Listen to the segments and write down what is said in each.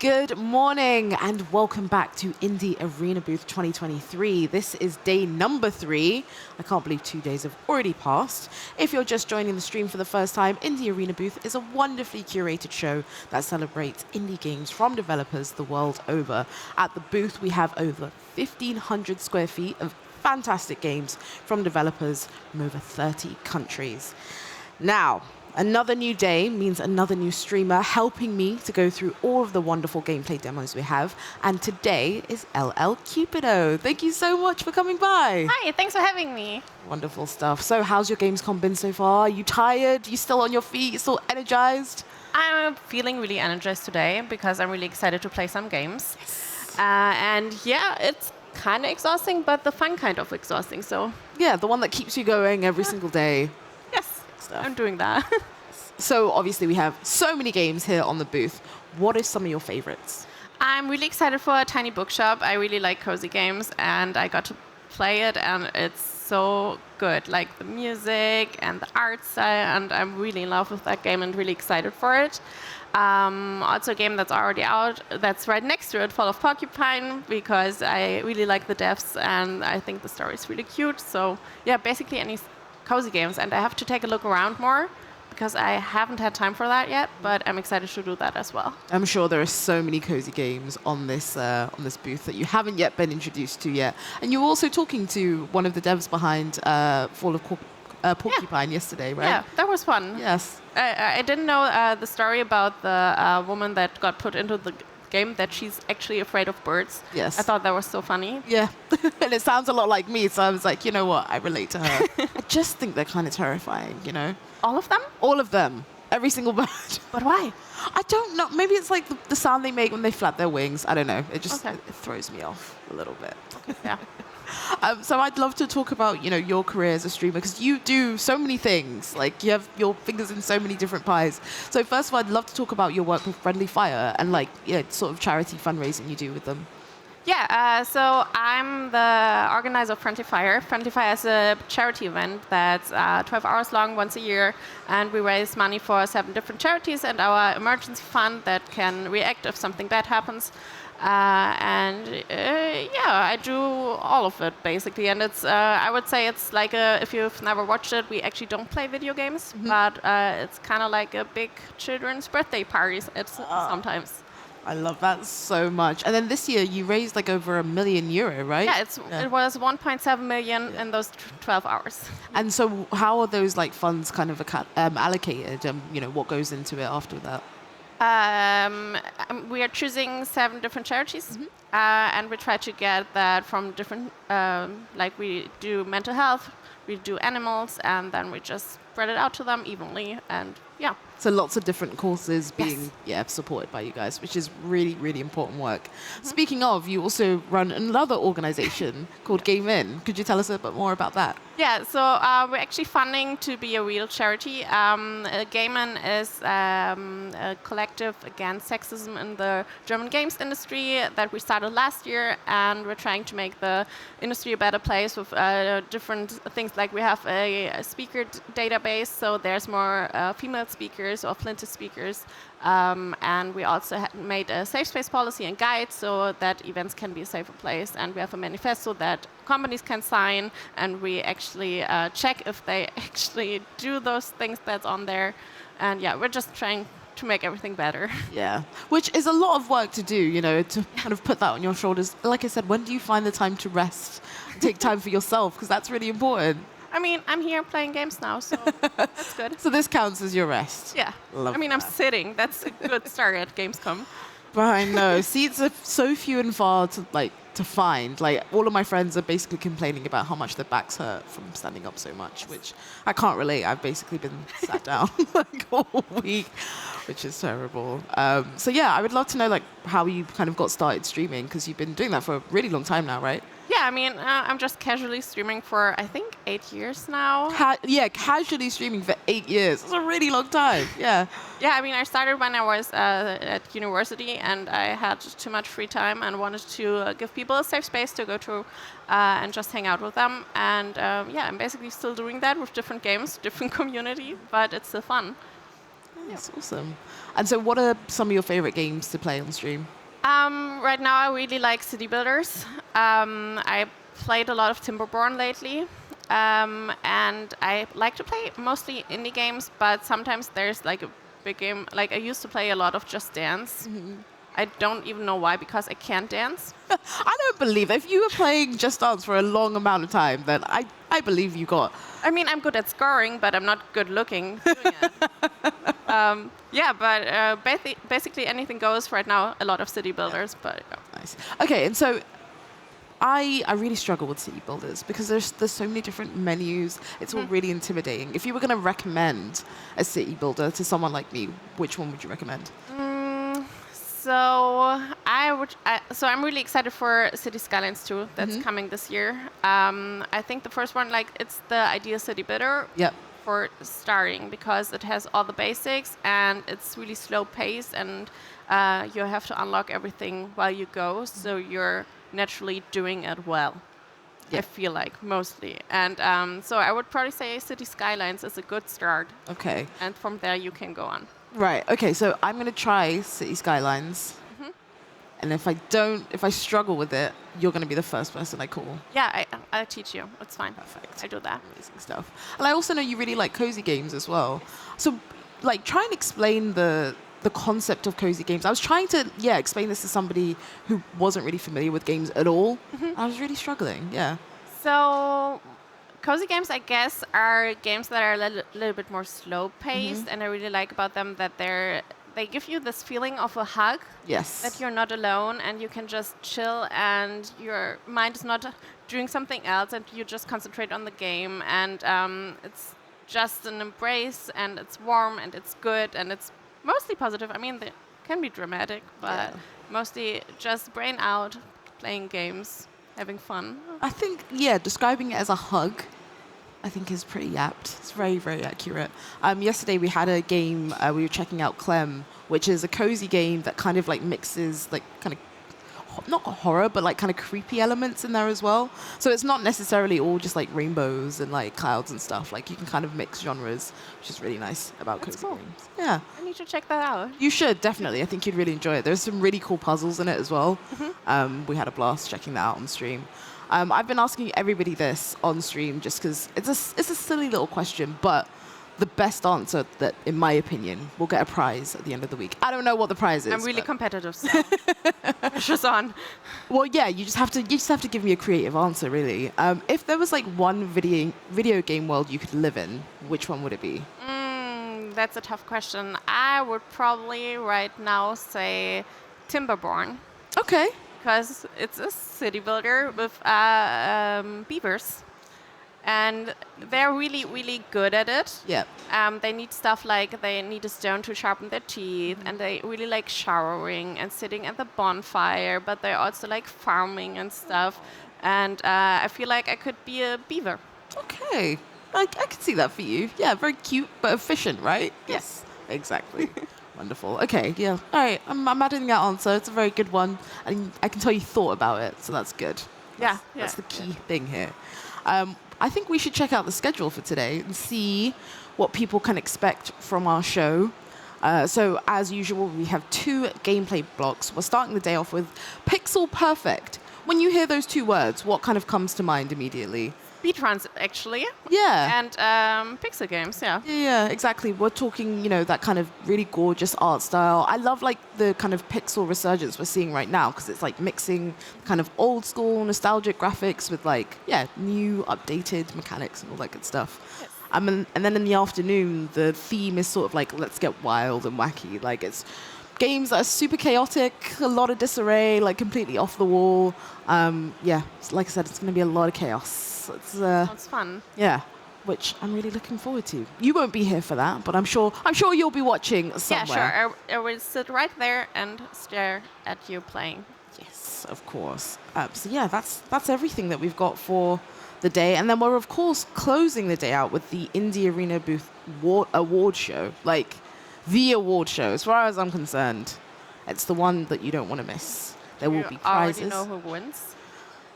Good morning and welcome back to Indie Arena Booth 2023. This is day number 3. I can't believe 2 days have already passed. If you're just joining the stream for the first time, Indie Arena Booth is a wonderfully curated show that celebrates indie games from developers the world over. At the booth, we have over 1,500 square feet of fantastic games from developers from over 30 countries. Now, another new day means another new streamer helping me to go through all of the wonderful gameplay demos we have. And today is LL Cupido. Thank you so much for coming by. Hi, thanks for having me. Wonderful stuff. So how's your Gamescom been so far? Are you tired? You still on your feet? You still energized? I'm feeling really energized today because I'm really excited to play some games. And yeah, it's kind of exhausting, but the fun kind of exhausting. So yeah, the one that keeps you going every single day. Yes, I'm doing that. So obviously we have so many games here on the booth. What are some of your favorites? I'm really excited for a Tiny Bookshop. I really like cozy games, and I got to play it, and it's so good. Like the music and the art style, and I'm really in love with that game and really excited for it. Also a game that's already out, that's right next to it, Fall of Porcupine, because I really like the devs, and I think the story is really cute. So yeah, basically any cozy games, and I have to take a look around more, because I haven't had time for that yet, but I'm excited to do that as well. I'm sure there are so many cozy games on this booth that you haven't yet been introduced to yet. And you were also talking to one of the devs behind Fall of Porcupine yesterday, right? Yeah, that was fun. Yes. I didn't know the story about the woman that got put into the game, that she's actually afraid of birds. Yes. I thought that was so funny. Yeah, and it sounds a lot like me, so I was like, you know what, I relate to her. I just think they're kind of terrifying, you know? All of them? All of them. Every single bird. But why? I don't know. Maybe it's like the sound they make when they flap their wings. I don't know. It just it throws me off a little bit. Yeah. So I'd love to talk about, your career as a streamer, because you do so many things. Like, you have your fingers in so many different pies. So first of all, I'd love to talk about your work with Friendly Fire and sort of charity fundraising you do with them. Yeah, so I'm the organizer of Friendly Fire. Friendly Fire is a charity event that's 12 hours long once a year, and we raise money for 7 different charities and our emergency fund that can react if something bad happens. I do all of it basically, and it's I would say it's like if you've never watched it, we actually don't play video games, but it's kind of like a big children's birthday parties. It's sometimes. I love that so much. And then this year you raised like over €1 million, right? Yeah, it was 1.7 million in those 12 hours. And so how are those funds kind of allocated? What goes into it after that? We are choosing 7 different charities, and we try to get that from different, we do mental health, we do animals, and then we just spread it out to them evenly, and yeah. So lots of different causes being supported by you guys, which is really, really important work. Speaking of, you also run another organization called Game In. Could you tell us a bit more about that? Yeah, so we're actually funding to be a real charity. Game In is a collective against sexism in the German games industry that we started last year, and we're trying to make the industry a better place with different things. Like we have a speaker database, so there's more female speakers or fluent speakers, and we also made a safe space policy and guide so that events can be a safer place, and we have a manifesto that companies can sign, and we actually check if they actually do those things that's on there, and yeah, we're just trying to make everything better. Yeah, which is a lot of work to do, to kind of put that on your shoulders. Like I said, when do you find the time to rest, take time for yourself, because that's really important. I mean, I'm here playing games now, so that's good. So this counts as your rest? Yeah. I'm sitting. That's a good start at Gamescom. I know. Seats are so few and far to find. Like, all of my friends are basically complaining about how much their backs hurt from standing up so much, which I can't relate. I've basically been sat down all week, which is terrible. So yeah, I would love to know how you kind of got started streaming, because you've been doing that for a really long time now, right? Yeah, I mean, I'm just casually streaming for, I think, 8 years now. Casually streaming for 8 years. That's a really long time, yeah. Yeah, I mean, I started when I was at university, and I had too much free time and wanted to give people a safe space to go to and just hang out with them. And I'm basically still doing that with different games, different community, but it's still fun. That's awesome. And so what are some of your favorite games to play on stream? Right now, I really like city builders. I played a lot of Timberborn lately, and I like to play mostly indie games. But sometimes there's like a big game. Like I used to play a lot of Just Dance. I don't even know why, because I can't dance. I don't believe that. If you were playing Just Dance for a long amount of time, then I believe you got. I mean, I'm good at scoring, but I'm not good looking doing it. Yeah, but basically anything goes right now. A lot of city builders, but Nice. Okay, and so I really struggle with city builders because there's so many different menus. It's all really intimidating. If you were going to recommend a city builder to someone like me, which one would you recommend? So I'm really excited for City Skylines 2 that's coming this year. I think the first one, like, it's the ideal city builder Yep. for starting because it has all the basics and it's really slow paced and you have to unlock everything while you go, so you're naturally doing it well. I feel like mostly, and so I would probably say City Skylines is a good start, Okay. and from there you can go on. Right. Okay. So I'm going to try City Skylines. And if I struggle with it, you're going to be the first person I call. Yeah, I'll teach you. It's fine. Perfect. I do that. Amazing stuff. And I also know you really like cozy games as well. So, like, try and explain the concept of cozy games. I was trying to, explain this to somebody who wasn't really familiar with games at all. I was really struggling. Yeah. So, cozy games, I guess, are games that are a little bit more slow paced, and I really like about them that they give you this feeling of a hug. Yes. That you're not alone and you can just chill and your mind is not doing something else and you just concentrate on the game, and it's just an embrace and it's warm and it's good and it's mostly positive. I mean, they can be dramatic, but mostly just brain out, playing games, having fun. I think, describing it as a hug, I think is pretty apt. It's very, very accurate. Yesterday we had a game, we were checking out Clem, which is a cozy game that kind of like mixes like kind of, not horror, but like kind of creepy elements in there as well. So it's not necessarily all just like rainbows and like clouds and stuff. Like you can kind of mix genres, which is really nice about That's cozy cool. games. Yeah. I need to check that out. You should, definitely. I think you'd really enjoy it. There's some really cool puzzles in it as well. We had a blast checking that out on stream. I've been asking everybody this on stream just because it's a silly little question, but the best answer that, in my opinion, will get a prize at the end of the week. I don't know what the prize is. I'm really competitive, so pressure's on. Well, yeah, you just have to give me a creative answer, really. If there was like one video game world you could live in, which one would it be? That's a tough question. I would probably right now say Timberborn. Okay. Because it's a city builder with beavers. And they're really, really good at it. Yeah. They need stuff like they need a stone to sharpen their teeth, and they really like showering and sitting at the bonfire, but they also like farming and stuff. And I feel like I could be a beaver. Okay. I can see that for you. Yeah, very cute, but efficient, right? Yes. Exactly. Wonderful. Okay, yeah. All right, I'm adding that answer. It's a very good one. And I can tell you thought about it, so that's good. That's the key thing here. I think we should check out the schedule for today and see what people can expect from our show. So, as usual, we have 2 gameplay blocks. We're starting the day off with Pixel Perfect. When you hear those 2 words, what kind of comes to mind immediately? Speedruns, actually. Yeah. And pixel games, yeah. Yeah, exactly. We're talking, that kind of really gorgeous art style. I love like the kind of pixel resurgence we're seeing right now because it's like mixing kind of old school nostalgic graphics with like, new updated mechanics and all that good stuff. Yes. And then in the afternoon, the theme is sort of like, let's get wild and wacky. Like it's games that are super chaotic, a lot of disarray, like completely off the wall. Like I said, it's going to be a lot of chaos. Sounds fun. Yeah, which I'm really looking forward to. You won't be here for that, but I'm sure you'll be watching somewhere. Yeah, sure. I will sit right there and stare at you playing. Yes, of course. So yeah, that's everything that we've got for the day, and then we're of course closing the day out with the Indie Arena Booth award show, like the award show. As far as I'm concerned, it's the one that you don't want to miss. There will be prizes. You already know who wins?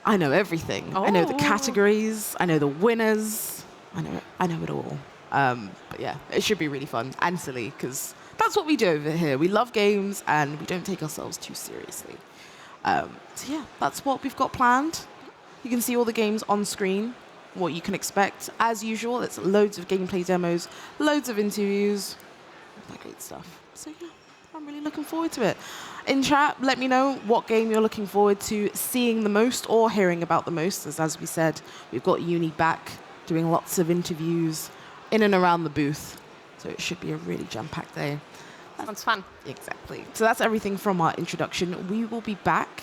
I know everything. I know the categories. I know the winners. I know it all. But yeah, it should be really fun and silly because that's what we do over here. We love games and we don't take ourselves too seriously. So yeah, that's what we've got planned. You can see all the games on screen, what you can expect. As usual, it's loads of gameplay demos, loads of interviews, all that great stuff. So yeah, I'm really looking forward to it. In chat, let me know what game you're looking forward to seeing the most or hearing about the most. As we said, we've got Uni back doing lots of interviews in and around the booth. So it should be a really jam-packed day. Sounds fun. Exactly. So that's everything from our introduction. We will be back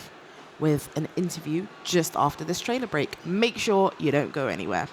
with an interview just after this trailer break. Make sure you don't go anywhere.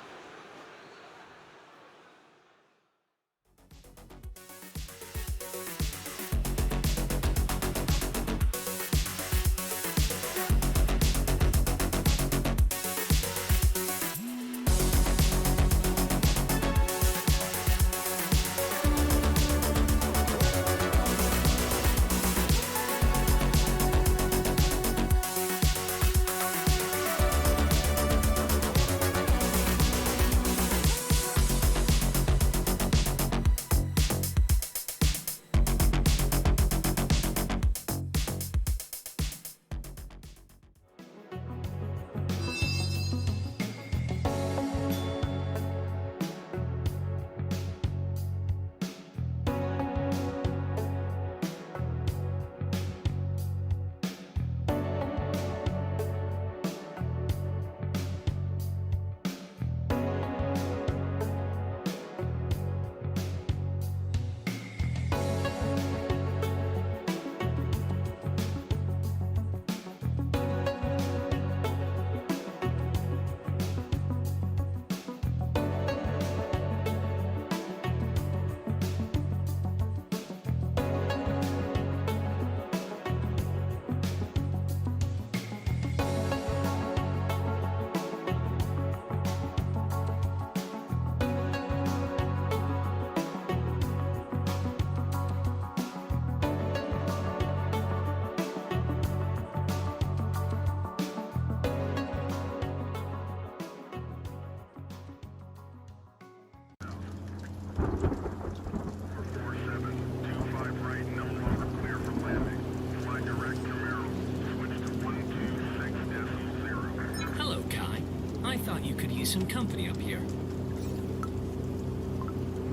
You could use some company up here.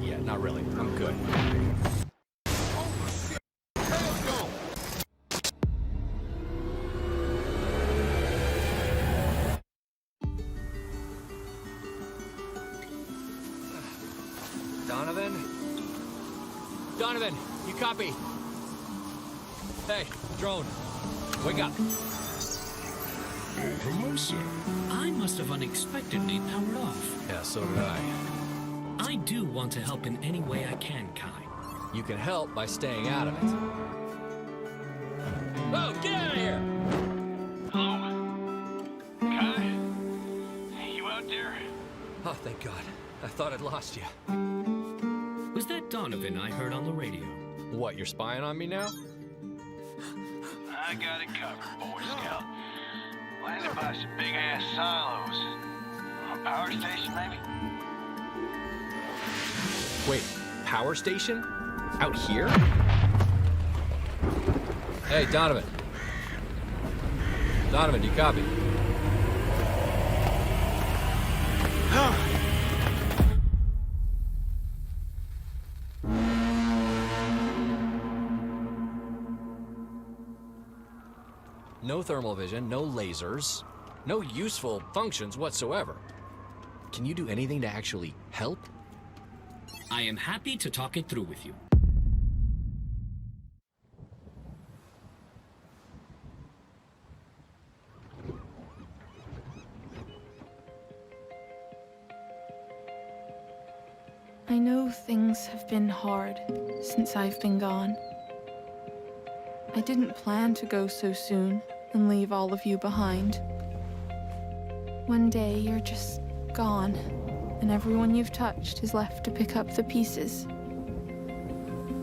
Yeah, not really. I'm good. Donovan? Donovan, you copy? Hey, drone, wake up. Hello, sir. I must have unexpectedly powered off. Yeah, so did I. I do want to help in any way I can, Kai. You can help by staying out of it. Oh, get out of here! Hello? Kai? You out there? Oh, thank God. I thought I'd lost you. Was that Donovan I heard on the radio? What, you're spying on me now? I got it covered, Boy Scout. Landed by some big-ass silos. A power station, maybe? Wait, power station? Out here? Hey, Donovan. Donovan, you copy? No thermal vision, no lasers, no useful functions whatsoever. Can you do anything to actually help? I am happy to talk it through with you. I know things have been hard since I've been gone. I didn't plan to go so soon and leave all of you behind. One day you're just gone, and everyone you've touched is left to pick up the pieces.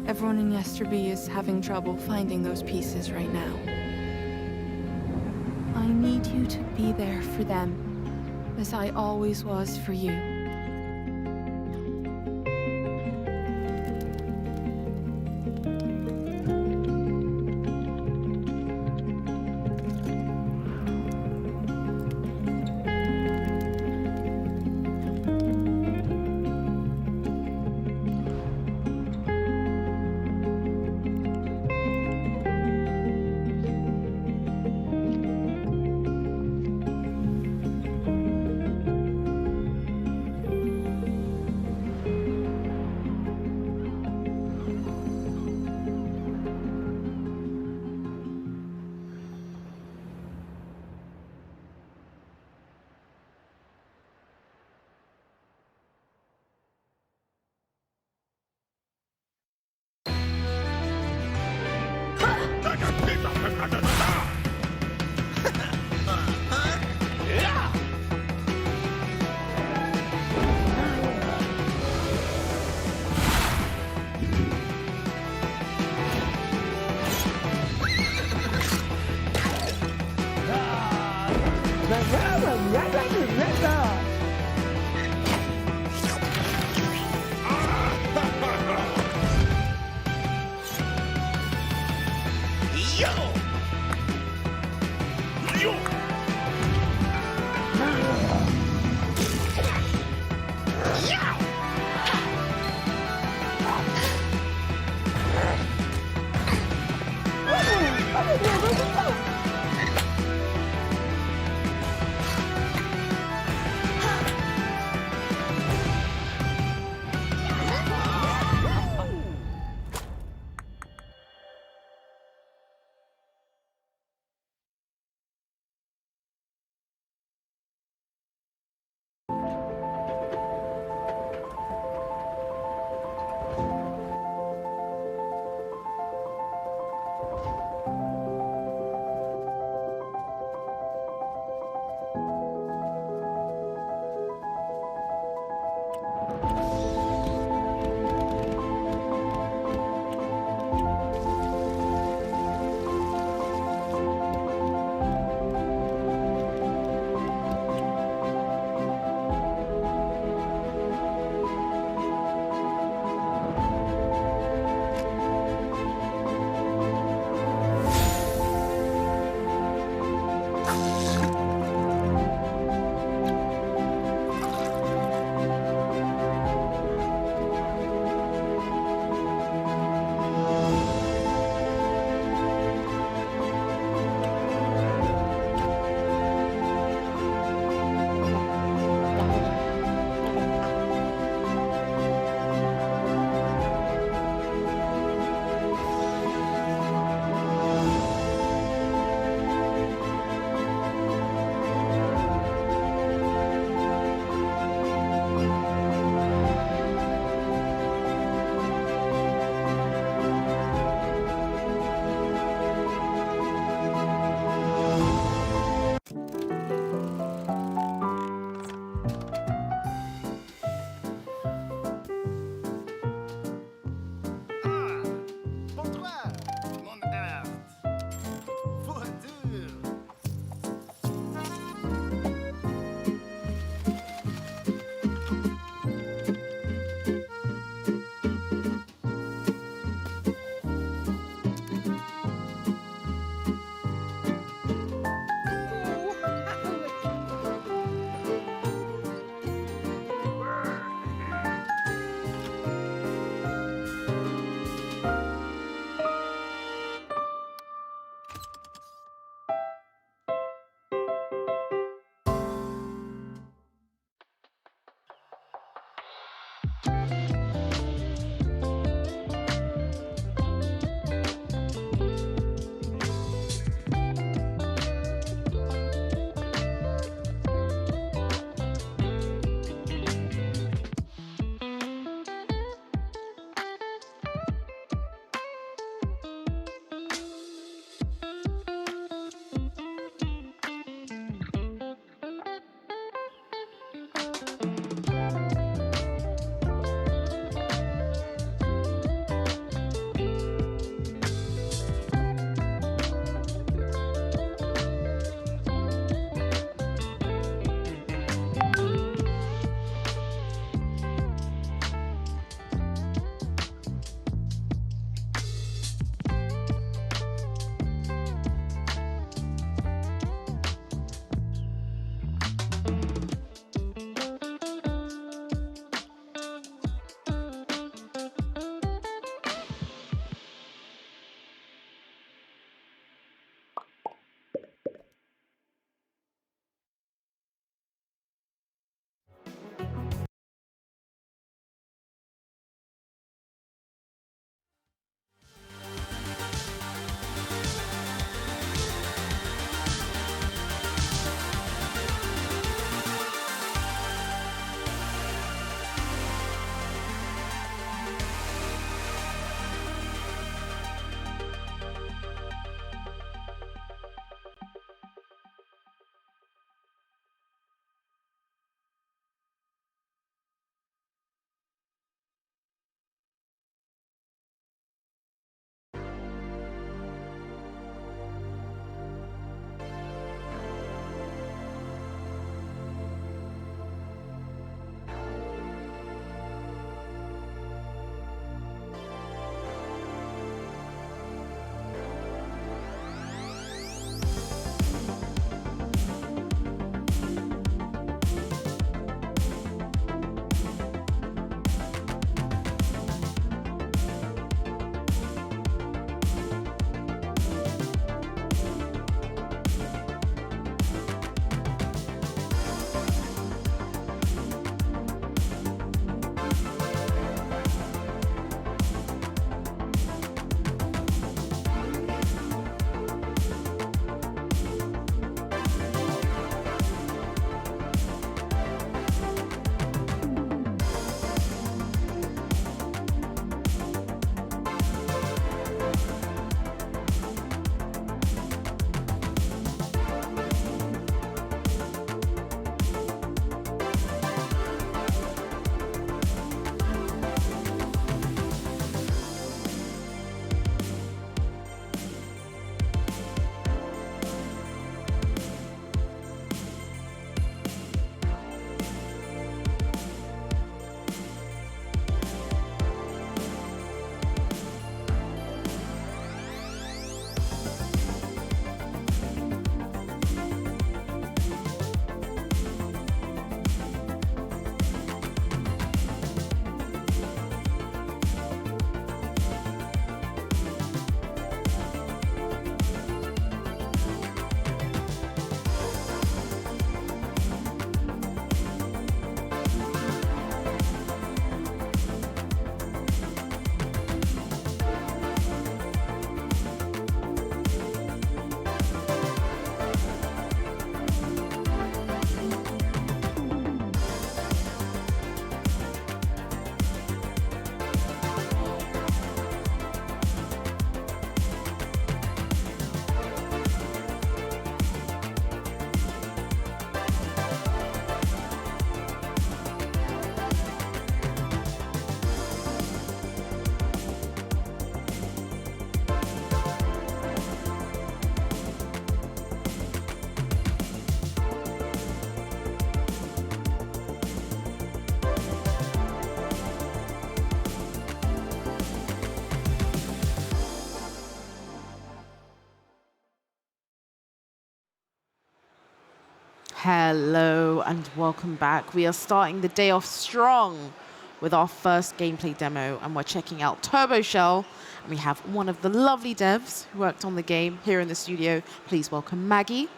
Everyone in Yesterby is having trouble finding those pieces right now. I need you to be there for them, as I always was for you. Hello and welcome back. We are starting the day off strong with our first gameplay demo, and we're checking out Turbo Shell. And we have one of the lovely devs who worked on the game here in the studio. Please welcome Maggie.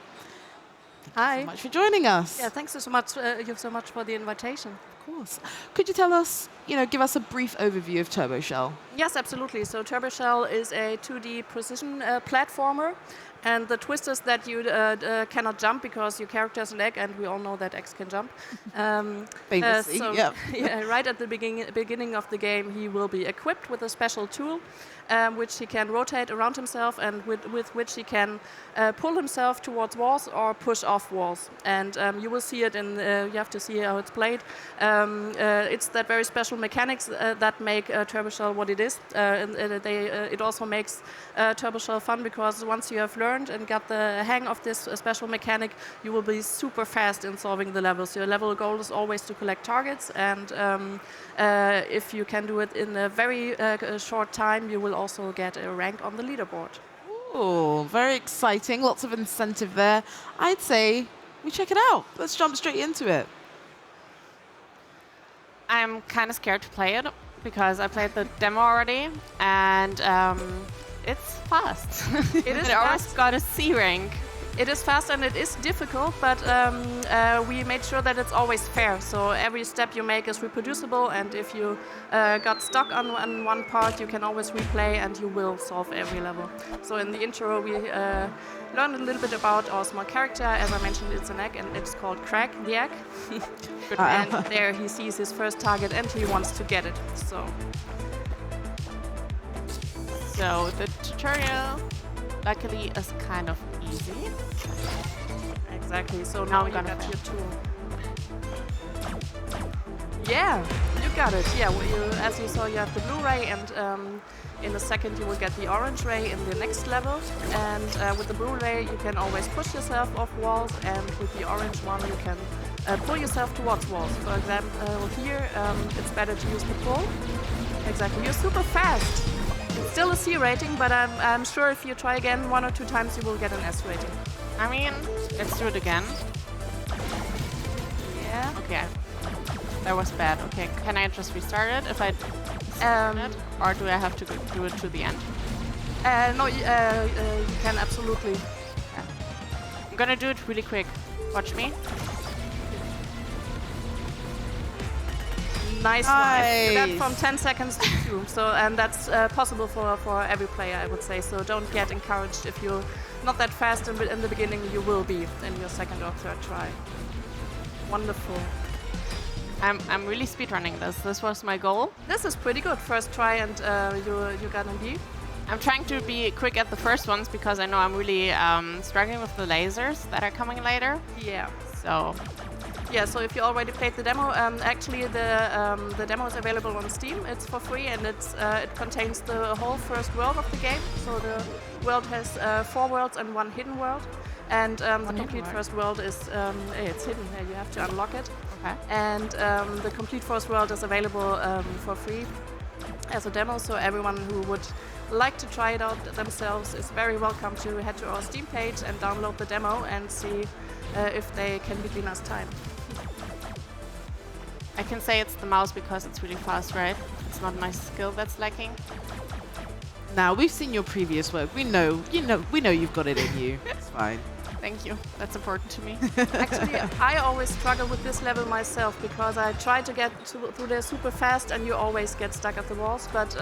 Thank you so much for joining us. Yeah, thanks so much for the invitation. Of course. Could you tell us, give us a brief overview of Turbo Shell? Yes, absolutely. So Turbo Shell is a 2D precision platformer. And the twist is that you cannot jump because your character is an egg, and we all know that eggs can jump. Famously, yeah. Yeah, right at the beginning of the game, he will be equipped with a special tool, which he can rotate around himself, and with which he can pull himself towards walls or push off walls. And you will see it in. You have to see how it's played. It's that very special mechanics that make Turbo Shell what it is. It also makes Turbo Shell fun because once you have learned and got the hang of this special mechanic, you will be super fast in solving the levels. Your level goal is always to collect targets, and if you can do it in a very short time, you will also get a rank on the leaderboard. Oh, very exciting. Lots of incentive there. I'd say we check it out. Let's jump straight into it. I'm kind of scared to play it because I played the demo already, and it's fast. It is I always fast. got a C rank. It is fast and it is difficult, but we made sure that it's always fair. So every step you make is reproducible, and if you got stuck on one part, you can always replay and you will solve every level. So in the intro, we learned a little bit about our small character. As I mentioned, it's an egg, and it's called Craig, the egg. And there he sees his first target, and he wants to get it. So the tutorial, luckily, is kind of easy. Exactly. So Now now I'm you gonna got fail. your tool. Yeah, you got it. Yeah, as you saw, you have the blue ray, and in a second you will get the orange ray in the next level. And with the blue ray, you can always push yourself off walls, and with the orange one, you can pull yourself towards walls. For example, here it's better to use the pull. Exactly. You're super fast. It's still a C rating, but I'm sure if you try again 1 or 2 times, you will get an S rating. I mean, let's do it again. Yeah. Okay, that was bad. Okay, can I just restart it if I it, or do I have to do it to the end? No, you can absolutely. I'm gonna do it really quick. Watch me. Nice one. You got Nice. from 10 seconds to 2. So, and that's possible for every player, I would say. So don't get encouraged if you're not that fast in the beginning. You will be in your second or third try. Wonderful. I'm really speedrunning this. This was my goal. This is pretty good. First try, and you got a B. I'm trying to be quick at the first ones because I know I'm really struggling with the lasers that are coming later. Yeah. So Yeah, so if you already played the demo, actually the demo is available on Steam. It's for free, and it contains the whole first world of the game. So the world has 4 worlds and 1 hidden world. And the complete first world is it's hidden. You have to unlock it. okay. And the complete first world is available for free as a demo. So everyone who would like to try it out themselves is very welcome to head to our Steam page and download the demo and see if they can between us time. I can say it's the mouse because it's really fast, right? It's not my skill that's lacking. Now, we've seen your previous work. We know you've got it in you. It's fine. Thank you. That's important to me. Actually, I always struggle with this level myself because I try to get through there super fast, and you always get stuck at the walls. But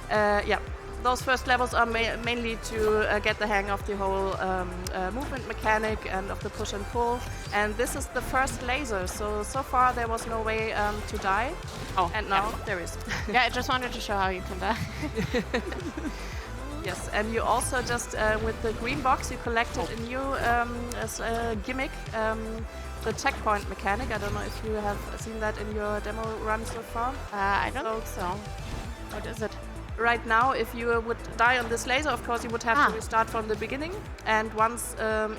yeah, those first levels are mainly to get the hang of the whole movement mechanic and of the push and pull. And this is the first laser, so far there was no way to die. Oh, And now there is. Yeah, I just wanted to show how you can die. Yes, and you also just, with the green box, you collected a new gimmick, the checkpoint mechanic. I don't know if you have seen that in your demo run so far. I don't think so. What is it? Right now, if you would die on this laser, of course, you would have to restart from the beginning. And once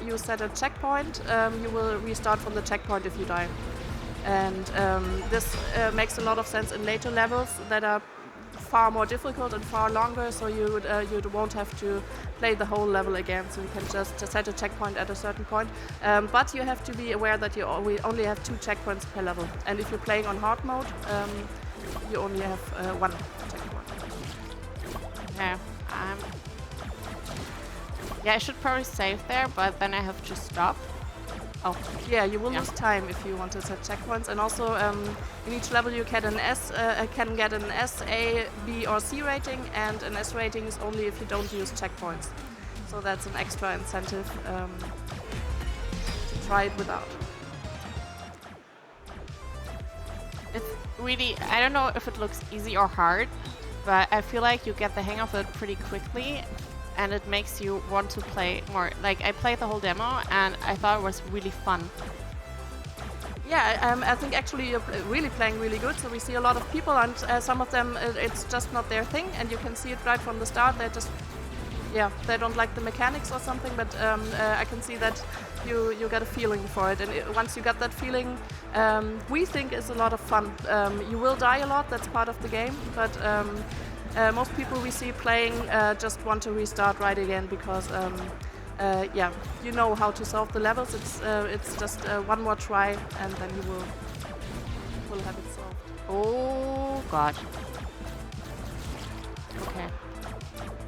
you set a checkpoint, you will restart from the checkpoint if you die. And this makes a lot of sense in later levels that are far more difficult and far longer, so you won't have to play the whole level again. So you can just set a checkpoint at a certain point. But you have to be aware that we only have 2 checkpoints per level, and if you're playing on hard mode, you only have 1 checkpoint. Okay. Yeah, I should probably save there, but then I have to stop. Oh, Yeah, you will lose time if you want to set checkpoints, and also in each level you can get an S, A, B, or C rating, and an S rating is only if you don't use checkpoints. So that's an extra incentive to try it without. it's really, I don't know if it looks easy or hard, but I feel like you get the hang of it pretty quickly, and it makes you want to play more. Like, I played the whole demo, and I thought it was really fun. Yeah, I think actually you're really playing really good. So we see a lot of people, and some of them it's just not their thing, and you can see it right from the start. They're just, they don't like the mechanics or something. But I can see that you get a feeling for it, and once you get that feeling, we think it's a lot of fun. You will die a lot. That's part of the game, but most people we see playing just want to restart right again because. You know how to solve the levels. It's just one more try, and then you will have it solved. Oh god. Okay. I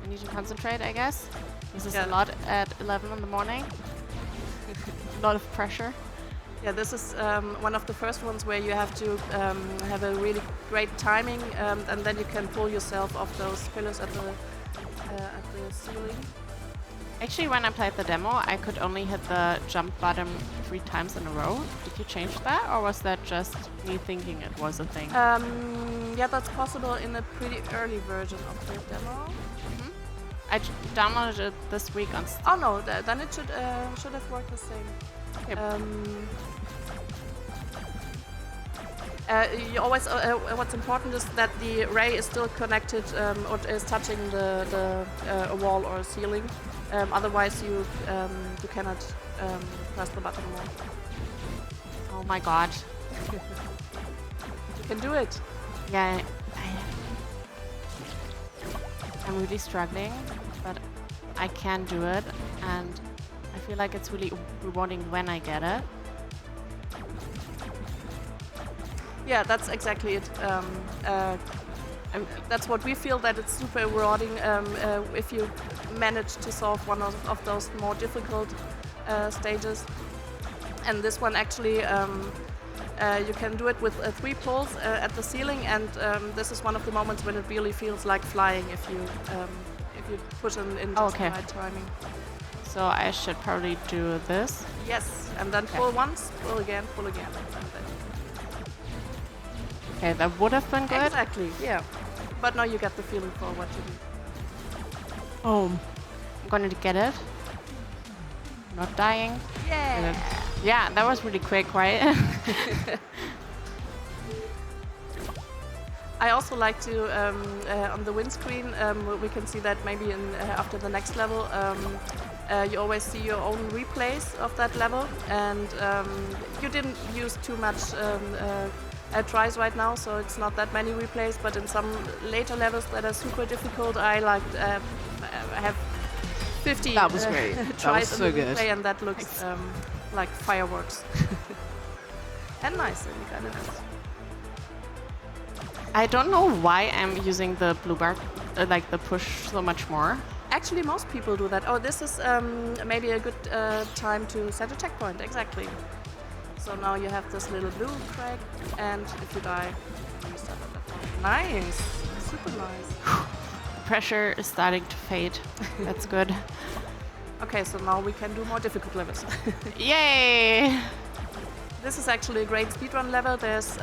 need to concentrate, I guess. This is a lot at 11 in the morning. A lot of pressure. Yeah, this is one of the first ones where you have to have a really great timing, and then you can pull yourself off those pillars at the ceiling. Actually, when I played the demo, I could only hit the jump button 3 times in a row. Did you change that, or was that just me thinking it was a thing? Yeah, that's possible in a pretty early version of the demo. I downloaded it this week on Steam. Oh no, then it should have worked the same. Yep. You always what's important is that the ray is still connected or is touching a wall or a ceiling. Otherwise, you cannot press the button more. Oh my god. You can do it. Yeah, I'm really struggling, but I can do it, and I feel like it's really rewarding when I get it. Yeah, that's exactly it. That's what we feel, that it's super rewarding if you manage to solve one of those more difficult stages. And this one actually, you can do it with 3 pulls at the ceiling, and this is one of the moments when it really feels like flying if you push in just the right timing. So I should probably do this. Yes, and then pull once, pull again, and then. Okay, that would have been good. Exactly, yeah. But now you get the feeling for what you do. Oh, I'm going to get it. Not dying. Yeah. Yeah, that was really quick, right? I also like to, on the windscreen, we can see that maybe after the next level, you always see your own replays of that level, and you didn't use too much tries right now, so it's not that many replays, but in some later levels that are super difficult, I have 50 that was great. tries That was so in the good. replay, and that looks like fireworks. And nice, and kind of nice. I don't know why I'm using the blue bar, like the push, so much more. Actually, most people do that. Oh, this is maybe a good time to set a checkpoint, exactly. So now you have this little blue crack, and if you die, you restart at that point. Nice! Super nice. Pressure is starting to fade. That's good. Okay, so now we can do more difficult levels. Yay! This is actually a great speedrun level. There's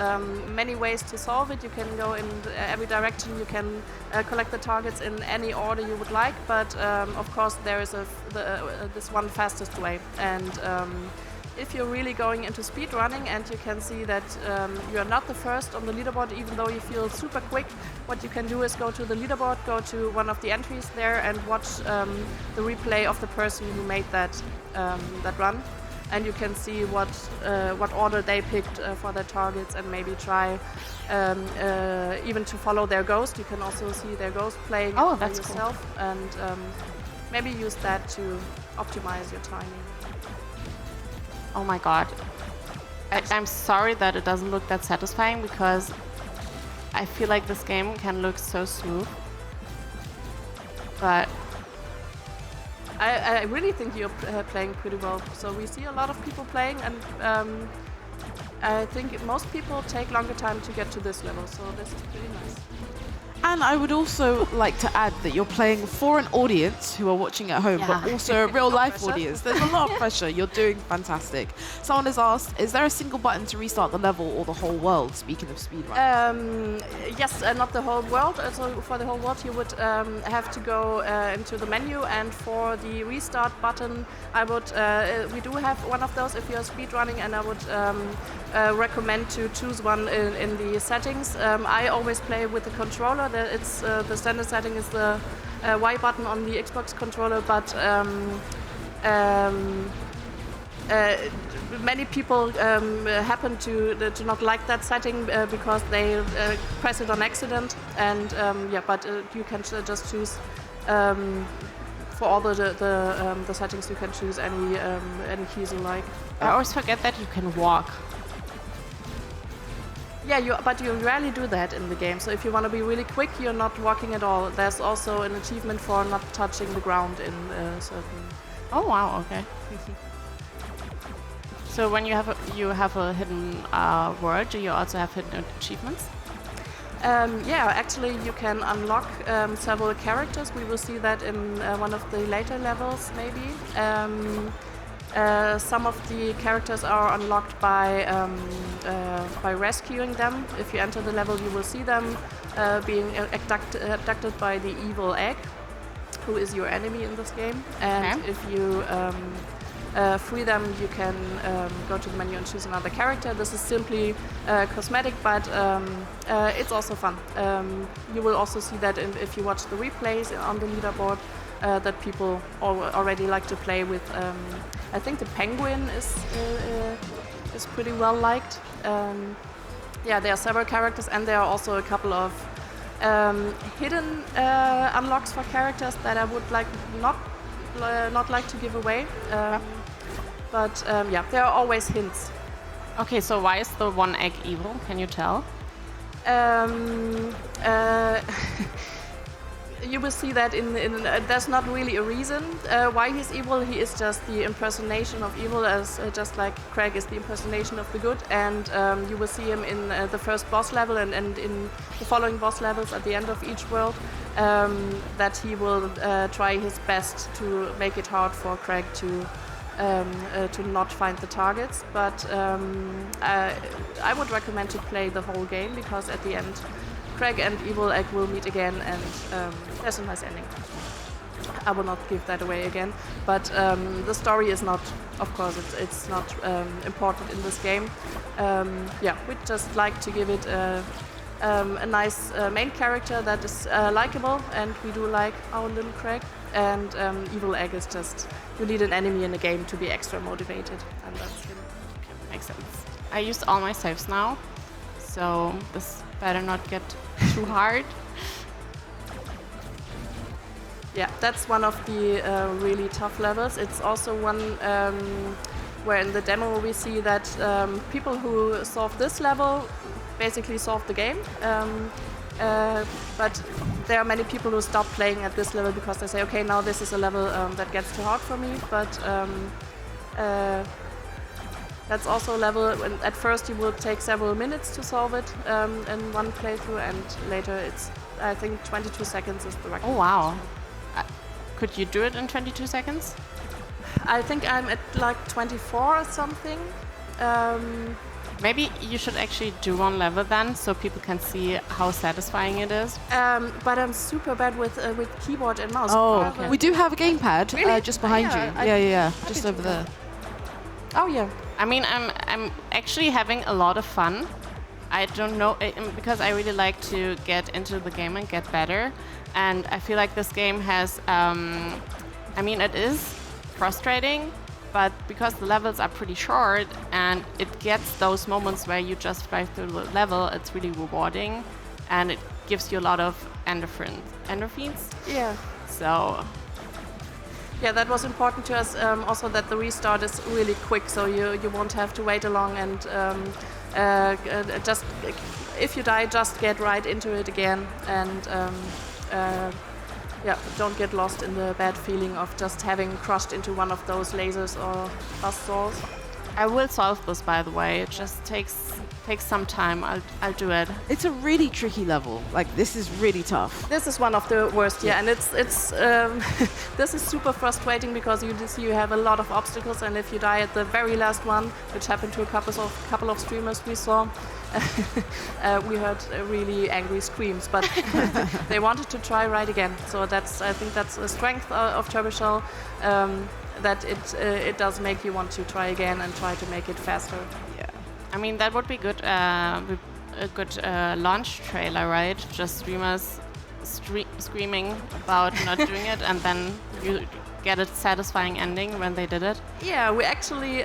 many ways to solve it. You can go in every direction. You can collect the targets in any order you would like. But of course, there is this one fastest way. And if you're really going into speedrunning and you can see that you're not the first on the leaderboard, even though you feel super quick, what you can do is go to the leaderboard, go to one of the entries there, and watch the replay of the person who made that run. and you can see what order they picked for their targets, and maybe try even to follow their ghost. You can also see their ghost playing Oh, by that's cool. yourself, and maybe use that to optimize your timing. Oh my god. I'm sorry that it doesn't look that satisfying, because I feel like this game can look so smooth. But I really think you're playing pretty well. So we see a lot of people playing, and I think most people take longer time to get to this level. So this is pretty nice. And I would also like to add that you're playing for an audience who are watching at home, but Yeah. also a real-life pressure. audience. There's a lot of pressure. You're doing fantastic. Someone has asked, is there a single button to restart the level or the whole world, speaking of speedrun? Yes, not the whole world. So for the whole world, you would have to go into the menu, and for the restart button, I would. We do have one of those if you're speedrunning, and I would recommend to choose one in the settings. I always play with the controller. The standard setting is the Y button on the Xbox controller, but many people happen to not like that setting because they press it on accident, and but you can just choose for all the settings. You can choose any keys you like. I always forget that you can walk. Yeah, but you rarely do that in the game. So if you want to be really quick, you're not walking at all. There's also an achievement for not touching the ground in certain. Oh wow, okay. So when you have a hidden world, do you also have hidden achievements? Yeah, actually you can unlock several characters. We will see that in one of the later levels, maybe. Some of the characters are unlocked by rescuing them. If you enter the level, you will see them being abducted by the evil egg, who is your enemy in this game. And Okay. if you free them, you can go to the menu and choose another character. This is simply cosmetic, but it's also fun. You will also see that if you watch the replays on the leaderboard, that people already like to play with. I think the penguin is pretty well liked. Yeah, there are several characters, and there are also a couple of hidden unlocks for characters that I would not like to give away. But yeah, there are always hints. Okay, so why is the one egg evil? Can you tell? You will see that there's not really a reason why he's evil. He is just the impersonation of evil, as just like Craig is the impersonation of the good. And you will see him in the first boss level and in the following boss levels at the end of each world, that he will try his best to make it hard for Craig to not find the targets. But I would recommend to play the whole game, because at the end Craig and Evil Egg will meet again, and there's a nice ending. I will not give that away again, but the story is not, of course, it's not important in this game. Yeah, we'd just like to give it a nice main character that is likable, and we do like our little Craig. And Evil Egg is just, you need an enemy in the game to be extra motivated, and that's him. Makes sense. I used all my saves now, so this better not get too hard. Yeah, that's one of the really tough levels. It's also one where in the demo we see that people who solve this level basically solve the game. But there are many people who stop playing at this level because they say, okay, now this is a level that gets too hard for me. But that's also a level, at first you will take several minutes to solve it in one playthrough, and later it's, I think 22 seconds is the record. Oh wow. Could you do it in 22 seconds? I think I'm at like 24 or something. Maybe you should actually do one level then, so people can see how satisfying it is. But I'm super bad with keyboard and mouse. Oh, Okay. we do have a gamepad Really? just behind Yeah, you. I- Yeah, happy just to over do there. Oh yeah. I mean, I'm actually having a lot of fun. I don't know, because I really like to get into the game and get better. And I feel like this game has, I mean, it is frustrating, but because the levels are pretty short and it gets those moments where you just fly through the level, it's really rewarding, and it gives you a lot of endorphins. Yeah. So Yeah, that was important to us. Also, that the restart is really quick, so you won't have to wait along, and just if you die, just get right into it again, and yeah, don't get lost in the bad feeling of just having crushed into one of those lasers or buzzsaws. I will solve this, by the way. It just takes some time. I'll do it. It's a really tricky level. Like, this is really tough. This is one of the worst, yeah, and it's this is super frustrating because you have a lot of obstacles, and if you die at the very last one, which happened to a couple of streamers we saw, we heard really angry screams, but they wanted to try right again. So I think that's a strength of TurboShell, that it does make you want to try again and try to make it faster. Yeah. I mean, that would be good. A good launch trailer, right? Just streamers screaming about not doing it, and then you get a satisfying ending when they did it. Yeah, we actually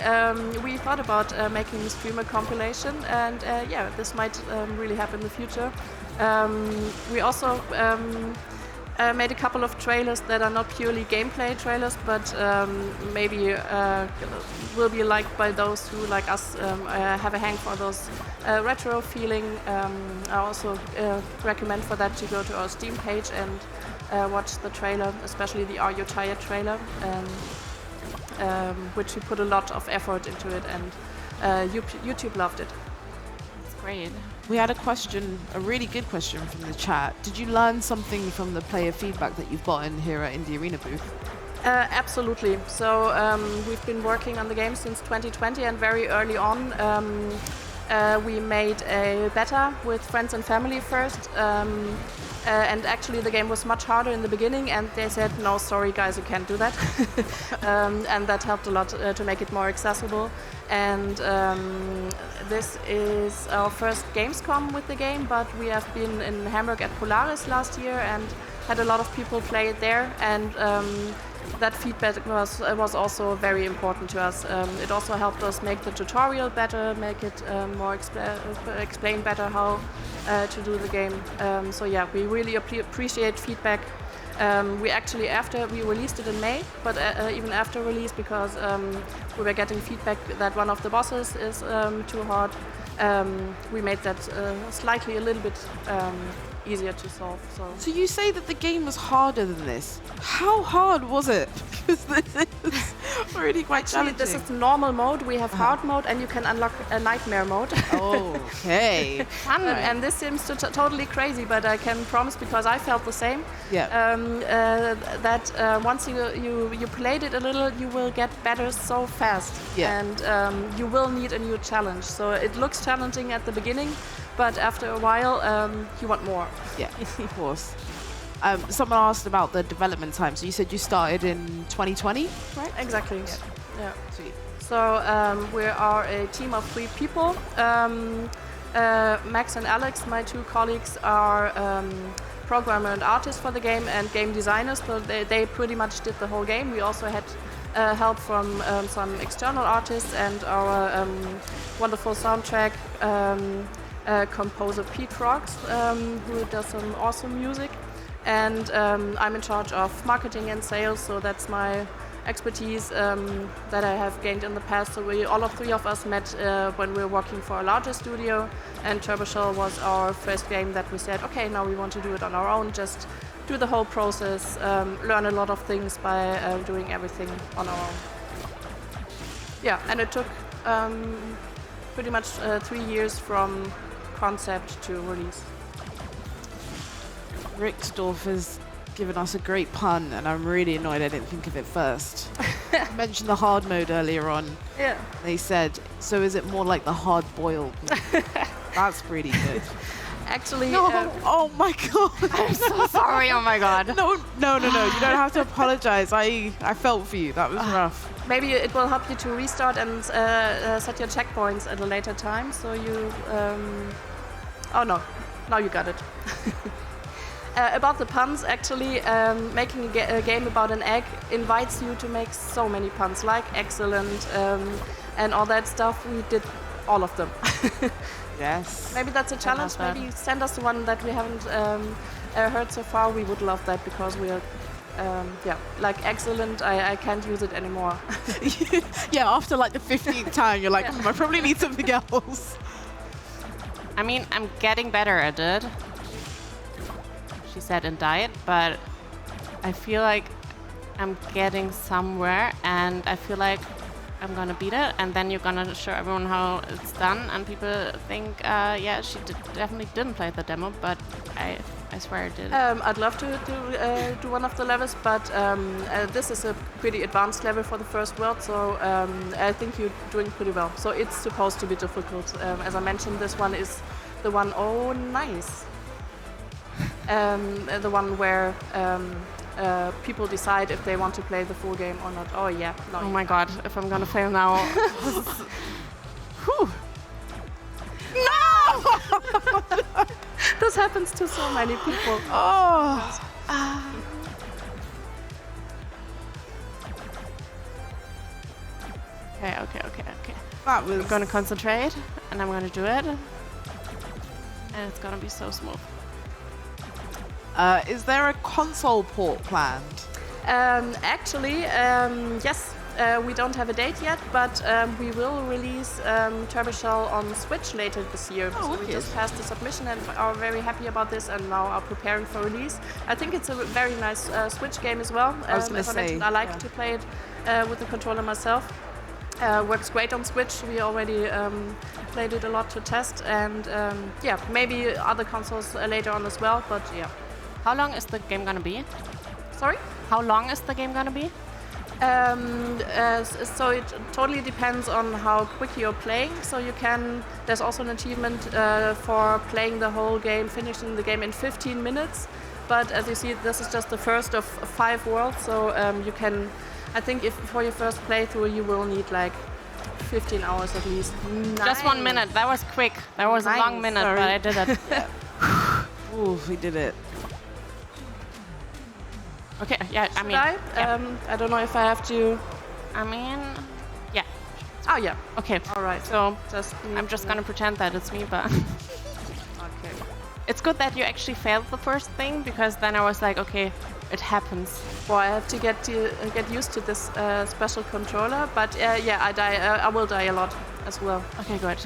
we thought about making a streamer compilation, and yeah, this might really happen in the future. We also made a couple of trailers that are not purely gameplay trailers, but maybe will be liked by those who, like us, have a hang for those retro feeling. I also recommend for that to go to our Steam page and watch the trailer, especially the Are You Tired trailer, which we put a lot of effort into it, and YouTube loved it. It's great. We had a question, a really good question from the chat. Did you learn something from the player feedback that you've gotten here at Indie Arena booth? Absolutely. So we've been working on the game since 2020, and very early on we made a beta with friends and family first. And actually the game was much harder in the beginning, and they said, no, sorry guys, you can't do that. And that helped a lot to make it more accessible. And this is our first Gamescom with the game, but we have been in Hamburg at Polaris last year and had a lot of people play it there, and that feedback was also very important to us. It also helped us make the tutorial better, make it more explain better how to do the game. So yeah, we really appreciate feedback. We actually, after we released it in May, but even after release, because we were getting feedback that one of the bosses is too hard, we made that slightly a little bit easier to solve. So you say that the game was harder than this. How hard was it? Because this is really quite Actually, challenging. this is normal mode. We have hard mode, and you can unlock a nightmare mode. Okay. Fun, right? And this seems totally crazy, but I can promise, because I felt the same, Yeah. that once you played it a little, you will get better so fast. Yeah. And you will need a new challenge. So it looks challenging at the beginning, but after a while, you want more. Yeah, of course. Someone asked about the development time. So you said you started in 2020, right? Exactly. Yeah. Sweet. So we are a team of 3 people. Max and Alex, my 2 colleagues, are programmer and artist for the game, and game designers. So they pretty much did the whole game. We also had help from some external artists and our wonderful soundtrack composer Pete Rocks, who does some awesome music. And I'm in charge of marketing and sales, so that's my expertise that I have gained in the past. So all 3 of us met when we were working for a larger studio, and TurboShell was our first game that we said, okay, now we want to do it on our own, just do the whole process, learn a lot of things by doing everything on our own. Yeah, and it took pretty much 3 years from concept to release. Rixdorf has given us a great pun, and I'm really annoyed I didn't think of it first. You mentioned the hard mode earlier on. Yeah. They said, so is it more like the hard boiled? That's pretty good. Actually, No, oh my god. I'm so sorry. Oh my god. No. You don't have to apologize. I felt for you. That was rough. maybe it will help you to restart and set your checkpoints at a later time. So you, oh no, now you got it. About the puns, actually, making a game about an egg invites you to make so many puns, like excellent and all that stuff. We did all of them. Yes. Maybe that's a challenge. that. Maybe send us the one that we haven't heard so far. We would love that because we are, like excellent. I can't use it anymore. Yeah, after like the 15th time, you're like, I probably need something else. I mean, I'm getting better at it. She said in diet, but I feel like I'm getting somewhere, and I feel like I'm gonna beat it, and then you're gonna show everyone how it's done, and people think, yeah, she definitely didn't play the demo, but I swear I did. I'd love to do one of the levels, but this is a pretty advanced level for the first world, so I think you're doing pretty well. So it's supposed to be difficult. As I mentioned, this one is the one, oh nice. The one where people decide if they want to play the full game or not. Oh yeah. No, Oh my god, if I'm gonna fail now. Whew. this happens to so many people. Oh. Okay. That was I'm gonna concentrate, and I'm gonna do it. And it's gonna be so smooth. Is there a console port planned? Actually, yes. We don't have a date yet, but we will release Turbo Shell on Switch later this year. Oh, so we wicked. just passed the submission and are very happy about this, and now are preparing for release. I think it's a very nice Switch game as well. I was gonna as I say, mentioned, I like yeah. to play it with the controller myself. Works great on Switch. We already played it a lot to test, and yeah, maybe other consoles later on as well. But yeah, How long is the game gonna be? sorry. How long is the game gonna be? So it totally depends on how quick you're playing. So you can. There's also an achievement for playing the whole game, finishing the game in 15 minutes. But as you see, this is just the first of 5 worlds. So you can. I think if for your first playthrough, you will need like 15 hours at least. Just 1 minute. That was quick. That was a long Nice. minute, Sorry. but I did it. Ooh, we did it. Okay, yeah, I Should mean, I? yeah. I don't know if I have to. I mean, yeah. Oh yeah. Okay, All right. so Just. I'm just gonna pretend that it's me, but Okay. it's good that you actually failed the first thing, because then I was like, okay, it happens. Well, I have to get used to this special controller, but yeah, I die. I will die a lot as well. Okay, good.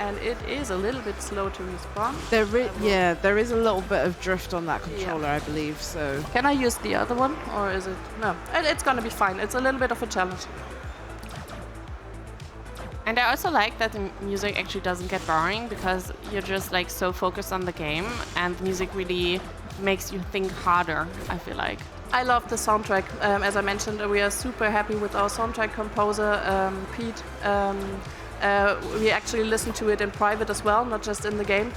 And it is a little bit slow to respawn. There is a little bit of drift on that controller, I believe. So Can I use the other one, or is it no? It's gonna be fine. It's a little bit of a challenge. And I also like that the music actually doesn't get boring, because you're just like so focused on the game, and music really makes you think harder, I feel like. I love the soundtrack. As I mentioned, we are super happy with our soundtrack composer, Pete. We actually listen to it in private as well, not just in the game.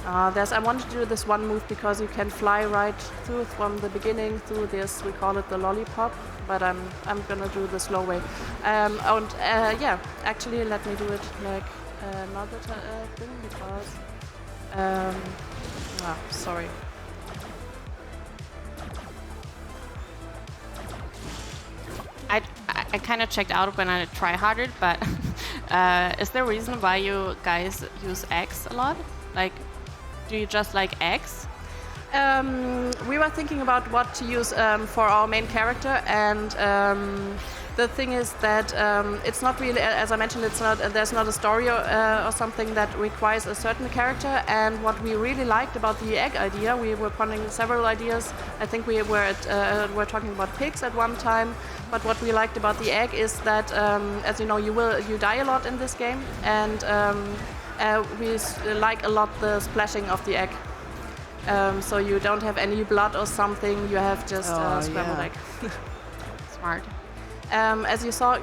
I wanted to do this one move because you can fly right through from the beginning through this. We call it the lollipop, but I'm gonna do the slow way. Yeah, actually, let me do it like another thing because. Sorry. I kind of checked out when I try-harded, but is there a reason why you guys use X a lot? Like, do you just like X? We were thinking about what to use for our main character, and the thing is that it's not really, as I mentioned, there's not a story or something that requires a certain character. And what we really liked about the egg idea, we were pondering several ideas. I think we were talking about pigs at one time. But what we liked about the egg is that, as you know, you die a lot in this game, and we like a lot the splashing of the egg. So you don't have any blood or something. You have just scrambled egg. Smart. As you saw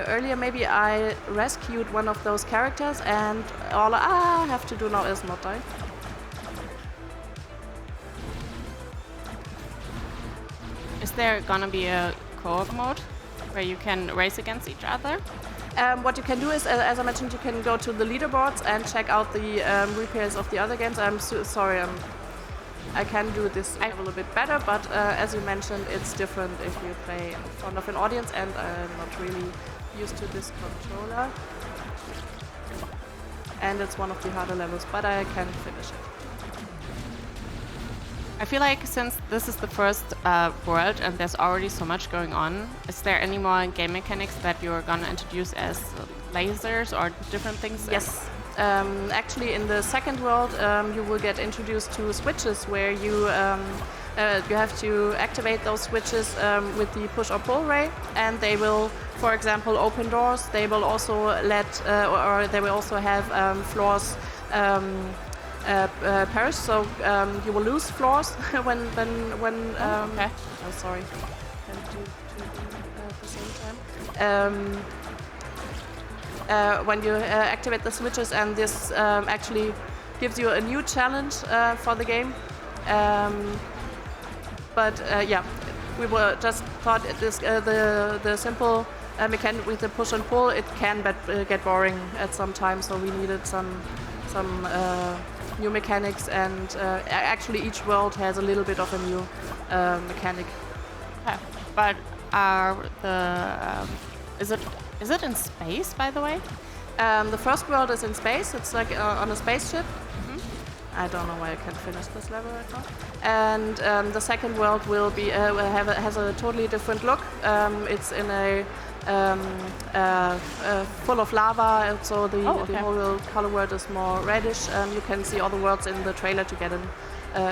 earlier, maybe I rescued one of those characters, and all I have to do now is not die. Is there gonna be a co-op mode where you can race against each other? What you can do is, as I mentioned, you can go to the leaderboards and check out the repairs of the other games. I'm sorry, I can do this a little bit better, but as you mentioned, it's different if you play in front of an audience, and I'm not really used to this controller. And it's one of the harder levels, but I can finish it. I feel like since this is the first world and there's already so much going on, is there any more game mechanics that you're going to introduce as lasers or different things? Yes. Actually, in the second world, you will get introduced to switches where you have to activate those switches with the push or pull ray, and they will, for example, open doors. They will also or they will also have floors perish, so you will lose floors when. Okay. Oh, sorry. Can't do at the same time. When you activate the switches, and this actually gives you a new challenge for the game. Yeah, we were just thought this the simple mechanic with the push and pull, it can get boring at some time, so we needed some new mechanics, and actually each world has a little bit of a new mechanic. Okay. But is it in space, by the way? The first world is in space. It's like on a spaceship. I don't know why I can't finish this level right now. And the second world will be has a totally different look. It's in a full of lava, and so the whole color world is more reddish. You can see all the worlds in the trailer to get an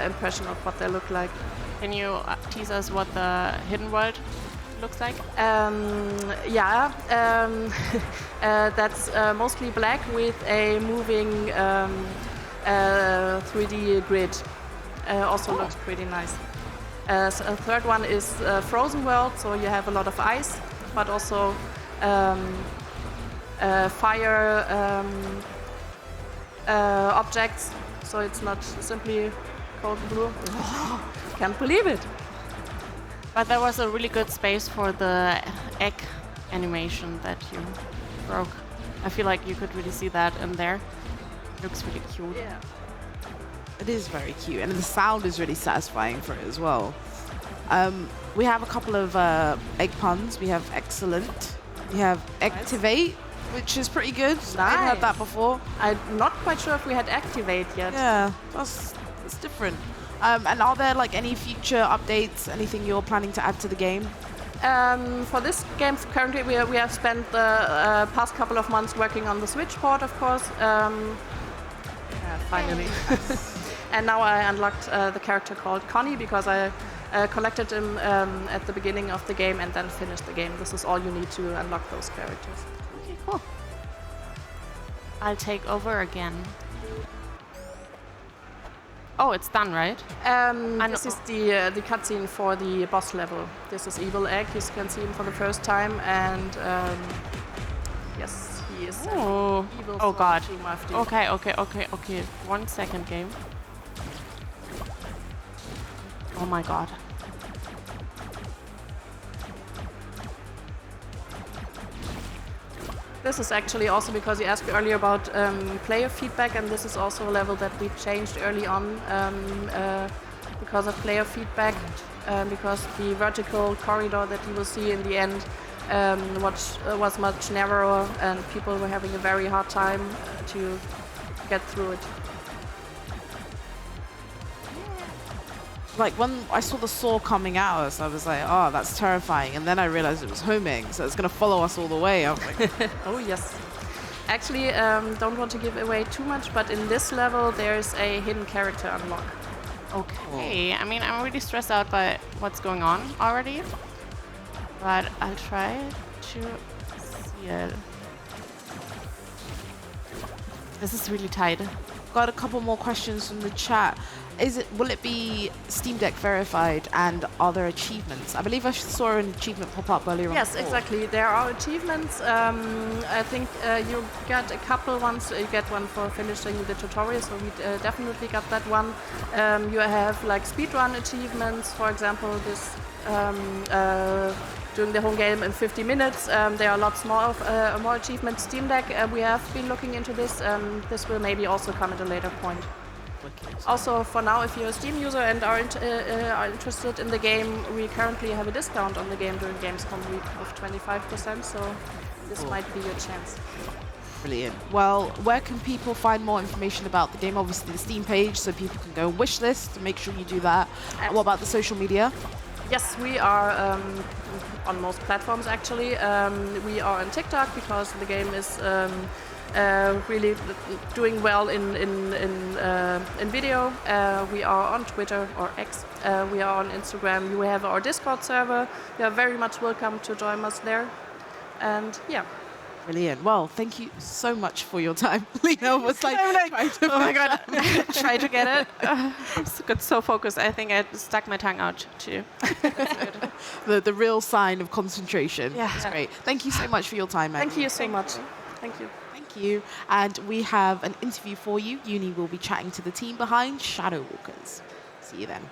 impression of what they look like. Can you tease us what the hidden world looks like? That's mostly black with a moving 3D grid. Also looks pretty nice. So a third one is frozen world, so you have a lot of ice, but also fire objects, so it's not simply cold and blue. Can't believe it. But there was a really good space for the egg animation that you broke. I feel like you could really see that in there. Looks really cute. Yeah. It is very cute, and the sound is really satisfying for it as well. We have a couple of egg puns. We have excellent. We have activate, which is pretty good. I haven't heard that before. I'm not quite sure if we had activate yet. Yeah, that's different. And are there like any future updates? Anything you're planning to add to the game? For this game, currently we have spent the past couple of months working on the Switch port, of course. Finally. And now I unlocked the character called Connie because I collected him at the beginning of the game and then finished the game. This is all you need to unlock those characters. Okay, cool. I'll take over again. Oh, it's done, right? This is the cutscene for the boss level. This is Evil Egg. You can see him for the first time, and yes, he is evil. Oh God. Okay. Okay. 1 second, game. Oh my God. This is actually also because you asked earlier about player feedback, and this is also a level that we changed early on because of player feedback, because the vertical corridor that you will see in the end was much narrower, and people were having a very hard time to get through it. Like when I saw the saw coming at us, I was like, oh, that's terrifying. And then I realized it was homing, so it's going to follow us all the way. I was like, oh, yes. Actually, don't want to give away too much, but in this level, there's a hidden character unlock. Okay. I mean, I'm really stressed out by what's going on already, but I'll try to see it. This is really tight. got a couple more questions from the chat. Will it be Steam Deck verified, and are there achievements? I believe I saw an achievement pop up earlier on. Yes, exactly. There are achievements. I think you get a couple ones. You get one for finishing the tutorial, so we definitely got that one. You have like speedrun achievements, for example, this doing the whole game in 50 minutes. There are lots more achievements. Steam Deck, we have been looking into this. This will maybe also come at a later point. Also, for now, if you're a Steam user and are interested in the game, we currently have a discount on the game during Gamescom week of 25%, so this might be your chance. Brilliant. Well, where can people find more information about the game? Obviously, the Steam page, so people can go and wish list. Make sure you do that. What about the social media? Yes, we are on most platforms, actually. We are on TikTok because the game is really doing well in video. We are on Twitter or X. We are on Instagram. We have our Discord server. You are very much welcome to join us there. And yeah. Brilliant. Well, thank you so much for your time. Lena was like, oh my god, try to get it. I got so focused. I think I stuck my tongue out too. the real sign of concentration. Yeah. That's great. Thank you so much for your time, Maggie. Thank you so much. Thank you. Thank you. And we have an interview for you. Uni will be chatting to the team behind Shadow Walkers. See you then.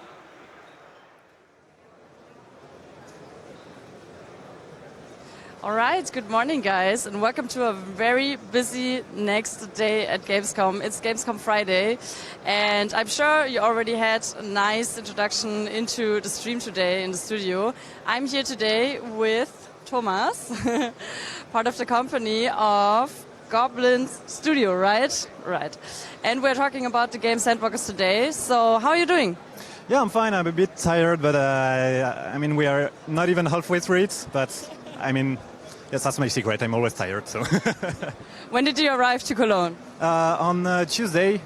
All right, good morning, guys, and welcome to a very busy next day at Gamescom. It's Gamescom Friday, and I'm sure you already had a nice introduction into the stream today in the studio. I'm here today with Thomas, part of the company of Goblins Studio, right? Right. And we're talking about the game Sandwalkers today. So, how are you doing? Yeah, I'm fine. I'm a bit tired, but I mean, we are not even halfway through it, but I mean, yes, that's my secret. I'm always tired. So. When did you arrive to Cologne? On Tuesday,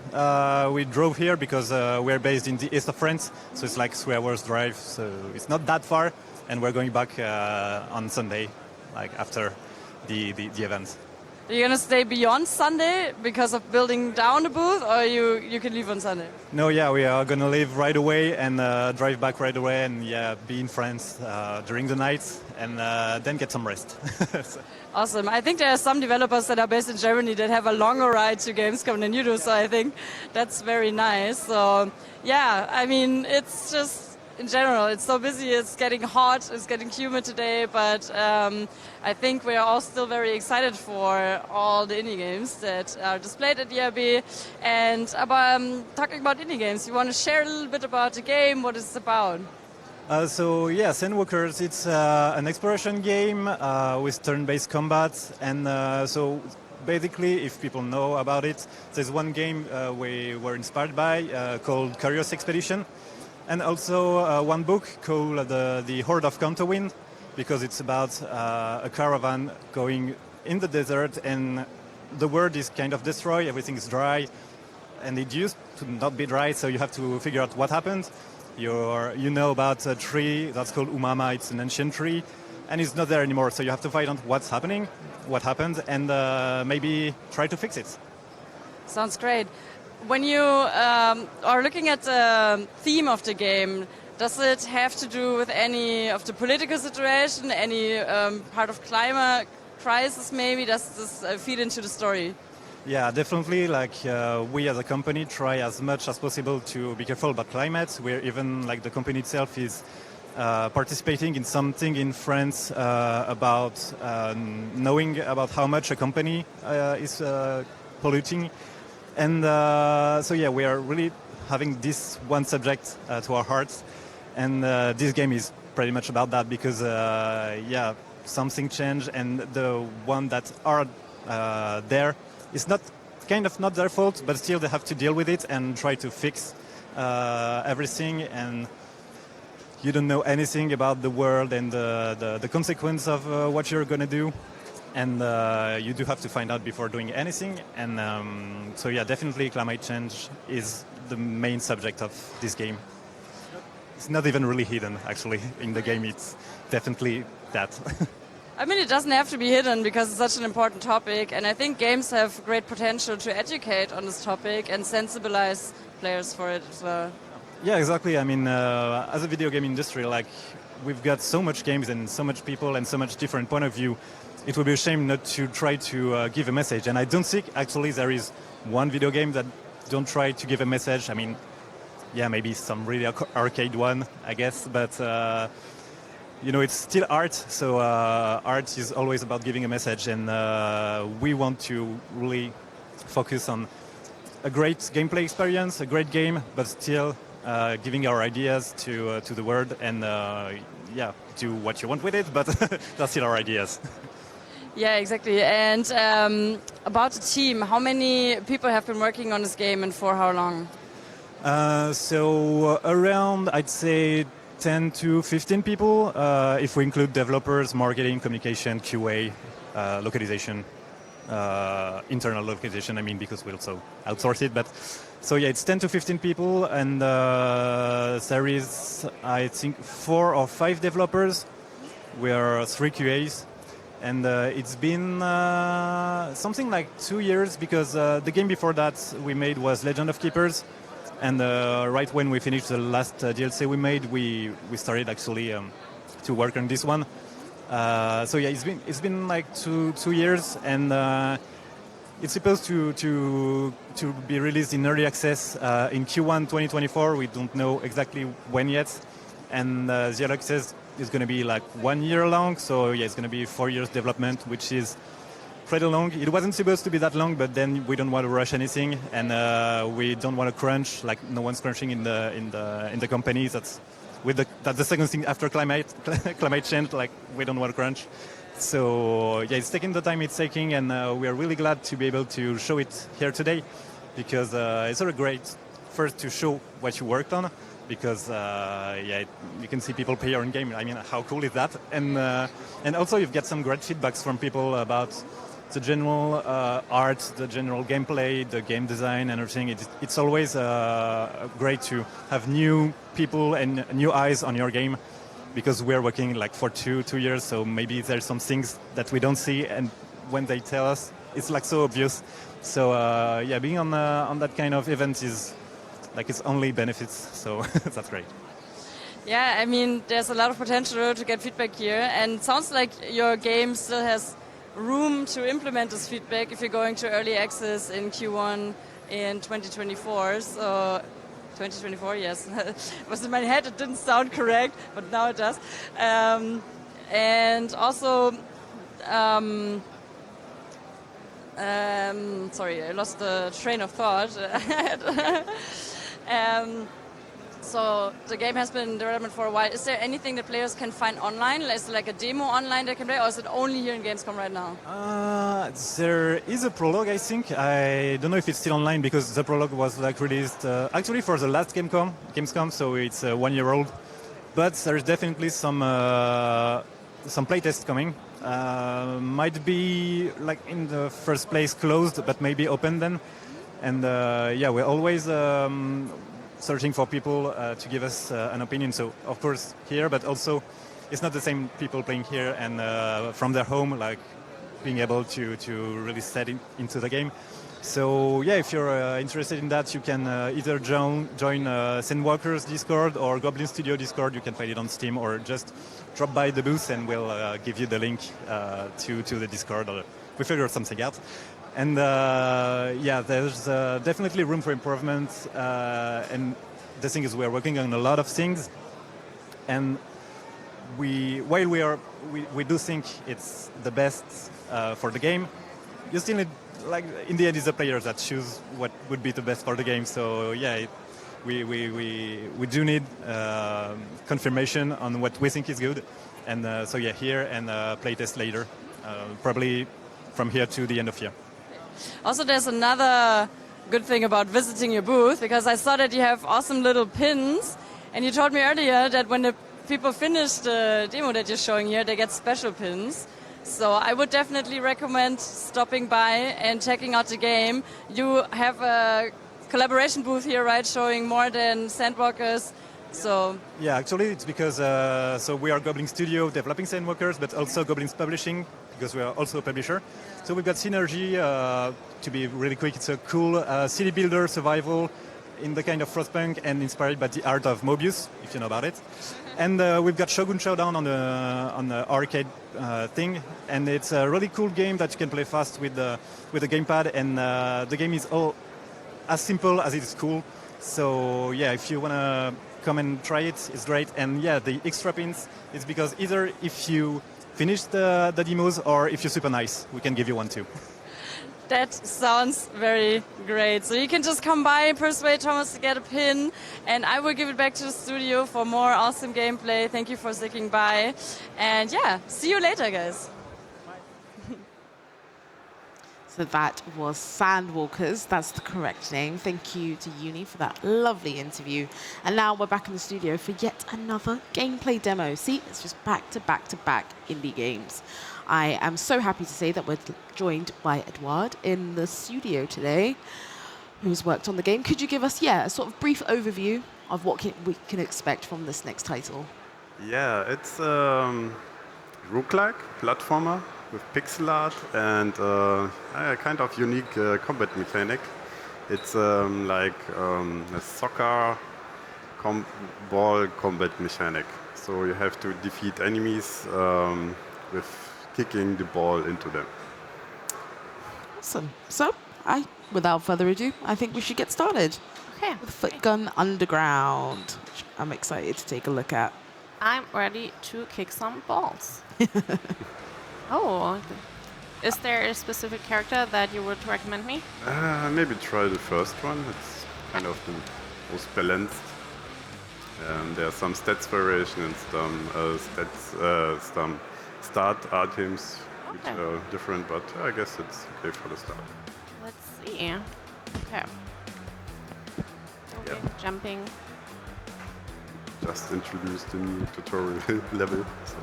we drove here because we're based in the east of France, so it's like 3 hours drive. So it's not that far, and we're going back on Sunday, like after the event. Are you gonna stay beyond Sunday because of building down the booth, or you can leave on Sunday? No, yeah, we are gonna leave right away and drive back right away, and yeah, be in France during the night, and then get some rest. Awesome. I think there are some developers that are based in Germany that have a longer ride to Gamescom than you do, so I think that's very nice. So yeah, I mean, it's just in general, it's so busy, it's getting hot, it's getting humid today, but I think we are all still very excited for all the indie games that are displayed at ERB. And talking about indie games, you want to share a little bit about the game, what it's about? So yeah, Sandwalkers, it's an exploration game with turn-based combat, and so basically, if people know about it, there's one game we were inspired by called Curious Expedition. And also one book called The Horde of Counterwind, because it's about a caravan going in the desert, and the world is kind of destroyed, everything is dry, and it used to not be dry, so you have to figure out what happened. You know about a tree that's called Umama, it's an ancient tree, and it's not there anymore, so you have to find out what's happening, what happened, and maybe try to fix it. Sounds great. When you are looking at the theme of the game, does it have to do with any of the political situation, any part of climate crisis maybe? Does this feed into the story? Yeah, definitely. Like we as a company try as much as possible to be careful about climate. We're even like the company itself is participating in something in France about knowing about how much a company is polluting. And so yeah, we are really having this one subject to our hearts, and this game is pretty much about that because yeah, something changed, and the one that are there is not their fault, but still they have to deal with it and try to fix everything, and you don't know anything about the world and the consequence of what you're gonna do. And you do have to find out before doing anything. And so yeah, definitely climate change is the main subject of this game. It's not even really hidden, actually, in the game. It's definitely that. I mean, it doesn't have to be hidden because it's such an important topic. And I think games have great potential to educate on this topic and sensibilize players for it as well. Yeah, exactly. I mean, as a video game industry, like we've got so much games and so much people and so much different point of view. It would be a shame not to try to give a message. And I don't think actually there is one video game that don't try to give a message. I mean, yeah, maybe some really arcade one, I guess, but it's still art. So art is always about giving a message, and we want to really focus on a great gameplay experience, a great game, but still giving our ideas to the world, and do what you want with it, but that's still our ideas. Yeah, exactly. And about the team, how many people have been working on this game and for how long? So around, I'd say 10 to 15 people, if we include developers, marketing, communication, QA, localization, internal localization, I mean, because we also outsource it. But so yeah, it's 10 to 15 people, and there is, I think, 4 or 5 developers. We are 3 QAs. And it's been something like 2 years, because the game before that we made was Legend of Keepers. And right when we finished the last DLC we made, we started actually to work on this one. So yeah, it's been like two years, and it's supposed to be released in early access in Q1 2024. We don't know exactly when yet, and the early access is going to be like 1 year long. So yeah, it's going to be 4 years development, which is pretty long. It wasn't supposed to be that long, but then we don't want to rush anything, and we don't want to crunch. Like no one's crunching in the company. That's the second thing after climate change. Like we don't want to crunch. So yeah, it's taking the time it's taking, and we are really glad to be able to show it here today, because it's sort of great first to show what you worked on, because you can see people play your own game. I mean, how cool is that? And also you've got some great feedbacks from people about the general art, the general gameplay, the game design, and everything. It's always great to have new people and new eyes on your game, because we're working like for two years, so maybe there's some things that we don't see, and when they tell us, it's like so obvious. So being on that kind of event is like it's only benefits, so that's great. Yeah, I mean, there's a lot of potential to get feedback here, and it sounds like your game still has room to implement this feedback if you're going to early access in Q1 in 2024. So 2024, yes. It was in my head, it didn't sound correct, but now it does. And also, sorry, I lost the train of thought. So the game has been in development for a while. Is there anything that players can find online? Is it like a demo online they can play, or is it only here in Gamescom right now? There is a prologue, I think. I don't know if it's still online, because the prologue was like released actually for the last Gamescom, so it's 1 year old. But there's definitely some playtests coming. Might be like in the first place closed, but maybe open then. And we're always searching for people to give us an opinion. So of course here, but also it's not the same people playing here and from their home, like being able to really set into the game. So yeah, if you're interested in that, you can either join Sandwalker's Discord or Goblin Studio Discord. You can find it on Steam, or just drop by the booth and we'll give you the link to the Discord. Or we figure something out. And there's definitely room for improvement. And the thing is, we're working on a lot of things. And while we do think it's the best for the game, you still need, like, in the end, it's the players that choose what would be the best for the game. So yeah, we do need confirmation on what we think is good. And here and playtest later, probably from here to the end of year. Also, there's another good thing about visiting your booth, because I saw that you have awesome little pins, and you told me earlier that when the people finish the demo that you're showing here, they get special pins. So I would definitely recommend stopping by and checking out the game. You have a collaboration booth here, right, showing more than Sandwalkers. So yeah, actually it's because so we are Goblin Studio developing Sandwalkers, but also Goblin's Publishing, because we are also a publisher. So we've got synergy. To be really quick, it's a cool city builder survival in the kind of Frostpunk and inspired by the art of Mobius, if you know about it. And we've got Shogun Showdown on the arcade thing, and it's a really cool game that you can play fast with the gamepad. And the game is all as simple as it is cool. So yeah, if you wanna come and try it, it's great. And yeah, the extra pins is because either if you finish the demos or if you're super nice, we can give you one too. That sounds very great. So you can just come by, persuade Thomas to get a pin, and I will give it back to the studio for more awesome gameplay. Thank you for sticking by. And yeah, see you later, guys. So that was Sandwalkers. That's the correct name. Thank you to Uni for that lovely interview. And now we're back in the studio for yet another gameplay demo. See, it's just back to back to back indie games. I am so happy to say that we're joined by Edouard in the studio today, who's worked on the game. Could you give us, a sort of brief overview of what we can expect from this next title? Yeah, it's roguelike platformer with pixel art and a kind of unique combat mechanic. It's like a soccer ball combat mechanic. So you have to defeat enemies with kicking the ball into them. Awesome. So, without further ado, I think we should get started. Okay. With Footgun Underground, which I'm excited to take a look at. I'm ready to kick some balls. Oh, is there a specific character that you would recommend me? Maybe try the first one. It's kind of the most balanced. There are some stats variation and some start items which are different, but I guess it's okay for the start. Let's see. Okay. Yeah. Jumping. Just introduced the new tutorial level. So.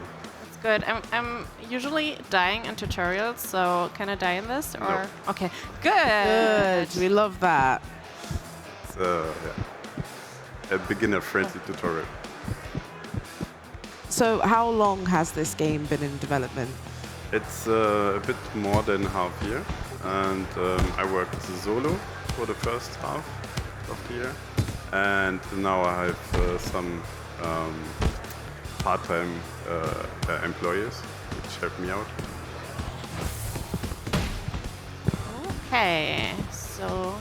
That's good. I'm usually dying in tutorials, so can I die in this? Or No. Okay. Good. We love that. It's a beginner-friendly tutorial. So how long has this game been in development? It's a bit more than half year, and I worked solo for the first half of the year, and now I have some part-time employees which help me out. Okay. So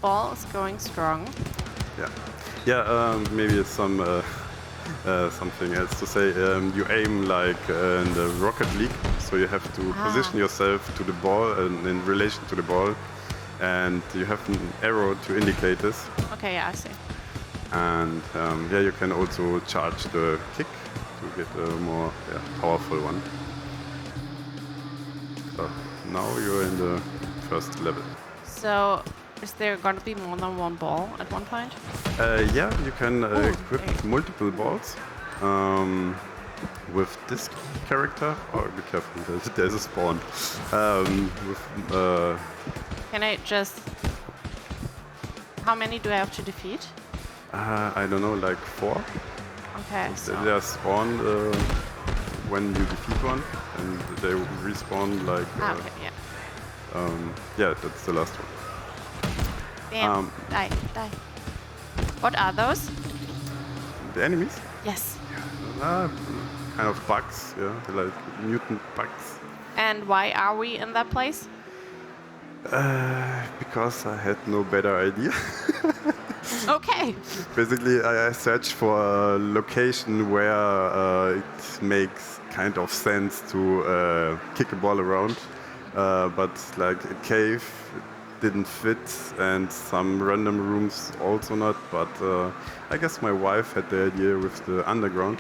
ball is going strong. Yeah. Maybe it's something else to say. You aim like in the Rocket League, so you have to position yourself to the ball and in relation to the ball, and you have an arrow to indicate this. Okay, yeah, I see. And you can also charge the kick to get a more powerful one. So now you're in the first level. So is there going to be more than one ball at one point? You can equip multiple balls with this character. Oh, be careful, there's a spawn. Can I just... How many do I have to defeat? I don't know, like 4. Okay, so... They are spawned when you defeat one, and they respawn like... yeah, that's the last one. Damn, die. What are those? The enemies? Yes. Kind of bugs, like mutant bugs. And why are we in that place? Because I had no better idea. Okay. Basically, I searched for a location where it makes kind of sense to kick a ball around, but like a cave didn't fit, and some random rooms also not. But I guess my wife had the idea with the underground.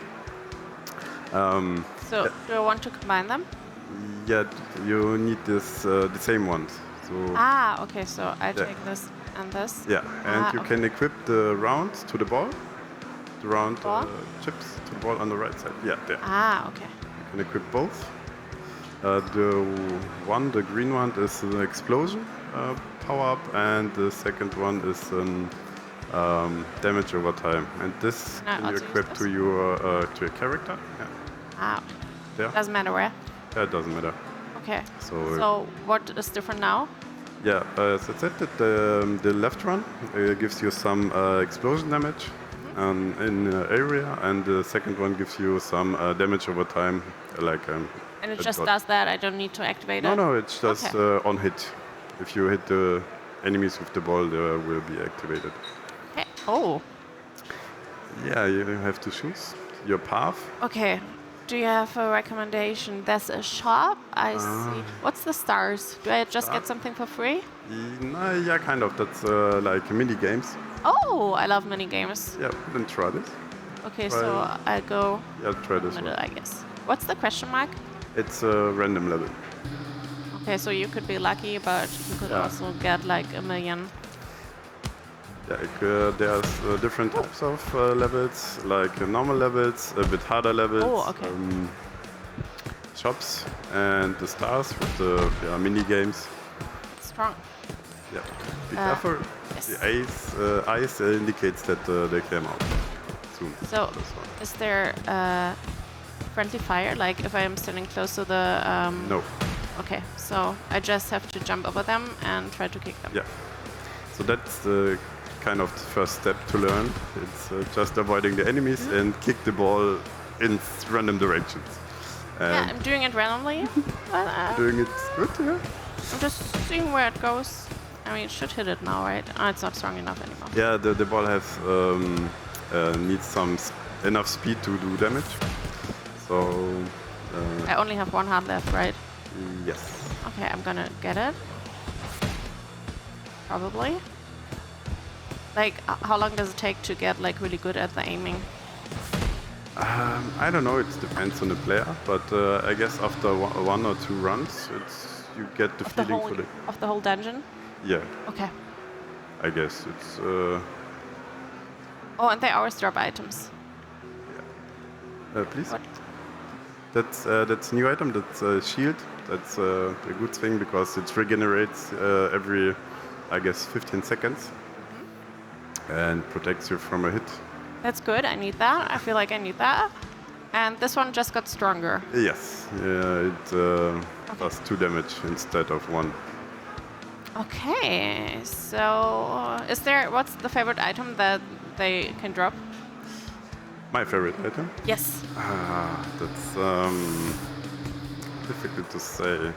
So do I want to combine them? Yeah, you need this the same ones. So okay. So I take this and this. yeah, and you can equip the round to the ball, the round chips to the ball on the right side. Yeah, there. Okay. You can equip both. The green one is an explosion power up, and the second one is an damage over time. And this can you equip to your character. Yeah. There. Doesn't matter where. Yeah, it doesn't matter. Okay. So what is different now? Yeah, that's it. The left one gives you some explosion damage in the area, and the second one gives you some damage over time, like. And it a just dot. does that. I don't need to activate it. No, it's just Okay. on hit. If you hit the enemies with the ball, they will be activated. Okay. Oh. Yeah, you have to choose your path. Okay. Do you have a recommendation? There's a shop. I see. What's the stars? Do I just get something for free? Yeah, kind of. That's like mini games. Oh, I love mini games. Yeah, then try this. Okay, Try- so I go Yeah, try this middle, one. I guess. What's the question mark? It's a random level. Okay, so you could be lucky, but you could Yeah. also get like a million. Yeah, there's different types of levels, like normal levels, a bit harder levels, Oh, okay. shops, and the stars with the mini games. Strong. Yeah, be Uh, careful. yes. The ice indicates that they came out soon. So, This one. is there friendly fire? Like if I am standing close to the. No. Okay, so I just have to jump over them and try to kick them. Yeah. So that's the kind of the first step to learn. It's just avoiding the enemies Mm-hmm. and kick the ball in random directions. Yeah, And I'm doing it randomly. But, doing it good, yeah. I'm just seeing where it goes. I mean, it should hit it now, right? Oh, it's not strong enough anymore. Yeah, the ball has needs some enough speed to do damage. So I only have one heart left, right? yes. Okay, I'm gonna get it. Probably. Like, how long does it take to get like really good at the aiming? I don't know. It depends on the player, but I guess after one or two runs, you get the Of the feeling whole for the. of the whole dungeon? Yeah, Okay. I guess it's. Oh, and they always drop items. Please. What? That's new item. That's a shield. That's a good thing because it regenerates every, I guess, 15 seconds, and protects you from a hit. That's good. I need that. I feel like I need that. And this one just got stronger. Yes, yeah, it does 2 damage instead of 1. Okay. So, what's the favorite item that they can drop? My favorite item? Yes. That's difficult to say.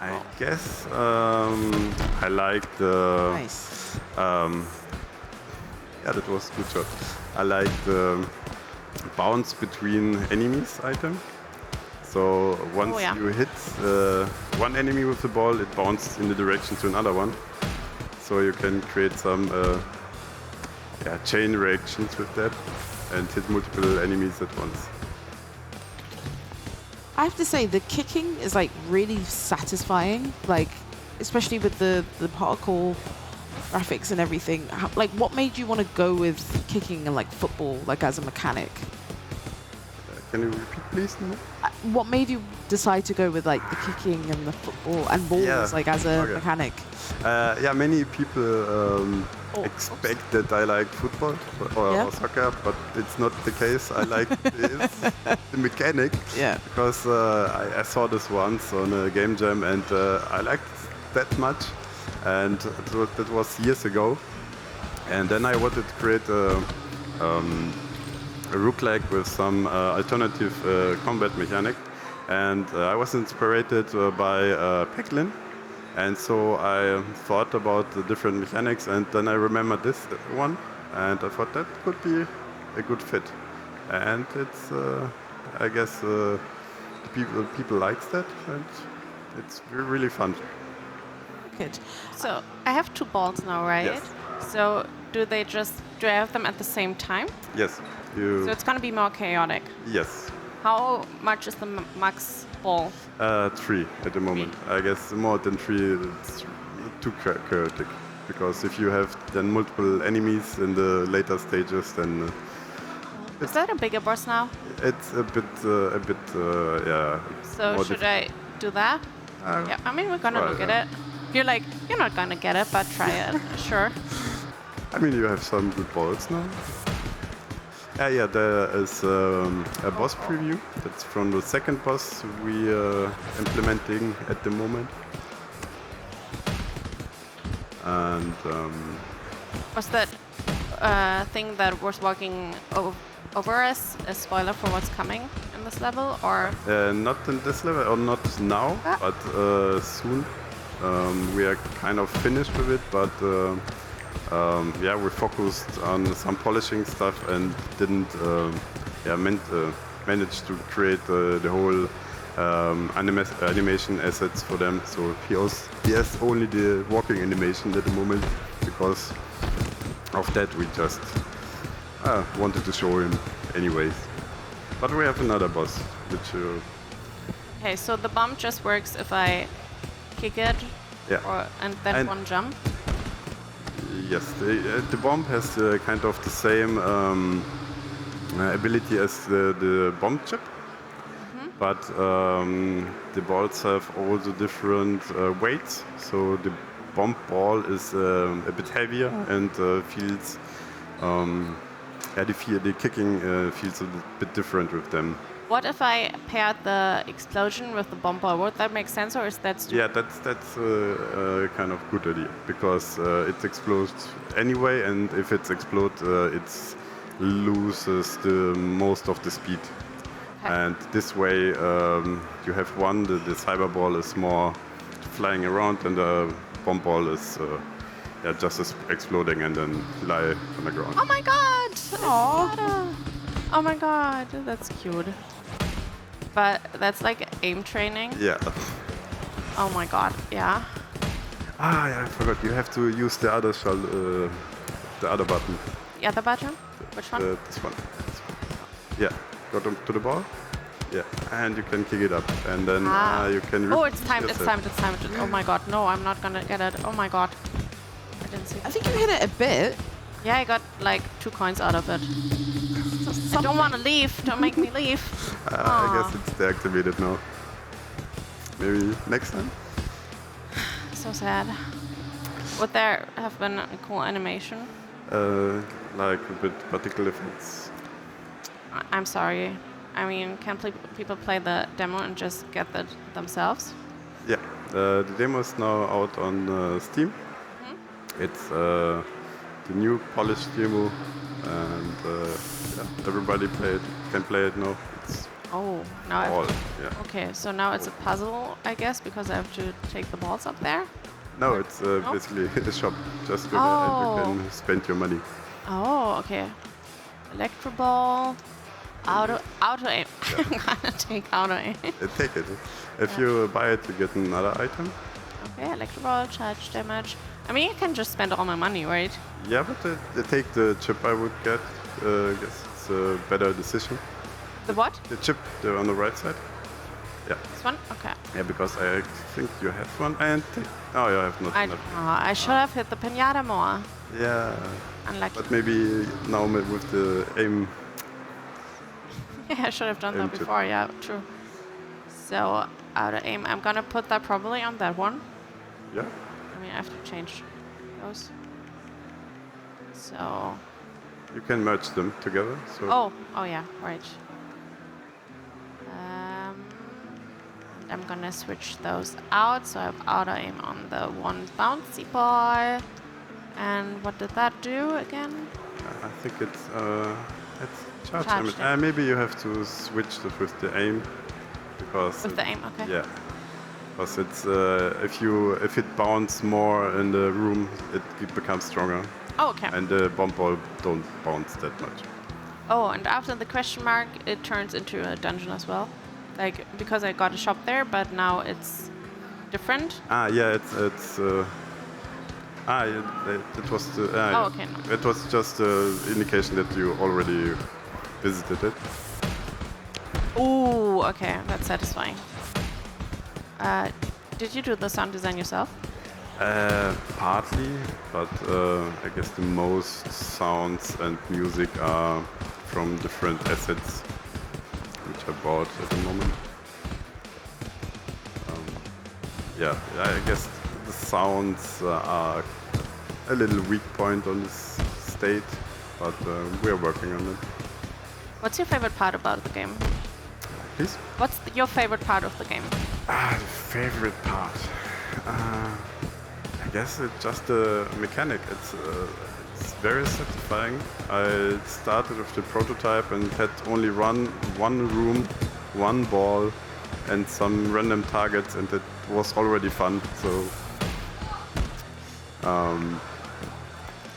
I guess I like the. Nice. Yeah, that was a good shot. I like the bounce between enemies item. So once yeah. you hit one enemy with the ball, it bounces in the direction to another one. So you can create some chain reactions with that and hit multiple enemies at once. I have to say the kicking is like really satisfying, like especially with the particle graphics and everything. Like, what made you want to go with kicking and like football, like as a mechanic? Can you repeat, please? No? What made you decide to go with like the kicking and the football and balls, Yeah, like as a okay. mechanic? Yeah, many people expect that I like football or soccer, but it's not the case. I like the mechanic because I saw this once on a game jam and I liked that much, and that was years ago. And then I wanted to create a roguelike with some alternative combat mechanic, and I was inspired by Pecklin. And so I thought about the different mechanics, and then I remembered this one, and I thought that could be a good fit. And it's, I guess, people likes that, and it's really fun. Good. So I have 2 balls now, right? Yes. So do I have them at the same time? Yes. So it's gonna be more chaotic. Yes. How much is the max ball? 3 at the moment. I guess more than 3, it's too chaotic. Because if you have then multiple enemies in the later stages, then Is that a bigger boss now? it's a bit, yeah. So more should I do that? Yeah, I mean, we're gonna try look it, at it. You're like, you're not gonna get it, but try it. Sure. I mean, you have some good balls now. Yeah, there is a boss preview. That's from the second boss we are implementing at the moment. and Was that thing that was walking over us a spoiler for what's coming in this level, or? not in this level, or not now, but soon. We are kind of finished with it, but yeah, we focused on some polishing stuff and didn't manage to create the whole animation assets for them. So he has only the walking animation at the moment because of that. We just wanted to show him anyways. But we have another boss, which Okay, so the bomb just works if I kick it, and then one jump. Yes, the bomb has kind of the same ability as the bomb chip, but the balls have also different weights. So the bomb ball is a bit heavier and feels, the kicking feels a bit different with them. What if I paired the explosion with the bomb ball? Would that make sense, or is that stupid? Yeah, that's a kind of good idea because it explodes anyway, and if it explodes, it loses the most of the speed. Okay. And this way, you have one. The cyber ball is more flying around, and the bomb ball is just exploding and then lie on the ground. Oh my god! Aww. Oh my god, that's cute. But that's like aim training. Yeah. Oh my god, yeah. Yeah, I forgot. You have to use the other the other button. The other button? Which one? This one. Yeah. Go to the ball. Yeah, and you can kick it up, and then you can. Oh, it's timed! It's timed! It's timed! Oh my god, no, I'm not gonna get it. Oh my god, I didn't see. I think you hit it a bit. Yeah, I got like 2 coins out of it. I don't want to leave. Don't make me leave. I guess it's deactivated now. Maybe next time? So sad. Would there have been a cool animation? Like with particle effects. I'm sorry. I mean, can people play the demo and just get that themselves? Yeah, the demo is now out on Steam. It's the new polished demo, and everybody can play it now. It's now all, Okay, so now it's a puzzle, I guess, because I have to take the balls up there? No, it's basically a shop. Just go there and you can spend your money. Oh, okay. Electro ball, auto aim. I'm gonna take auto aim. Take it. If you buy it, you get another item. Okay, electro ball, charge damage. I mean, you can just spend all my money, right? Yeah, but take the chip I would get. I guess it's a better decision. The what? The chip on the right side. Yeah. This one? Okay. Yeah, because I think you have one and you have not. I should have hit the pinata more. Yeah. Unlucky. But maybe now with the aim. Yeah, I should have done that before. Yeah, true. So auto aim. I'm gonna put that probably on that one. Yeah. I mean, I have to change those. So. You can merge them together. So. Oh yeah, right. I'm gonna switch those out. So I have auto aim on the one bouncy ball. And what did that do again? I think it's charge Charge damage. Maybe you have to switch it with the aim, because with the aim, okay. Yeah, because it's if it bounces more in the room, it becomes stronger. Oh, okay. And the bomb ball don't bounce that much. Oh, and after the question mark, it turns into a dungeon as well. Like, because I got a shop there, but now it's different. Yeah, it was okay. No. It was just an indication that you already visited it. Ooh, okay, that's satisfying. Did you do the sound design yourself? Partly, but I guess the most sounds and music are from different assets which I bought at the moment. Yeah, I guess the sounds are a little weak point on this state, but we're working on it. What's your favorite part about the game? Please? What's your favorite part of the game? The favorite part? I guess it's just a mechanic. It's very satisfying. I started with the prototype and had only run one room, one ball, and some random targets, and it was already fun. So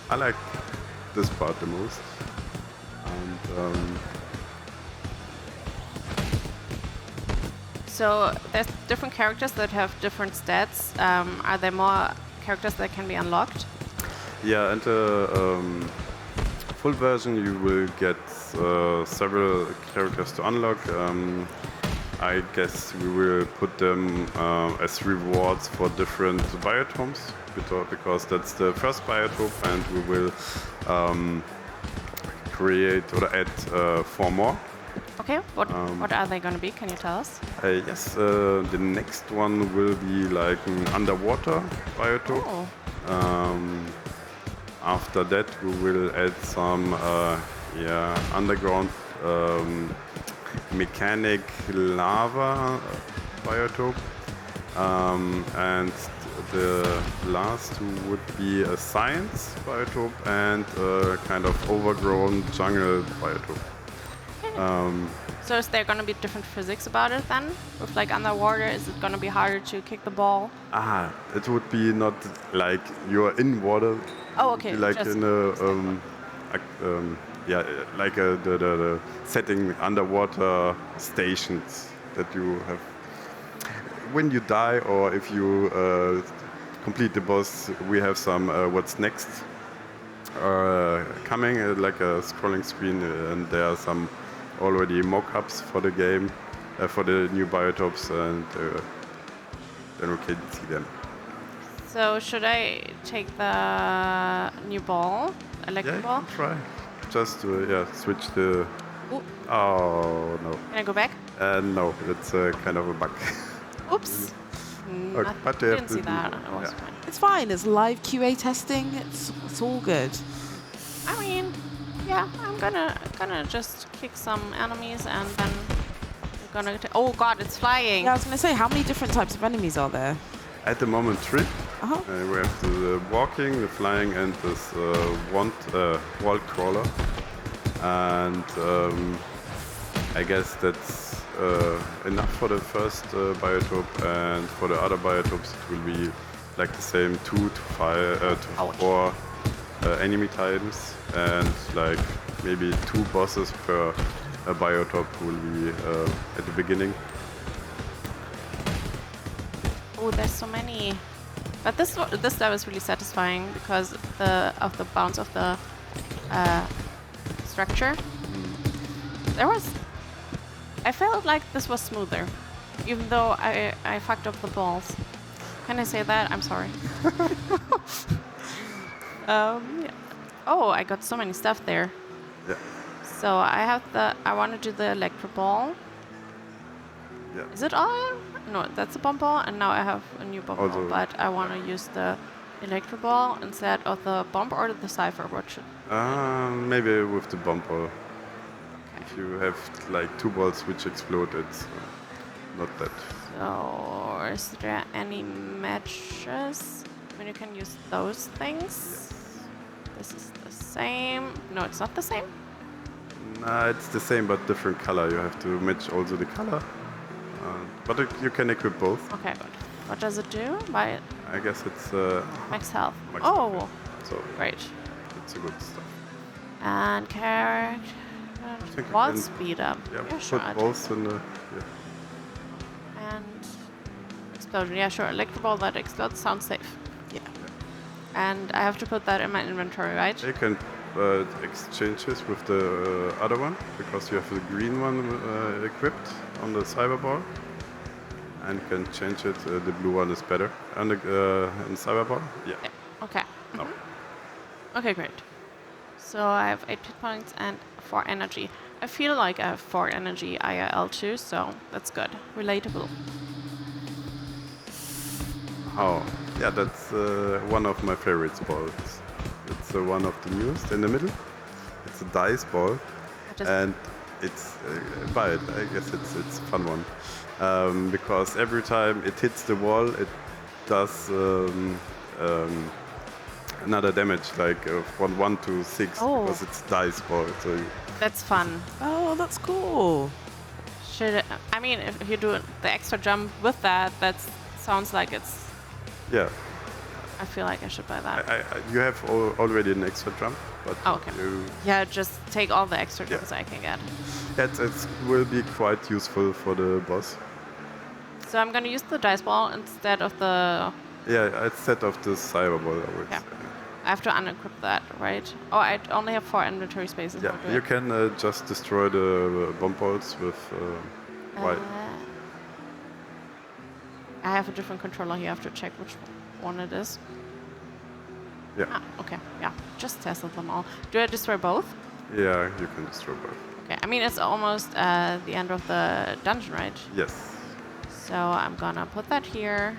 I like this part the most. And So there's different characters that have different stats. Are there more characters that can be unlocked? yeah, and the full version you will get several characters to unlock. I guess we will put them as rewards for different biotomes, because that's the first biotome, and we will create or add 4 more. Okay, what are they going to be? Can you tell us? Yes, the next one will be like an underwater biotome. Oh. After that, we will add some underground mechanic lava biotope, and the last two would be a science biotope and a kind of overgrown jungle biotope. So is there going to be different physics about it then? With like underwater, is it going to be harder to kick the ball? It would be not like you're in water. Oh, okay. Like just in like the setting underwater stations that you have. When you die or if you complete the boss, we have some what's next coming, like a scrolling screen, and there are some already mock-ups for the game, for the new biotopes, and then we can see them. So should I take the new ball, electric Yeah, ball? you can try. Just switch the. Ooh. Oh no. Can I go back? No, it's kind of a bug. Oops. Okay, I but you have didn't to see do- that. It was yeah. fine. It's fine. It's live QA testing. It's all good. I mean, yeah, I'm gonna just kick some enemies and then I'm gonna. Oh God, it's flying. Yeah, I was going to say, how many different types of enemies are there? At the moment, 3. Uh-huh. We have the walking, the flying, and this wall crawler. And I guess that's enough for the first biotope, and for the other biotopes it will be like the same 2 to 4 enemy types, and like maybe 2 bosses per biotope will be at the beginning. Oh, there's so many. But this level is really satisfying because of the bounce of the structure. I felt like this was smoother, even though I fucked up the balls. Can I say that? I'm sorry. Yeah. Oh, I got so many stuff there. Yeah. So I want to do the electro ball. Yeah. Is it all? No, that's a bomb ball, and now I have a new bomb ball. Also- But I want to use the electro ball instead of the bomb or the cipher. What should? Maybe with the bomb ball. If you have like 2 balls which explode, it's not that. So, is there any matches when you can use those things? This is the same. No, it's not the same. Nah, it's the same but different color. You have to match also the color. But you can equip both. Okay, good. What does it do? By I guess it's max health. max Oh, health, so great. it's a good stuff. And character think you wall can- speed up. Yeah, sure. put I'll balls in the. Yeah. And explosion. Yeah, sure. Electro ball that explodes sounds safe. Yeah. And I have to put that in my inventory, right? You can exchange this with the other one, because you have the green one equipped on the cyber ball, and you can change it. The blue one is better. And in cyber ball, yeah. Okay. No. Okay, great. So I have 8 hit points and 4 energy. I feel like I have 4 energy IRL too, so that's good. Relatable. Oh, yeah, that's one of my favorite balls. It's one of the newest in the middle. It's a dice ball, and it's buy it. I guess it's a fun one, because every time it hits the wall, it does another damage, like from 1 to 6, Oh. because it's dice ball. So That's fun. Oh, that's cool. I mean, if you do the extra jump with that, that sounds like it's. yeah, I feel like I should buy that. you have already an extra jump, but Oh, okay. Yeah, just take all the extra jumps I can get. it will be quite useful for the boss. So I'm gonna use the dice ball instead of the. Yeah, instead of the cyber ball, I would Yeah. say. I have to unequip that, right? Oh, I only have 4 inventory spaces. Yeah, How do you I- can just destroy the bomb bolts with white. I have a different controller here. I have to check which one it is. Yeah, Ah, okay. Yeah, just tested them all. Do I destroy both? yeah, you can destroy both. Okay. I mean, it's almost the end of the dungeon, right? Yes. So I'm gonna put that here.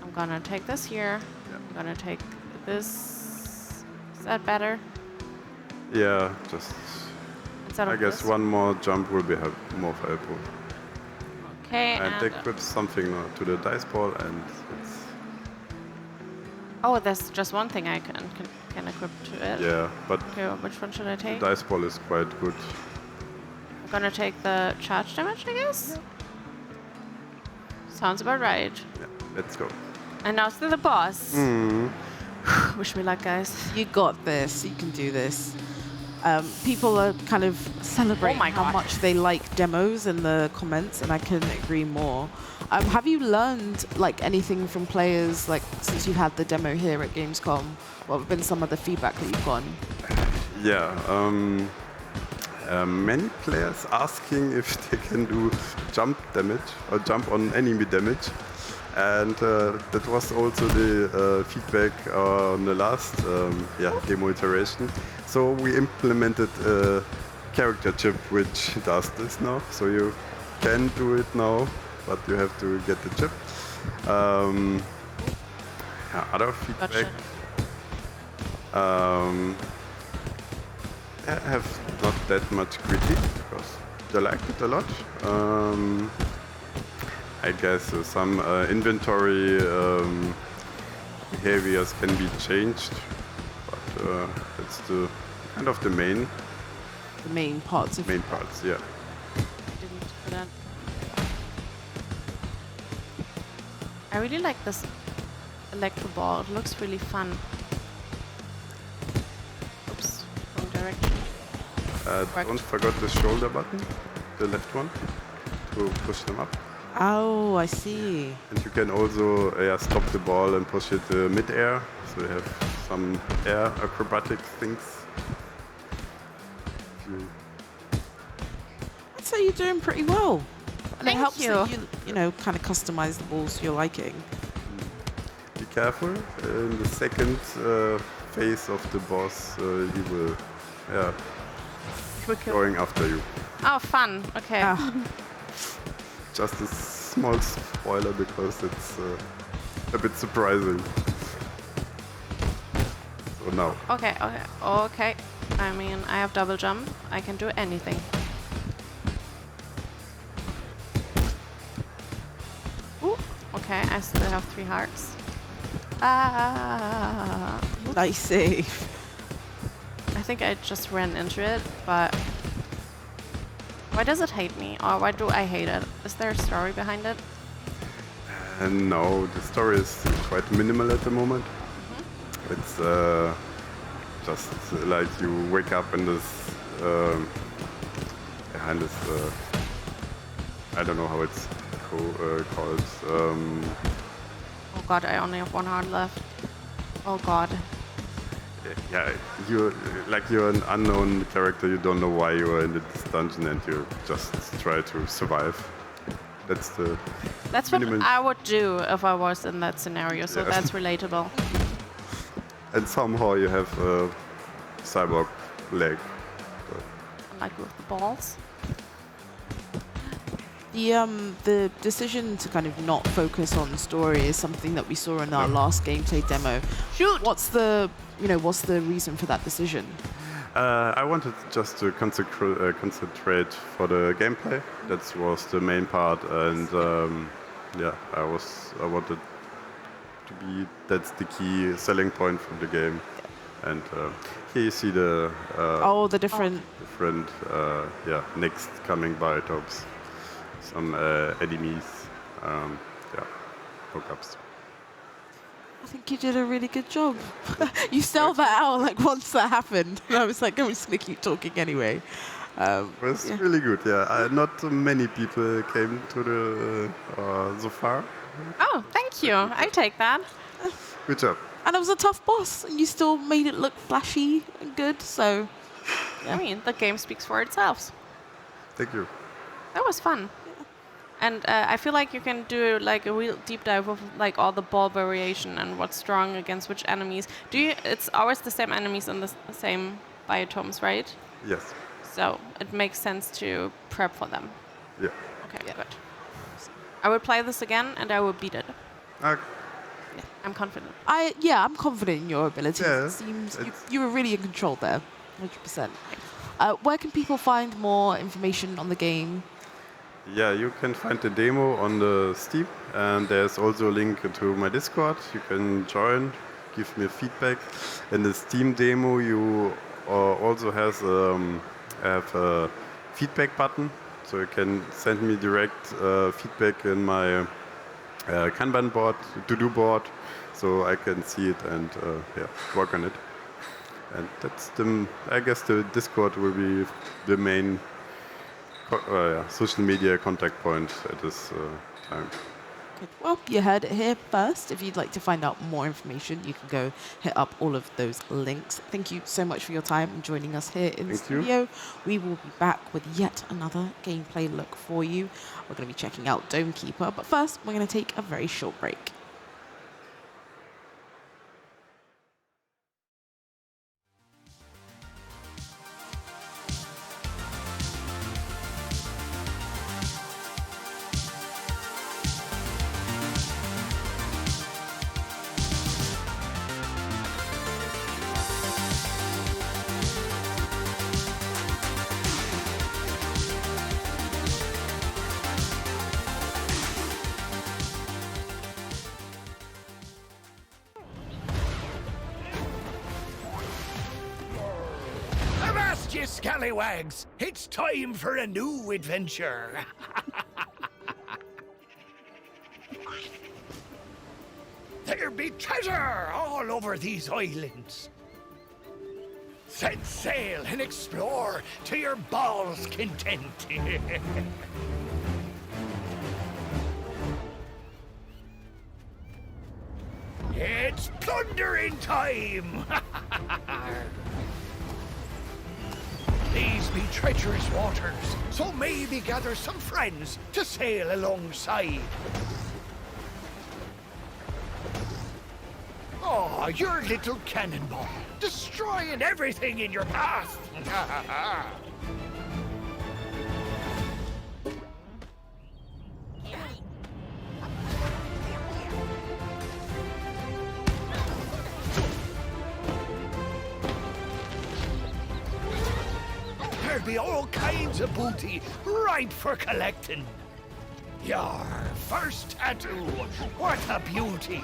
I'm gonna take this here. I'm gonna take this. Is that better? Yeah, just. Instead of I guess this? one more jump will be more helpful. Okay. And equip something to the dice ball, and it's. Oh, there's just one thing I can equip to it. Yeah, but Okay, which one should I the take? dice ball is quite good. I'm gonna take the charge damage, I guess? Sounds about right. Yeah, let's go. And now to the boss. Mm. Wish me luck, guys. You got this. You can do this. People are kind of celebrating Oh my how God. much they like demos in the comments, and I couldn't agree more. Have you learned like anything from players, like since you've had the demo here at Gamescom? What have been some of the feedback that you've gotten? Yeah, many players asking if they can do jump damage or jump on enemy damage. And that was also the feedback on the last demo iteration. So we implemented a character chip which does this now. So you can do it now, but you have to get the chip. Other feedback. I have not that much critique because they liked it a lot. I guess some inventory behaviors can be changed, but it's the kind of the main Parts of parts. Yeah. Didn't put that. I really like this electro ball. It looks really fun. Oops, wrong direction. Don't forget the shoulder button, the left one, to push them up. Oh, I see. And you can also stop the ball and push it mid-air, so you have some air acrobatic things. I'd say you're doing pretty well. And Thank it helps you. that you know, kind of customize the balls to your liking. Be careful. In the second phase of the boss, he will, going after you. Oh, fun. Okay. Ah. Just a small spoiler because it's a bit surprising. So now. Okay. I mean, I have double jump. I can do anything. Ooh, okay, I still have 3 hearts. Ah. Nice save. I think I just ran into it, but why does it hate me? Or why do I hate it? Is there a story behind it? No, the story is quite minimal at the moment. It's just like you wake up in this, behind this, I don't know how it's called. Oh god, I only have 1 heart left. Oh god. Yeah, you're an unknown character. You don't know why you are in this dungeon, and you just try to survive. That's what minimal. I would do if I was in that scenario, so Yeah. that's relatable. And somehow you have a cyborg leg. Like with the balls. The decision to kind of not focus on story is something that we saw in our last gameplay demo. Shoot! What's the reason for that decision? I wanted just to concentrate for the gameplay. That was the main part, and I wanted to be. That's the key selling point from the game. And here you see the the different next coming biotops, some enemies, hookups. I think you did a really good job. You sell that out like once that happened. And I was like, I'm just going to keep talking anyway. It was really good, yeah. Not many people came to the so far. Oh, thank you. I'll take that. Good job. And it was a tough boss, and you still made it look flashy and good, so... I mean, the game speaks for itself. Thank you. That was fun. And I feel like you can do like a real deep dive of like all the ball variation and what's strong against which enemies. It's always the same enemies in the same biotomes, right? Yes. So it makes sense to prep for them. Yeah. Okay, good. I will play this again and I will beat it. Okay. Yeah, I'm confident. I'm confident in your abilities. Yeah, it seems you were really in control there, 100%. Where can people find more information on the game? Yeah, you can find the demo on the Steam, and there's also a link to my Discord. You can join, give me feedback. In the Steam demo, you also have a feedback button, so you can send me direct feedback in my Kanban board, to-do board, so I can see it and work on it. And that's I guess the Discord will be the main social media contact point at this time. Good. Well, you heard it here first. If you'd like to find out more information, you can go hit up all of those links. Thank you so much for your time and joining us here in the studio. We will be back with yet another gameplay look for you. We're going to be checking out Dome Keeper, but first we're going to take a very short break. You scallywags! It's time for a new adventure! There be treasure all over these islands! Set sail and explore to your balls' content! It's plundering time! These be treacherous waters, so maybe gather some friends to sail alongside. Oh, your little cannonball, destroying everything in your path. There'll be all kinds of booty ripe for collecting. Your first tattoo, what a beauty!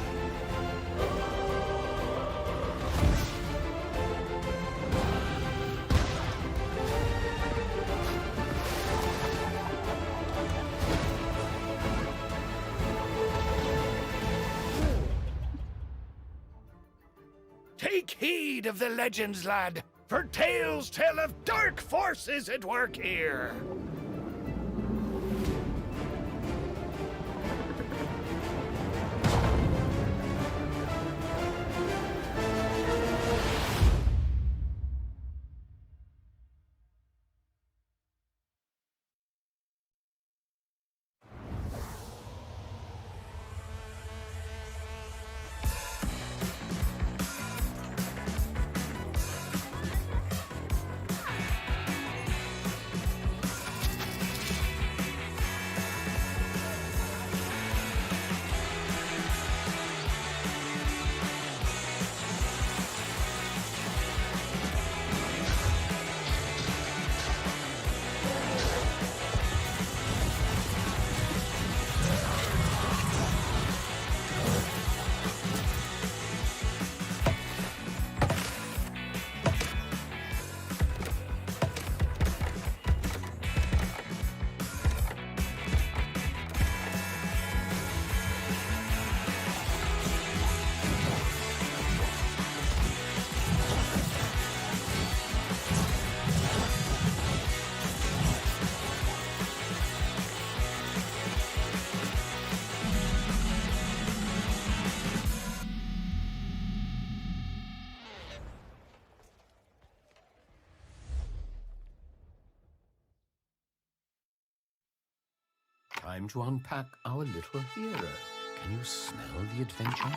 Take heed of the legends, lad, for tales tell of dark forces at work here. time to unpack our little hero. Can you smell the adventure?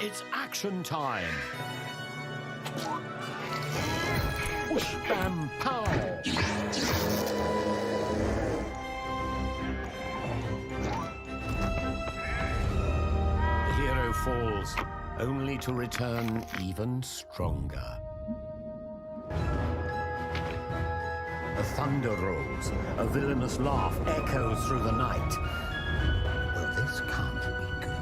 It's action time! Whoosh, bam, pow! The hero falls, only to return even stronger. A thunder rolls, a villainous laugh echoes through the night. Well, this can't be good.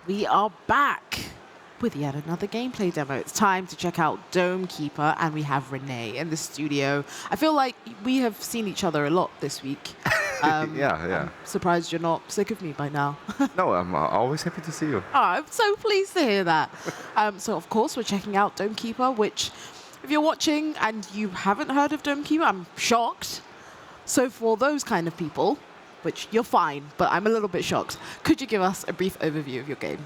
We are back with yet another gameplay demo. It's time to check out Dome Keeper, and we have Renee in the studio. I feel like we have seen each other a lot this week. Yeah. I'm surprised you're not sick of me by now. No, I'm always happy to see you. Oh, I'm so pleased to hear that. So, of course, we're checking out Dome Keeper, which, if you're watching and you haven't heard of Dome Keeper, I'm shocked. So for those kind of people, which you're fine, but I'm a little bit shocked, could you give us a brief overview of your game?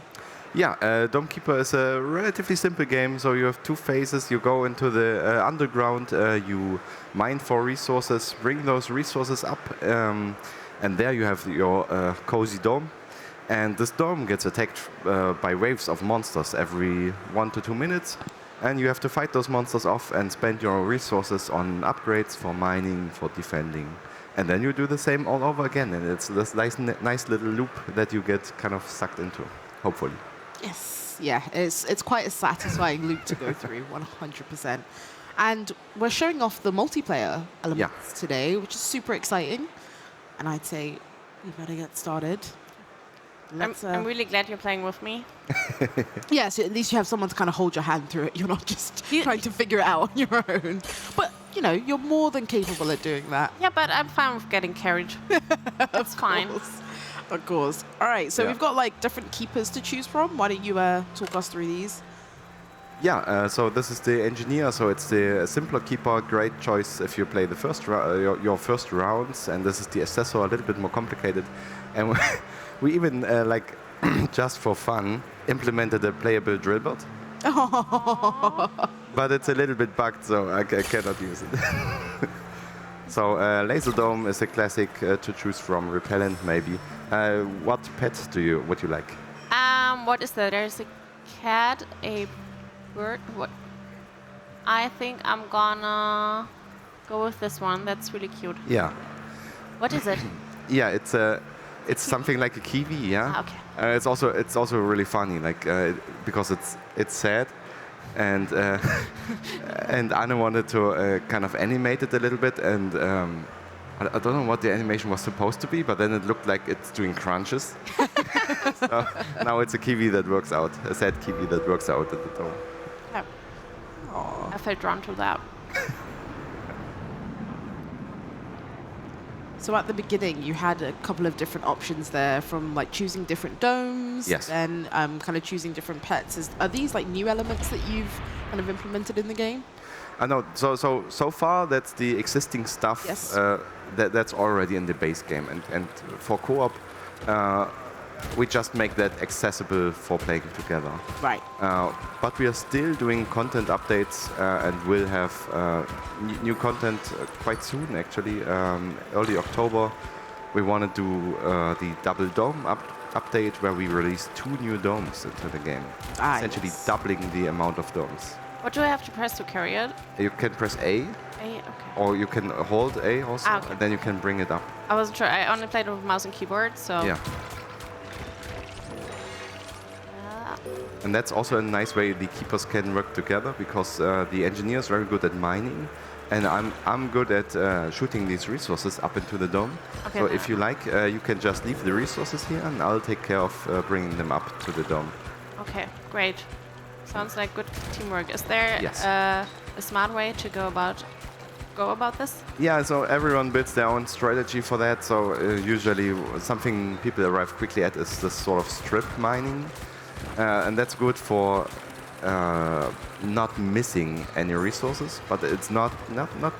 Yeah, Dome Keeper is a relatively simple game. So you have two phases. You go into the underground, you mine for resources, bring those resources up, and there you have your cozy dome. And this dome gets attacked by waves of monsters every 1 to 2 minutes. And you have to fight those monsters off and spend your resources on upgrades for mining, for defending. And then you do the same all over again. And it's this nice little loop that you get kind of sucked into, hopefully. Yes, yeah, it's quite a satisfying loop to go through, 100%. And we're showing off the multiplayer elements today, which is super exciting. And I'd say we better get started. I'm really glad you're playing with me. Yeah, so at least you have someone to kind of hold your hand through it. You're not just trying to figure it out on your own. But, you know, you're more than capable of doing that. Yeah, but I'm fine with getting carried. That's fine. Of course. All right, so we've got like different keepers to choose from. Why don't you talk us through these? Yeah, so this is the engineer, so it's the simpler keeper, great choice if you play the first your first rounds, and this is the assessor, a little bit more complicated. And we even, like, just for fun, implemented a playable drill bot. But it's a little bit bugged, so I cannot use it. So Laser Dome is a classic to choose from, repellent maybe. What pet would you like? What is that? There's a cat, a bird. What? I think I'm gonna go with this one. That's really cute. Yeah. What is it? Yeah, it's something like a kiwi. Yeah. Okay. It's also really funny, like because it's sad, and and Anna wanted to kind of animate it a little bit, and I don't know what the animation was supposed to be, but then it looked like it's doing crunches. So now it's a kiwi that works out, a sad kiwi that works out at the dome. I felt drawn to that. So at the beginning, you had a couple of different options there, from like choosing different domes, then kind of choosing different pets. Are these like new elements that you've kind of implemented in the game? I know. So far, that's the existing stuff. Yes. That's already in the base game, and for co-op, we just make that accessible for playing together. Right. But we are still doing content updates, and we'll have new content quite soon. Actually, early October, we want to do the Double Dome update, where we release 2 new domes into the game, essentially doubling the amount of domes. What do I have to press to carry it? You can press A. Okay. Or you can hold A also, Okay. and then you can bring it up. I wasn't sure. I only played with mouse and keyboard, so. Yeah. And that's also a nice way the keepers can work together, because the engineer is very good at mining, and I'm good at shooting these resources up into the dome. Okay, so if you like, you can just leave the resources here, and I'll take care of bringing them up to the dome. Okay, great. Sounds like good teamwork. Is there Yes. a smart way to go about this? Yeah, so everyone builds their own strategy for that. So usually something people arrive quickly at is this sort of strip mining. And that's good for not missing any resources, but it's not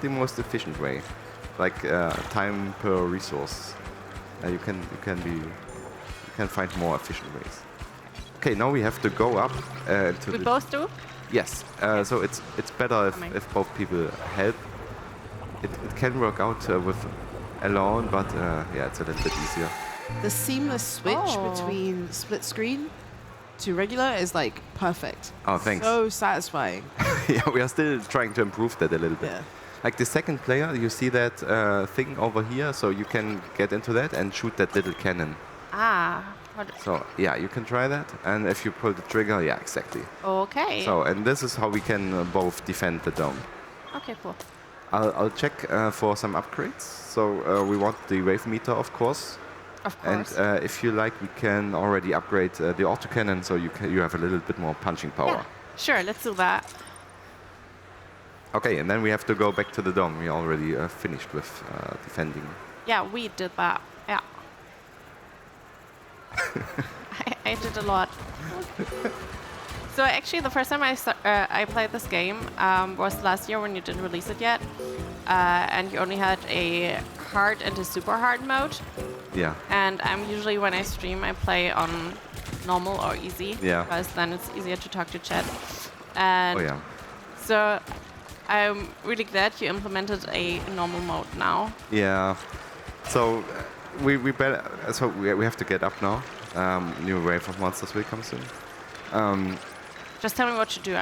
the most efficient way. Like time per resource, you can find more efficient ways. Okay, now we have to go up. We both do? Yes. So it's better if both people help. It can work out with alone, but yeah, it's a little bit easier. The seamless switch between split screen to regular is like perfect. Oh, thanks. So satisfying. Yeah, we are still trying to improve that a little bit. Yeah. Like the second player, you see that thing over here, so you can get into that and shoot that little cannon. So yeah, you can try that, and if you pull the trigger, yeah, exactly. Okay. So, and this is how we can both defend the dome. Okay, cool. I'll check for some upgrades. So we want the wave meter, of course. Of And course. if you like, we can already upgrade the autocannon, so you have a little bit more punching power. Yeah. Sure, let's do that. Okay, and then we have to go back to the dome. We already finished with defending. Yeah, we did that. Yeah. I did a lot. So actually, the first time I played this game was last year when you didn't release it yet, and you only had a hard and a super hard mode. Yeah. And usually when I stream, I play on normal or easy, Yeah. because then it's easier to talk to chat. And Oh yeah. so I'm really glad you implemented a normal mode now. Yeah. So we better. So we have to get up now. New wave of monsters will come soon. Just tell me what to do.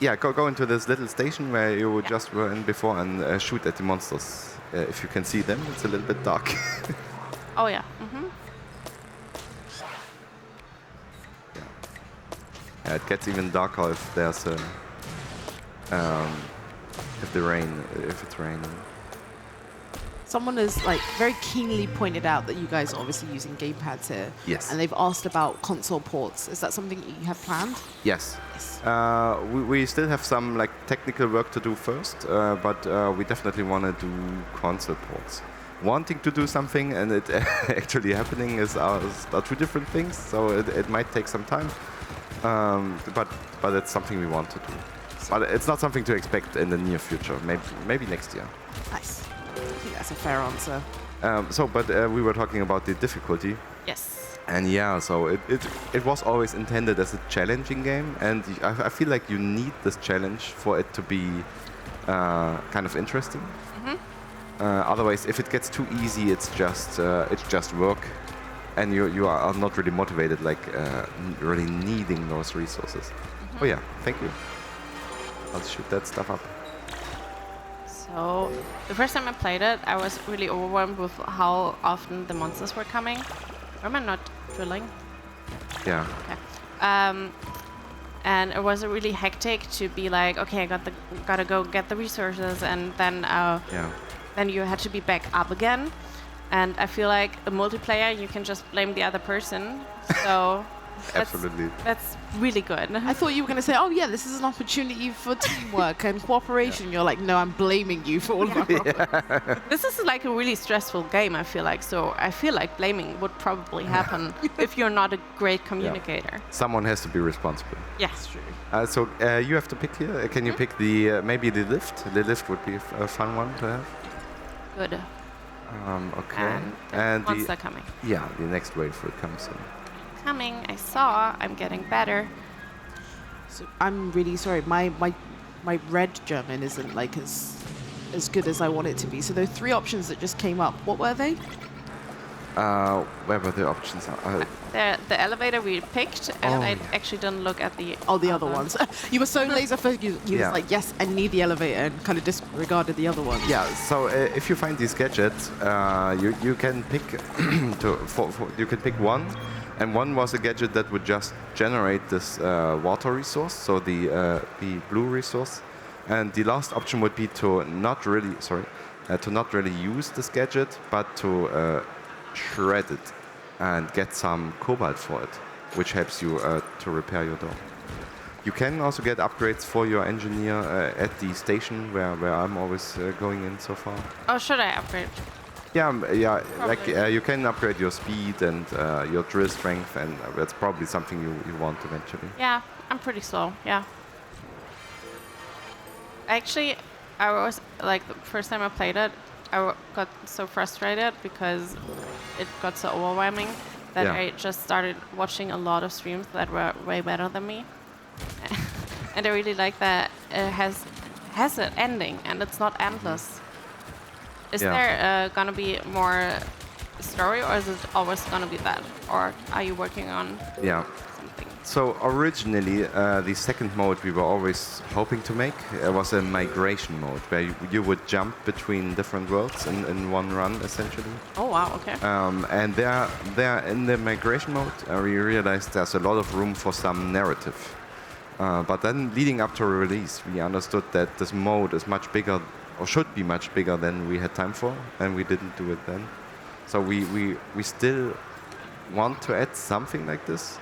Yeah, go into this little station where you just were in before and shoot at the monsters. If you can see them, it's a little bit dark. Oh yeah. Mm-hmm. Yeah, it gets even darker if there's a if it's raining. Someone has like very keenly pointed out that you guys are obviously using gamepads here. Yes. And they've asked about console ports. Is that something you have planned? Yes. Yes. We still have some like technical work to do first, but we definitely want to do console ports. Wanting to do something and it actually happening are two different things. So it might take some time, but it's something we want to do. But it's not something to expect in the near future. Maybe next year. Nice. I think that's a fair answer. But we were talking about the difficulty. Yes. And yeah, so it was always intended as a challenging game, and I feel like you need this challenge for it to be kind of interesting. Mm-hmm. Otherwise, if it gets too easy, it's just work, and you are not really motivated, like really needing those resources. Mm-hmm. Oh yeah, thank you. I'll shoot that stuff up. So the first time I played it, I was really overwhelmed with how often the monsters were coming. Or am I not drilling? Yeah. Okay. And it was really hectic to be like, okay, gotta go get the resources, and then then you had to be back up again. And I feel like a multiplayer, you can just blame the other person. So Absolutely. That's really good. I thought you were going to say, oh yeah, this is an opportunity for teamwork and cooperation. You're like, no, I'm blaming you for all of my problems. This is like a really stressful game, I feel like. So I feel like blaming would probably happen if you're not a great communicator. Someone has to be responsible. Yes, true. So you have to pick here. Can you pick the maybe the lift? The lift would be a fun one to have. Good. Okay. And the monster coming. Yeah, the next wave will come soon. Coming. I saw. I'm getting better. So I'm really sorry. My red German isn't like as good as I want it to be. So there are 3 options that just came up. What were they? Where were the options? The elevator we picked, and I actually didn't look at the other ones. You were so laser focused. You was like, yes, I need the elevator, and kind of disregarded the other ones. Yeah. So if you find these gadgets, you can pick you can pick one, and one was a gadget that would just generate this water resource, so the blue resource, and the last option would be to not really use this gadget, but to shred it and get some cobalt for it, which helps you to repair your dome. You can also get upgrades for your engineer at the station where I'm always going in so far. Oh, should I upgrade? Yeah. Like you can upgrade your speed and your drill strength, and that's probably something you want eventually. Yeah, I'm pretty slow. Yeah. Actually, I was like the first time I played it, I got so frustrated because it got so overwhelming that I just started watching a lot of streams that were way better than me. And I really like that it has an ending and it's not endless. Is there gonna be more story, or is it always gonna be that? Or are you working on something? So originally, the second mode we were always hoping to make was a migration mode, where you would jump between different worlds in one run, essentially. Oh wow, okay. And there in the migration mode, we realized there's a lot of room for some narrative. But then, leading up to release, we understood that this mode is much bigger, or should be much bigger than we had time for, and we didn't do it then. So we still want to add something like this,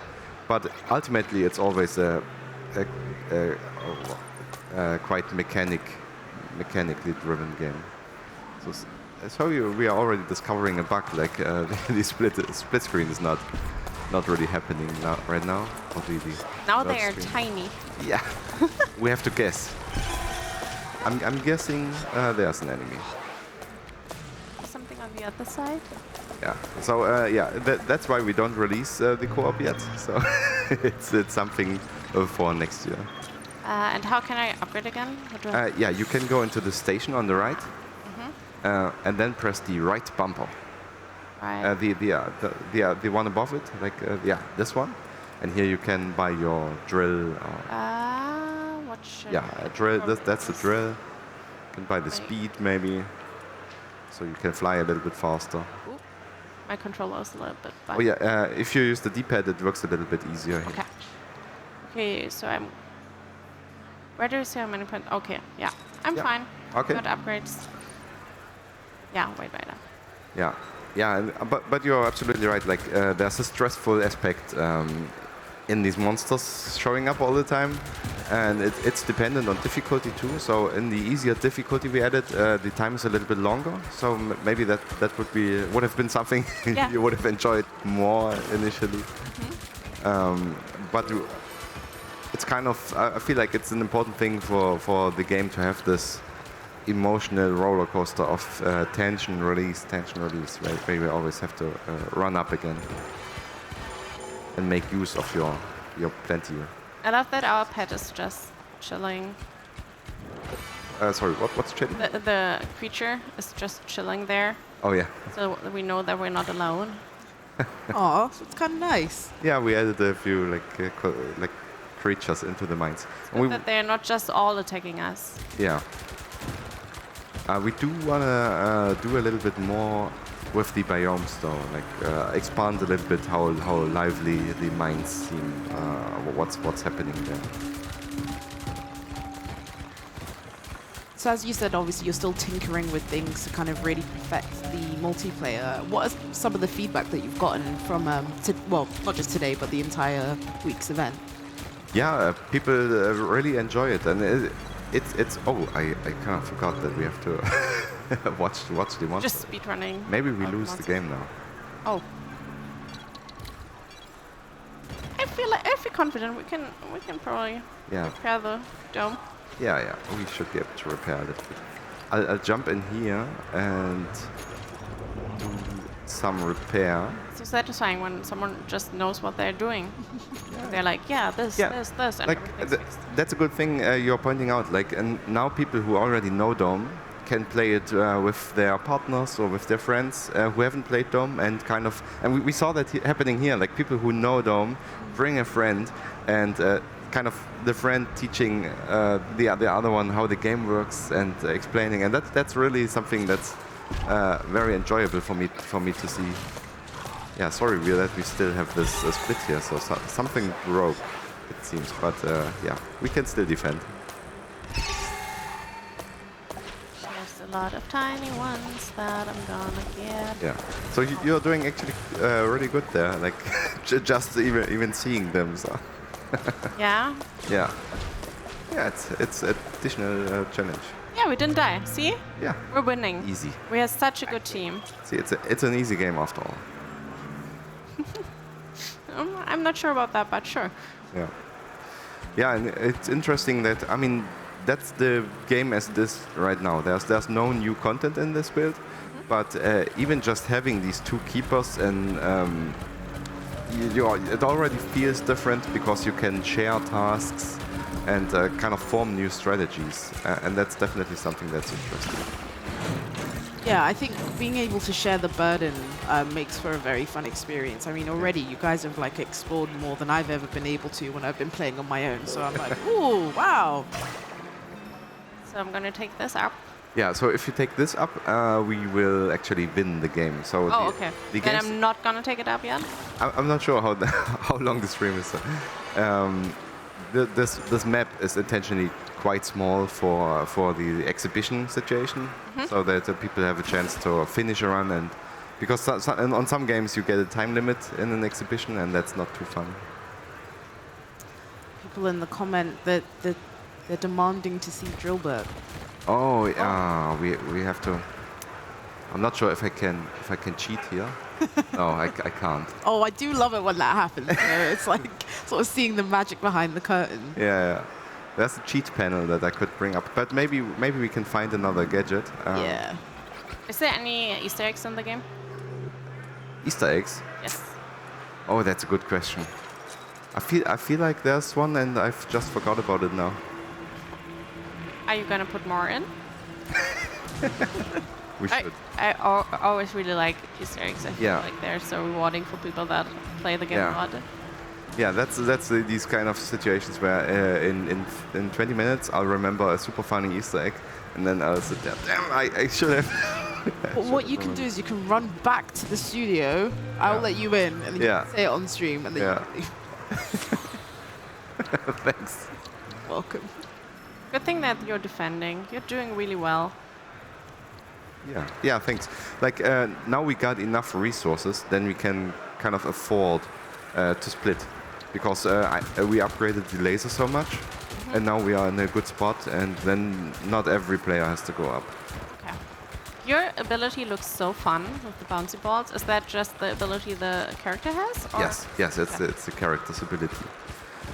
but ultimately it's always a quite mechanically driven game. So we are already discovering a bug, like the split screen is not really happening right now. Now they are tiny. Yeah, we have to guess. I'm guessing there's an enemy. Something on the other side. Yeah. So that's why we don't release the co-op yet. So it's something for next year. And how can I upgrade again? Yeah, you can go into the station on the right, and then press the right bumper. Right. The one above it, like this one, and here you can buy your drill. What should Yeah, a drill. That's the drill. You can buy the speed maybe, so you can fly a little bit faster. Ooh, my controller is a little bit bad. Oh yeah, if you use the D-pad, it works a little bit easier. Here. Okay. Okay, so I'm. Where do you see how many points? Okay, yeah, I'm fine. Okay. Got upgrades. Yeah, way better. Yeah, yeah, but you're absolutely right. Like there's a stressful aspect in these monsters showing up all the time, and it's dependent on difficulty too. So in the easier difficulty we added, the time is a little bit longer. So maybe that would have been something you would have enjoyed more initially. But it's kind of, I feel like it's an important thing for the game to have this emotional roller coaster of tension release, where you always have to run up again and make use of your plenty. I love that our pet is just chilling. Sorry, what's chilling? The creature is just chilling there. Oh yeah. So we know that we're not alone. Aw, so it's kind of nice. Yeah, we added a few like creatures into the mines. Good that they're not just all attacking us. Yeah. We do want to do a little bit more with the biomes though, like expand a little bit how lively the mines seem, what's happening there. So as you said, obviously you're still tinkering with things to kind of really perfect the multiplayer. What is some of the feedback that you've gotten from, well, not just today, but the entire week's event? Yeah, people really enjoy it, and it's. Oh, I kind of forgot that we have to watch the monster. Just speedrunning. Maybe we lose the game now. Oh. I feel confident we can probably repair the dome. Yeah, we should be able to repair a little bit. I'll jump in here and do some repair. It's so satisfying when someone just knows what they're doing. They're like, this, and like that's a good thing you're pointing out. Like, and now people who already know Dome can play it with their partners or with their friends who haven't played Dome, and we saw that happening here. Like people who know Dome bring a friend, and kind of the friend teaching the other one how the game works and explaining, and that's really something that's very enjoyable for me to see. Yeah, sorry that we still have this split here, so something broke, it seems, but yeah, we can still defend. There's a lot of tiny ones that I'm gonna get. Yeah, so you're doing actually really good there, like just even seeing them. So. Yeah. Yeah. Yeah, it's additional challenge. Yeah, we didn't die. See? Yeah. We're winning. Easy. We have such a good team. See, it's an easy game after all. I'm not sure about that, but sure. Yeah. Yeah, and it's interesting that, I mean, that's the game as this right now. There's no new content in this build, but even just having these two keepers and it already feels different because you can share tasks and kind of form new strategies, and that's definitely something that's interesting. Yeah, I think being able to share the burden makes for a very fun experience. I mean, already you guys have like explored more than I've ever been able to when I've been playing on my own. So I'm like, ooh, wow. So I'm gonna take this up. Yeah, so if you take this up, we will actually win the game. So okay. Then I'm not gonna take it up yet? I'm not sure how long the stream is. This map is intentionally quite small for the exhibition situation, so that people have a chance to finish a run and Because on some games you get a time limit in an exhibition, and that's not too fun. People in the comment that they're demanding to see Drillbert. Oh, yeah, we have to. I'm not sure if I can cheat here. No, I can't. Oh, I do love it when that happens. It's like sort of seeing the magic behind the curtain. Yeah. There's a cheat panel that I could bring up, but maybe we can find another gadget. Yeah. Is there any Easter eggs in the game? Easter eggs? Yes. Oh, that's a good question. I feel like there's one, and I've just forgot about it now. Are you gonna put more in? We should. I always really like Easter eggs. I feel like they're so rewarding for people that play the game a lot. Yeah, that's these kind of situations where in 20 minutes I'll remember a super funny Easter egg, and then I'll sit there. Damn, I should have. But what you can do is you can run back to the studio. I'll let you in, and then you can say it on stream, and then you can leave. Thanks. Welcome. Good thing that you're defending. You're doing really well. Yeah, thanks. Like now we got enough resources, then we can kind of afford to split, because we upgraded the laser so much, and now we are in a good spot, and then not every player has to go up. Okay. Your ability looks so fun with the bouncy balls. Is that just the ability the character has? Or? Yes, it's the character's ability.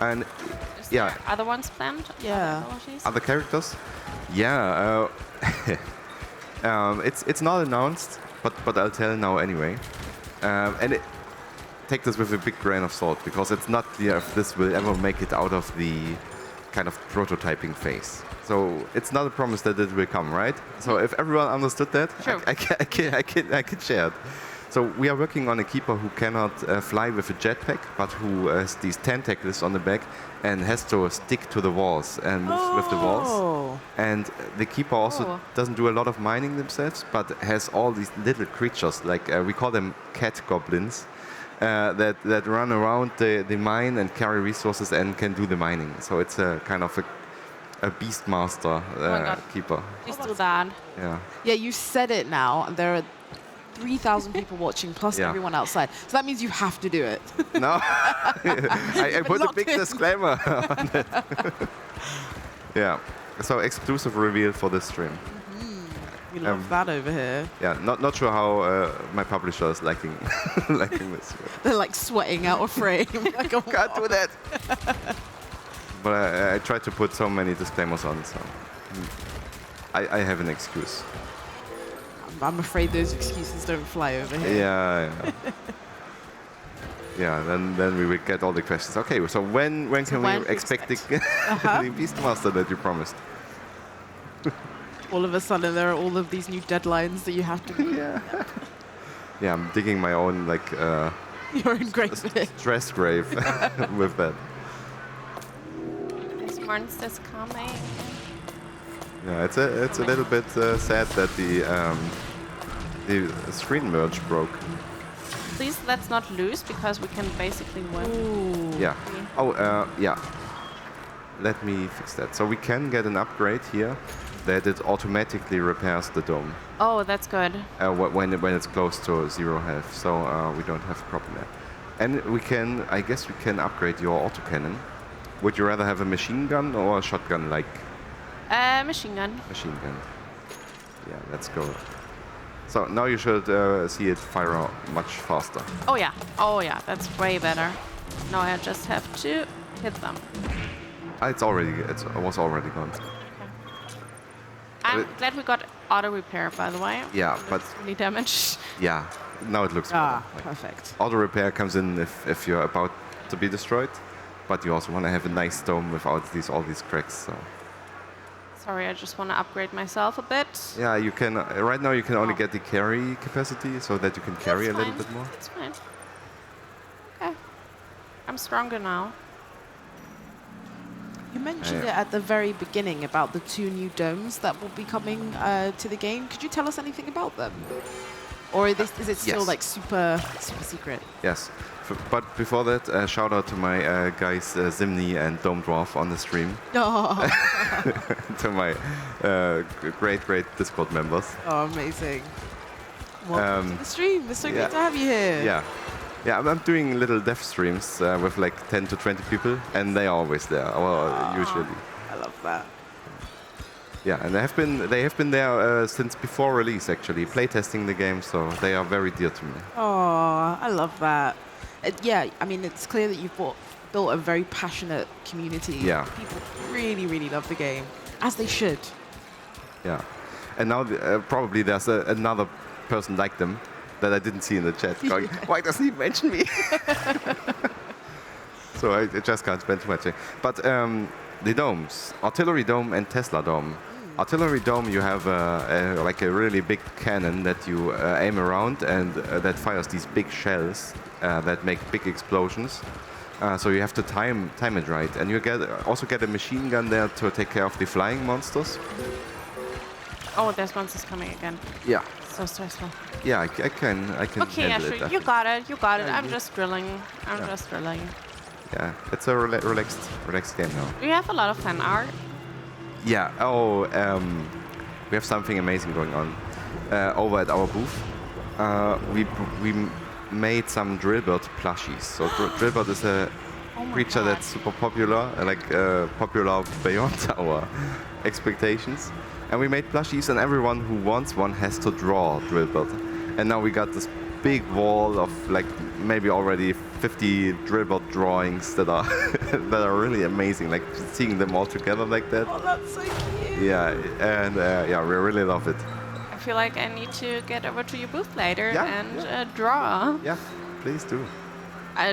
And Is there other ones planned? Yeah. Other characters? Yeah. It's not announced, but I'll tell now anyway. And take this with a big grain of salt, because it's not clear if this will ever make it out of the kind of prototyping phase. So it's not a promise that it will come, right? So if everyone understood that, sure. I can share it. So we are working on a keeper who cannot fly with a jetpack, but who has these tentacles on the back and has to stick to the walls and moves with the walls. And the keeper also doesn't do a lot of mining themselves, but has all these little creatures, like we call them cat goblins, that run around the mine and carry resources and can do the mining. So it's a kind of a beastmaster keeper. Please do that. Yeah. Yeah, you said it now, and there are 3,000 people watching, plus everyone outside. So that means you have to do it. No, I put a big disclaimer on it. Yeah, so exclusive reveal for this stream. We love that over here. Yeah, not sure how my publisher is liking this. They're like sweating out of frame. Like, oh, can't do that. But I tried to put so many disclaimers on, so I have an excuse. I'm afraid those excuses don't fly over here. Yeah. Yeah, then we will get all the questions. Okay, so when can we expect the Beastmaster that you promised? All of a sudden, there are all of these new deadlines that you have to meet. Yeah, I'm digging my own your own grave. Stress grave with that. This monster's coming. Yeah, it's a little bit sad that the screen merge broke. Please let's not lose, because we can basically win. Ooh. Yeah. Oh, yeah. Let me fix that. So we can get an upgrade here that it automatically repairs the dome. Oh, that's good. When it's close to 0 health, so we don't have a problem there. And I guess we can upgrade your autocannon. Would you rather have a machine gun or a shotgun like? Machine gun. Machine gun. Yeah, let's go. So now you should see it fire out much faster. Oh yeah, that's way better. Now I just have to hit them. It was already gone. I'm glad we got auto repair, by the way. Yeah, but Really damaged. yeah, now it looks better. Perfect. Auto repair comes in if you're about to be destroyed, but you also want to have a nice dome without all these cracks. So. Sorry, I just want to upgrade myself a bit. Yeah, you can. Right now, you can only get the carry capacity, so that you can carry a little bit more. That's fine. Okay. I'm stronger now. You mentioned it at the very beginning about the 2 new domes that will be coming to the game. Could you tell us anything about them? Or is it still like super secret? Yes. But before that, shout out to my guys Zimni and Dome Dwarf on the stream. Oh. To my great Discord members. Oh, amazing. Welcome to the stream. It's so yeah. great to have you here. Yeah. Yeah, I'm doing little dev streams with like 10 to 20 people, and they are always there, usually. I love that. Yeah, and they have been there since before release, actually, playtesting the game, so they are very dear to me. Oh, I love that. Yeah, I mean, it's clear that you've built a very passionate community. Yeah. People really, really love the game, as they should. Yeah, and now probably there's another person like them that I didn't see in the chat going, why doesn't he mention me? So I just can't spend too much time. But the domes, Artillery Dome and Tesla Dome. Artillery Dome, you have like a really big cannon that you aim around, and that fires these big shells that make big explosions. So you have to time it right. And you also get a machine gun there to take care of the flying monsters. Oh, there's monsters coming again. Yeah. So stressful. Yeah, I can Okay, handle it. Asher, I you think. got it. You got it. I'm just drilling. I'm Yeah. just drilling. Yeah, it's a relaxed game now. Do you have a lot of fan art? Yeah. Oh, we have something amazing going on over at our booth. We made some Drillbird plushies. So Drillbird is a creature that's super popular, popular beyond our expectations. And we made plushies, and everyone who wants one has to draw Drillbird. And now we got this big wall of like maybe already 50 Drillbird drawings that are that are really amazing. Like just seeing them all together like that. Oh, that's so cute. Yeah, and yeah, we really love it. I feel like I need to get over to your booth later Yeah, and draw. Yeah, please do.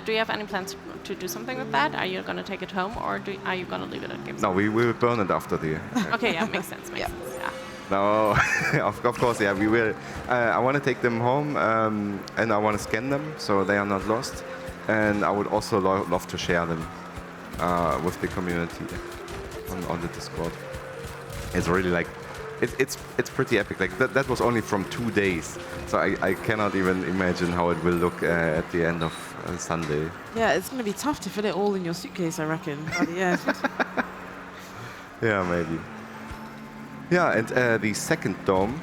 Do you have any plans to do something with that? Are you going to take it home, or are you going to leave it at Games? No, we will burn it after the. Okay, yeah, makes sense. Makes sense. Yeah. No, of course, yeah, we will. I want to take them home, and I want to scan them so they are not lost. And I would also love to share them with the community on the Discord. It's really like, it's pretty epic. Like that was only from 2 days, so I cannot even imagine how it will look at the end of Sunday. Yeah, it's going to be tough to fit it all in your suitcase, I reckon, by the end. Yeah, maybe. Yeah, and the second dome.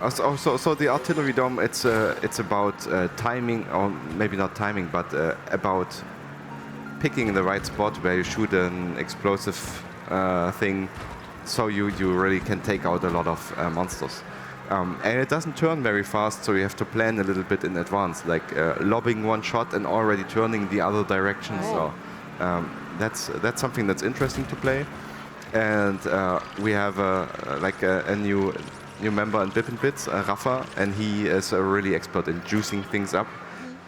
So the artillery dome, it's about timing, or maybe not timing, but about picking the right spot where you shoot an explosive thing, so you really can take out a lot of monsters. And it doesn't turn very fast, so you have to plan a little bit in advance, like lobbing one shot and already turning the other direction. Oh. So that's something that's interesting to play. And we have a new member in Bip and Bits, Rafa, and he is really expert in juicing things up.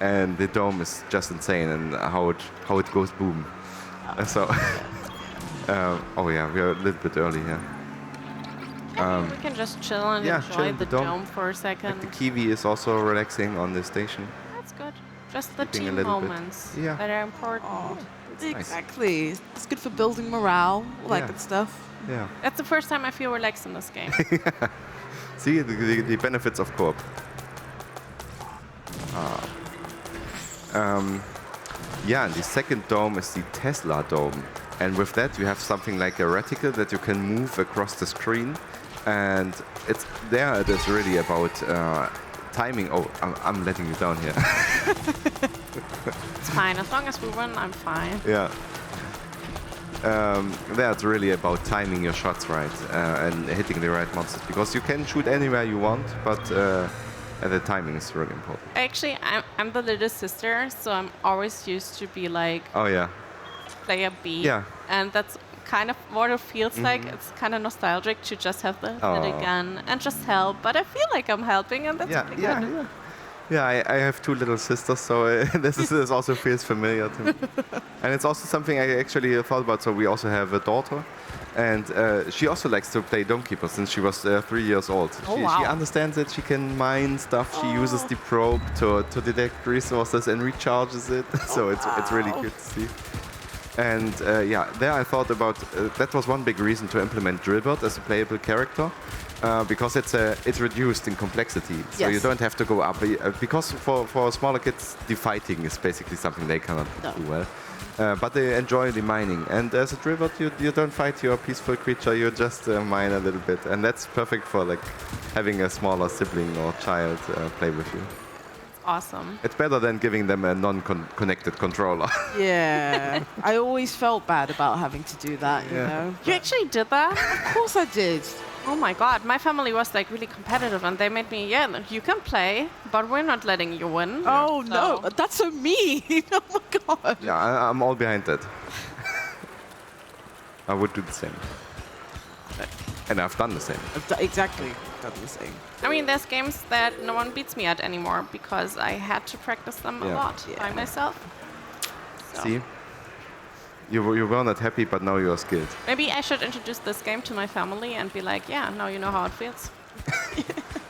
And the dome is just insane, and how it goes boom. So, oh yeah, we are a little bit early here. We can just chill and yeah, chill enjoy in the the dome. dome for a second. The Kiwi is also relaxing on the station. That's good. Just the Sleeping a team little bit. moments Yeah. that are important. Oh, nice. exactly. It's good for building morale, all that Yeah. good stuff. Yeah. That's the first time I feel relaxed in this game. See the benefits of co-op. Yeah, and the second dome is the Tesla dome. And with that, you have something like a reticle that you can move across the screen. And it is really about timing. Oh, I'm letting you down here. It's fine. As long as we win, I'm fine. Yeah. It's really about timing your shots right and hitting the right monsters. Because you can shoot anywhere you want, but the timing is really important. Actually, I'm the little sister, so I'm always used to be like Oh, yeah. player B. Yeah. And that's kind of what it feels like. It's kind of nostalgic to just have the little gun and just help. But I feel like I'm helping, and that's pretty good. Yeah, I have 2 little sisters, so this also feels familiar to me. And it's also something I actually thought about. So we also have a daughter, and she also likes to play Dome Keeper since she was 3 years old. She understands it. She can mine stuff. She uses the probe to detect resources and recharges it. So it's really good to see. And yeah, there I thought about that was one big reason to implement Drillbird as a playable character. because it's reduced in complexity, so you Yes. don't have to go up. Because for smaller kids, the fighting is basically something they cannot do well. But they enjoy the mining, and as a drillbot, you don't fight your peaceful creature. You just mine a little bit, and that's perfect for like having a smaller sibling or child play with you. Awesome. It's better than giving them a non-connected controller. Yeah. I always felt bad about having to do that, you know. You actually did that? Of course I did. Oh my god, my family was like really competitive and they made me, yeah, you can play, but we're not letting you win. Oh no, that's so mean. Oh my god. Yeah, I'm all behind that. I would do the same. And I've done the same. Exactly. Done the same. I mean, there's games that no one beats me at anymore because I had to practice them a lot by myself. So. See? You were not happy, but now you're skilled. Maybe I should introduce this game to my family and be like, yeah, now you know how it feels.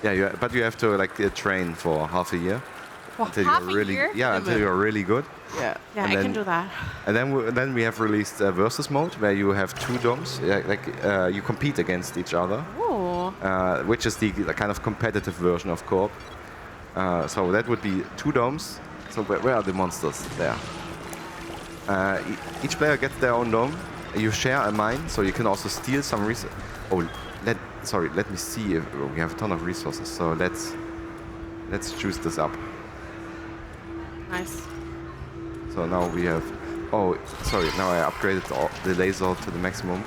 Yeah, but you have to like train for half a year. For until half you're a really, year? Yeah, until you're really good. Yeah. Yeah, And I can then- do that. And then we have released a versus mode where you have 2 domes. You compete against each other, Ooh. which is the kind of competitive version of co-op. So that would be 2 domes. So where are the monsters? There. Each player gets their own dome. You share a mine, so you can also steal some resources. Oh, let me see. If we have a ton of resources, so let's choose this up. Nice. So now we have. Oh, sorry. Now I upgraded the laser to the maximum.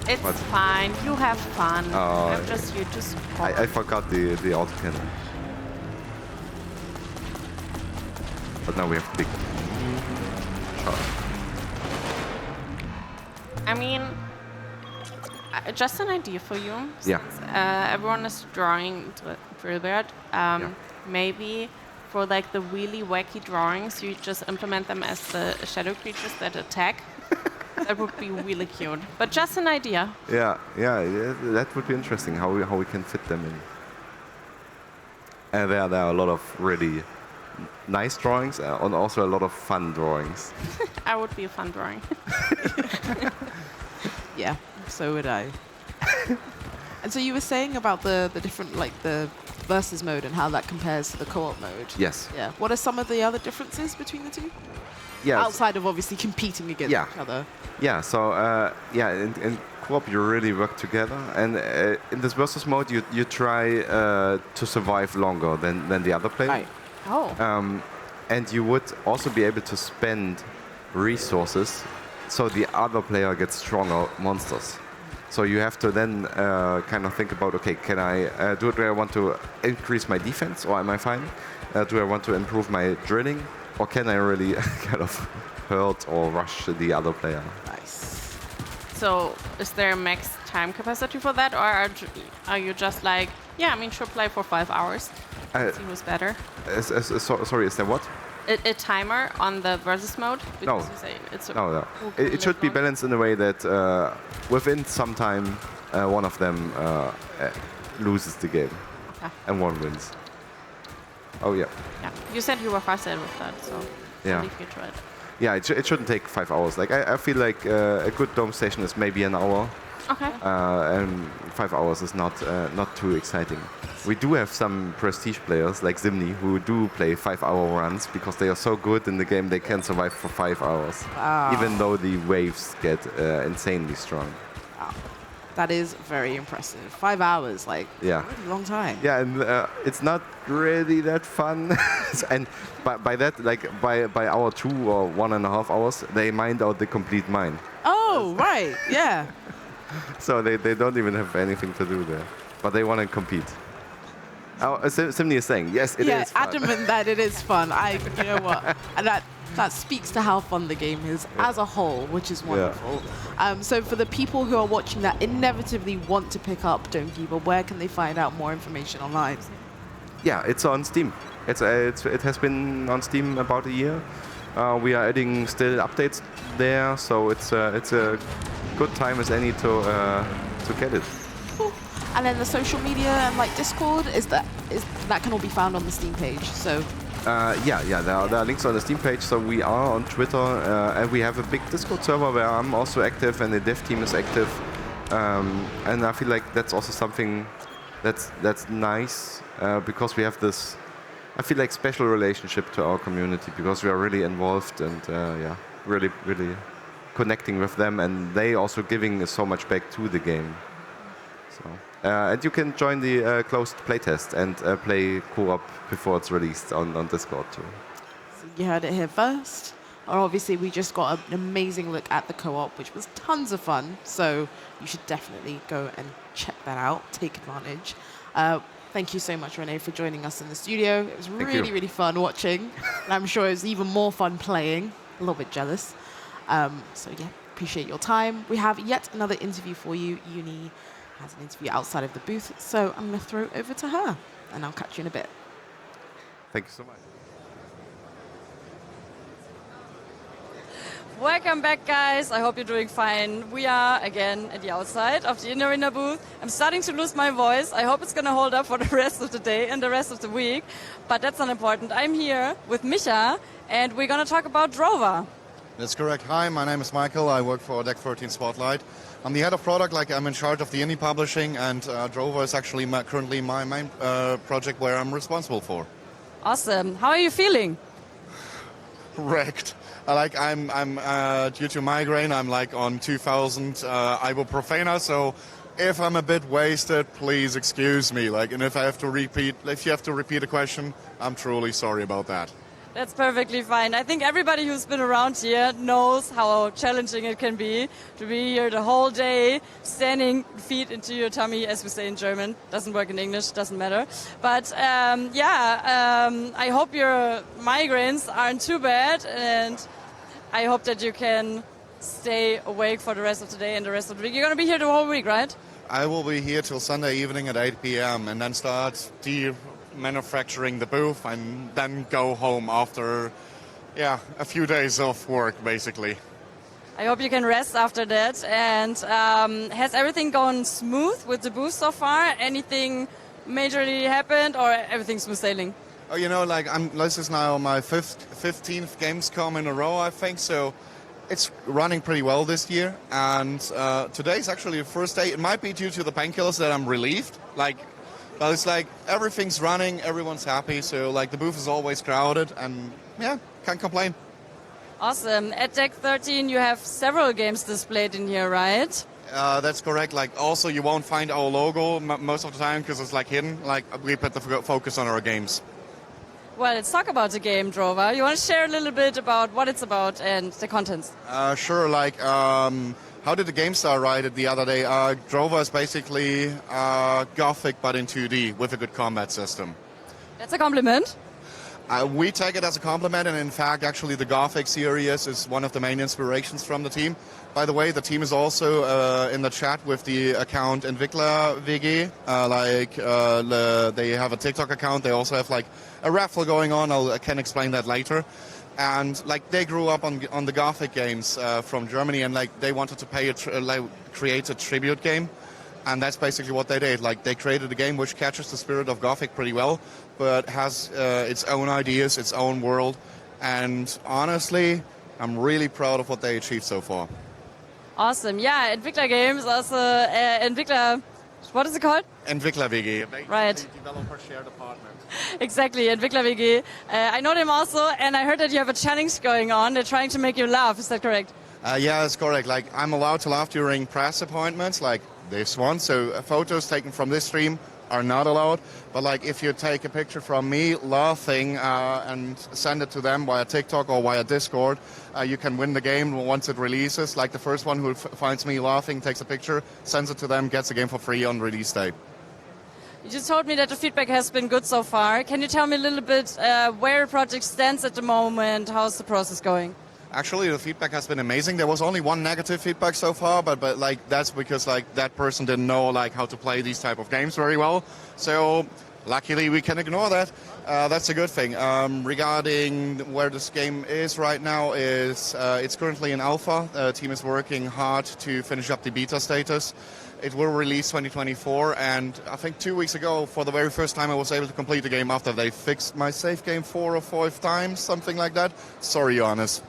It's But- fine. You have fun. Oh, I'm just here to support. I forgot the autocannon. But now we have big shot. I mean, just an idea for you. Yeah. Since, everyone is drawing Drillbert. Maybe for like the really wacky drawings, you just implement them as the shadow creatures that attack. That would be really cute. But just an idea. Yeah, that would be interesting how we can fit them in. And there are a lot of really nice drawings and also a lot of fun drawings. I would be a fun drawing. Yeah, so would I. And so you were saying about the different, like the versus mode and how that compares to the co-op mode. Yes. Yeah. What are some of the other differences between the two? Yes. Outside of obviously competing against each other. Yeah, so in co-op you really work together, and in this versus mode you try to survive longer than the other player. Right. Oh. And you would also be able to spend resources so the other player gets stronger monsters. So you have to then kind of think about, okay, can do I want to increase my defense or am I fine? Do I want to improve my drilling, or can I really kind of hurt or rush the other player? Nice. So is there a max time capacity for that, or are you just like, yeah, I mean, sure, play for 5 hours. See who's better. Sorry, is there what? A timer on the versus mode? No. Because you say it's No. who can It should live be long? balanced in a way that within some time, one of them loses the game Okay. and one wins. Oh yeah. Yeah. You said you were frustrated with that, so Yeah. I'll leave you to it. Yeah, it shouldn't take 5 hours. Like I feel like a good dome station is maybe an hour, Okay. and 5 hours is not too exciting. We do have some prestige players like Zimni who do play 5-hour runs because they are so good in the game they can survive for 5 hours, Wow. even though the waves get insanely strong. Wow. That is very impressive. 5 hours, like, Yeah. a really long time. Yeah, and it's not really that fun. And by that, like by hour 2 or 1.5 hours, they mined out the complete mine. Oh, right. Yeah. So they don't even have anything to do there, but they want to compete. Oh, Simni is saying yes, it is fun. adamant that it is fun. You know what? And that speaks to how fun the game is as a whole, which is wonderful. So for the people who are watching that inevitably want to pick up Domekeeper, where can they find out more information online? Yeah, it's on Steam. It has been on Steam about a year. We are adding still updates there, so it's a good time as any to get it. Cool. And then the social media and like Discord that can all be found on the Steam page. So There are links on the Steam page. So we are on Twitter, and we have a big Discord server where I'm also active, and the dev team is active. And I feel like that's also something that's nice because we have this, I feel like, special relationship to our community because we are really involved and really connecting with them, and they also giving so much back to the game. So and you can join the closed playtest and play co-op before it's released on Discord too. So you heard it here first. Obviously, we just got an amazing look at the co-op, which was tons of fun. So you should definitely go and check that out. Take advantage. Thank you so much, René, for joining us in the studio. It was really fun watching. And I'm sure it was even more fun playing. A little bit jealous. So yeah, appreciate your time. We have yet another interview for you. Uni has an interview outside of the booth. So I'm going to throw it over to her. And I'll catch you in a bit. Thank you so much. Welcome back, guys. I hope you're doing fine. We are, again, at the outside of the Indie Arena booth. I'm starting to lose my voice. I hope it's going to hold up for the rest of the day and the rest of the week. But that's not important. I'm here with Micha, and we're going to talk about Drover. That's correct. Hi, my name is Michael. I work for Deck 13 Spotlight. I'm the head of product, I'm in charge of the indie publishing, and Drover is actually currently my main project where I'm responsible for. Awesome. How are you feeling? Wrecked. I'm due to migraine, I'm on 2000 ibuprofena, so if I'm a bit wasted, please excuse me. And if you have to repeat a question, I'm truly sorry about that. That's perfectly fine. I think everybody who's been around here knows how challenging it can be to be here the whole day, standing feet into your tummy, as we say in German. Doesn't work in English, doesn't matter. But I hope your migraines aren't too bad, and I hope that you can stay awake for the rest of the day and the rest of the week. You're going to be here the whole week, right? I will be here till Sunday evening at 8 p.m. and then start manufacturing the booth and then go home after a few days of work, basically. I hope you can rest after that. And has everything gone smooth with the booth so far? Anything majorly happened, or everything smooth sailing? Oh, this is now my 15th Gamescom in a row, I think, so it's running pretty well this year. And today's actually the first day. It might be due to the painkillers that I'm relieved. But it's everything's running, everyone's happy, so the booth is always crowded, and can't complain. Awesome. At Deck 13 you have several games displayed in here, right? That's correct. Also you won't find our logo most of the time because it's hidden. We put the focus on our games. Well, let's talk about the game, Drover. You want to share a little bit about what it's about and the contents? Sure. How did the game star write it the other day? Drover is basically Gothic but in 2D with a good combat system. That's a compliment. We take it as a compliment, and in fact, actually, the Gothic series is one of the main inspirations from the team. By the way, the team is also in the chat with the account Entwickler WG. They have a TikTok account. They also have a raffle going on. I can explain that later. And they grew up on the Gothic games from Germany, and they wanted to create a tribute game, and that's basically what they did. They created a game which catches the spirit of Gothic pretty well, but has its own ideas, its own world, and honestly, I'm really proud of what they achieved so far. Awesome, yeah. Entwickler Games also Entwickler. What is it called? Entwickler WG. Right. Developer shared apartment. Exactly, Entwickler WG. I know them also, and I heard that you have a challenge going on. They're trying to make you laugh. Is that correct? Yeah, that's correct. I'm allowed to laugh during press appointments, like this one. So photos taken from this stream are not allowed. But if you take a picture from me laughing and send it to them via TikTok or via Discord, you can win the game once it releases. The first one who finds me laughing, takes a picture, sends it to them, gets the game for free on release day. You just told me that the feedback has been good so far. Can you tell me a little bit where the project stands at the moment? How's the process going? Actually, the feedback has been amazing. There was only one negative feedback so far, but that's because that person didn't know how to play these type of games very well. So luckily we can ignore that. That's a good thing. Regarding where this game is right now, it's currently in alpha. The team is working hard to finish up the beta status. It will release 2024, and I think 2 weeks ago, for the very first time, I was able to complete the game after they fixed my save game 4 or 5 times, something like that. Sorry, Johannes.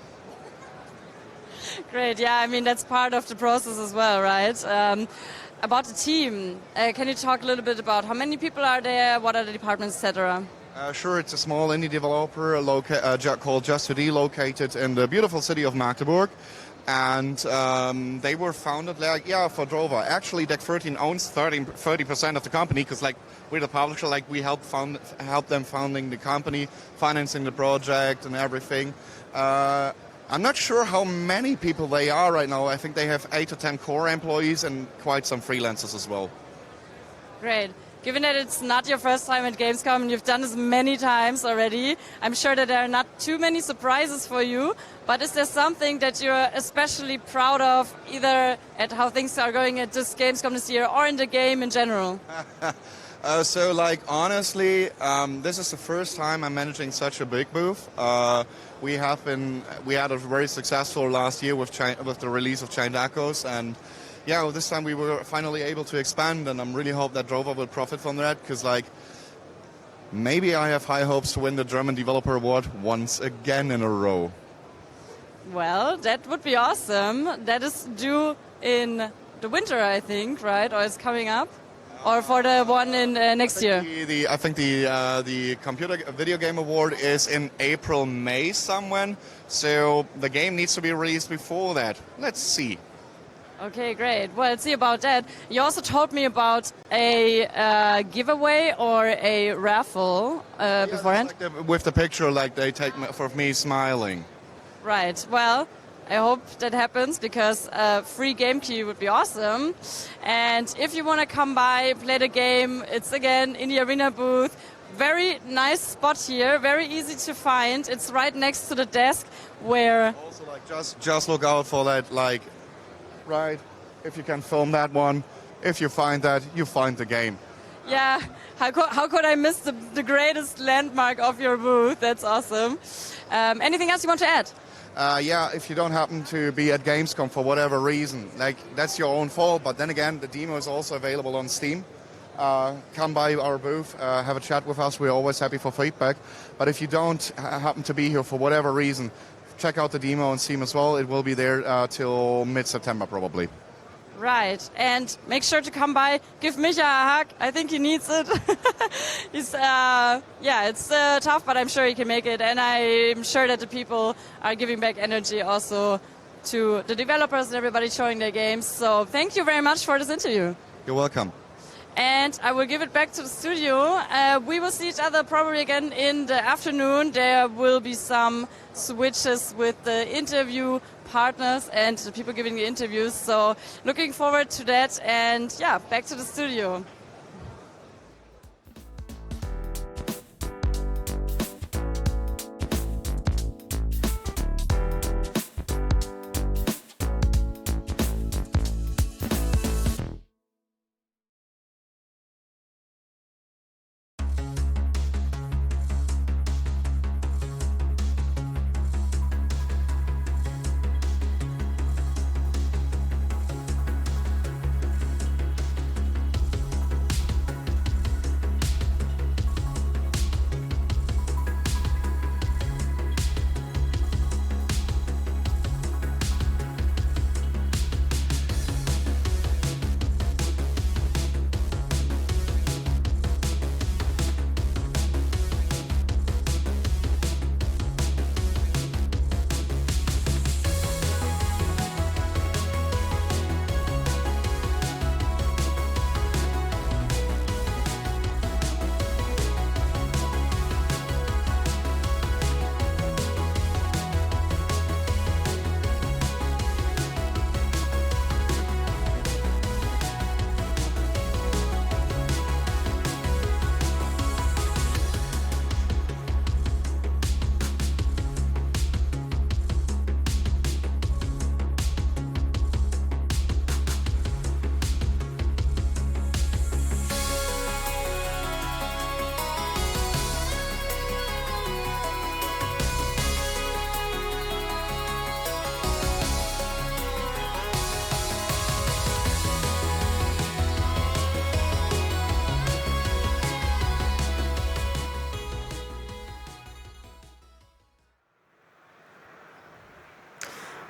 Great, yeah, that's part of the process as well, right? about the team, can you talk a little bit about how many people are there, what are the departments, etc.? Sure, it's a small indie developer called Just2D, located in the beautiful city of Magdeburg. And they were founded for Drover. Actually, Deck 13 owns 30% of the company because we're the publisher. We help them founding the company, financing the project and everything. I'm not sure how many people they are right now. I think they have 8 to 10 core employees and quite some freelancers as well. Great. Given that it's not your first time at Gamescom and you've done this many times already, I'm sure that there are not too many surprises for you. But is there something that you're especially proud of, either at how things are going at this Gamescom this year or in the game in general? Honestly, this is the first time I'm managing such a big booth. We had a very successful last year with the release of Chained Echoes, and this time we were finally able to expand, and I'm really hope that Drover will profit from that, because maybe I have high hopes to win the German Developer Award once again in a row. Well, that would be awesome. That is due in the winter, I think, right? Or it's coming up? Or for the one in next year? I think the Computer Video Game Award is in April, May somewhere. So the game needs to be released before that. Let's see. Okay, great. Well, let's see about that. You also told me about a giveaway or a raffle beforehand. With the picture, they take for me smiling. Right. Well, I hope that happens, because a free game key would be awesome. And if you want to come by, play the game, it's again in the Arena booth. Very nice spot here, very easy to find. It's right next to the desk where... Also, just look out for that, right, if you can film that one. If you find that, you find the game. Yeah, how could I miss the greatest landmark of your booth? That's awesome. Anything else you want to add? If you don't happen to be at Gamescom for whatever reason, that's your own fault. But then again, the demo is also available on Steam. Come by our booth, have a chat with us. We're always happy for feedback. But if you don't happen to be here for whatever reason, check out the demo on Steam as well. It will be there till mid-September probably. Right, and make sure to come by. Give Micha a hug. I think he needs it. It's tough, but I'm sure he can make it. And I'm sure that the people are giving back energy also to the developers and everybody showing their games. So thank you very much for this interview. You're welcome. And I will give it back to the studio. We will see each other probably again in the afternoon. There will be some switches with the interview partners and the people giving the interviews. So looking forward to that. And back to the studio.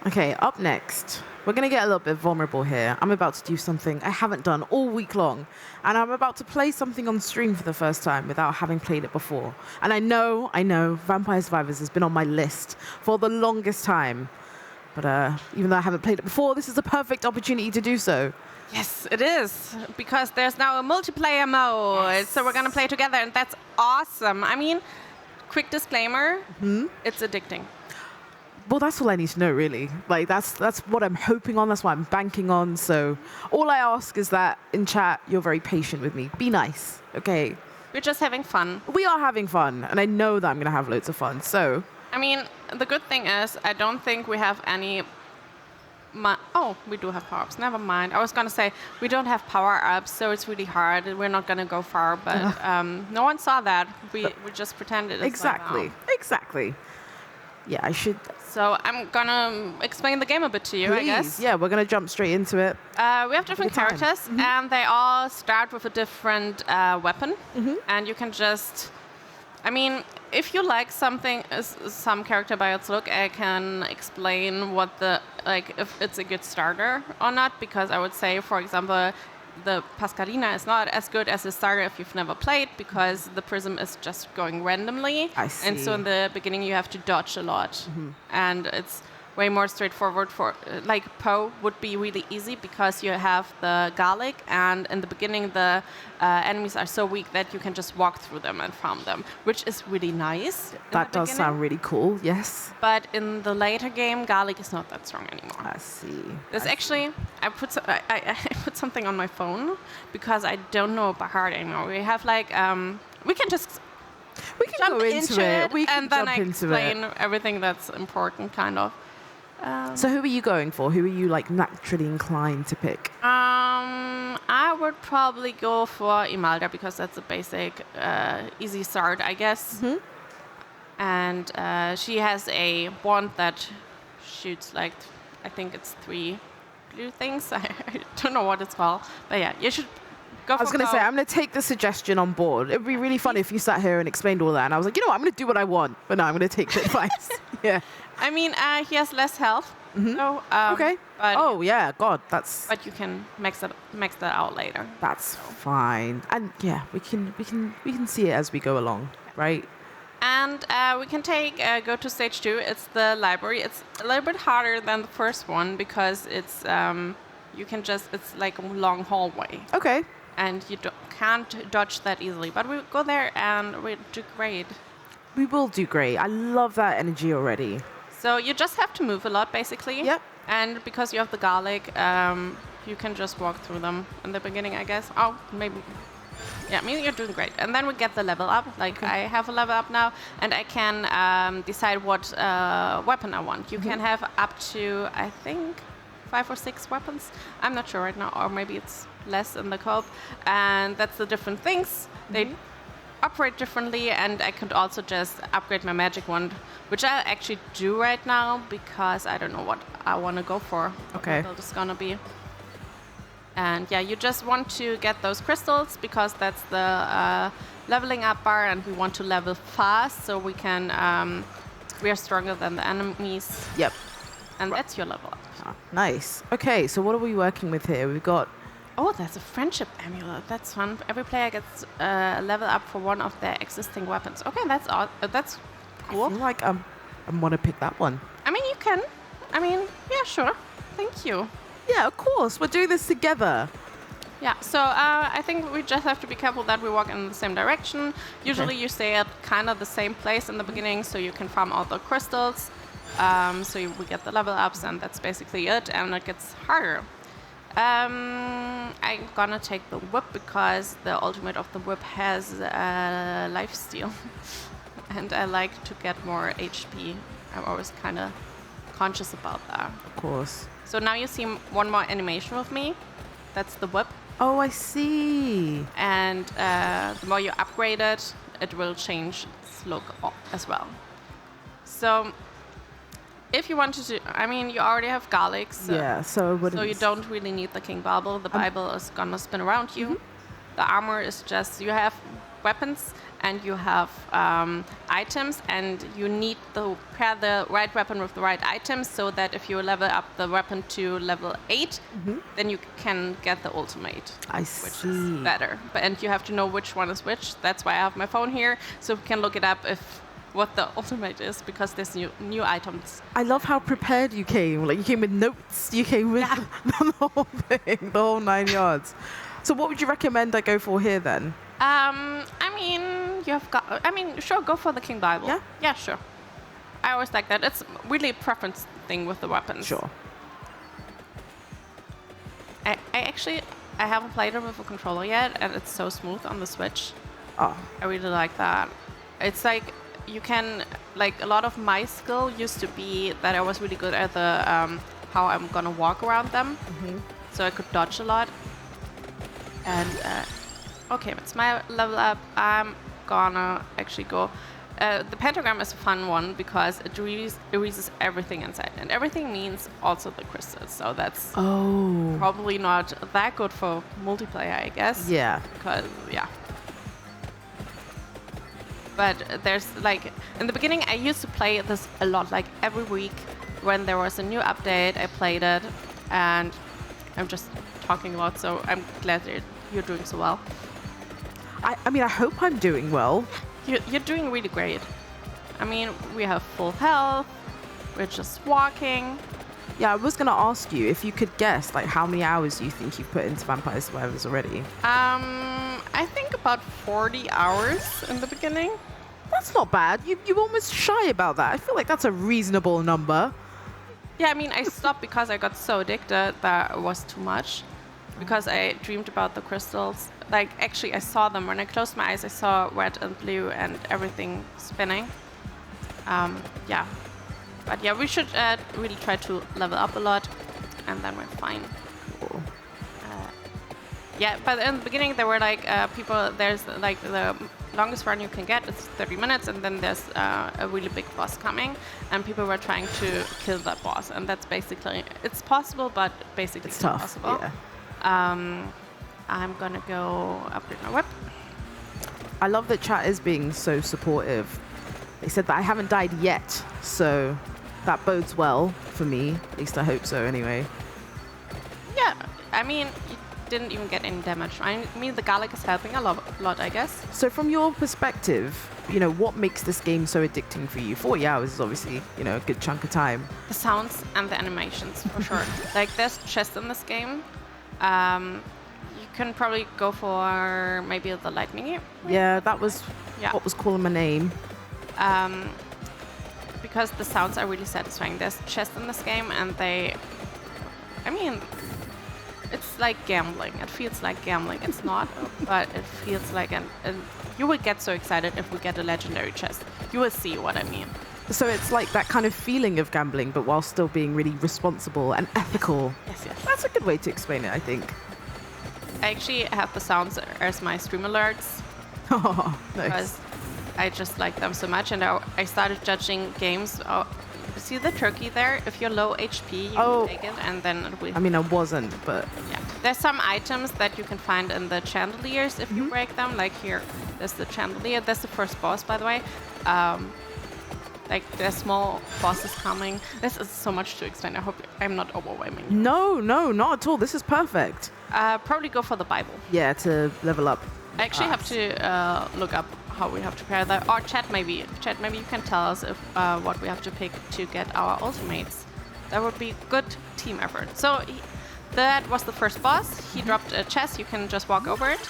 Okay, up next, we're going to get a little bit vulnerable here. I'm about to do something I haven't done all week long, and I'm about to play something on stream for the first time without having played it before. And I know, Vampire Survivors has been on my list for the longest time, but even though I haven't played it before, this is a perfect opportunity to do so. Yes, it is, because there's now a multiplayer mode, so we're going to play together, and that's awesome. I mean, quick disclaimer, it's addicting. Well, that's all I need to know, really. Like, that's what I'm hoping on. That's what I'm banking on. So all I ask is that in chat, you're very patient with me. Be nice, okay? We're just having fun. We are having fun, and I know that I'm going to have loads of fun, so... I mean, the good thing is, I don't think we have any... we do have power-ups. Never mind. I was going to say, we don't have power-ups, so it's really hard. We're not going to go far, but no one saw that. We just pretended it's Exactly. Yeah, I should... So I'm going to explain the game a bit to you, Please. I guess. Yeah, we're going to jump straight into it. We have different characters, and they all start with a different weapon. And you can just... I mean, if you like something, some character by its look, I can explain what if it's a good starter or not, because I would say, for example, the Pascarina is not as good as a starter if you've never played, because the prism is just going randomly. I see. And so in the beginning you have to dodge a lot. And it's way more straightforward for, like Poe would be really easy because you have the garlic, and in the beginning the enemies are so weak that you can just walk through them and farm them, which is really nice. That does sound really cool, yes. But in the later game, garlic is not that strong anymore. I see. There's actually, I put something on my phone because I don't know by heart anymore. We have like, we can just jump into it. We can and then jump I into explain it. everything that's important, kind of. So who are you going for? Who are you like naturally inclined to pick? I would probably go for Imelda because that's a basic, easy start, I guess. And she has a wand that shoots like, I think it's 3 blue things. I don't know what it's called, but yeah, you should go for. I was going to say, I'm going to take the suggestion on board. It'd be really fun if you sat here and explained all that, and I was like, you know what, I'm going to do what I want, but no, I'm going to take the advice. Yeah. I mean, he has less health. So, Okay. Oh yeah, God, that's. But you can max that out later. That's fine, and yeah, we can see it as we go along, right? And we can go to stage 2. It's the library. It's a little bit harder than the first one because it's it's like a long hallway. Okay. And you can't dodge that easily. But we go there and we do great. We will do great. I love that energy already. So you just have to move a lot, basically. Yep. And because you have the garlic, you can just walk through them in the beginning, I guess. Oh, maybe. Yeah, I mean, you're doing great. And then we get the level up. Like, I have a level up now, and I can decide what weapon I want. You can have up to, I think, 5 or 6 weapons. I'm not sure right now, or maybe it's less in the co-op. And that's the different things. They operate differently, and I could also just upgrade my magic wand, which I actually do right now because I don't know what I want to go for. Okay. What it's gonna be. And yeah, you just want to get those crystals because that's the leveling up bar, and we want to level fast so we can we are stronger than the enemies. Yep. And that's your level up. Nice. Okay, so what are we working with here? We've got. Oh, there's a friendship amulet. That's fun. Every player gets a level up for one of their existing weapons. Okay, that's cool. I feel like I want to pick that one. I mean, you can. I mean, yeah, sure. Thank you. Yeah, of course. We're doing this together. Yeah, so I think we just have to be careful that we walk in the same direction. Usually you stay at kind of the same place in the beginning so you can farm all the crystals. We get the level ups, and that's basically it, and it gets harder. I'm gonna take the whip because the ultimate of the whip has lifesteal. And I like to get more HP. I'm always kind of conscious about that. Of course. So now you see one more animation with me. That's the whip. Oh, I see. And the more you upgrade it, it will change its look as well. So if you wanted to, I mean, you already have garlic. So yeah, so you don't really need the King Bible. The Bible is gonna spin around you. The armor is just, you have weapons and you have items, and you need to pair the right weapon with the right items so that if you level up the weapon to level 8, then you can get the ultimate. I which see. is better. And you have to know which one is which. That's why I have my phone here, so we can look it up if what the ultimate is, because there's new items. I love how prepared you came. Like, you came with notes. You came with the whole thing, the whole 9 yards. So what would you recommend I go for here then? I mean, sure, go for the King Bible. Yeah? Yeah, sure. I always like that. It's really a preference thing with the weapons. Sure. I haven't played it with a controller yet, and it's so smooth on the Switch. Oh. I really like that. It's like you can, like, a lot of my skill used to be that I was really good at the how I'm gonna walk around them, so I could dodge a lot. And okay, it's my level up. I'm gonna actually go. The pentagram is a fun one because it erases everything inside, and everything means also the crystals. So that's probably not that good for multiplayer, I guess. Yeah. Because But there's like, in the beginning, I used to play this a lot. Like every week, when there was a new update, I played it, and I'm just talking a lot. So I'm glad that you're doing so well. I mean, I hope I'm doing well. You're doing really great. I mean, we have full health. We're just walking. Yeah, I was going to ask you if you could guess, like, how many hours you think you've put into Vampire Survivors already? I think about 40 hours in the beginning. That's not bad. You're almost shy about that. I feel like that's a reasonable number. Yeah, I mean, I stopped because I got so addicted that it was too much. Because I dreamed about the crystals. Like, actually, I saw them. When I closed my eyes, I saw red and blue and everything spinning. Yeah. But yeah, we should really try to level up a lot, and then we're fine. Cool. Yeah, but in the beginning, there were like people, there's like the longest run you can get is 30 minutes, and then there's a really big boss coming, and people were trying to kill that boss, and that's basically, it's possible, but basically it's tough, impossible. Yeah. I'm gonna go upgrade my whip. I love that chat is being so supportive. They said that I haven't died yet, so that bodes well for me. At least I hope so, anyway. Yeah, I mean, you didn't even get any damage. I mean, the garlic is helping a lot, I guess. So from your perspective, you know, what makes this game so addicting for you? 40 hours is obviously, you know, a good chunk of time. The sounds and the animations, for sure. Like, there's chest in this game. You can probably go for maybe the lightning. Yeah, that was what was calling my name. Because the sounds are really satisfying. There's chest in this game, and I mean, it's like gambling. It feels like gambling. It's not, but it feels like you will get so excited if we get a legendary chest. You will see what I mean. So it's like that kind of feeling of gambling, but while still being really responsible and ethical. Yes. That's a good way to explain it, I think. I actually have the sounds as my stream alerts. Oh, nice. Because I just like them so much, and I started judging games. See the turkey there? If you're low HP, you can take it, and then it will... I mean, I wasn't, but... Yeah. There's some items that you can find in the chandeliers if you break them. Like here, there's the chandelier. That's the first boss, by the way. Like, there's small bosses coming. This is so much to explain. I hope I'm not overwhelming you. No, not at all. This is perfect. Probably go for the Bible. Yeah, to level up. I actually have to look up how we have to pair that. Or chat, maybe. Chat, maybe you can tell us if what we have to pick to get our ultimates. That would be good team effort. So that was the first boss. He dropped a chest. You can just walk over it.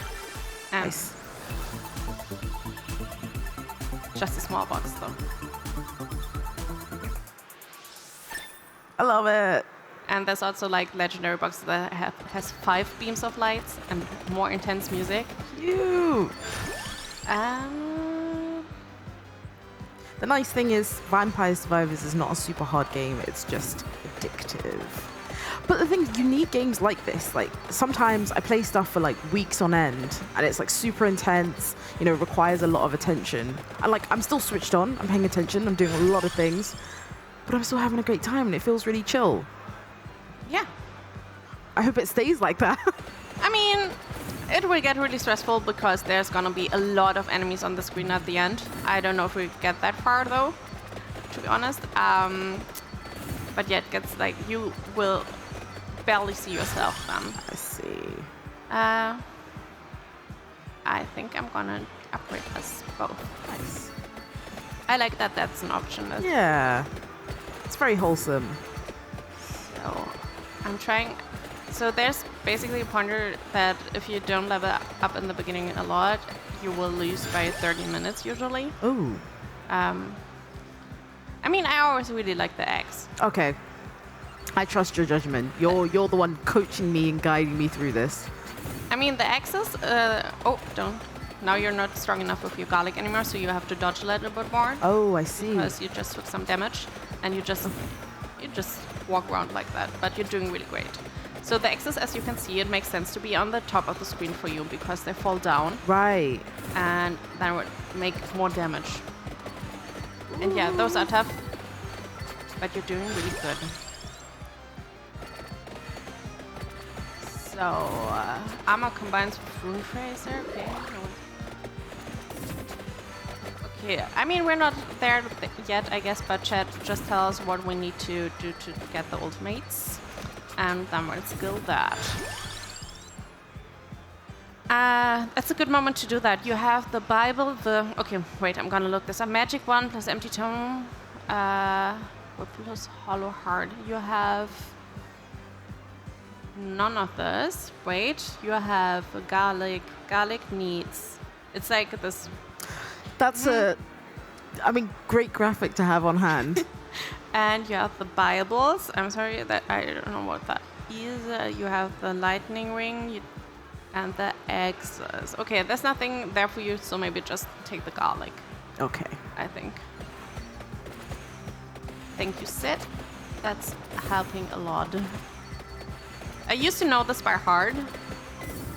And nice. Just a small box, though. I love it. And there's also like legendary box that has 5 beams of lights and more intense music. Cute. The nice thing is Vampire Survivors is not a super hard game. It's just addictive. But the thing is, you need games like this. Like, sometimes I play stuff for like weeks on end, and it's like super intense, you know, requires a lot of attention. And like, I'm still switched on, I'm paying attention, I'm doing a lot of things, but I'm still having a great time, and it feels really chill. Yeah. I hope it stays like that. I mean, It will get really stressful because there's gonna be a lot of enemies on the screen at the end. I don't know if we get that far though, to be honest. But yeah, it gets like you will barely see yourself then. I see. I think I'm gonna upgrade us both. Nice. I like that that's an option. Yeah. It's very wholesome. So I'm trying. So there's basically a pointer that if you don't level up in the beginning a lot, you will lose by 30 minutes usually. Ooh. I mean, I always really like the eggs. Okay. I trust your judgment. You're the one coaching me and guiding me through this. I mean, the axes. Don't. Now you're not strong enough with your garlic anymore, so you have to dodge a little bit more. Oh, I see. Because you just took some damage, and you just walk around like that. But you're doing really great. So the axes, as you can see, it makes sense to be on the top of the screen for you because they fall down. Right. And that would make more damage. And yeah, those are tough, but you're doing really good. So, armor combines with Rune Tracer, okay. Okay, I mean, we're not there yet, I guess, but chat just tell us what we need to do to get the ultimates, and then we'll skill that. That's a good moment to do that. You have the Bible, okay, wait, I'm gonna look this up. Magic Wand plus Empty Tome, plus Hollow Heart. You have none of this. Wait, you have garlic needs. It's like this. That's great graphic to have on hand. And you have the Bibles. I'm sorry that I don't know what that is. You have the lightning ring and the eggs. Okay, there's nothing there for you, so maybe just take the garlic. Okay. I think. Thank you, Sid. That's helping a lot. I used to know this by heart.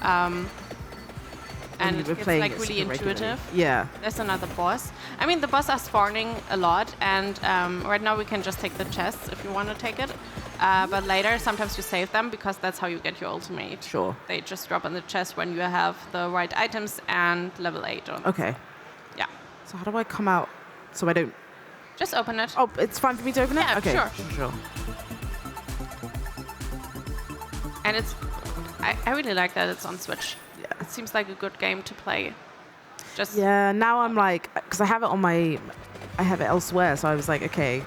And it's like really intuitive. Yeah. There's another boss. I mean, the boss are spawning a lot, and right now we can just take the chests if you want to take it. But later, sometimes you save them because that's how you get your ultimate. Sure. They just drop in the chest when you have the right items and level 8 on. Okay. Yeah. So how do I come out so I don't... Just open it. Oh, it's fine for me to open it? Yeah, okay. Sure. And it's... I really like that it's on Switch. Yeah. It seems like a good game to play. Just yeah, now I'm like... Because I have it I have it elsewhere, so I was like, okay,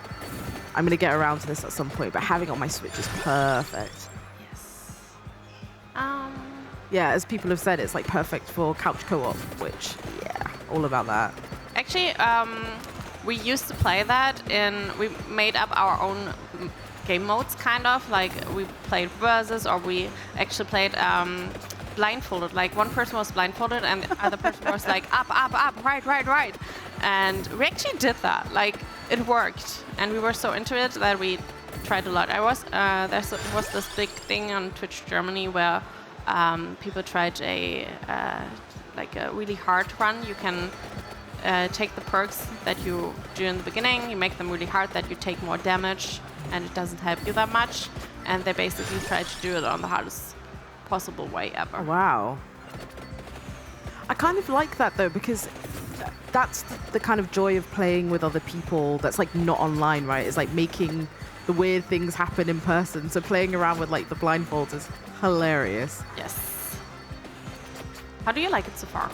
I'm going to get around to this at some point, but having it on my Switch is perfect. Yes. Yeah, as people have said, it's like perfect for couch co-op, which, yeah, all about that. Actually, we used to play that we made up our own game modes, kind of. Like, we played versus, or we actually played blindfolded. Like, one person was blindfolded, and the other person was like, up, right. And we actually did that. Like, it worked. And we were so into it that we tried a lot. There was this big thing on Twitch Germany where people tried a really hard run. You can take the perks that you do in the beginning, you make them really hard, that you take more damage, and it doesn't help you that much. And they basically try to do it on the hardest possible way ever. Oh, wow. I kind of like that though, because that's the kind of joy of playing with other people that's like not online, right? It's like making the weird things happen in person. So playing around with like the blindfolds is hilarious. Yes. How do you like it so far?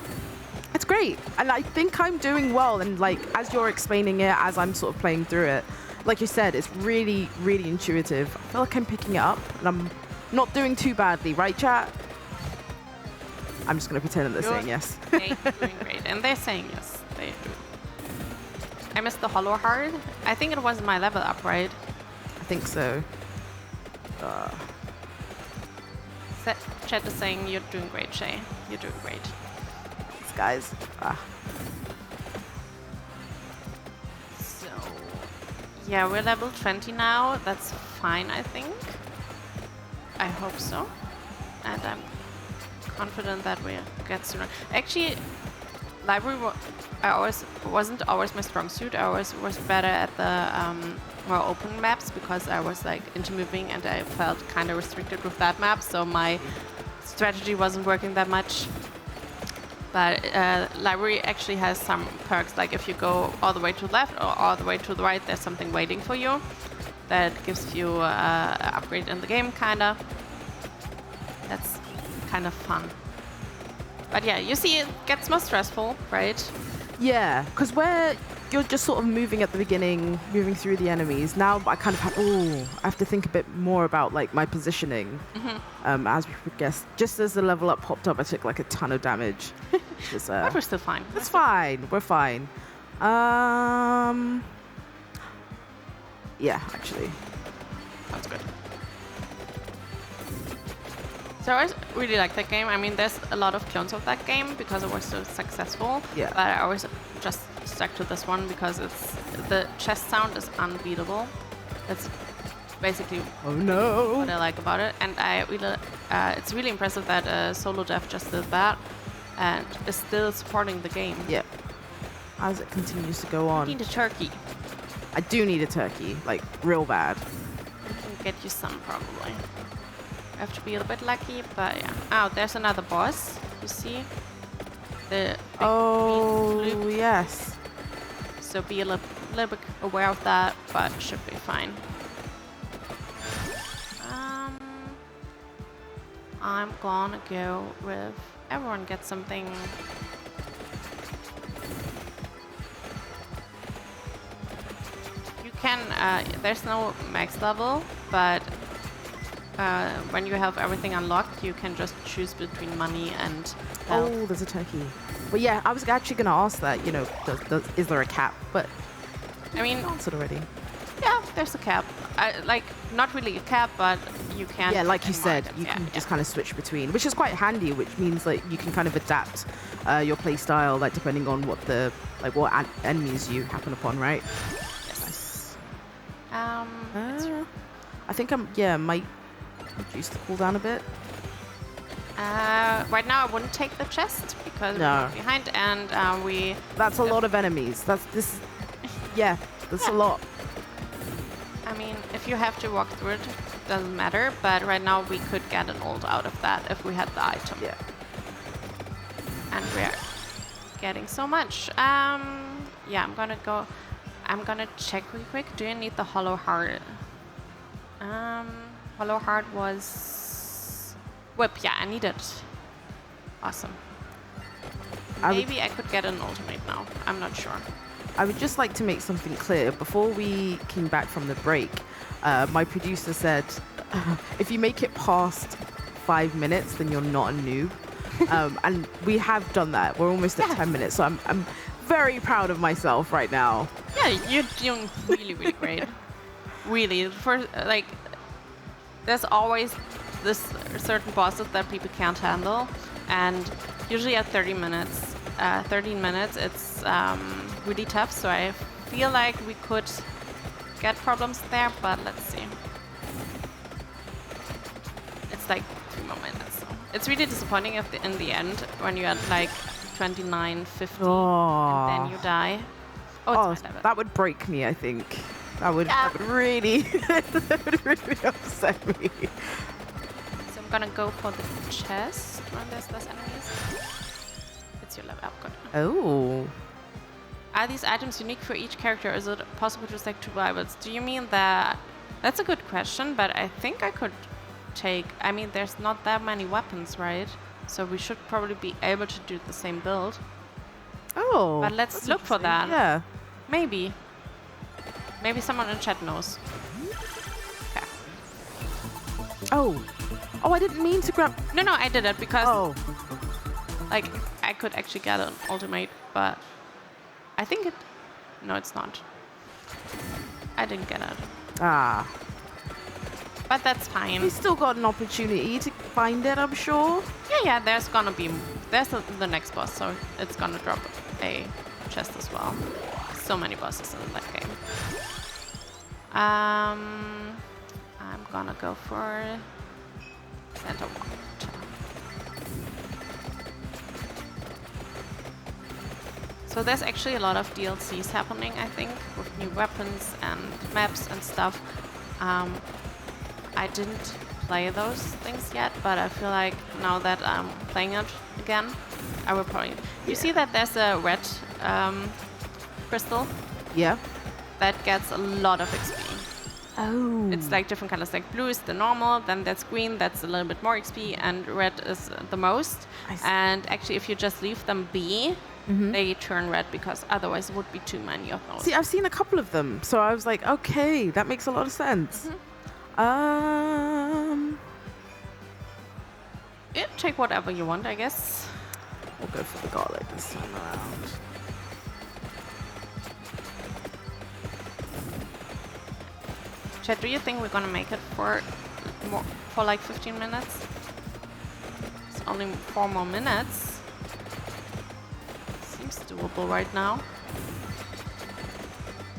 It's great. And I think I'm doing well. And like, as you're explaining it, as I'm sort of playing through it, like you said, it's really, really intuitive. I feel like I'm picking it up and I'm not doing too badly, right, chat? I'm just going to pretend that they're saying yes. They're doing great. And they're saying yes. They do. I missed the Hollow Heart. I think it was my level up, right? I think so. Chat is saying you're doing great, Shay. You're doing great. Thanks, guys. So, yeah, we're level 20 now. That's fine, I think. I hope so. And I'm confident that we get sooner. Actually, library wasn't always my strong suit. I always was better at the more open maps because I was like into moving and I felt kind of restricted with that map. So my strategy wasn't working that much. But library actually has some perks, like if you go all the way to the left or all the way to the right, there's something waiting for you that gives you an upgrade in the game, kinda. That's kind of fun. But yeah, you see, it gets more stressful, right? Yeah, because where you're just sort of moving at the beginning, moving through the enemies. Now I kind of I have to think a bit more about like my positioning. As we progress. Just as the level up popped up, I took like a ton of damage. But we're still fine. It's fine. We're fine. Yeah, actually. That's good. So I really like that game. I mean, there's a lot of clones of that game because it was so successful. Yeah. But I always just stuck to this one because the chest sound is unbeatable. That's basically what I like about it. And I really, it's really impressive that Solo Dev just did that and is still supporting the game. Yeah. As it continues to go on. You need a turkey. I do need a turkey, like real bad. I can get you some probably. I have to be a little bit lucky, but yeah. Oh, there's another boss. You see? The big yes. So be a little bit aware of that, but should be fine. I'm gonna go with everyone gets something. You can. There's no max level, but. When you have everything unlocked, you can just choose between money and health. Oh, there's a turkey. But yeah, I was actually going to ask that, you know, is there a cap? But I mean, answered already. Yeah, there's a cap. Like, not really a cap, but you can. Yeah, like you said, you can just kind of switch between, which is quite handy, which means like you can kind of adapt your play style, like depending on what what enemies you happen upon, right? Yes. Nice. I think might reduce the cooldown a bit. Right now I wouldn't take the chest because we're behind and That's a lot of enemies. That's a lot. I mean, if you have to walk through it, doesn't matter, but right now we could get an ult out of that if we had the item. Yeah. And we're getting so much. Yeah, I'm gonna check real quick. Do you need the hollow heart? Hollow heart was whip. Yeah, I need it. Awesome. Maybe I could get an ultimate now. I'm not sure. I would just like to make something clear. Before we came back from the break, my producer said, if you make it past 5 minutes, then you're not a noob. And we have done that. We're almost at 10 minutes, so I'm very proud of myself right now. Yeah, you're doing really, really great. Really, there's always this certain bosses that people can't handle, and usually at 13 minutes, it's really tough. So I feel like we could get problems there, but let's see. It's like 3 more minutes. So it's really disappointing if in the end when you're at like 29, 50, and then you die. That would break me, I think. That would really, that would really upset me. So I'm gonna go for the chest when there's less enemies. It's your level up, good. Oh. Are these items unique for each character, or is it possible to stack 2 Bibles? Do you mean that? That's a good question, but I think I could take. I mean, there's not that many weapons, right? So we should probably be able to do the same build. Oh. But let's look for that. Yeah. Maybe. Maybe someone in chat knows. Okay. Oh, I didn't mean to grab. No, I did it because, like, I could actually get an ultimate, but I think it. No, it's not. I didn't get it. But that's fine. We still got an opportunity to find it, I'm sure. Yeah. There's the next boss, so it's gonna drop a chest as well. So many bosses in that game. I'm gonna go for Center Water. So there's actually a lot of DLCs happening, I think, with new weapons and maps and stuff. I didn't play those things yet, but I feel like now that I'm playing it again, I will probably. You see that there's a red crystal Yeah. that gets a lot of XP. Oh. It's like different colors. Like blue is the normal, then that's green, that's a little bit more XP, and red is the most. I see. And actually, if you just leave them be, they turn red because otherwise it would be too many of those. See, I've seen a couple of them, so I was like, okay, that makes a lot of sense. Yeah, take whatever you want, I guess. We'll go for the garlic this time around. Chat, do you think we're gonna make it for like 15 minutes? It's only 4 more minutes. Seems doable right now.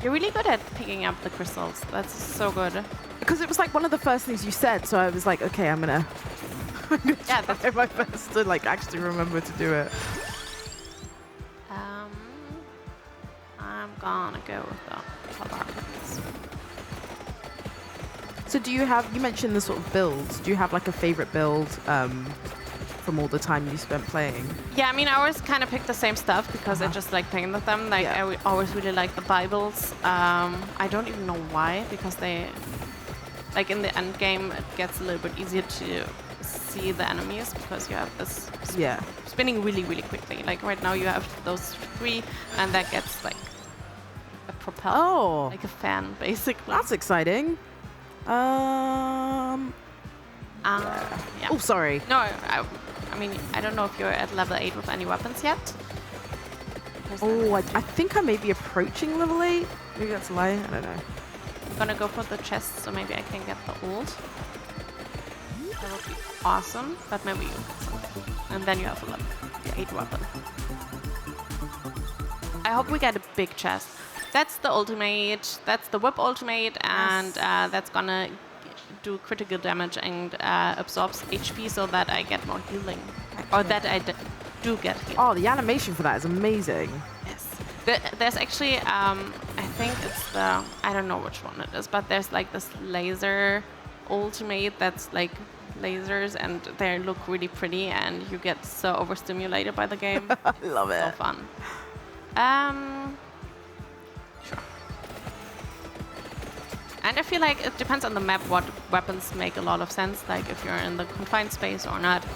You're really good at picking up the crystals. That's so good. Because it was like one of the first things you said, so I was like, okay, I'm gonna Yeah, that's try my best to like actually remember to do it. I'm gonna go with the color. So do you have, you mentioned the sort of builds, do you have like a favorite build from all the time you spent playing? Yeah, I mean, I always kind of pick the same stuff because I just like playing with them. Like, I always really like the Bibles. I don't even know why, because they, like in the end game, it gets a little bit easier to see the enemies because you have this spinning really, really quickly. Like right now you have those 3 and that gets like a propeller, like a fan, basically. That's exciting. Yeah. Oh, sorry. No, I mean, I don't know if you're at level 8 with any weapons yet. Oh, I think I may be approaching level 8. Maybe that's a lie. I don't know. I'm gonna go for the chest, so maybe I can get the ult. That would be awesome, but maybe you get something. And then you have a level 8 weapon. I hope we get a big chest. That's the ultimate, that's the whip ultimate, and that's gonna do critical damage and absorbs HP so that I get more healing. Or that I do get healing. Oh, the animation for that is amazing. Yes. There's actually, I think it's the, I don't know which one it is, but there's like this laser ultimate that's like lasers and they look really pretty and you get so overstimulated by the game. I love it. So fun. Sure. And I feel like it depends on the map what weapons make a lot of sense, like if you're in the confined space or not.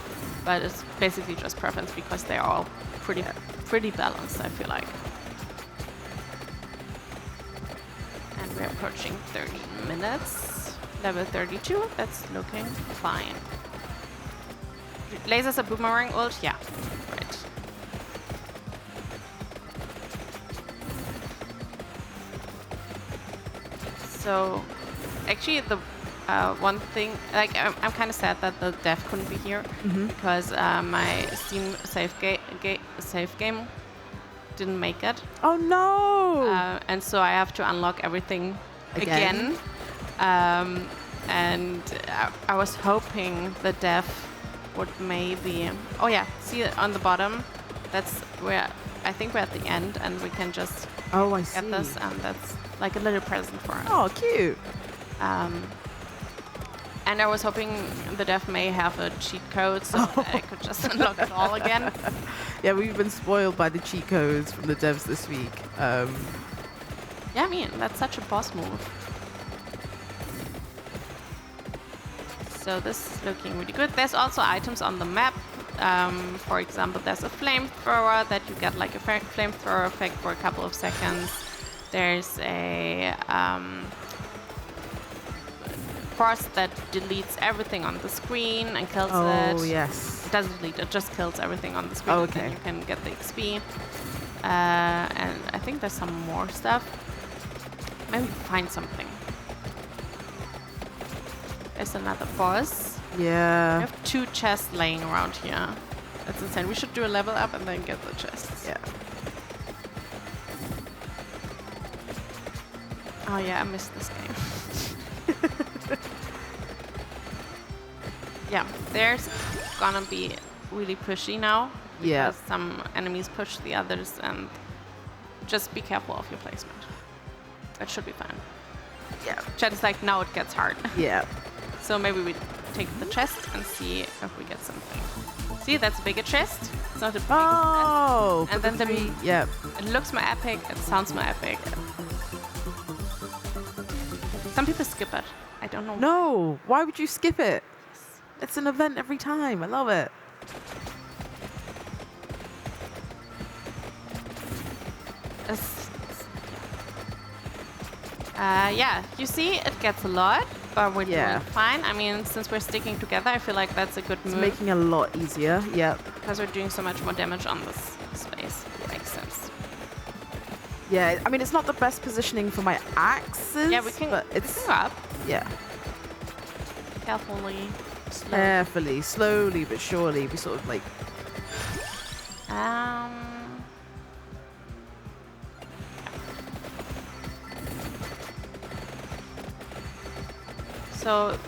But it's basically just preference because they're all pretty balanced, I feel like. And we're approaching 30 minutes. Level 32, that's looking fine. Lasers a boomerang ult? Yeah, right. So, actually, the one thing, like, I'm kind of sad that the dev couldn't be here because my Steam save game didn't make it. Oh no! And so I have to unlock everything again. And I was hoping the dev would maybe. Oh yeah, see it on the bottom. That's where I think we're at the end, and we can just get this, and that's like a little present for us. Oh, cute. And I was hoping the dev may have a cheat code so that I could just unlock it all again. Yeah, we've been spoiled by the cheat codes from the devs this week. Yeah, I mean, that's such a boss move. So this is looking really good. There's also items on the map. For example, there's a flamethrower that you get like a flamethrower effect for a couple of seconds. There's a force that deletes everything on the screen and kills it. Oh, yes. It doesn't delete, it just kills everything on the screen. Oh, And okay. then you can get the XP. And I think there's some more stuff. Maybe find something. There's another boss. Yeah. We have 2 chests laying around here. That's insane. We should do a level up and then get the chests. Yeah. Oh yeah, I missed this game. Yeah, there's gonna be really pushy now. Yeah. Because some enemies push the others, and just be careful of your placement. That should be fine. Yeah. Chat is like, now it gets hard. Yeah. So maybe we take the chest and see if we get something. See, that's a bigger chest. It's not a big Oh, chest. And then yeah. it looks more epic. It sounds more epic. Some people skip it. I don't know. No, why would you skip it? It's an event every time. I love it. Yeah, you see, it gets a lot, but we're Yeah. doing fine. I mean, since we're sticking together, I feel like that's a good It's move. making it a lot easier. Yep. Because we're doing so much more damage on this space. Makes sense. Yeah, I mean, it's not the best positioning for my axes. Yeah, we can go up. Yeah. Carefully. Slowly. Carefully, slowly but surely, we sort of like. So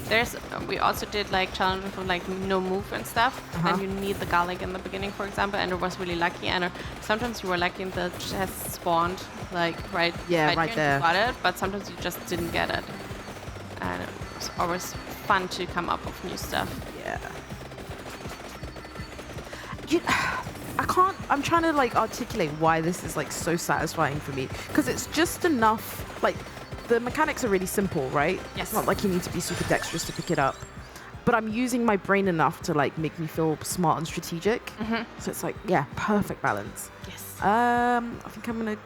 there's we also did like challenges with like no move and stuff, and you need the garlic in the beginning, for example, and it was really lucky. And sometimes you were lucky and the chest spawned like right right here and there. you got it, but sometimes you just didn't get it. And it was always fun to come up with new stuff. Yeah. I can't. I'm trying to like articulate why this is like so satisfying for me, because it's just enough. Like the mechanics are really simple, right? Yes. It's not like you need to be super dexterous to pick it up, but I'm using my brain enough to like make me feel smart and strategic. So it's like, yeah, perfect balance. Yes. I think I'm gonna.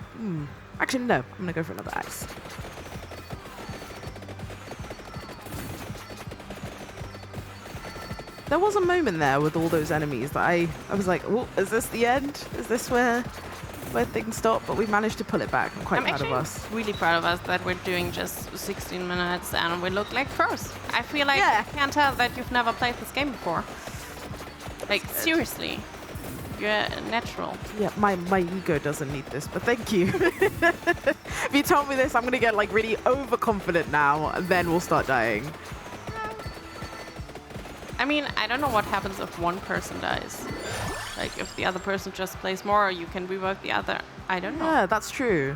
Actually, no. I'm gonna go for another axe. There was a moment there with all those enemies that I was like, oh, is this the end? Is this where things stop? But we managed to pull it back. I'm quite proud of us. Really proud of us that we're doing just 16 minutes and we look like pros. I feel like I can't tell that you've never played this game before. Like, seriously. You're natural. Yeah, my ego doesn't need this, but thank you. If you told me this, I'm going to get like really overconfident now, and then we'll start dying. I mean, I don't know what happens if one person dies. Like, if the other person just plays more, you can revive the other. I don't know. Yeah, that's true.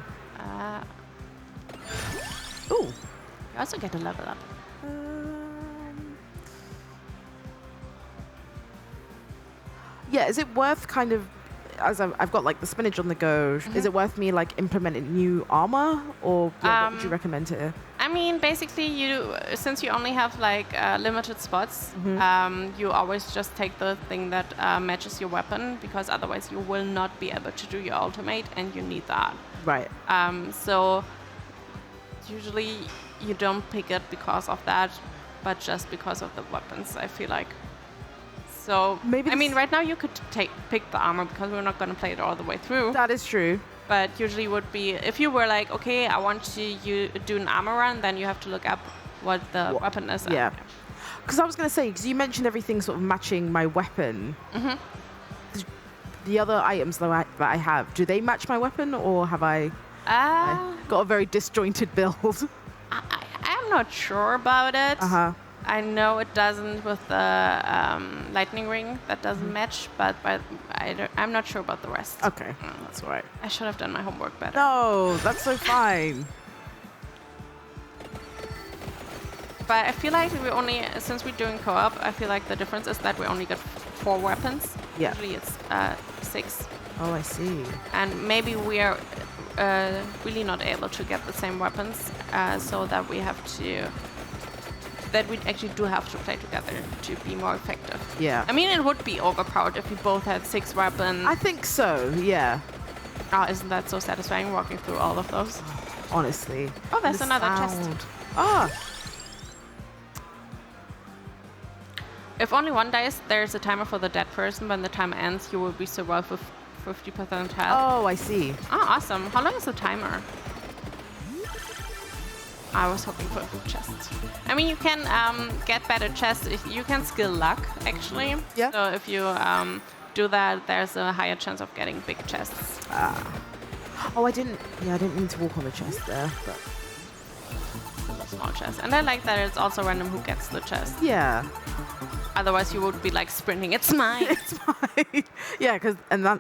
Ooh. You also get a level up. Yeah, is it worth kind of, as I've got like the spinach on the go, is it worth me like implementing new armor, or what would you recommend here? I mean, basically, since you only have like limited spots, you always just take the thing that matches your weapon, because otherwise you will not be able to do your ultimate, and you need that. Right. So usually you don't pick it because of that, but just because of the weapons, I feel like. So maybe I mean, right now you could pick the armor, because we're not going to play it all the way through. That is true. But usually would be, if you were like, okay, I want to do an armor run, then you have to look up what the weapon is. Yeah. Because I was going to say, because you mentioned everything sort of matching my weapon. The other items that I have, do they match my weapon, or have I got a very disjointed build? I'm not sure about it. I know it doesn't with the lightning ring. That doesn't match, but I'm not sure about the rest. Okay, that's all right. I should have done my homework better. No, that's so fine. But I feel like since we're doing co-op, I feel like the difference is that we only get 4 weapons. Yeah. Usually it's 6. Oh, I see. And maybe we are really not able to get the same weapons, so that we actually do have to play together to be more effective. Yeah. I mean, it would be overpowered if we both had 6 weapons. I think so, yeah. Oh, isn't that so satisfying walking through all of those? Honestly. Oh, there's The another sound. chest. Ah. If only one dies, there's a timer for the dead person. When the timer ends, you will be survived with 50% health. Oh, I see. Oh, awesome. How long is the timer? I was hoping for a good chest. I mean, you can get better chests if you can skill luck, actually. Yeah. So if you do that, there's a higher chance of getting big chests. Oh, I didn't mean to walk on the chest there, but A small chest. And I like that it's also random who gets the chest. yeah. Otherwise, you would be like sprinting, it's mine. It's fine. Yeah,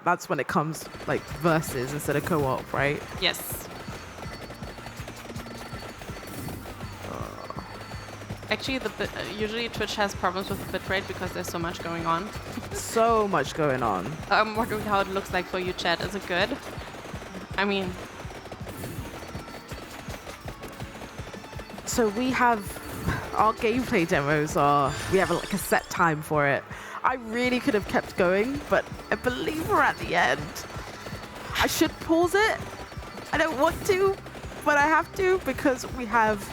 that's when it comes like versus instead of co-op, right? Yes. Actually, usually Twitch has problems with the bitrate because there's so much going on. So much going on. I'm wondering how it looks like for you, chat. Is it good? I mean... So we have our gameplay demos we have like a set time for it. I really could have kept going, but I believe we're at the end. I should pause it. I don't want to, but I have to because we have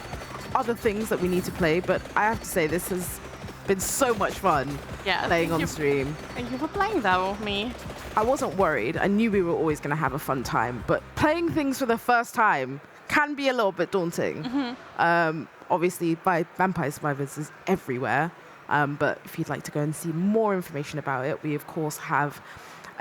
other things that we need to play. But I have to say, this has been so much fun playing on stream. And you were playing that with me. I wasn't worried. I knew we were always going to have a fun time, but playing things for the first time can be a little bit daunting. Obviously, Vampire Survivors is everywhere, but if you'd like to go and see more information about it, we of course have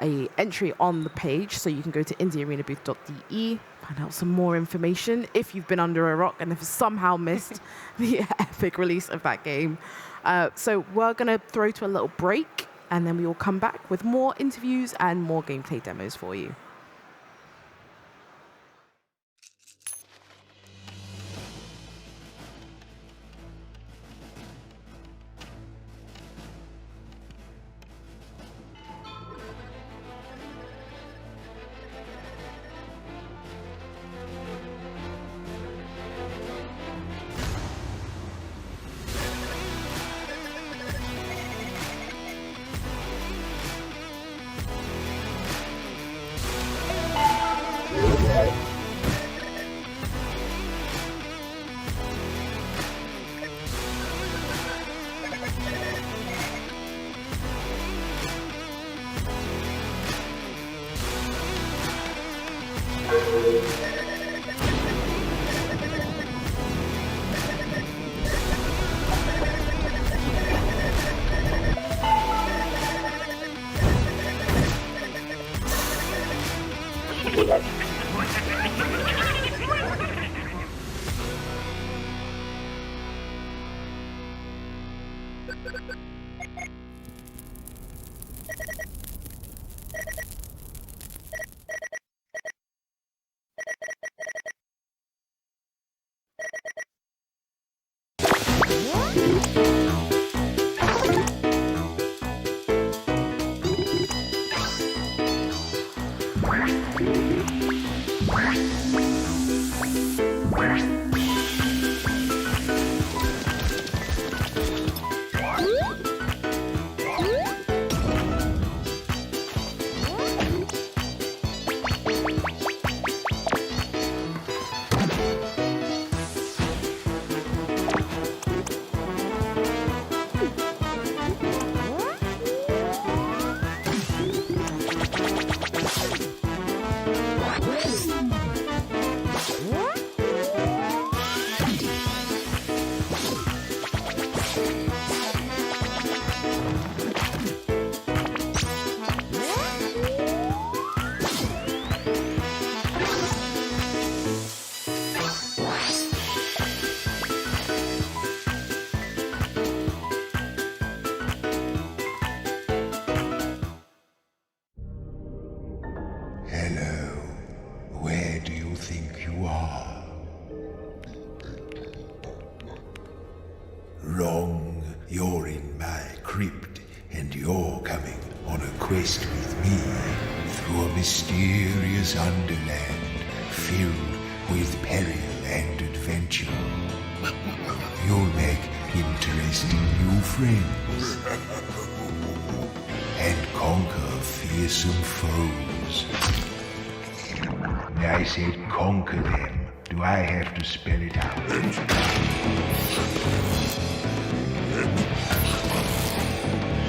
a entry on the page, so you can go to indiearenabooth.de, find out some more information if you've been under a rock and have somehow missed the epic release of that game. So we're going to throw to a little break, and then we will come back with more interviews and more gameplay demos for you. Wrong. You're in my crypt, and you're coming on a quest with me through a mysterious underland filled with peril and adventure. You'll make interesting new friends and conquer fearsome foes. I said conquer them. Do I have to spell it out?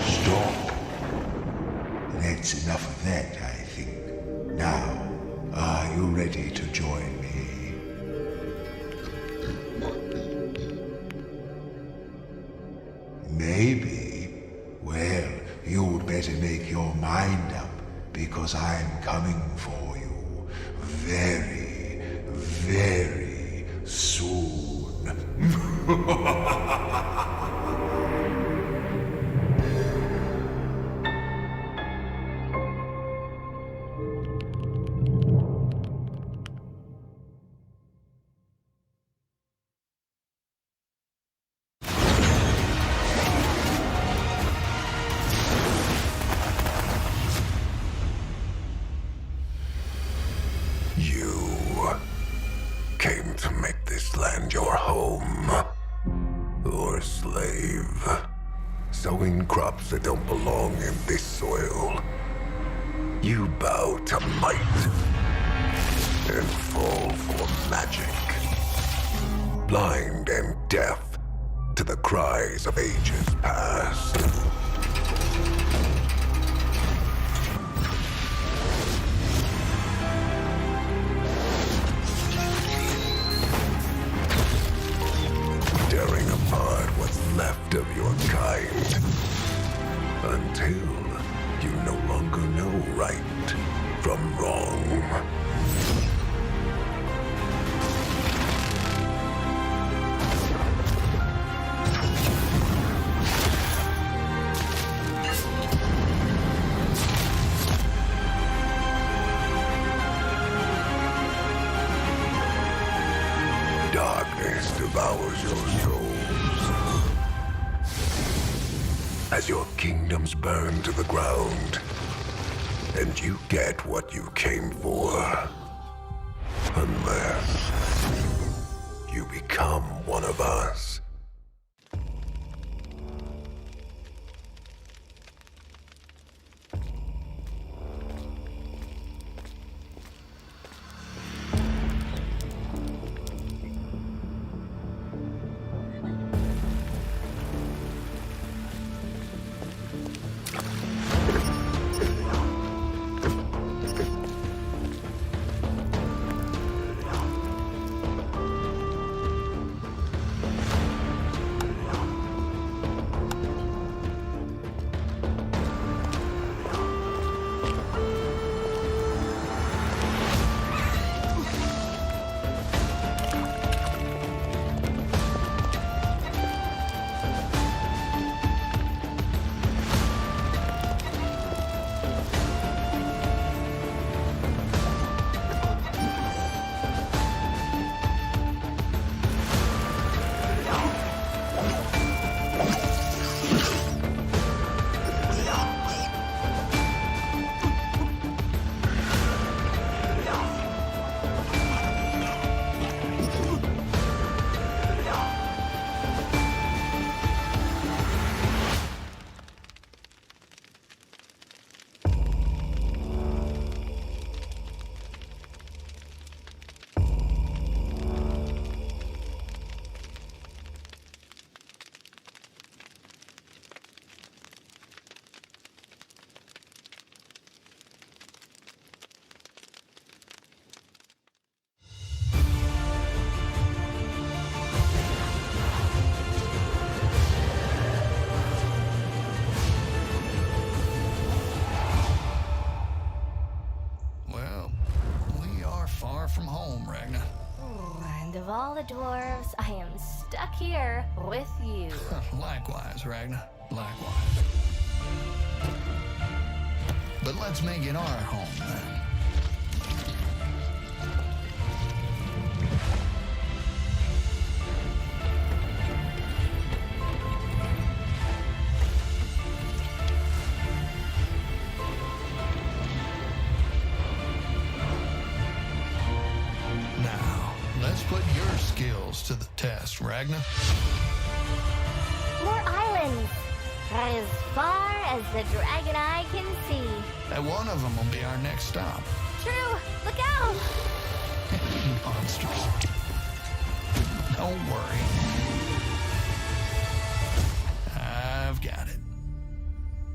Stop. That's enough of that, I think. Now, are you ready to join me? Maybe. Well, you'd better make your mind up, because I'm coming for you very, very soon. slave, sowing crops that don't belong in this soil. You bow to might and fall for magic, blind and deaf to the cries of ages past. Tearing apart what's left of your kind, until you no longer know right from wrong. Darkness devours your souls as your kingdoms burn to the ground, and you get what you came for. Unless you become one of us. From home, Ragnar. And of all the dwarves, I am stuck here with you. Likewise, Ragnar. Likewise. But let's make it our home, then. Put your skills to the test, Ragnar. More islands. As far as the dragon eye can see. And one of them will be our next stop. True. Look out! Monsters. Don't worry. I've got it.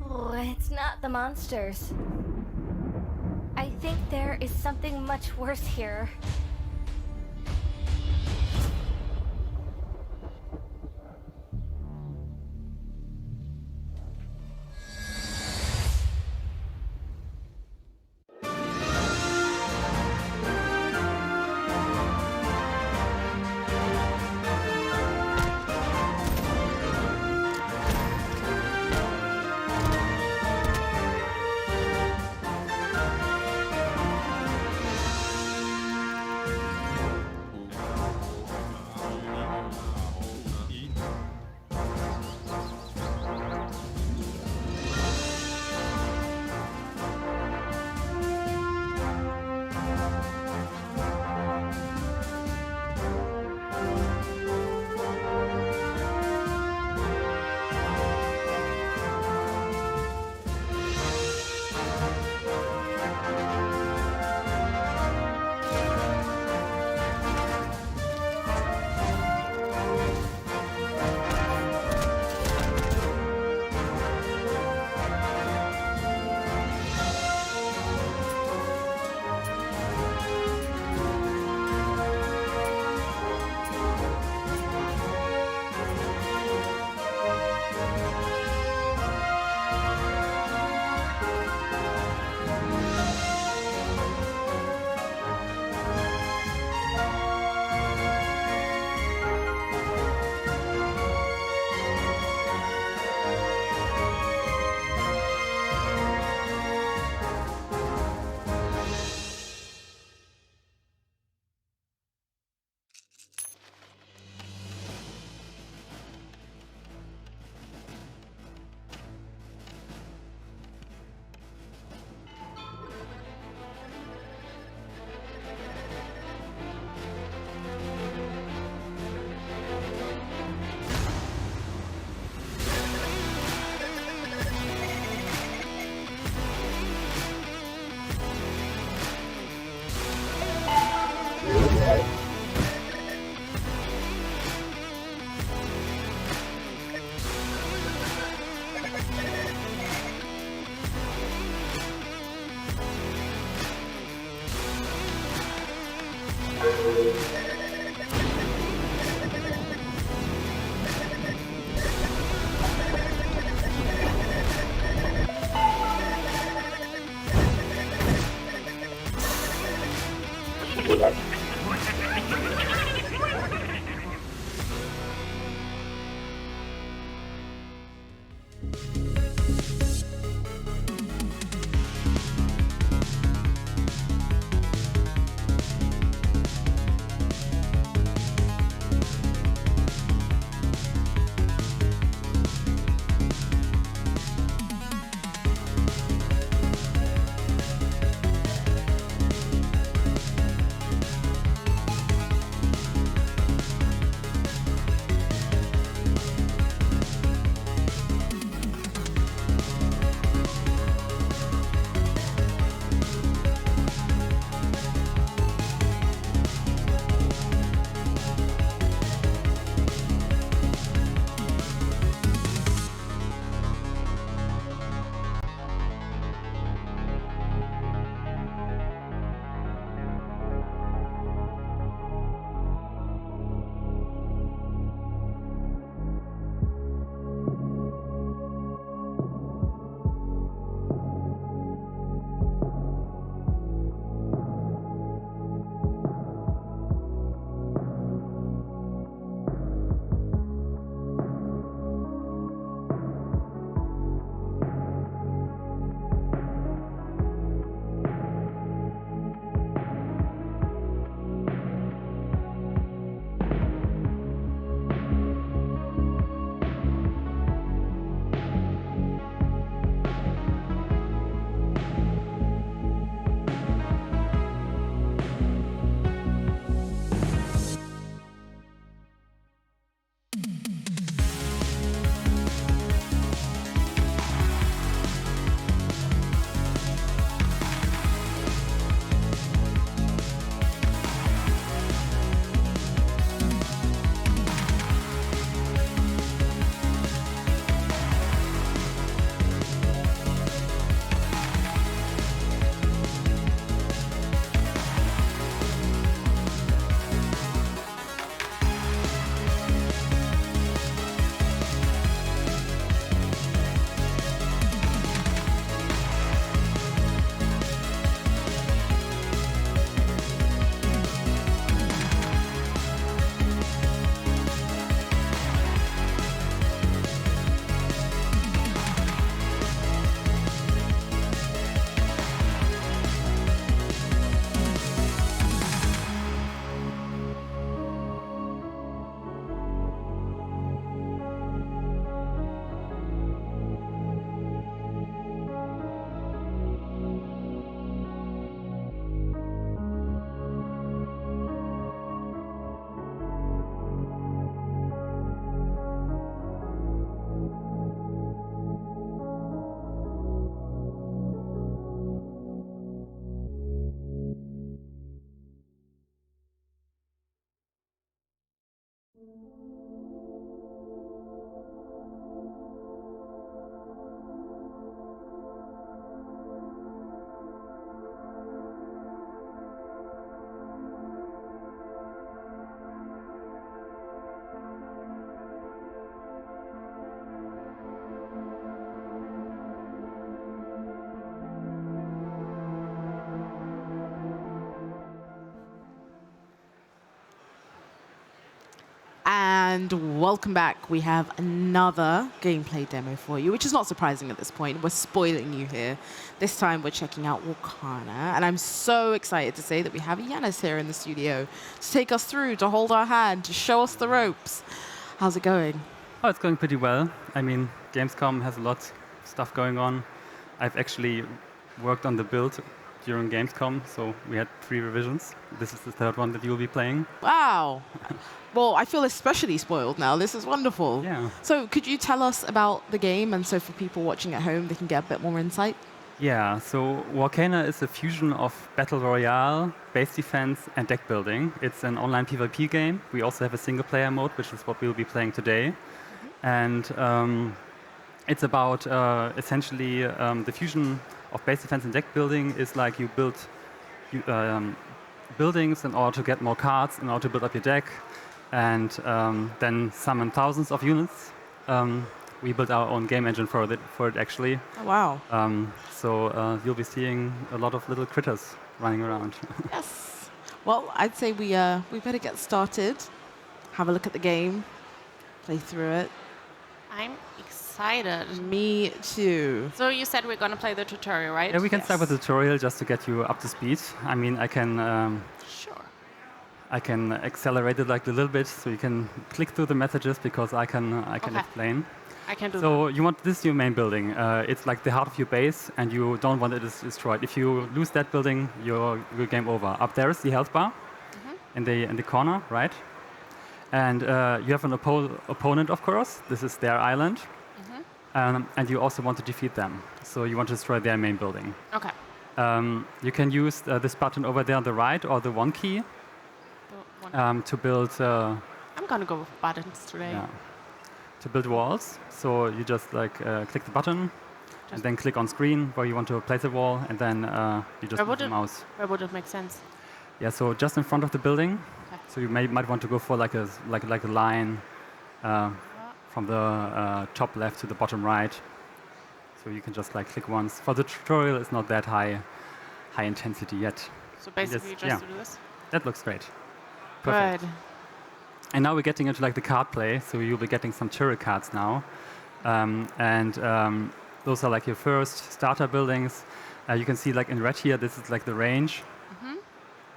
Oh, it's not the monsters. I think there is something much worse here. And welcome back. We have another gameplay demo for you, which is not surprising at this point. We're spoiling you here. This time we're checking out Wakana, and I'm so excited to say that we have Yanis here in the studio to take us through, to hold our hand, to show us the ropes. How's it going? Oh, it's going pretty well. I mean, Gamescom has a lot of stuff going on. I've actually worked on the build during Gamescom, so we had 3 revisions. This is the 3rd one that you'll be playing. Wow. Well, I feel especially spoiled now. This is wonderful. Yeah. So could you tell us about the game, and so for people watching at home, they can get a bit more insight? Yeah, so Warcana is a fusion of Battle Royale, base defense, and deck building. It's an online PvP game. We also have a single-player mode, which is what we'll be playing today. And it's about essentially the fusion of base defense and deck building is like you build buildings in order to get more cards, in order to build up your deck, and then summon thousands of units. We built our own game engine for it actually. Oh, wow. So you'll be seeing a lot of little critters running around. Yes. Well, I'd say we better get started, have a look at the game, play through it. I'm excited excited. Me too. So you said we're going to play the tutorial, right? Yeah, we can start with the tutorial just to get you up to speed. I mean, I can Sure. I can accelerate it like a little bit, so you can click through the messages because I can Okay. explain. I can do So you want this your main building. It's like the heart of your base, and you don't want it destroyed. If you lose that building, you're game over. Up there is the health bar in the corner, right? And you have an opponent, of course. This is their island, and you also want to defeat them. So you want to destroy their main building. Okay. You can use this button over there on the right, or the one key, to build. I'm going to go with buttons today. Yeah. To build walls. So you just like click the button, and then click on screen where you want to place a wall, and then you just move the mouse. Where would it make sense? Yeah, so just in front of the building. Okay. So you might want to go for like a line from the top left to the bottom right. So you can just like click once. For the tutorial, it's not that high intensity yet. So basically, just do this. That looks great. Perfect. Good. And now we're getting into like the card play. So you'll be getting some turret cards now, and those are like your first starter buildings. You can see like in red here, this is like the range.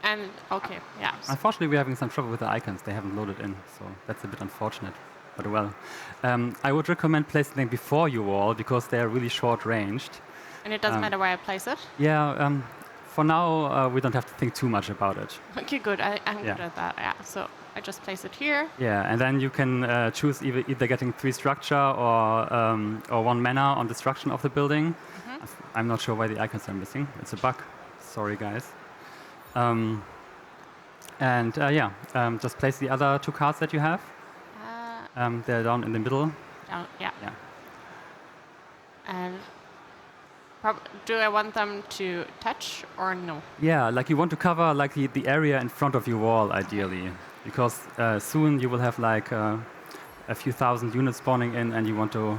And okay, yeah. Unfortunately, we're having some trouble with the icons. They haven't loaded in, so that's a bit unfortunate. But well, I would recommend placing them before your wall because they are really short-ranged. And it doesn't matter where I place it? Yeah, for now, we don't have to think too much about it. Okay, good. I'm good at that, yeah. So I just place it here. Yeah, and then you can choose either getting 3 structure or 1 mana on destruction of the building. I'm not sure why the icons are missing. It's a bug. Sorry, guys. Just place the other 2 cards that you have. They're down in the middle. Down, yeah. Yeah. And do I want them to touch or no? Yeah, like you want to cover like the area in front of your wall, ideally, because soon you will have like a few thousand units spawning in, and you want to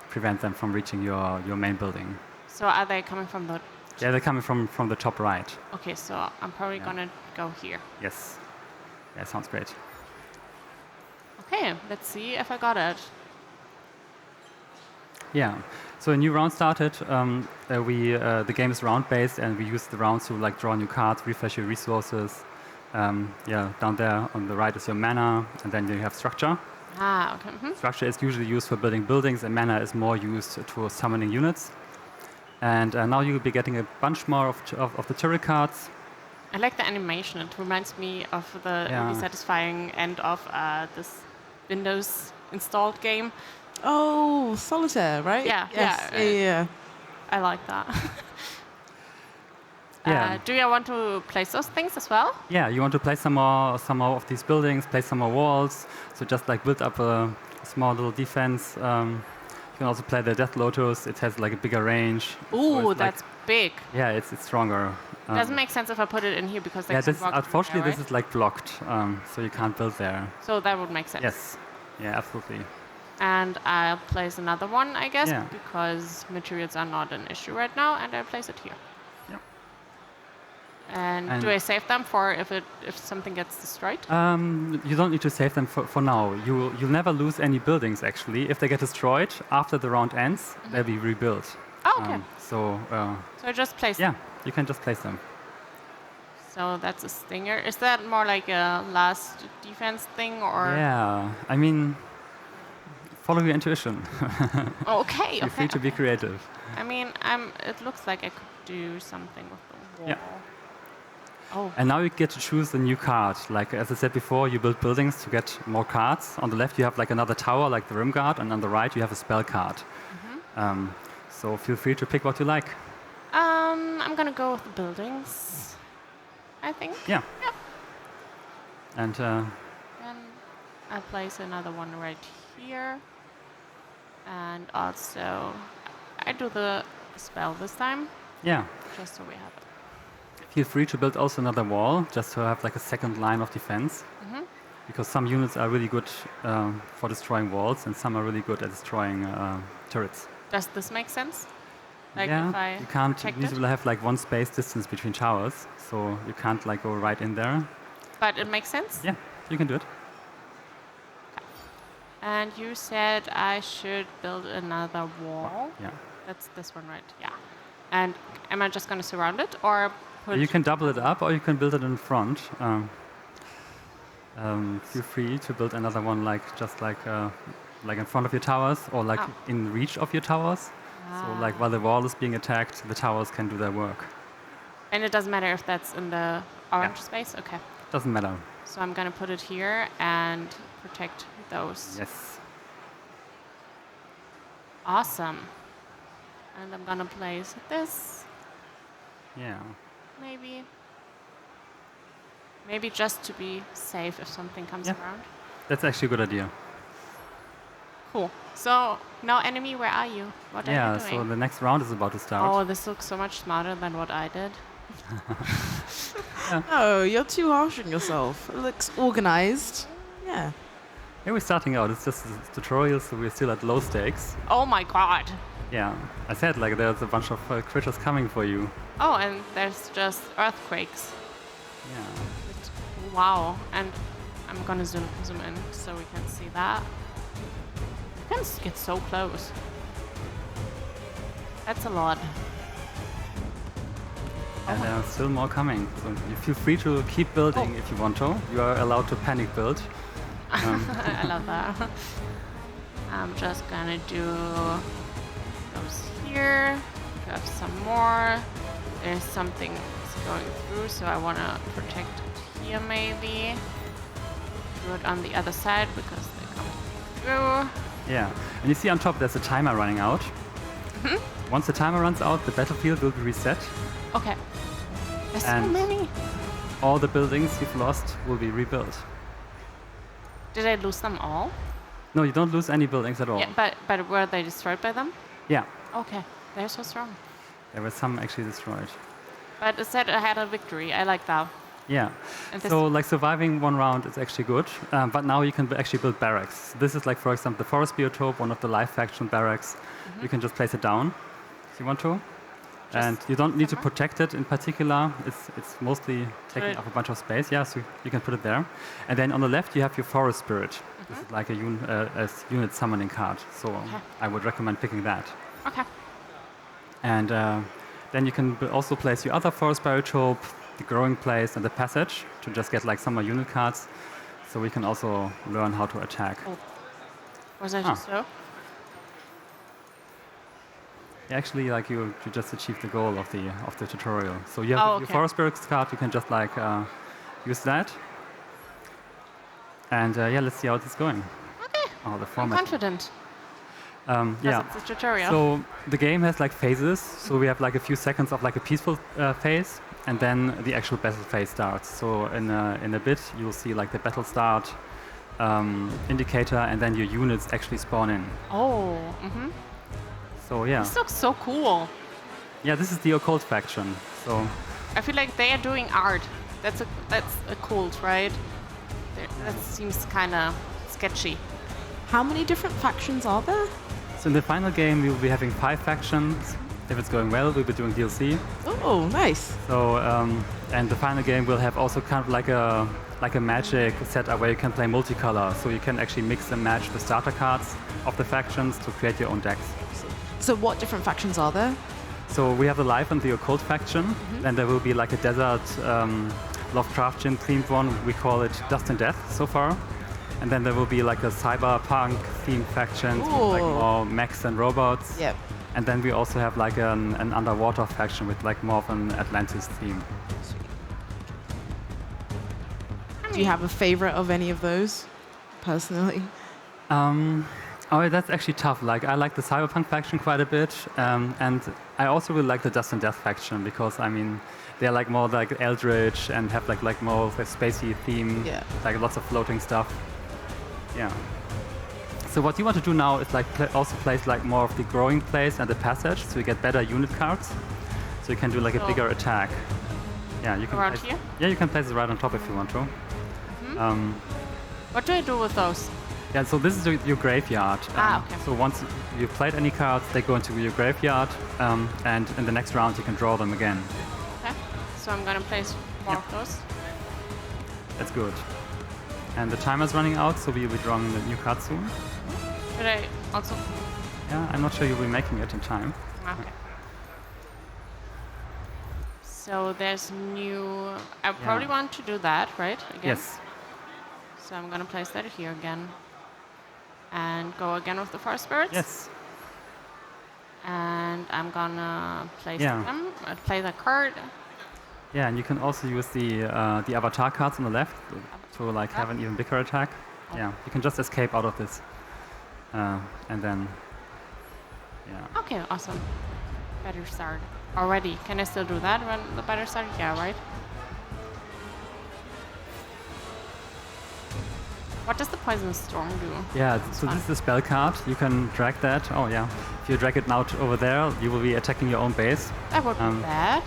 prevent them from reaching your main building. So are they coming from the? Yeah, they're coming from the top right. Okay, so I'm probably gonna go here. Yes. Yeah, sounds great. Okay, let's see if I got it. Yeah. So a new round started. The game is round based, and we use the rounds to like draw new cards, refresh your resources. Down there on the right is your mana, and then you have structure. Ah, okay. Structure is usually used for building buildings, and mana is more used for summoning units. And now you'll be getting a bunch more of the turret cards. I like the animation. It reminds me of the really satisfying end of this Windows installed game. Oh, Solitaire, right? Yeah, yes. yeah. I like that. Yeah. Do you want to place those things as well? Yeah, you want to place some more of these buildings, place some more walls. So just like build up a small little defense. You can also play the Death Lotus. It has like a bigger range. Ooh, so that's big. Yeah, it's stronger. It doesn't make sense if I put it in here because unfortunately there, this is like blocked, so you can't build there. So that would make sense. Yes. Yeah, absolutely. And I'll place another one, I guess, Yeah. because materials are not an issue right now, and I'll place it here. Yep. And do I save them for if something gets destroyed? You don't need to save them for now. You'll never lose any buildings, actually. If they get destroyed, after the round ends, they'll be rebuilt. Oh, okay. So I just place yeah, them. you can just place them. So that's a stinger. Is that more like a last defense thing, or? Yeah, I mean, follow your intuition. Okay. Feel free to be creative. I mean, it looks like I could do something with the wall. Yeah. Oh. And now you get to choose a new card. Like as I said before, you build buildings to get more cards. On the left you have like another tower, like the Rim Guard, and on the right you have a spell card. So feel free to pick what you like. I'm gonna go with the buildings, I think. Yeah. Yep. And Then I'll place another one right here. And also, I do the spell this time. Yeah. Just so we have it. Feel free to build also another wall, just to have like a second line of defense. Because some units are really good for destroying walls, and some are really good at destroying turrets. Does this make sense? Like yeah, if I you can't checked usually have like one space distance between towers, so you can't like go right in there. But it makes sense? Yeah, you can do it. And you said I should build another wall. Yeah. That's this one, right? Yeah. And am I just going to surround it, or put? You can double it up, or you can build it in front. Feel free to build another one, like in front of your towers, or like in reach of your towers. So like while the wall is being attacked, the towers can do their work. And it doesn't matter if that's in the orange space? Okay. Doesn't matter. So I'm going to put it here and protect those. Yes. Awesome. And I'm going to place this. Yeah. Maybe. Maybe just to be safe if something comes around. That's actually a good idea. Cool. So, now enemy, where are you? What are you doing? So the next round is about to start. Oh, this looks so much smarter than what I did. No, you're too harsh on yourself. It looks organized. Yeah. Yeah, we're starting out. It's just a tutorial, so we're still at low stakes. Oh my god. Yeah, I said like there's a bunch of critters coming for you. Oh, and there's just earthquakes. Yeah. Wow. And I'm gonna zoom in so we can see that. You can get so close. That's a lot. And there are still more coming. So you feel free to keep building if you want to. You are allowed to panic build. I love that. I'm just gonna do those here. Grab some more. There's something going through, so I want to protect it here maybe. Do it on the other side because they come through. Yeah, and you see on top there's a timer running out. Once the timer runs out, the battlefield will be reset. Okay. There's so And many. all the buildings you've lost will be rebuilt. Did I lose them all? No, you don't lose any buildings at all. Yeah, but were they destroyed by them? Yeah, Okay, they're so strong. there were some actually destroyed. But it said I had a victory. I like that. Yeah. And this- So like surviving one round is actually good, but now you can actually build barracks. This is like, for example, the Forest Biotope, one of the live faction barracks. You can just place it down if you want to. And you don't need to protect it in particular. It's mostly taking up a bunch of space. Yeah, so you can put it there. And then on the left, you have your Forest Spirit. This is like a unit summoning card. So I would recommend picking that. Okay. And then you can also place your other Forest Biotope, the Growing Place, and the Passage to just get like some more unit cards. So we can also learn how to attack. Was that just so? Actually, like you just achieved the goal of the tutorial. So you have your Forest Barracks card. You can just like use that. And yeah, let's see how it's going. Okay. Oh, the I'm format. confident. Yeah. It's a tutorial. So the game has like phases. So we have like a few seconds of like a peaceful phase, and then the actual battle phase starts. So in a bit, you'll see like the battle start indicator, and then your units actually spawn in. Oh. So yeah. This looks so cool. Yeah, this is the occult faction. So I feel like they are doing art. That's a cult, right? That seems kind of sketchy. How many different factions are there? So in the final game, we will be having 5 factions. If it's going well, we'll be doing DLC. Oh, nice. So and the final game will have also kind of like a magic setup where you can play multicolor. So you can actually mix and match the starter cards of the factions to create your own decks. So what different factions are there? So we have the Life and the Occult faction. Then there will be like a desert Lovecraftian themed one. We call it Dust and Death so far. And then there will be like a cyberpunk themed faction with like more mechs and robots. Yep. And then we also have like an underwater faction with like more of an Atlantis theme. Do you have a favorite of any of those, personally? Oh, that's actually tough. Like, I like the cyberpunk faction quite a bit, and I also really like the Dust and Death faction because I mean, they're like more like eldritch and have like more of a spacey theme, like lots of floating stuff. Yeah. So what you want to do now is like also place like more of the Growing Place and the Passage, so you get better unit cards, so you can do like a bigger attack. Yeah, you can. Around place, here? Yeah, you can place it right on top if you want to. What do I do with those? Yeah, so this is your graveyard. Okay. So once you've played any cards, they go into your graveyard, and in the next round you can draw them again. Okay. So I'm gonna place more of those. That's good. And the timer's running out, so we'll be drawing the new card soon. Should I also? Yeah, I'm not sure you'll be making it in time. Okay. So there's new. I probably want to do that, right? Again? Yes. So I'm gonna place that here again, and go again with the forest birds. Yes. And I'm gonna place Yeah. them. Play the card. Yeah, and you can also use the avatar cards on the left to like have an even bigger attack. Yeah, you can just escape out of this, and then. Yeah. Okay, awesome. Better start already. Can I still do that when the better start? Yeah, right. What does the poison storm do? Yeah, so this is the spell card. You can drag that. Oh yeah, if you drag it out over there, you will be attacking your own base. That would be bad.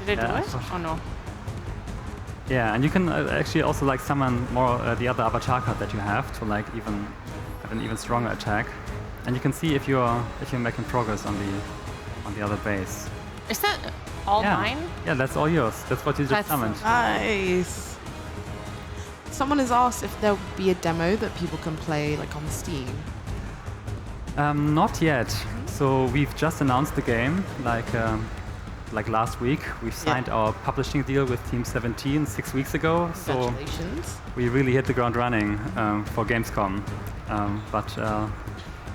Did I do it? Oh no. Yeah, and you can actually also like summon more the other avatar card that you have to like even have an even stronger attack. And you can see if you're making progress on the other base. Is that all mine? Yeah, that's all yours. That's what you just summoned. Nice. Someone has asked if there'll be a demo that people can play like on Steam. Not yet. So we've just announced the game like last week. We've signed our publishing deal with Team 17 6 weeks ago. Congratulations. So we really hit the ground running for Gamescom. But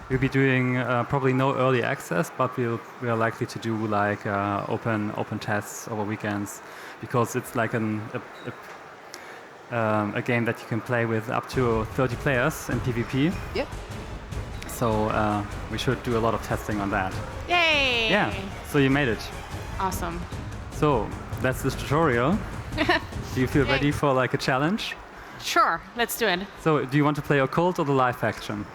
we'll be doing probably no early access, but we are likely to do like open tests over weekends, because it's like a game that you can play with up to 30 players in PvP. Yep. So we should do a lot of testing on that. Yay! Yeah. So you made it. Awesome. So that's the tutorial. Do you feel ready for like a challenge? Sure, let's do it. So do you want to play occult or the live faction?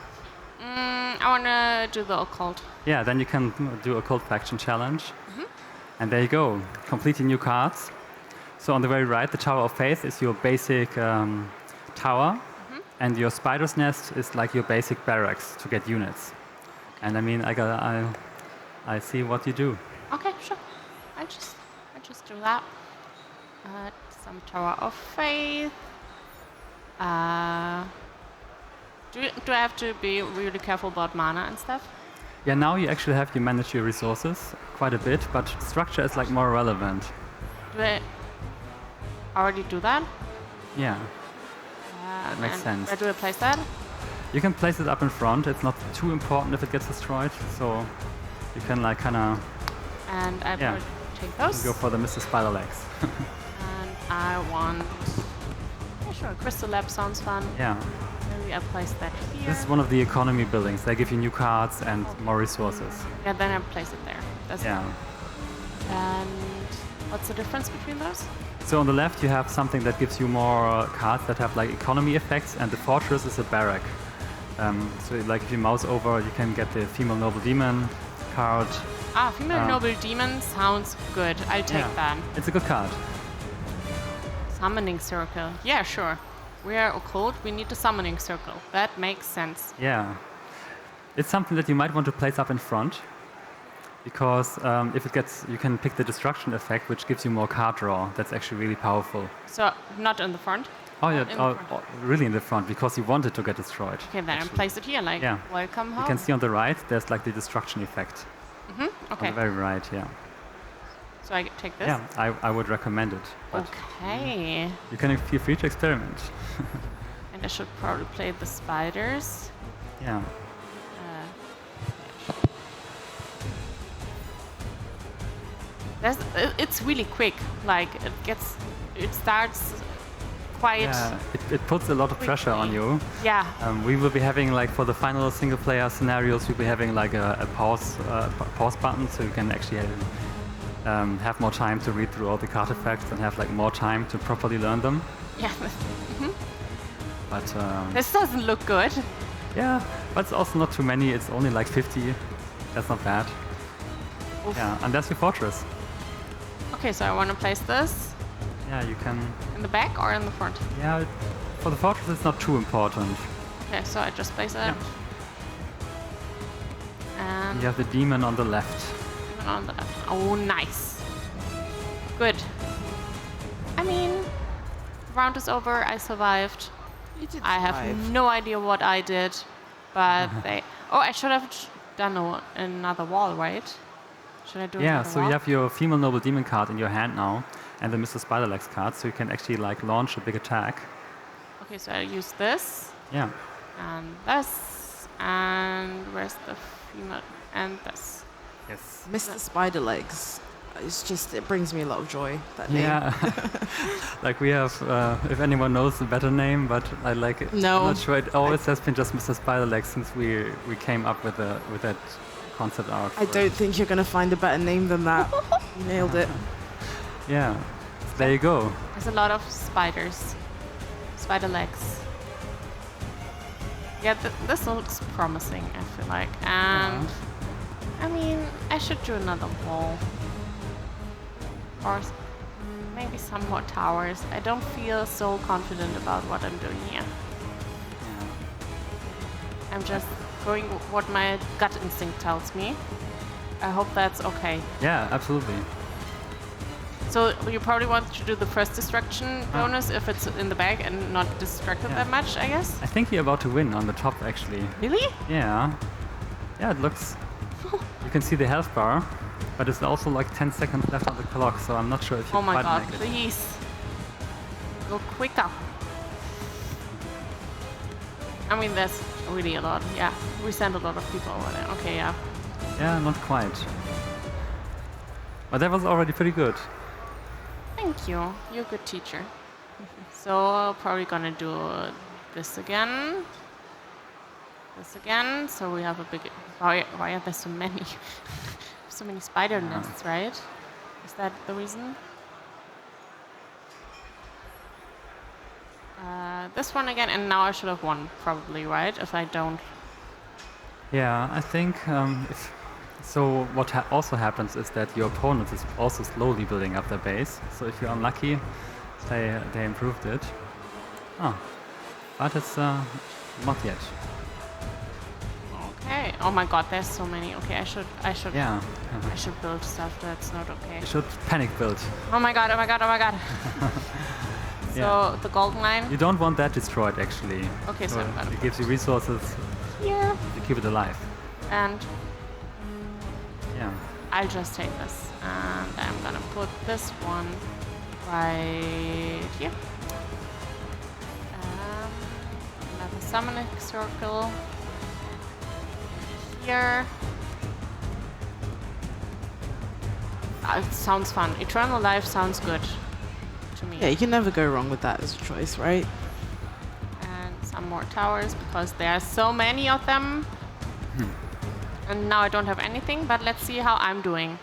I want to do the occult. Yeah, then you can do occult faction challenge. And there you go, completely new cards. So on the very right, the Tower of Faith is your basic tower, and your Spider's Nest is like your basic barracks to get units. And I mean, I see what you do. Okay, sure. I just do that. Some Tower of Faith. Do I have to be really careful about mana and stuff? Yeah, now you actually have to manage your resources quite a bit, but structure is like more relevant. Do I already do that? Yeah, that makes sense. Where do I place that? You can place it up in front. It's not too important if it gets destroyed, so you can like kind of. And I take those. Go for the Mr. Spider Legs. And I want. Yeah, sure. Crystal Lab sounds fun. Yeah. Maybe I place that here. This is one of the economy buildings. They give you new cards and more resources. Yeah, then I place it there. That's yeah. And what's the difference between those? So on the left you have something that gives you more cards that have like economy effects, and the fortress is a barrack. So like if you mouse over, you can get the female noble demon card. Ah, female noble demon sounds good. I'll take that. It's a good card. Summoning circle. Yeah, sure. We are occult. We need a summoning circle. That makes sense. Yeah. It's something that you might want to place up in front, because if it gets, you can pick the destruction effect, which gives you more card draw. That's actually really powerful. So not in the front? Oh yeah, really in the front, because you want it to get destroyed. Okay, then I place it here, like welcome home. You can see on the right, there's like the destruction effect. Okay. On the very right, yeah. So I take this? Yeah, I would recommend it. Okay. You can feel free to experiment. And I should probably play the spiders. Yeah. It's really quick. Like it starts quite. Yeah, it puts a lot of pressure on you. Yeah. We will be having like for the final single player scenarios, we'll be having like a pause button, so you can actually have more time to read through all the card effects and have like more time to properly learn them. Yeah. But this doesn't look good. Yeah, but it's also not too many. It's only like 50. That's not bad. Oof. Yeah, and that's your fortress. Okay, so I want to place this. Yeah, you can. In the back or in the front? Yeah, for the fortress it's not too important. Okay, so I just place it. Yeah. And you have the demon on the left. Demon on the left. Oh, nice. Good. I mean, round is over. I survived. You did I have no idea what I did. but they. Oh, I should have done another wall, right? Should I do Yeah, another so wall? you have your female noble demon card in your hand now, and the Mr. Spiderlegs card, so you can actually like launch a big attack. Okay, so I use this. Yeah. And this. And where's the female? And this. Yes. Mr. Spiderlegs. It brings me a lot of joy, that name. Yeah. Like we have, if anyone knows a better name, but I like it. No. I'm not sure. It always has been just Mr. Spiderlegs since we came up with that concept art. I don't think you're going to find a better name than that. You nailed it. Yeah. There you go. There's a lot of spiders. Spider legs. Yeah, this looks promising, I feel like. And I mean, I should do another wall. Or maybe some more towers. I don't feel so confident about what I'm doing here. I'm just going what my gut instinct tells me. I hope that's okay. Yeah, absolutely. So you probably want to do the first destruction bonus if it's in the bag and not distracted that much, I guess? I think you're about to win on the top, actually. Really? Yeah. Yeah, it looks... You can see the health bar, but it's also like 10 seconds left on the clock, so I'm not sure if you Oh my quite god, make it. please. Go quicker. I mean, that's really a lot. Yeah, we sent a lot of people over there. Okay, yeah. Yeah, not quite. But that was already pretty good. Thank you. You're a good teacher. So probably gonna do this again. This again. So we have a big. Why are there so many? So many spider nests, right? Is that the reason? This one again, and now I should have won, probably, right? If I don't. Yeah, I think so. What also happens is that your opponent is also slowly building up their base. So if you're unlucky, they improved it. Oh, but it's not yet. Okay. Oh my God, there's so many. Okay, I should. Yeah. I should build stuff that's not okay. You should panic build. Oh my God! Oh my God! Oh my God! So Yeah. the golden line. You don't want that destroyed, actually. Okay, so I'm gonna it gives you resources here. to keep it alive. And Yeah. I'll just take this, and I'm gonna put this one right here. Another summoning circle here. It sounds fun. Eternal life sounds good to me. Yeah, you can never go wrong with that as a choice, right? And some more towers because there are so many of them. And now I don't have anything, but let's see how I'm doing.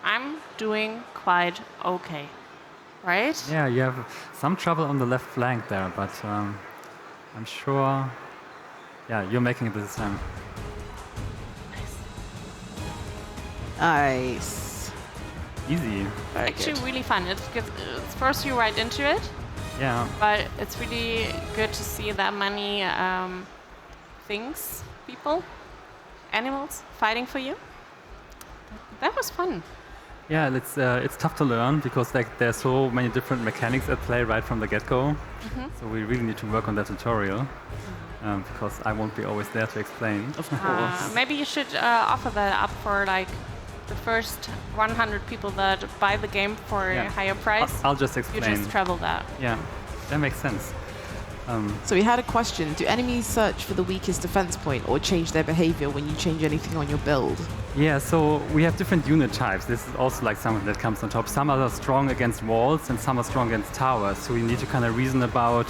I'm doing quite okay, right? Yeah, you have some trouble on the left flank there, but I'm sure. Yeah, you're making it this time. Nice. Easy. Very Actually, good. really fun. It's first you right into it, Yeah. but it's really good to see that many things, people, animals fighting for you. That was fun. Yeah, it's tough to learn because like there's so many different mechanics at play right from the get-go. So we really need to work on that tutorial because I won't be always there to explain. Of course. Maybe you should offer that up for like the first 100 people that buy the game for a higher price. I'll just explain. You just travel that. Yeah, that makes sense. So we had a question. Do enemies search for the weakest defense point or change their behavior when you change anything on your build? Yeah, so we have different unit types. This is also like something that comes on top. Some are strong against walls and some are strong against towers. So we need to kind of reason about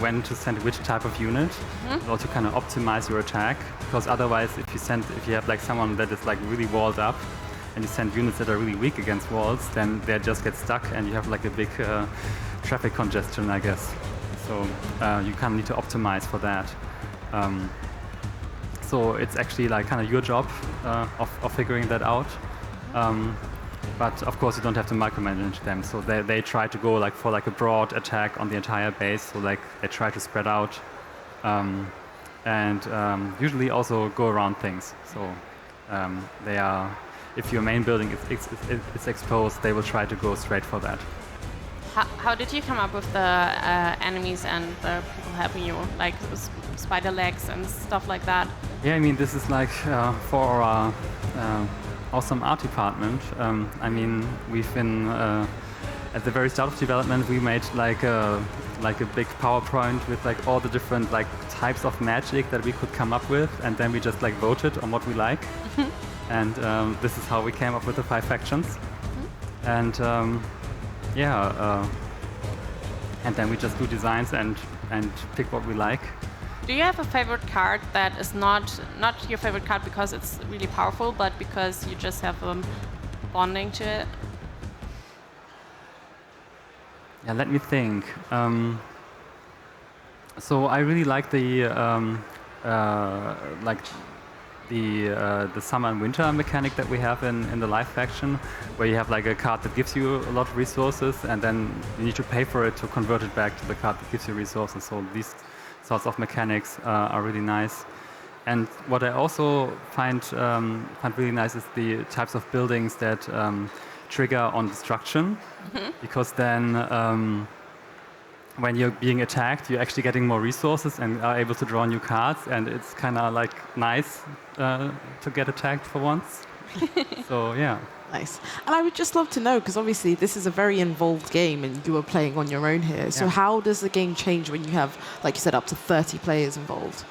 when to send which type of unit, and also kind of optimize your attack. Because otherwise, if you have like someone that is like really walled up, and you send units that are really weak against walls, then they just get stuck, and you have like a big traffic congestion, I guess. So you kind of need to optimize for that. So it's actually like kind of your job of figuring that out. But of course, you don't have to micromanage them. So they try to go like for like a broad attack on the entire base. So like they try to spread out, and usually also go around things. So they are, if your main building is exposed, they will try to go straight for that. How did you come up with the enemies and the people helping you, like spider legs and stuff like that? Yeah, I mean, this is like for our awesome art department. I mean, we've been at the very start of development. We made like a big PowerPoint with like all the different like types of magic that we could come up with, and then we just like voted on what we like. And this is how we came up with the 5 factions. And and then we just do designs and pick what we like. Do you have a favorite card that is not your favorite card because it's really powerful, but because you just have bonding to it? Yeah, let me think. So I really like the the summer and winter mechanic that we have in the live faction, where you have like a card that gives you a lot of resources, and then you need to pay for it to convert it back to the card that gives you resources. So these sorts of mechanics are really nice. And what I also find really nice is the types of buildings that trigger on destruction, because then when you're being attacked, you're actually getting more resources and are able to draw new cards, and it's kind of like nice to get attacked for once. So yeah. Nice. And I would just love to know, because obviously this is a very involved game and you are playing on your own here. So how does the game change when you have, like you said, up to 30 players involved?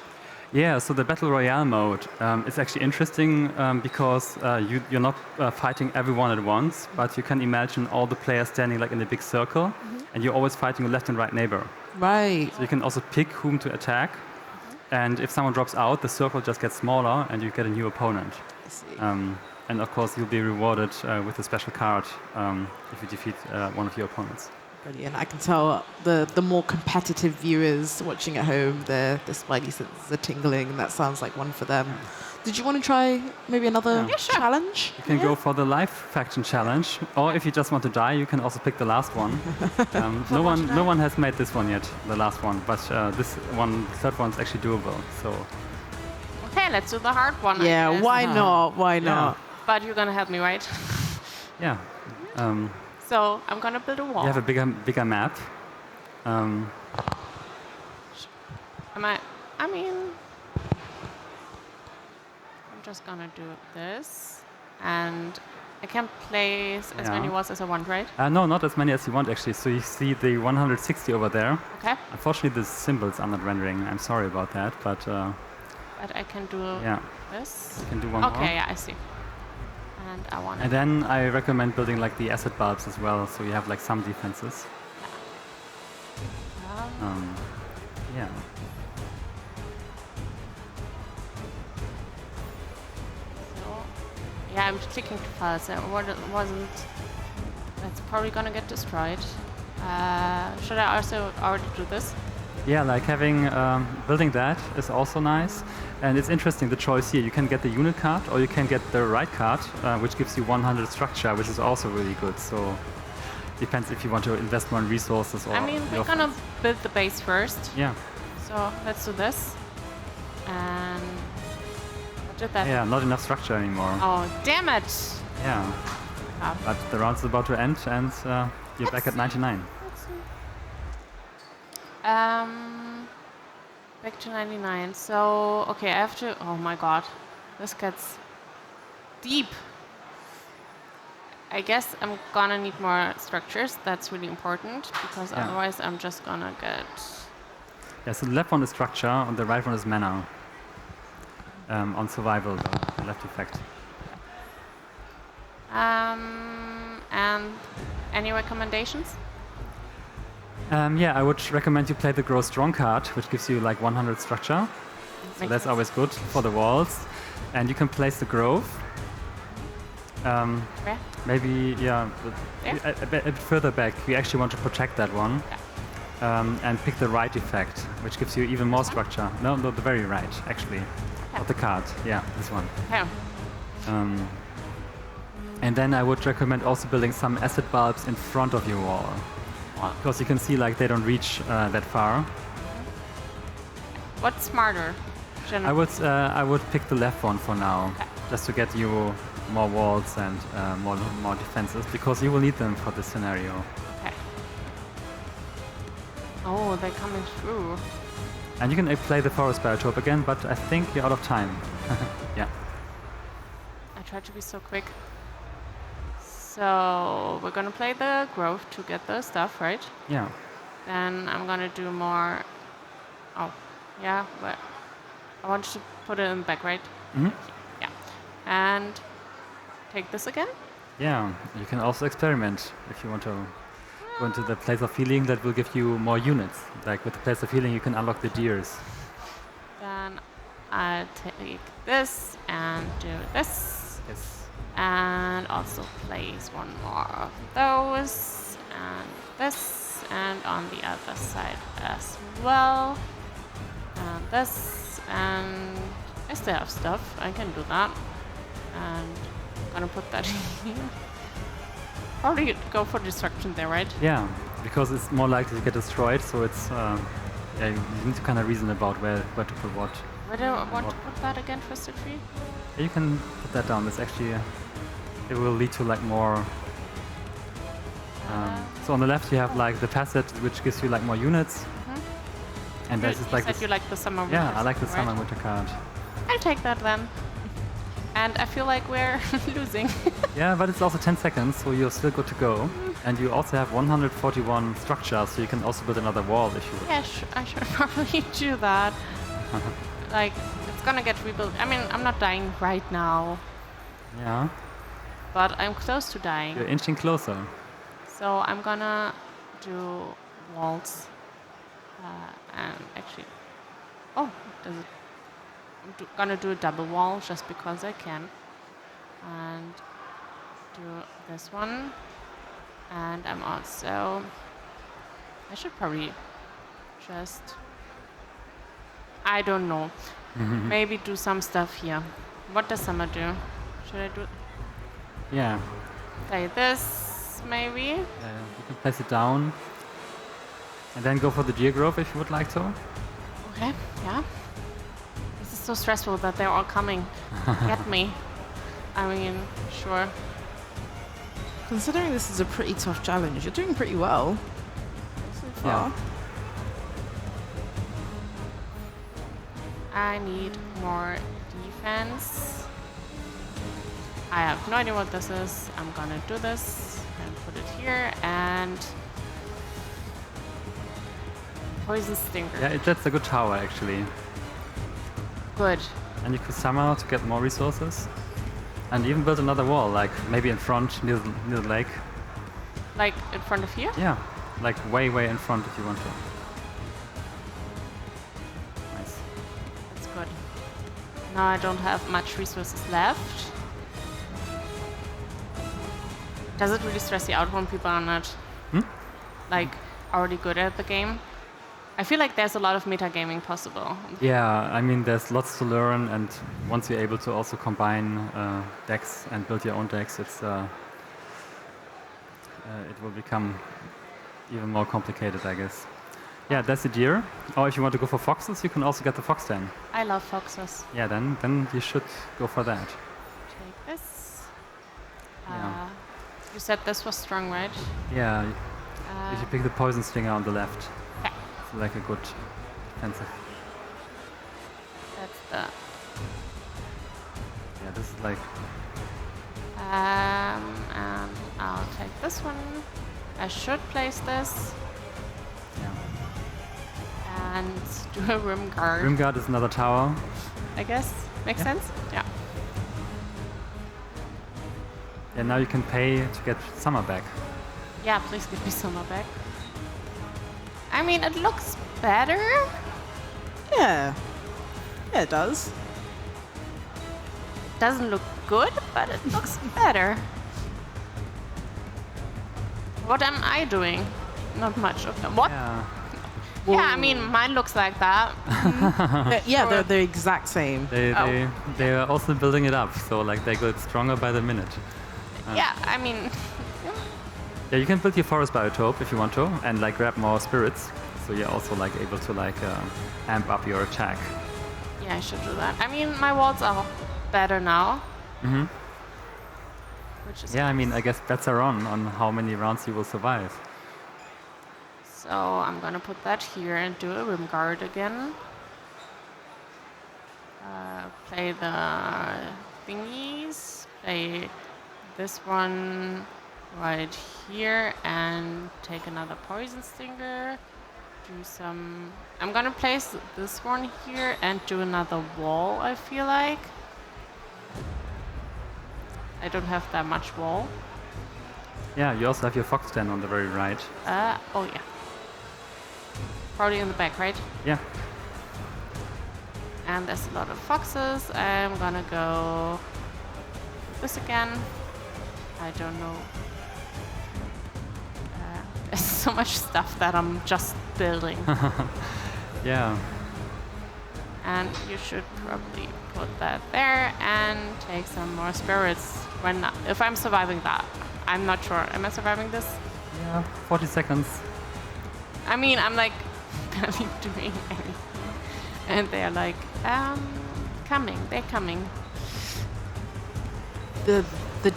Yeah, so the Battle Royale mode is actually interesting because you're not fighting everyone at once, but you can imagine all the players standing like in a big circle, and you're always fighting a left and right neighbor. Right. So you can also pick whom to attack, and if someone drops out, the circle just gets smaller and you get a new opponent. I see. And of course, you'll be rewarded with a special card if you defeat one of your opponents. Brilliant. I can tell the more competitive viewers watching at home, their spidey senses are tingling, and that sounds like one for them. Did you want to try maybe another challenge? You can go for the live faction challenge, or if you just want to die, you can also pick the last one. No one has made this one yet, the last one, but this one, the third one, is actually doable. So. Okay, let's do the hard one. Yeah, I guess. why not? Why not? But you're gonna help me, right? Yeah. So I'm gonna build a wall. You have a bigger map. I mean, I'm just gonna do this, and I can place as many walls as I want, right? No, not as many as you want actually. So you see the 160 over there. Okay. Unfortunately, the symbols are not rendering. I'm sorry about that, but. But I can do this. You can do one more. Okay, yeah, I see. And I want. And then I recommend building like the acid bulbs as well, so you have like some defenses. Yeah. Yeah, I'm clicking too fast. It wasn't. That's probably gonna get destroyed. Should I also already do this? Yeah, like having building that is also nice, and it's interesting the choice here. You can get the unit card, or you can get the right card, which gives you 100 structure, which is also really good. So depends if you want to invest more in resources or. I mean, we're gonna build the base first. Yeah. So let's do this. And what did that? Yeah, not enough structure anymore. Oh, damn it! Yeah. But the round's about to end, and you're back at 99. Back to 99. So, okay, I have to. Oh my god, this gets deep. I guess I'm gonna need more structures. That's really important because otherwise I'm just gonna get. Yeah, so the left one is structure, and the right one is mana. On survival, the left effect. And any recommendations? Yeah, I would recommend you play the Grow Strong card, which gives you like 100 structure. So that's always good for the walls. And you can place the grove. Maybe, a bit further back. We actually want to protect that one. And pick the right effect, which gives you even more structure. No, the very right, actually. Of the card. Yeah, this one. Okay. And then I would recommend also building some acid bulbs in front of your wall. Because you can see like they don't reach that far. What's smarter? I would pick the left one for now, just to get you more walls and more defenses, because you will need them for this scenario. Okay. Oh, they're coming through. And you can play the forest biotope again, but I think you're out of time. Yeah. I tried to be so quick. So we're gonna play the grove to get the stuff, right? Yeah. Then I'm gonna do more. Oh, yeah, but I want to put it in the back, right? Mhm. Yeah. And take this again. Yeah. You can also experiment if you want to go into the place of healing. That will give you more units. Like with the place of healing, you can unlock the deers. Then I'll take this and do this. Yes. And also place one more of those and this, and on the other side as well. And this, and I still have stuff. I can do that. And I'm gonna put that here. Probably go for destruction there, right? Yeah, because it's more likely to get destroyed. So it's yeah, you need to kind of reason about where to put what. Where do I want to put that again, Twisted Tree? You can put that down. It's actually it will lead to like more. So on the left you have like the facet, which gives you like more units. And You this is like said this, you like the summer winter. yeah, I like the right? summer winter card. I'll take that then. And I feel like we're losing. Yeah, but it's also 10 seconds, so you're still good to go. And you also have 141 structures, so you can also build another wall if you would. Yeah, I should probably do that. Like, it's gonna get rebuilt. I mean, I'm not dying right now, Yeah, but I'm close to dying. you're inching closer. So I'm gonna do walls. And actually, oh, does it? I'm gonna do a double wall just because I can. And do this one. And I'm also, I should probably just, I don't know, maybe do some stuff here. What does Summer do? Should I do Yeah, like this, maybe? you can place it down. And then go for the Geogrove if you would like to. Okay, yeah. This is so stressful that they're all coming. Get me. I mean, sure. Considering this is a pretty tough challenge, you're doing pretty well so far. I need more defense. I have no idea what this is. I'm gonna do this and put it here and poison stinger. Yeah, that's a good tower actually. Good. And you could summer to get more resources. And even build another wall, like maybe in front near the lake. Like in front of here? Yeah, like way in front if you want to. Nice. That's good. Now I don't have much resources left. Does it really stress you out when people are not like already good at the game? I feel like there's a lot of metagaming possible. Yeah, I mean there's lots to learn, and once you're able to also combine decks and build your own decks, it will become even more complicated, I guess. Yeah, that's the deer. Or if you want to go for foxes, you can also get the fox den. I love foxes. Yeah, then you should go for that. Take this. Yeah. You said this was strong, right? Yeah, if you pick the poison stinger on the left. Okay. It's like a good defensive. That's the. Yeah, this is like. And I'll take this one. I should place this. Yeah. And do a Rim Guard. Rim Guard is another tower. I guess. Makes Yeah. sense? Yeah. Yeah, now you can pay to get summer back. Yeah, please give me Summer back. I mean, it looks better. Yeah. Yeah, it does. Doesn't look good, but it looks better. What am I doing? Not much. Okay. What? Yeah. Yeah, I mean, mine looks like that. Yeah, they're the exact same. They are also building it up, so like they get stronger by the minute. Yeah, I mean, Yeah, you can build your forest biotope if you want to, and like grab more spirits, so you're also like able to like amp up your attack. yeah, I should do that. I mean, my walls are better now. Mm-hmm. Which is Yeah, I mean, I guess bets are on how many rounds you will survive. So I'm gonna put that here and do a rim guard again. Play the thingies. Play this one right here and take another poison stinger. Do some. I'm gonna place this one here and do another wall. I feel like I don't have that much wall. Yeah, you also have your fox den on the very right. Oh yeah. Probably in the back, right? Yeah. And there's a lot of foxes. I'm gonna go this again. I don't know. There's so much stuff that I'm just building. Yeah. And you should probably put that there and take some more spirits if I'm surviving that. I'm not sure. Am I surviving this? Yeah, 40 seconds. I mean, I'm like barely doing anything. And they're like, coming. They're coming. The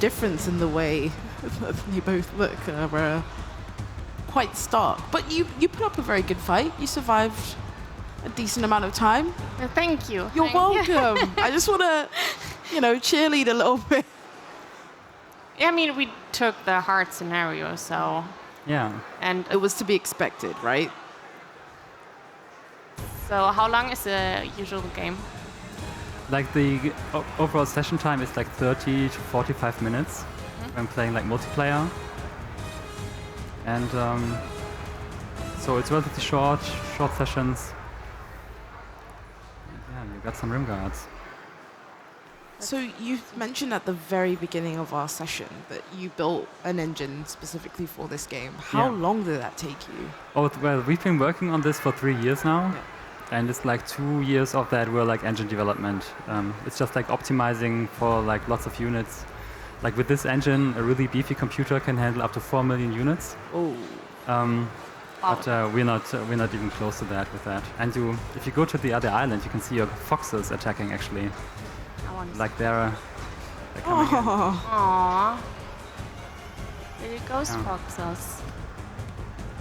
difference in the way that they both look are quite stark. But you put up a very good fight. You survived a decent amount of time. Thank you. You're welcome. I just want to, cheerlead a little bit. Yeah, I mean, we took the hard scenario, so... Yeah. And it was to be expected, right? So how long is the usual game? Like the overall session time is like 30 to 45 minutes when playing like multiplayer. And so it's relatively short sessions. Yeah, you got some rim guards. So you mentioned at the very beginning of our session that you built an engine specifically for this game. How long did that take you? Oh, well, we've been working on this for 3 years now. Yeah. And it's like 2 years of that were like engine development. It's just like optimizing for like lots of units. Like with this engine, a really beefy computer can handle up to 4 million units. Oh. But we're not even close to that with that. And if you go to the other island, you can see your foxes attacking actually. Like they're coming in. Aww. Little ghost foxes.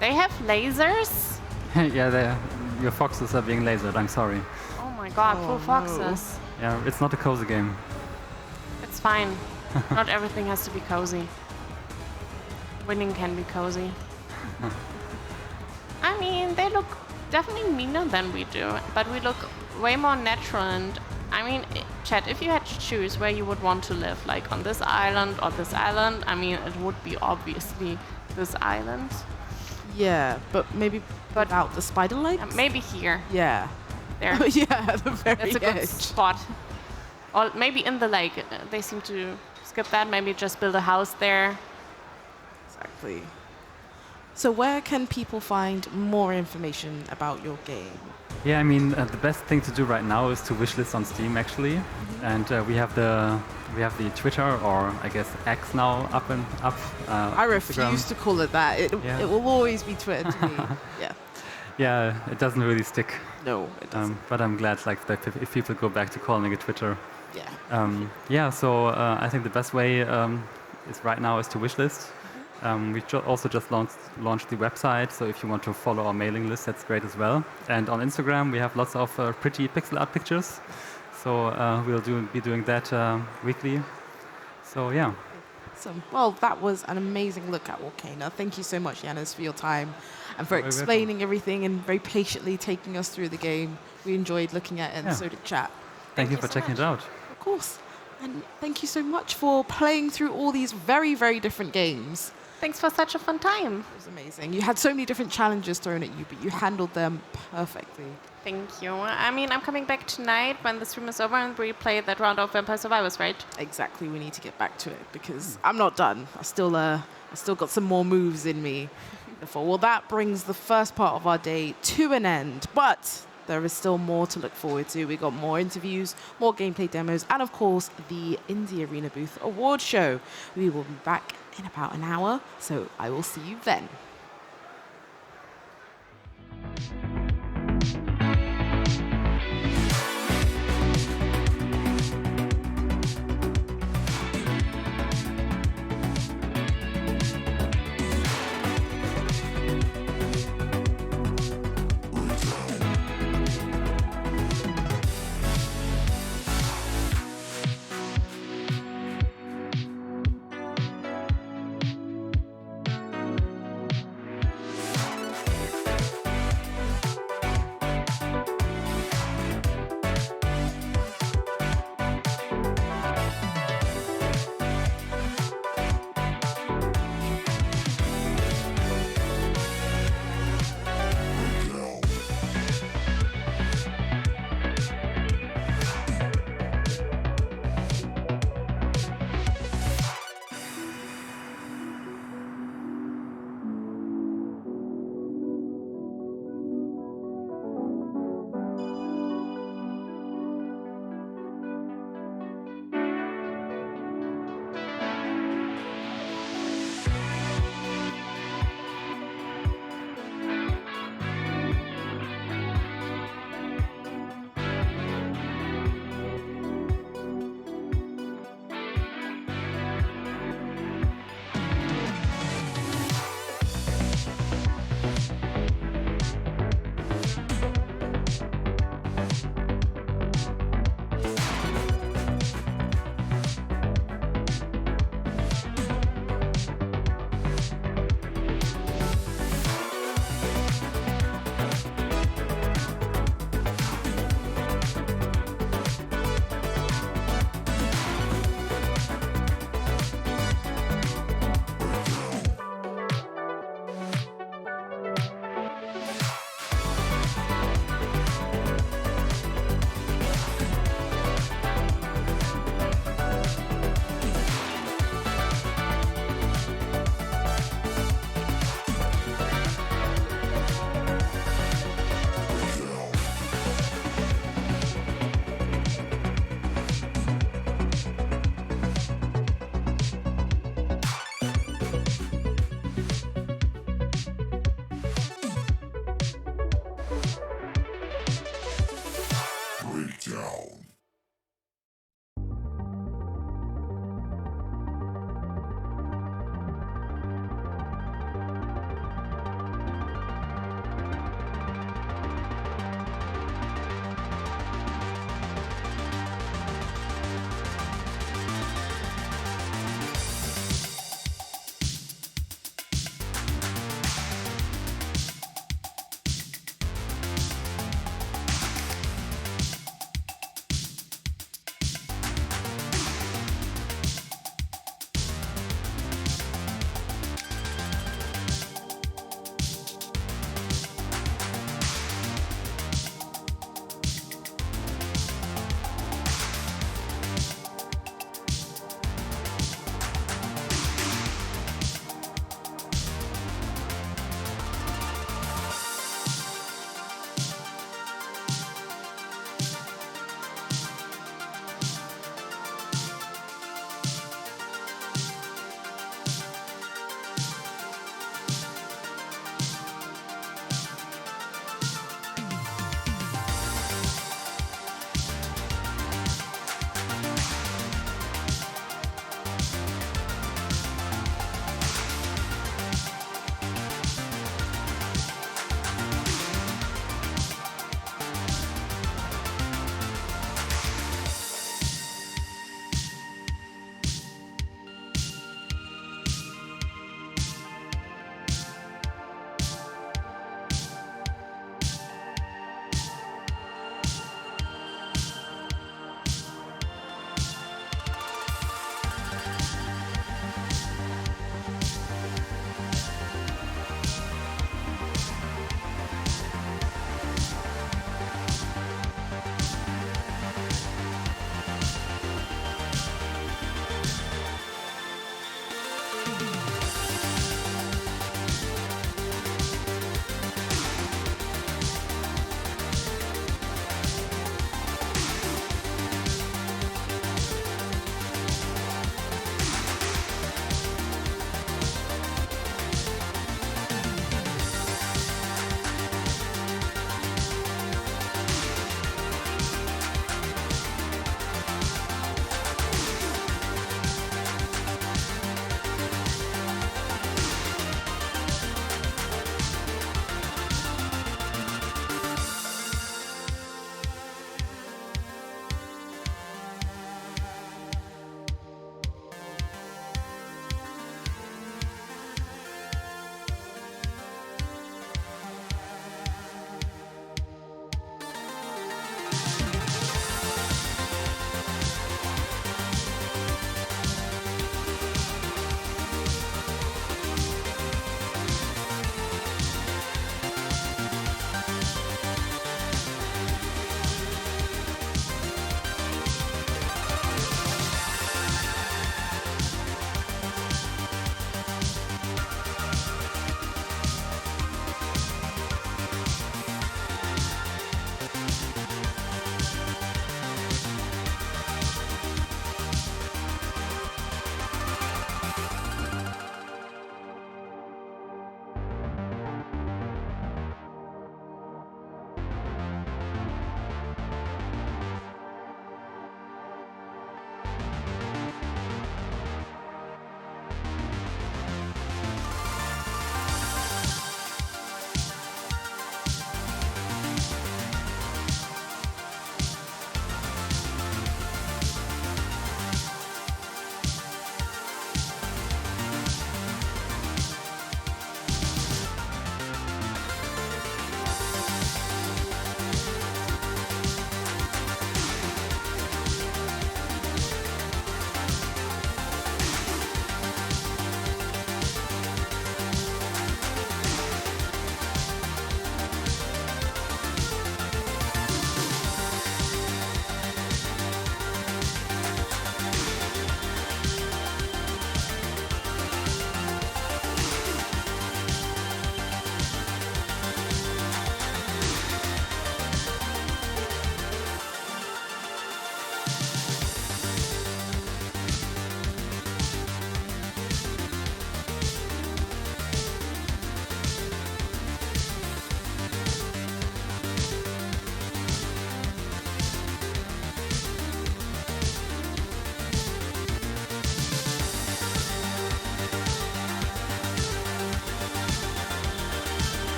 They have lasers? Yeah, your foxes are being lasered, I'm sorry. Oh my god, poor foxes. Yeah, it's not a cozy game. It's fine. Not everything has to be cozy. Winning can be cozy. I mean, they look definitely meaner than we do, but we look way more natural. And I mean, chat, if you had to choose where you would want to live, like on this island or this island, I mean, it would be obviously this island. Yeah, but maybe without the spider legs? Maybe here. Yeah. There. Yeah, the very That's a good spot. Or maybe in the lake. They seem to skip that. Maybe just build a house there. Exactly. So where can people find more information about your game? Yeah, I mean, the best thing to do right now is to wishlist on Steam, actually. And we have the Twitter, or I guess X now, up. I refuse to call it that. It will always be Twitter to me. Yeah. Yeah, it doesn't really stick. No, it doesn't. But I'm glad, like, that if people go back to calling it Twitter. Yeah. So I think the best way is right now is to wishlist. We also just launched the website, so if you want to follow our mailing list, that's great as well. And on Instagram, we have lots of pretty pixel art pictures, so we'll be doing that weekly. So yeah. Awesome. Well, that was an amazing look at Volcano. Thank you so much, Janus, for your time and for explaining everything and very patiently taking us through the game. We enjoyed looking at it, and so did chat. Thank you for checking it out. Of course. And thank you so much for playing through all these very, very different games. Thanks for such a fun time. It was amazing. You had so many different challenges thrown at you, but you handled them perfectly. Thank you. I mean, I'm coming back tonight when the stream is over and we play that round of Vampire Survivors, right? Exactly. We need to get back to it because I'm not done. I still got some more moves in me. Well, that brings the first part of our day to an end, but there is still more to look forward to. We got more interviews, more gameplay demos, and of course, the Indie Arena Booth Award Show. We will be back in about an hour, so I will see you then.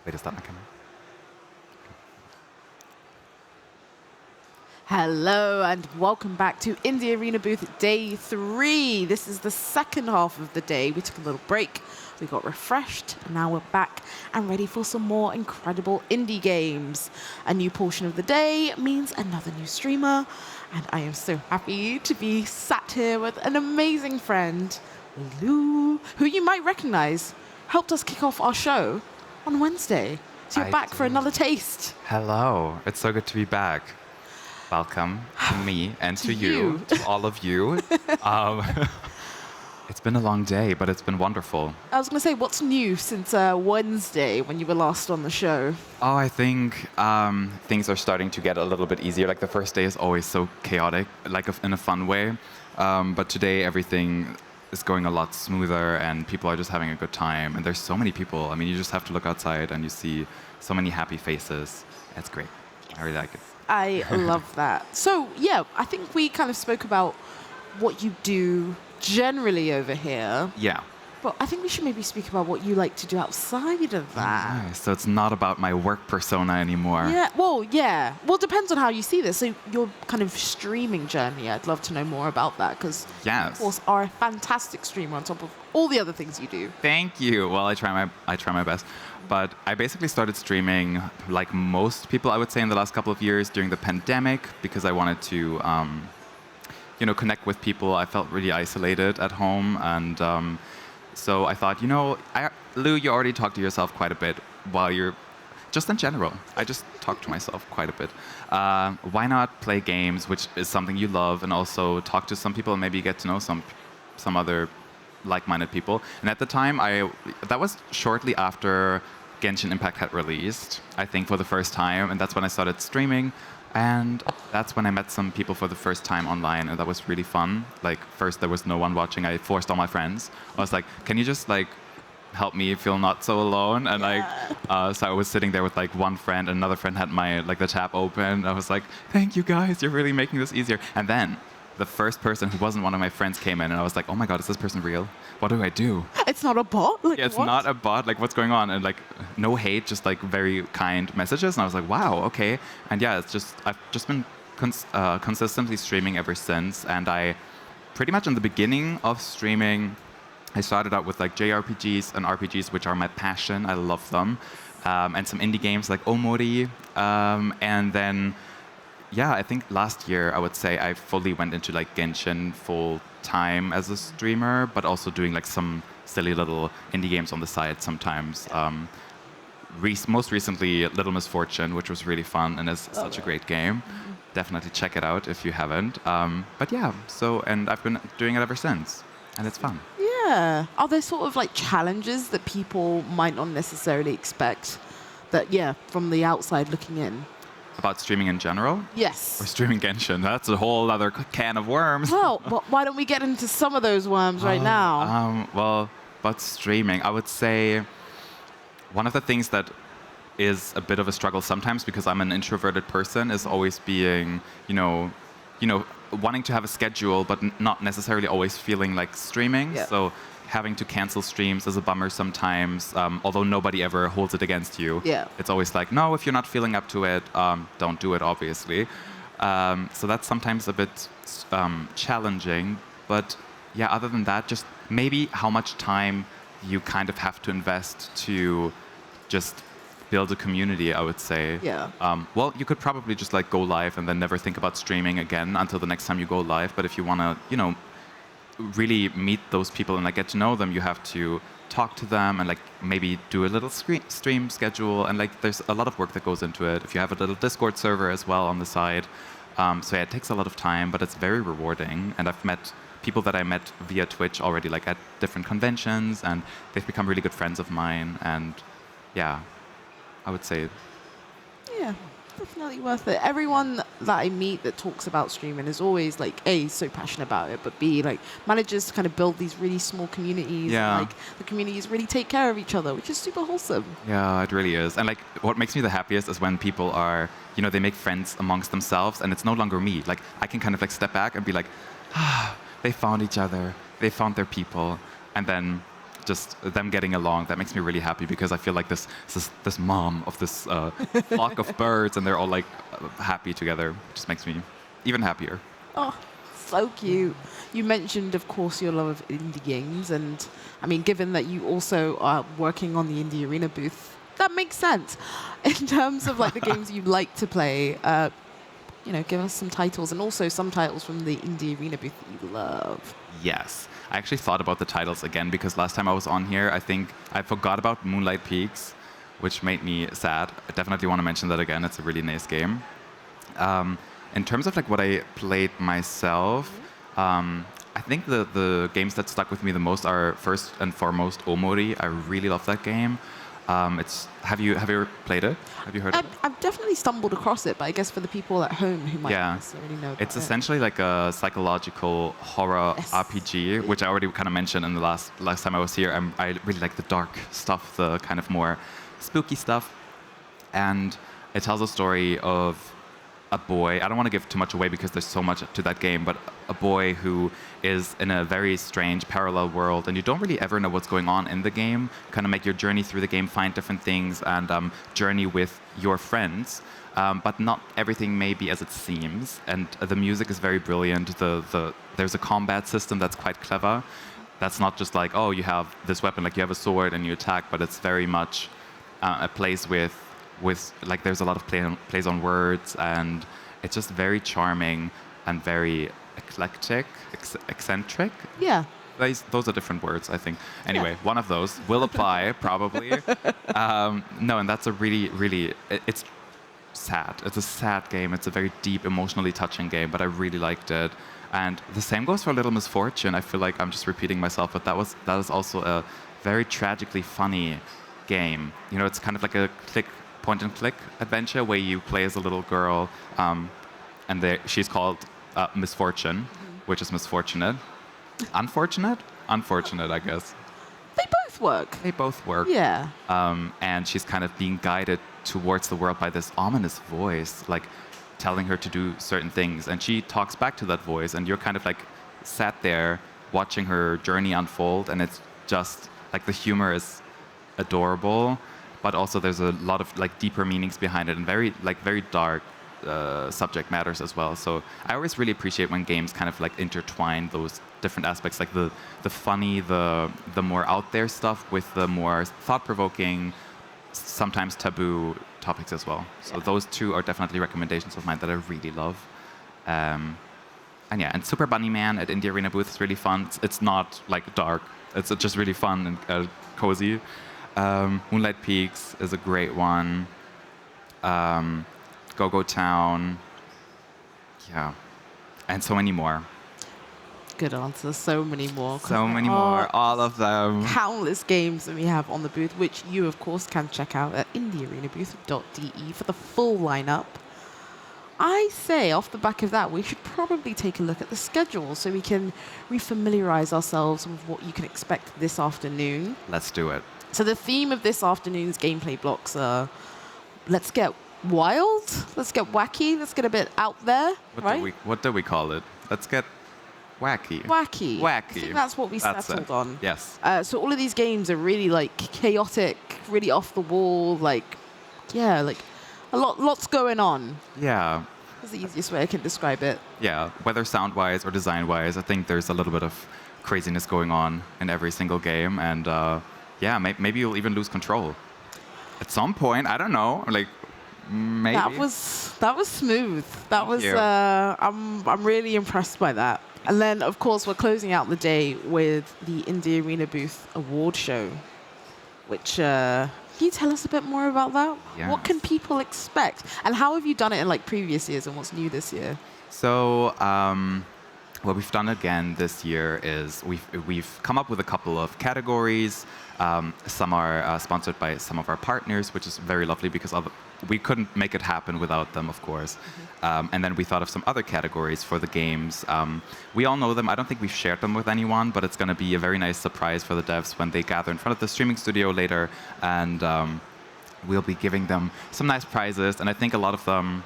Wait, is that my camera? Hello and welcome back to Indie Arena Booth Day 3. This is the second half of the day. We took a little break, we got refreshed, and now we're back and ready for some more incredible indie games. A new portion of the day means another new streamer, and I am so happy to be sat here with an amazing friend, Lou, who you might recognize, helped us kick off our show on Wednesday. So you're back for another taste. Hello, it's so good to be back. Welcome to me and to you, to all of you. It's been a long day, but it's been wonderful. I was going to say, what's new since Wednesday when you were last on the show? Oh, I think things are starting to get a little bit easier. Like the first day is always so chaotic, like in a fun way. But today everything is going a lot smoother and people are just having a good time. And there's so many people. I mean, you just have to look outside and you see so many happy faces. It's great. I really like it. I love that. So, yeah, I think we kind of spoke about what you do generally over here. Yeah. But I think we should maybe speak about what you like to do outside of that. Nice. So it's not about my work persona anymore. Yeah, well, yeah. Well, it depends on how you see this. So your kind of streaming journey, I'd love to know more about that because you, of course, are a fantastic streamer on top of all the other things you do. Thank you. Well, I try my best. But I basically started streaming, like most people, I would say, in the last couple of years during the pandemic because I wanted to, connect with people. I felt really isolated at home, and so I thought, Lou, you already talk to yourself quite a bit while you're, just in general. I just talk to myself quite a bit. Why not play games, which is something you love, and also talk to some people and maybe get to know some other like-minded people. And at the time, that was shortly after Genshin Impact had released, I think, for the first time, and that's when I started streaming. And that's when I met some people for the first time online, and that was really fun. Like, first there was no one watching. I forced all my friends. I was like, can you just help me feel not so alone? And so I was sitting there with one friend, and another friend had the tab open. I was like, thank you guys, you're really making this easier. And then the first person who wasn't one of my friends came in, and I was like, oh my god, is this person real? What do I do? It's not a bot? Yeah, it's not a bot. What's going on? And no hate, just very kind messages. And I was like, wow, okay. And yeah, I've just been consistently streaming ever since. And I pretty much in the beginning of streaming, I started out with JRPGs and RPGs, which are my passion. I love them. And some indie games like Omori. And then, yeah, I think last year, I would say I fully went into Genshin full time as a streamer, but also doing some silly little indie games on the side sometimes. Most recently, Little Misfortune, which was really fun and is such a great game. Mm-hmm. Definitely check it out if you haven't. But yeah, and I've been doing it ever since, and it's fun. Yeah. Are there sort of challenges that people might not necessarily expect that, from the outside looking in? About streaming in general? Yes. Or streaming Genshin. That's a whole other can of worms. Well, why don't we get into some of those worms right now? Well, about streaming, I would say one of the things that is a bit of a struggle sometimes, because I'm an introverted person, is always being, wanting to have a schedule, but not necessarily always feeling like streaming. Yeah. So having to cancel streams is a bummer sometimes, although nobody ever holds it against you. Yeah. It's always no, if you're not feeling up to it, don't do it, obviously. So that's sometimes a bit challenging. But yeah, other than that, just maybe how much time you kind of have to invest to just build a community, I would say. Yeah. Well, you could probably just go live and then never think about streaming again until the next time you go live. But if you want to, really meet those people and get to know them, you have to talk to them and maybe do a little stream schedule, and there's a lot of work that goes into it. If you have a little Discord server as well on the side, so yeah, it takes a lot of time, but it's very rewarding. And I've met people that I met via Twitch already, at different conventions, and they've become really good friends of mine. And yeah, I would say, yeah, definitely worth it. Everyone that I meet that talks about streaming is always A, so passionate about it, but B, manages to kind of build these really small communities. Yeah. And, the communities really take care of each other, which is super wholesome. Yeah, it really is. And what makes me the happiest is when people are, they make friends amongst themselves, and it's no longer me. I can kind of step back and be they found each other, they found their people, and then just them getting along, that makes me really happy because I feel like this mom of this flock of birds, and they're all like happy together. Just makes me even happier. Oh, so cute. You mentioned, of course, your love of indie games, and I mean, given that you also are working on the Indie Arena booth, that makes sense. In terms of like the games you like to play, give us some titles, and also some titles from the Indie Arena booth that you love. Yes. I actually thought about the titles again because last time I was on here, I think I forgot about Moonlight Peaks, which made me sad. I definitely want to mention that again. It's a really nice game. In terms of like what I played myself, I think the games that stuck with me the most are first and foremost Omori. I really love that game. Have you ever played it? Have you heard of it? I've definitely stumbled across it, but I guess for the people at home who might not necessarily know about it's essentially like a psychological horror RPG, which I already kind of mentioned in the last time I was here. I really like the dark stuff, the kind of more spooky stuff. And it tells a story of a boy. I don't want to give too much away because there's so much to that game, but a boy who is in a very strange parallel world, and you don't really ever know what's going on in the game. Kind of make your journey through the game, find different things, and journey with your friends. But not everything may be as it seems. And the music is very brilliant. There's a combat system that's quite clever. That's not just like, oh, you have this weapon, like you have a sword and you attack, but it's very much a place with like there's a lot of plays on words, and it's just very charming and very eclectic, eccentric. Yeah. Those are different words, I think. Anyway, one of those will apply probably. No, and that's a really it's sad. It's a sad game. It's a very deep, emotionally touching game, but I really liked it. And the same goes for Little Misfortune. I feel like I'm just repeating myself, but that is also a very tragically funny game. You know, it's kind of like a point-and-click adventure where you play as a little girl, and she's called Misfortune, which is misfortunate. Unfortunate, I guess. They both work. They both work. Yeah. And she's kind of being guided towards the world by this ominous voice, like telling her to do certain things. And she talks back to that voice, and you're kind of like sat there watching her journey unfold. And it's just like the humor is adorable, but also there's a lot of like deeper meanings behind it, and very dark subject matters as well. So I always really appreciate when games kind of like intertwine those different aspects, like the funny, the more out there stuff with the more thought-provoking, sometimes taboo topics as well. So those two are definitely recommendations of mine that I really love. And Super Bunny Man at Indie Arena booth is really fun. It's not like dark. It's just really fun and cozy. Moonlight Peaks is a great one. Go-Go Town. Yeah. And so many more. Good answer. So many more. So many more. All of them. Countless games that we have on the booth, which you, of course, can check out at indiearenabooth.de for the full lineup. I say, off the back of that, we should probably take a look at the schedule so we can refamiliarize ourselves with what you can expect this afternoon. Let's do it. So the theme of this afternoon's gameplay blocks are, let's get wild, let's get wacky, let's get a bit out there, What do we call it? Let's get wacky. Wacky. I think that's what we settled on. Yes. So all of these games are really like chaotic, really off the wall, like lots going on. Yeah. That's the easiest way I can describe it. Yeah, whether sound-wise or design-wise, I think there's a little bit of craziness going on in every single game, and maybe you'll even lose control at some point. I don't know, like maybe. That was smooth. That was I'm really impressed by that. And then of course we're closing out the day with the Indie Arena Booth Award Show, which can you tell us a bit more about that? Yes. What can people expect, and how have you done it in like previous years, and what's new this year? So what we've done again this year is we've come up with a couple of categories. Some are sponsored by some of our partners, which is very lovely because we couldn't make it happen without them, of course. And then we thought of some other categories for the games. We all know them. I don't think we've shared them with anyone, but it's going to be a very nice surprise for the devs when they gather in front of the streaming studio later, and we'll be giving them some nice prizes. And I think a lot of them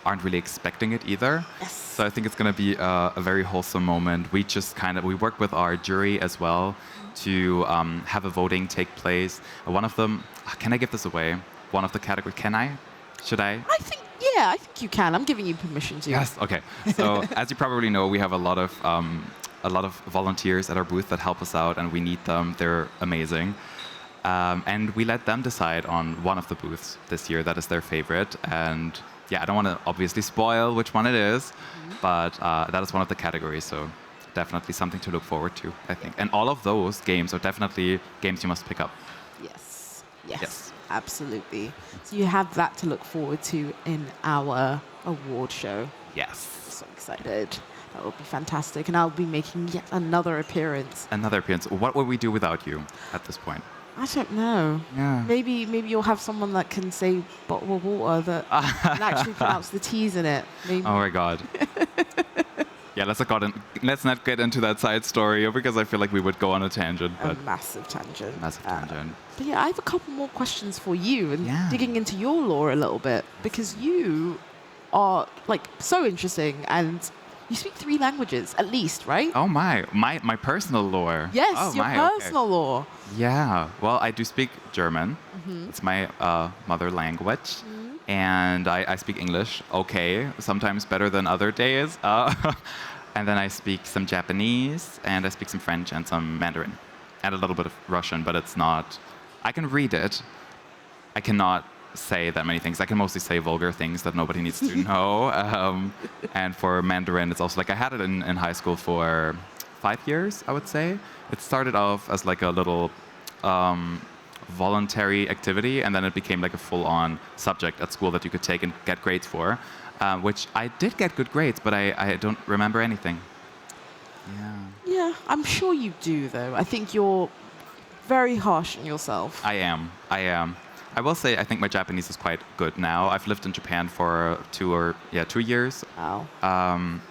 aren't really expecting it either. Yes. So I think it's going to be a very wholesome moment. We work with our jury as well to have a voting take place. One of them, can I give this away? One of the categories, can I? Should I? I think you can. I'm giving you permission to. Yes. Okay. So as you probably know, we have a lot of volunteers at our booth that help us out, and we need them. They're amazing. And we let them decide on one of the booths this year that is their favorite. And yeah, I don't want to obviously spoil which one it is, but that is one of the categories. So definitely something to look forward to, I think. And all of those games are definitely games you must pick up. Yes, absolutely. So you have that to look forward to in our award show. Yes. So excited. That will be fantastic. And I'll be making yet another appearance. Another appearance. What would we do without you at this point? I don't know. Yeah. Maybe you'll have someone that can say bottle of water that can actually pronounce the T's in it. Maybe. Oh my God. Yeah, let's not get into that side story because I feel like we would go on a tangent. A massive tangent. Massive tangent. But yeah, I have a couple more questions for you and digging into your lore a little bit because you are like so interesting and you speak 3 languages at least, right? Oh my personal lore. Yes, oh, your personal lore. Yeah, well, I do speak German. It's my mother language. And I speak English, okay, sometimes better than other days. And then I speak some Japanese, and I speak some French and some Mandarin, and a little bit of Russian, but it's not... I can read it. I cannot say that many things. I can mostly say vulgar things that nobody needs to know. And for Mandarin, it's also like I had it in high school for 5 years, I would say. It started off as like a little... voluntary activity, and then it became like a full-on subject at school that you could take and get grades for, which I did get good grades, but I don't remember anything. Yeah, I'm sure you do, though. I think you're very harsh on yourself. I am. I will say I think my Japanese is quite good now. I've lived in Japan for 2 years. Wow.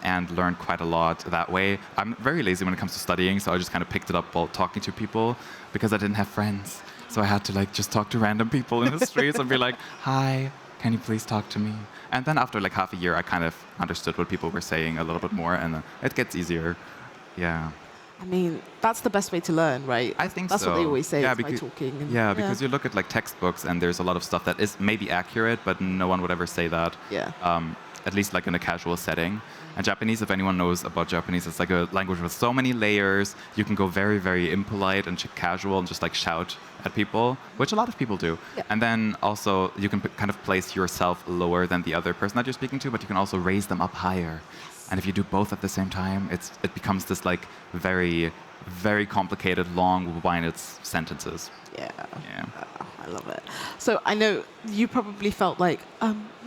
And learned quite a lot that way. I'm very lazy when it comes to studying, so I just kind of picked it up while talking to people because I didn't have friends. So I had to like just talk to random people in the streets and be like, "Hi, can you please talk to me?" And then after like half a year, I kind of understood what people were saying a little bit more, and it gets easier. Yeah. I mean, that's the best way to learn, right? I think that's so. what they always say, yeah, by talking. And because you look at like textbooks, and there's a lot of stuff that is maybe accurate, but no one would ever say that. Yeah. At least like in a casual setting. And Japanese, if anyone knows about Japanese, it's like a language with so many layers. You can go very, very impolite and casual and just like shout at people, which a lot of people do. Yeah. And then also you can kind of place yourself lower than the other person that you're speaking to, but you can also raise them up higher. Yes. And if you do both at the same time, it becomes this like very, very complicated, long-winded sentences. Yeah. Yeah. I love it. So I know you probably felt like,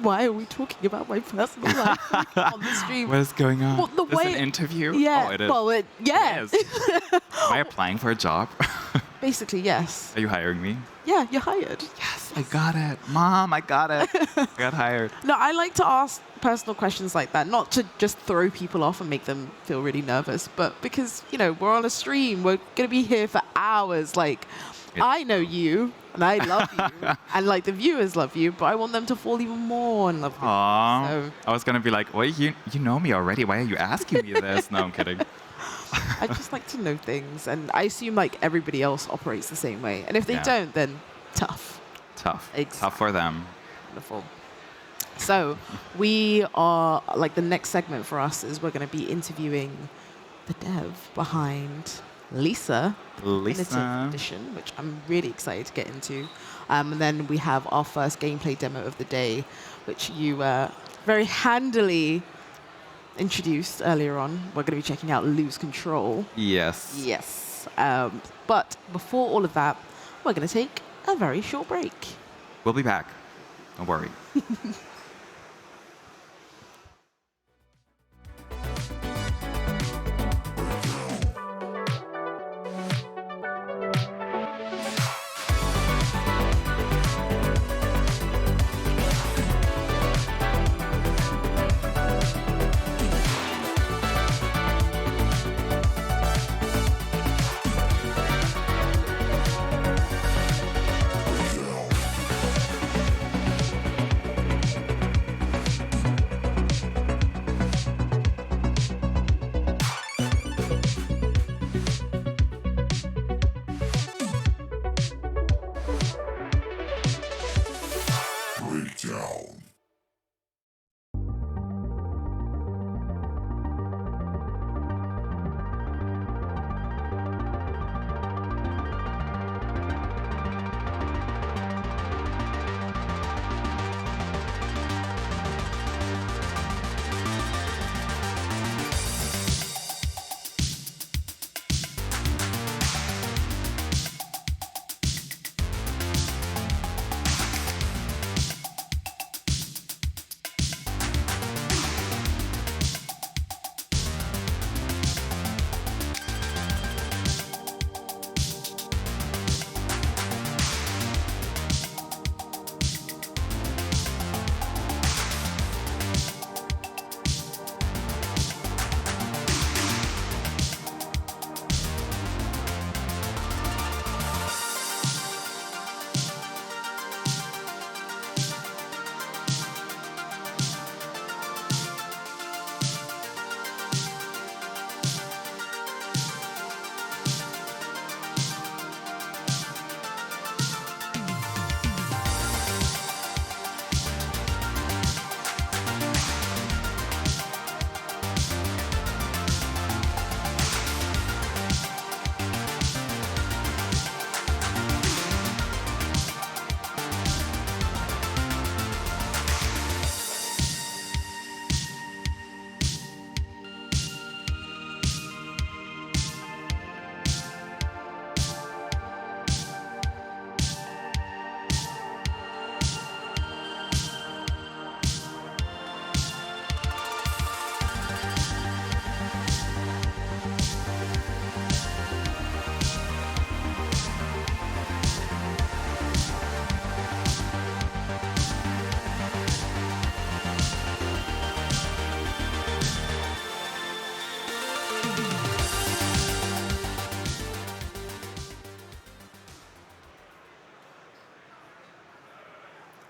why are we talking about my personal life on the stream? What is going on? Well, the is way, it an interview? Yeah. Oh, it is. Well, Yes. Am I applying for a job? Basically, yes. Are you hiring me? Yeah, you're hired. Yes, I got it. Mom, I got it. I got hired. No, I like to ask personal questions like that, not to just throw people off and make them feel really nervous, but because, we're on a stream. We're going to be here for hours. Like, I know you, and I love you, and like the viewers love you, but I want them to fall even more in love with Aww. you. So. I was going to be like, well, you know me already. Why are you asking me this? No, I'm kidding. I just like to know things, and I assume like everybody else operates the same way. And if they don't, then tough. Tough. Exactly. Tough for them. Wonderful. So we are, like the next segment for us is we're going to be interviewing the dev behind Lisa Definitive Edition, which I'm really excited to get into. And then we have our first gameplay demo of the day, which you very handily introduced earlier on. We're going to be checking out Lose Control. Yes. Yes. But before all of that, we're going to take a very short break. We'll be back. Don't worry.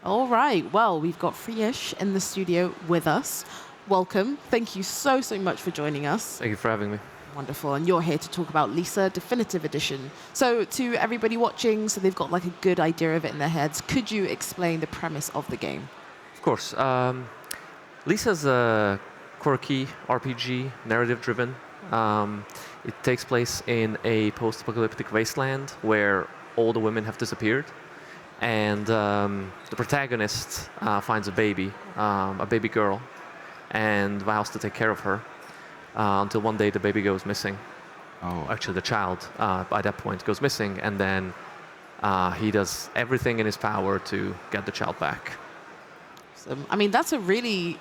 All right. Well, we've got Friedrich in the studio with us. Welcome. Thank you so much for joining us. Thank you for having me. Wonderful. And you're here to talk about Lisa Definitive Edition. So to everybody watching, so they've got like a good idea of it in their heads, could you explain the premise of the game? Of course. Lisa's a quirky RPG, narrative-driven. It takes place in a post-apocalyptic wasteland where all the women have disappeared. And the protagonist finds a baby girl, and vows to take care of her until one day the baby goes missing. Oh. Actually, the child by that point goes missing, and then he does everything in his power to get the child back. So, I mean, that's a really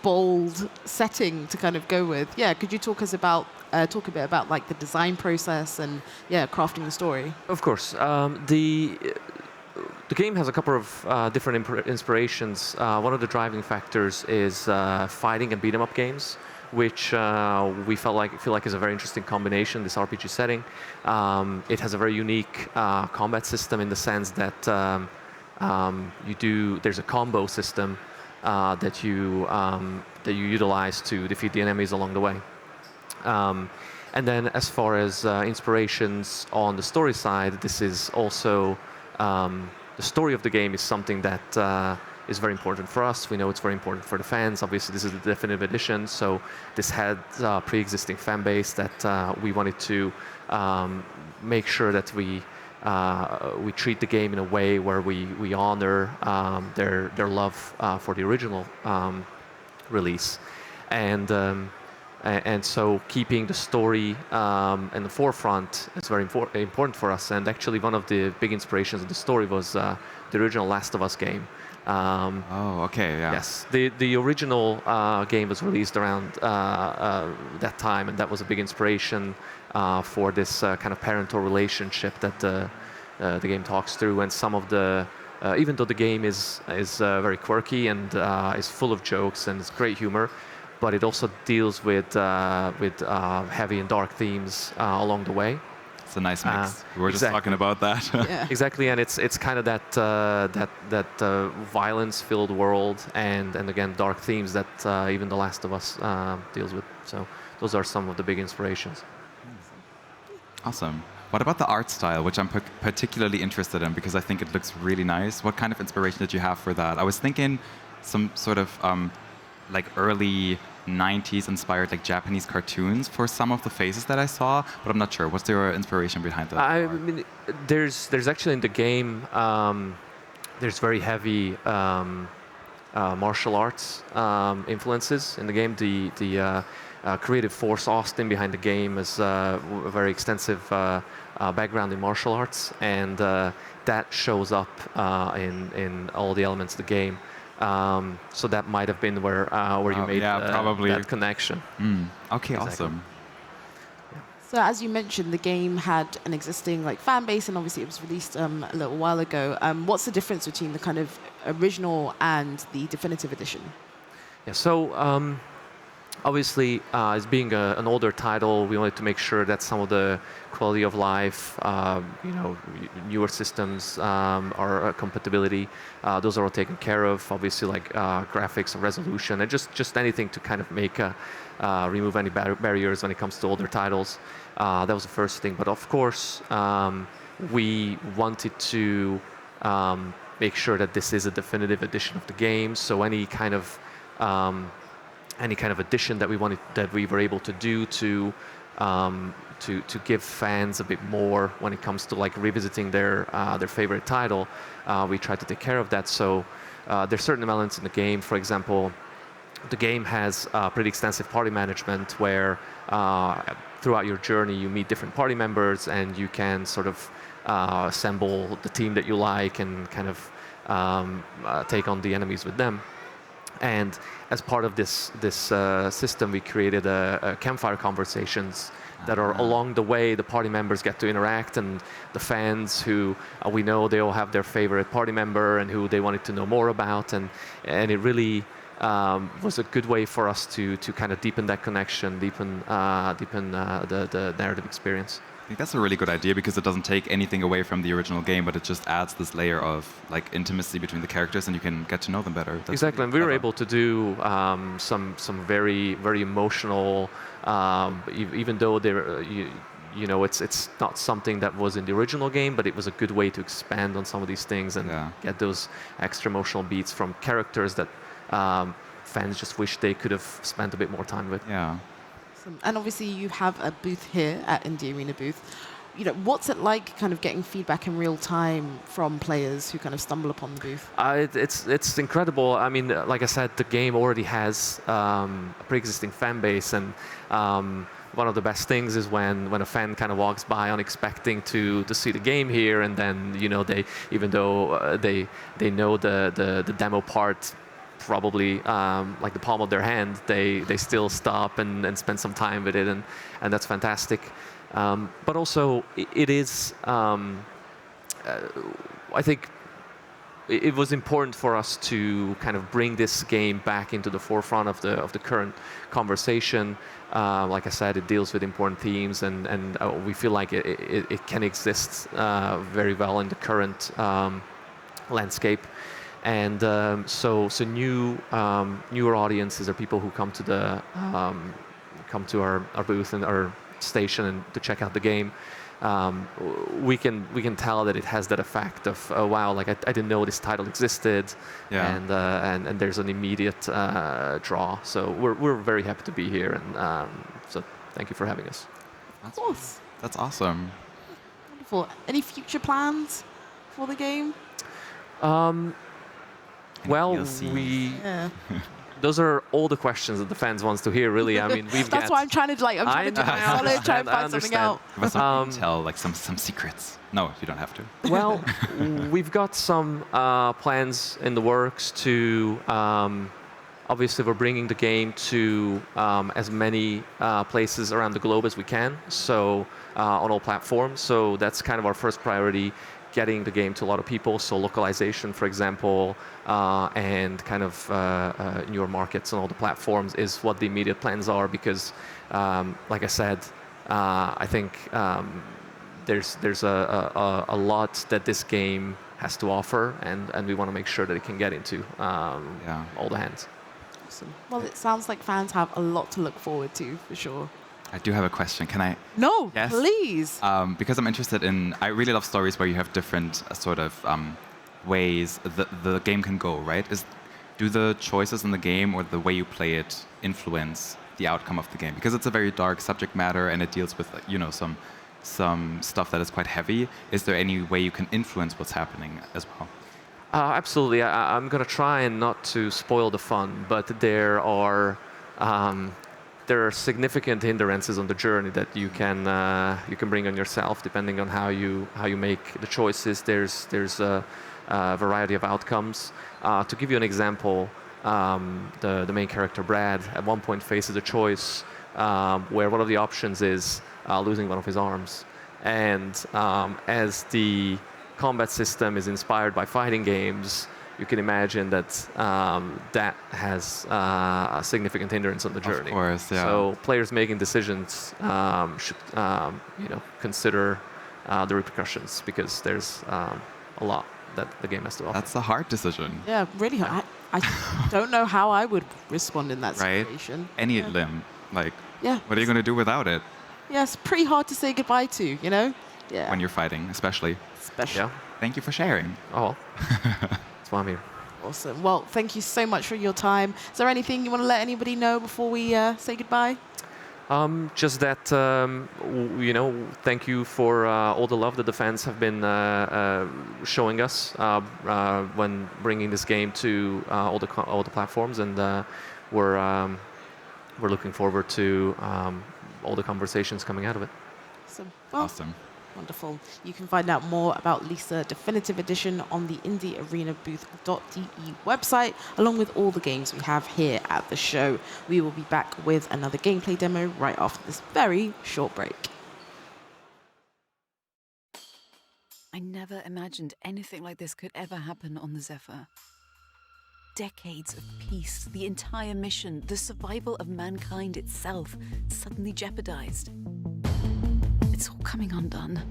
bold setting to kind of go with. Yeah, could you talk a bit about like the design process and crafting the story? Of course. The game has a couple of different inspirations. One of the driving factors is fighting and beat 'em up games, which we feel like is a very interesting combination, this RPG setting. It has a very unique combat system in the sense that there's a combo system that you utilize to defeat the enemies along the way. And then as far as inspirations on the story side, this is also the story of the game is something that is very important for us. We know it's very important for the fans. Obviously, this is the definitive edition, so this had a pre-existing fan base that we wanted to make sure that we treat the game in a way where we honor their love for the original release, and so keeping the story in the forefront is very important for us. And actually, one of the big inspirations of the story was the original Last of Us game. Oh, okay, yeah. Yes, the original game was released around that time, and that was a big inspiration for this kind of parental relationship that the game talks through. And some of the even though the game is very quirky and is full of jokes and it's great humor, but it also deals with heavy and dark themes along the way. It's a nice mix. We were just talking about that. Yeah. Exactly, and it's kind of that violence-filled world, and again dark themes that even The Last of Us deals with. So those are some of the big inspirations. Awesome. What about the art style, which I'm particularly interested in because I think it looks really nice? What kind of inspiration did you have for that? I was thinking some sort of like early 90s inspired like Japanese cartoons for some of the faces that I saw, but I'm not sure. What's your inspiration behind that? I mean, there's actually in the game there's very heavy martial arts influences in the game. The creative force Austin behind the game is a very extensive background in martial arts, and that shows up in all the elements of the game. So that might have been where you made probably that connection. Okay, Exactly. awesome. So as you mentioned, the game had an existing fan base, and obviously it was released a little while ago. What's the difference between the kind of original and the definitive edition? Yeah, so obviously, as being an older title, we wanted to make sure that some of the quality of life, newer systems, or compatibility, those are all taken care of. Obviously, like graphics and resolution, and just anything to kind of make remove any barriers when it comes to older titles. That was the first thing. But of course, we wanted to make sure that this is a definitive edition of the game. So any kind of addition that we were able to do to give fans a bit more when it comes to like revisiting their favorite title, we tried to take care of that. So there's certain elements in the game. For example, the game has pretty extensive party management where throughout your journey you meet different party members, and you can sort of assemble the team that you like and kind of take on the enemies with them. And as part of this system, we created a campfire conversations that are along the way. The party members get to interact, and the fans who we know they all have their favorite party member and who they wanted to know more about, and it really was a good way for us to kind of deepen that connection, deepen the narrative experience. I think that's a really good idea because it doesn't take anything away from the original game, but it just adds this layer of like intimacy between the characters, and you can get to know them better. That's Exactly, and we were able to do some very emotional, even though there you know it's not something that was in the original game, but it was a good way to expand on some of these things and get those extra emotional beats from characters that fans just wish they could have spent a bit more time with. Yeah. And obviously you have a booth here at Indie Arena booth. You know, what's it like kind of getting feedback in real time from players who kind of stumble upon the booth? It's incredible. I mean, like I said, the game already has a pre-existing fan base, and one of the best things is when a fan kind of walks by unexpecting to see the game here, and then you know they, even though they know the demo part probably like the palm of their hand, they still stop and spend some time with it, and that's fantastic. But also, it is, I think it was important for us to kind of bring this game back into the forefront of the current conversation. Like I said, it deals with important themes, and we feel like it can exist very well in the current landscape. And so newer audiences are people who come to our booth and our station and to check out the game. We can tell that it has that effect of wow, like I didn't know this title existed, and there's an immediate draw. So we're very happy to be here, and so thank you for having us. Of course. That's awesome. Wonderful. Any future plans for the game? Well, Yeah. those are all the questions that the fans wants to hear, really. I mean, That's why I'm trying to do solid, try and find something out. But some tell, like some secrets. No, you don't have to. Well, we've got some plans in the works to. Obviously, we're bringing the game to as many places around the globe as we can, so on all platforms. So that's kind of our first priority, getting the game to a lot of people. So localization, for example, and kind of newer markets on all the platforms is what the immediate plans are, because, like I said, I think there's a lot that this game has to offer, and we want to make sure that it can get into all the hands. Awesome. Well, it sounds like fans have a lot to look forward to, for sure. I do have a question. Can I? No, yes? Please. Because I'm interested in, I really love stories where you have different sort of ways the game can go, right? Do the choices in the game or the way you play it influence the outcome of the game? Because it's a very dark subject matter and it deals with, you know, some stuff that is quite heavy. Is there any way you can influence what's happening as well? Absolutely. I'm going to try and not to spoil the fun, but there are significant hindrances on the journey that you can bring on yourself, depending on how you make the choices. There's a variety of outcomes. To give you an example, the main character Brad at one point faces a choice where one of the options is losing one of his arms, and as the combat system is inspired by fighting games, you can imagine that that has a significant hindrance on the journey. Of course, yeah. So players making decisions should consider the repercussions, because there's a lot that the game has to offer. That's a hard decision. Yeah, really hard. I don't know how I would respond in that situation. Right? Any limb. Like, yeah. What are you going to do without it? Yeah, it's pretty hard to say goodbye to, you know? Yeah. When you're fighting, especially. Yeah. Thank you for sharing. Oh, that's why I'm here. Awesome. Well, thank you so much for your time. Is there anything you want to let anybody know before we say goodbye? Just that, you know, thank you for all the love that the fans have been showing us when bringing this game to all the platforms, and we're looking forward to all the conversations coming out of it. Awesome. Well, awesome. Wonderful. You can find out more about Lisa Definitive Edition on the indiearenabooth.de website, along with all the games we have here at the show. We will be back with another gameplay demo right after this very short break. I never imagined anything like this could ever happen on the Zephyr. Decades of peace, the entire mission, the survival of mankind itself, suddenly jeopardized. It's all coming undone,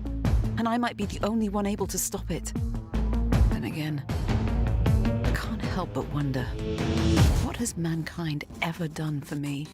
and I might be the only one able to stop it. Then again, I can't help but wonder, what has mankind ever done for me?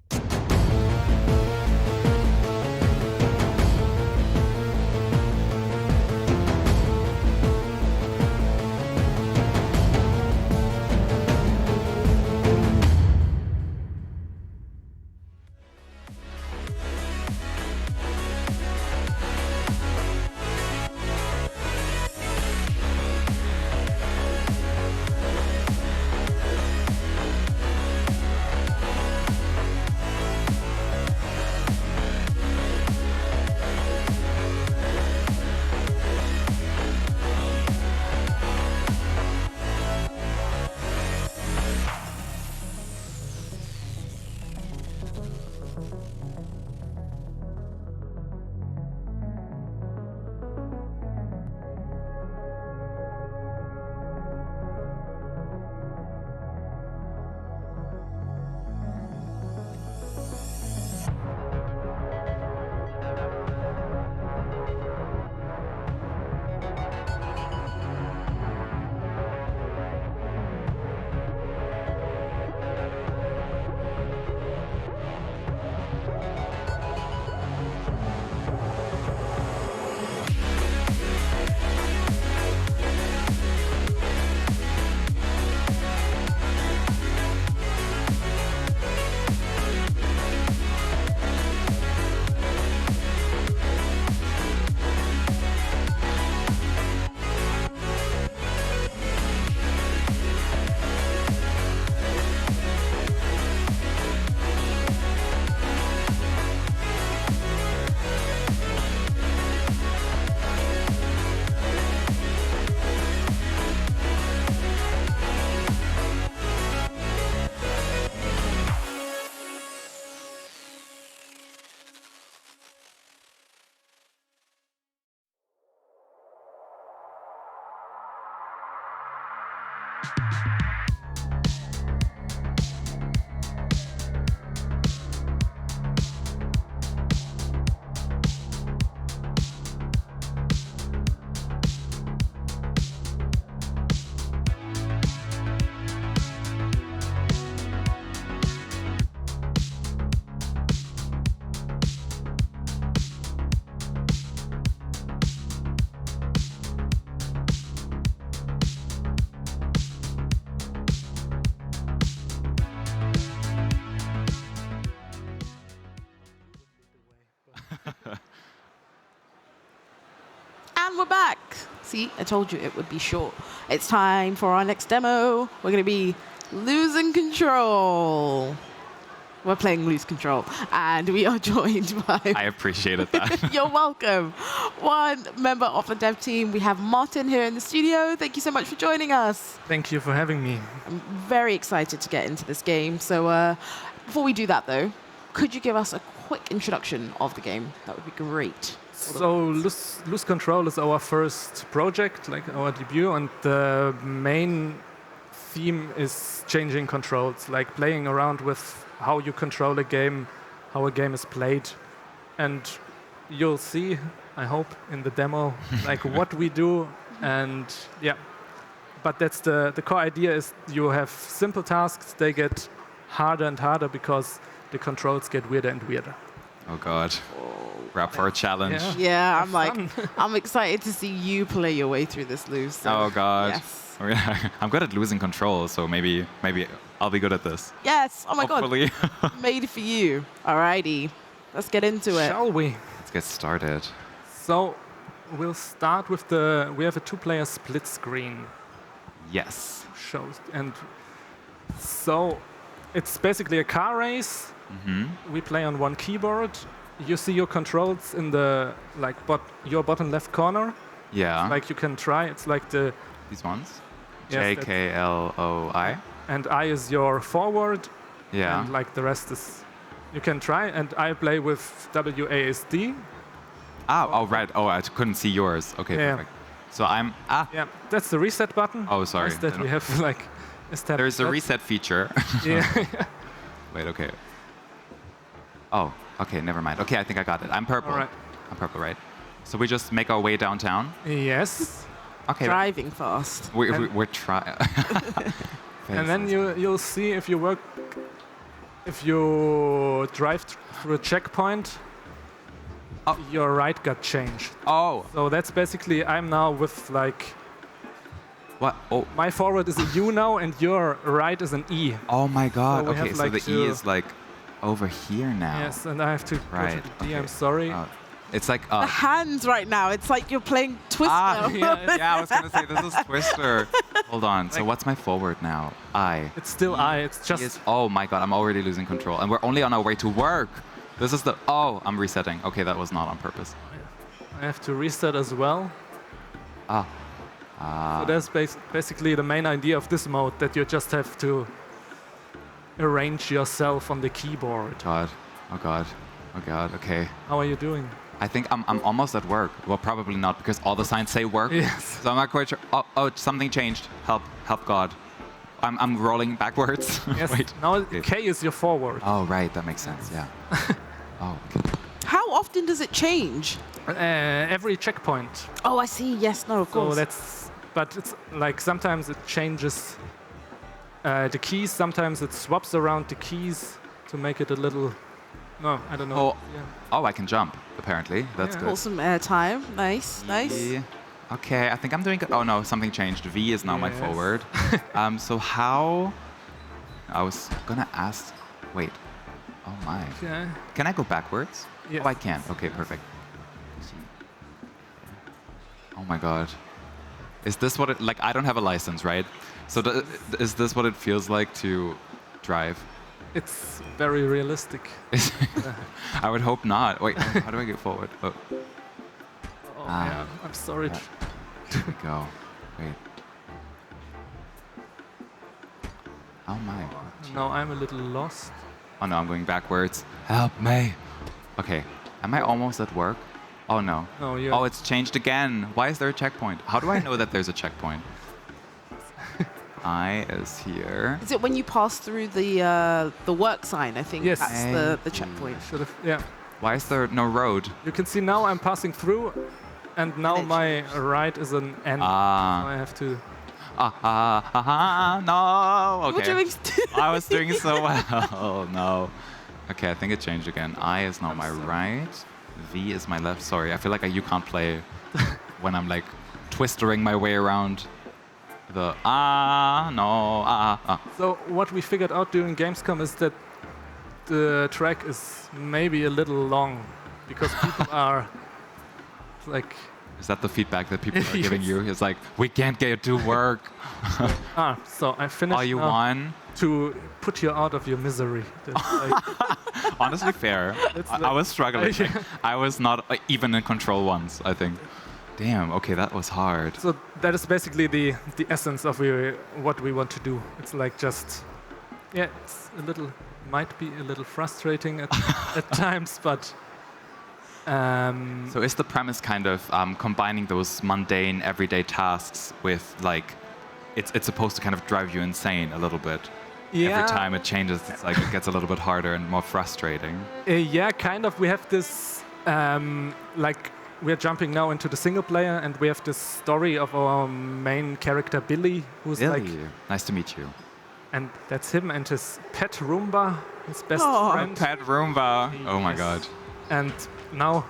And we're back. See, I told you it would be short. It's time for our next demo. We're going to be losing control. We're playing Lose Control, and we are joined by... I appreciated that. You're welcome. One member of the dev team. We have Martin here in the studio. Thank you so much for joining us. Thank you for having me. I'm very excited to get into this game. So before we do that, though, could you give us a quick introduction of the game? That would be great. So Lose Control is our first project, like our debut, and the main theme is changing controls, like playing around with how you control a game, how a game is played. And you'll see, I hope, in the demo, like what we do. And yeah, but that's the core idea is you have simple tasks, they get harder and harder because the controls get weirder and weirder. Oh God. Rap for a challenge. Yeah, I'm excited to see you play your way through this, Luz. So oh God. Yes. I'm good at losing control, so maybe I'll be good at this. Yes. Oh my Hopefully. God. Made for you. Alrighty. Let's get into it. Shall we? Let's get started. So we'll start with we have a 2-player split screen. Yes. Shows. And so it's basically a car race. Mm-hmm. We play on one keyboard. You see your controls in the your bottom left corner. Yeah. Like you can try. It's like these ones. Yes, JKLOI. And I is your forward. Yeah. And like the rest is, you can try. And I play with WASD. Oh right. Oh, I couldn't see yours. Okay, yeah. Perfect. So I'm Yeah, that's the reset button. Oh, sorry. That we have like established. There's a reset feature. Yeah. Wait. Okay. Oh. Okay. Never mind. Okay, I think I got it. I'm purple. All right. I'm purple, right? So we just make our way downtown? Yes. Okay. Driving fast. We're trying. And then you'll see if you drive through a checkpoint, your right got changed. Oh. So that's basically, I'm now with like... What? Oh. My forward is a U now, and your right is an E. Oh my god. So okay, so like the E is like over here now. Yes, and I have to go Right. to the D, I'm sorry. It's like... The hands right now, it's like you're playing Twister. Yeah, I was going to say, this is Twister. Hold on, so what's my forward now? I. It's still I, it's just... Is, oh my god, I'm already losing control. And we're only on our way to work. This is the... Oh, I'm resetting. Okay, that was not on purpose. I have to reset as well. So that's basically the main idea of this mode, that you just have to arrange yourself on the keyboard. God. Oh god. Oh god, okay. How are you doing? I think I'm almost at work. Well, probably not, because all the signs say work. Yes. So I'm not quite sure. Oh, something changed. Help God. I'm rolling backwards. Yes. Wait. Now K is your forward. Oh, right. That makes sense. Yeah. Oh. Okay. How often does it change? Every checkpoint. Oh, I see. Yes, no, of course. So but it's like sometimes it changes the keys. Sometimes it swaps around the keys to make it a little... No, I don't know. Oh, oh, I can jump, apparently. That's good. Pull some airtime. Nice, nice. E. Okay, I think I'm doing good. Oh no, something changed. V is now my forward. So how... I was gonna ask... Wait. Oh my. Okay. Can I go backwards? Yes. Oh, I can. Okay, perfect. Oh my god. Is this what it... Like, I don't have a license, right? So is this what it feels like to drive? It's very realistic. I would hope not. Wait, how do I get forward? Oh, yeah, I'm sorry. Yeah. There we go. Wait. Oh my. Now I'm a little lost. Oh no, I'm going backwards. Help me. Okay, am I almost at work? Oh no. No, you're... Oh, it's changed again. Why is there a checkpoint? How do I know that there's a checkpoint? I is here. Is it when you pass through the work sign? I think Yes. that's the checkpoint. Yeah. Why is there no road? You can see now I'm passing through, and now my right is an N. So I have to... No. Okay. You're doing I was doing so well. Oh no. Okay, I think it changed again. I is now my right. V is my left. Sorry, I feel like you can't play when I'm like twistering my way around. The So what we figured out during Gamescom is that the track is maybe a little long because people are like... Is that the feedback that people are giving you? It's like, we can't get to work. So I finished Oh, you won? To put you out of your misery. Honestly, fair. I was struggling. Yeah. I was not even in control once, I think. Damn, okay, that was hard. So that is basically the essence of what we want to do. It's like just, yeah, it's a little, might be a little frustrating at times, but... So is the premise kind of combining those mundane, everyday tasks with like, it's supposed to kind of drive you insane a little bit? Yeah. Every time it changes, it's like it gets a little bit harder and more frustrating. Yeah, kind of. We have this, like, we're jumping now into the single player, and we have this story of our main character, Billy, who's like... Nice to meet you. And that's him and his pet Roomba, his best Oh, friend. pet Roomba. Oh my god. And now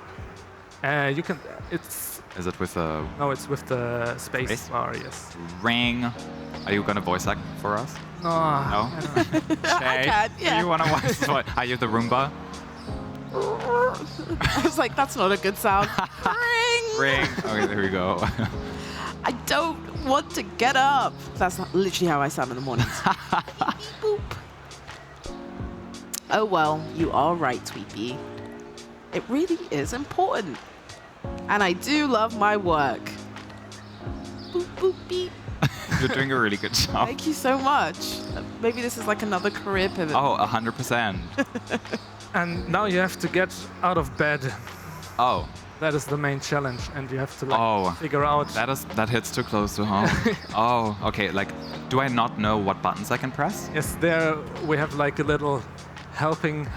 you can... It's... Is it with the... No, it's with the space bar, yes. Ring. Are you going to voice act for us? No. No? I can, yeah. Do you want to voice? Are you the Roomba? I was like, that's not a good sound. Ring. Okay, there we go. I don't want to get up. That's not literally how I sound in the mornings. Boop. Oh well, you are right, Tweepy. It really is important. And I do love my work. Boop, boop, beep. You're doing a really good job. Thank you so much. Maybe this is like another career pivot. Oh, 100%. And now you have to get out of bed. Oh. That is the main challenge, and you have to like figure out... That hits too close to home. Oh, okay. Like, do I not know what buttons I can press? Yes, there we have like a little helping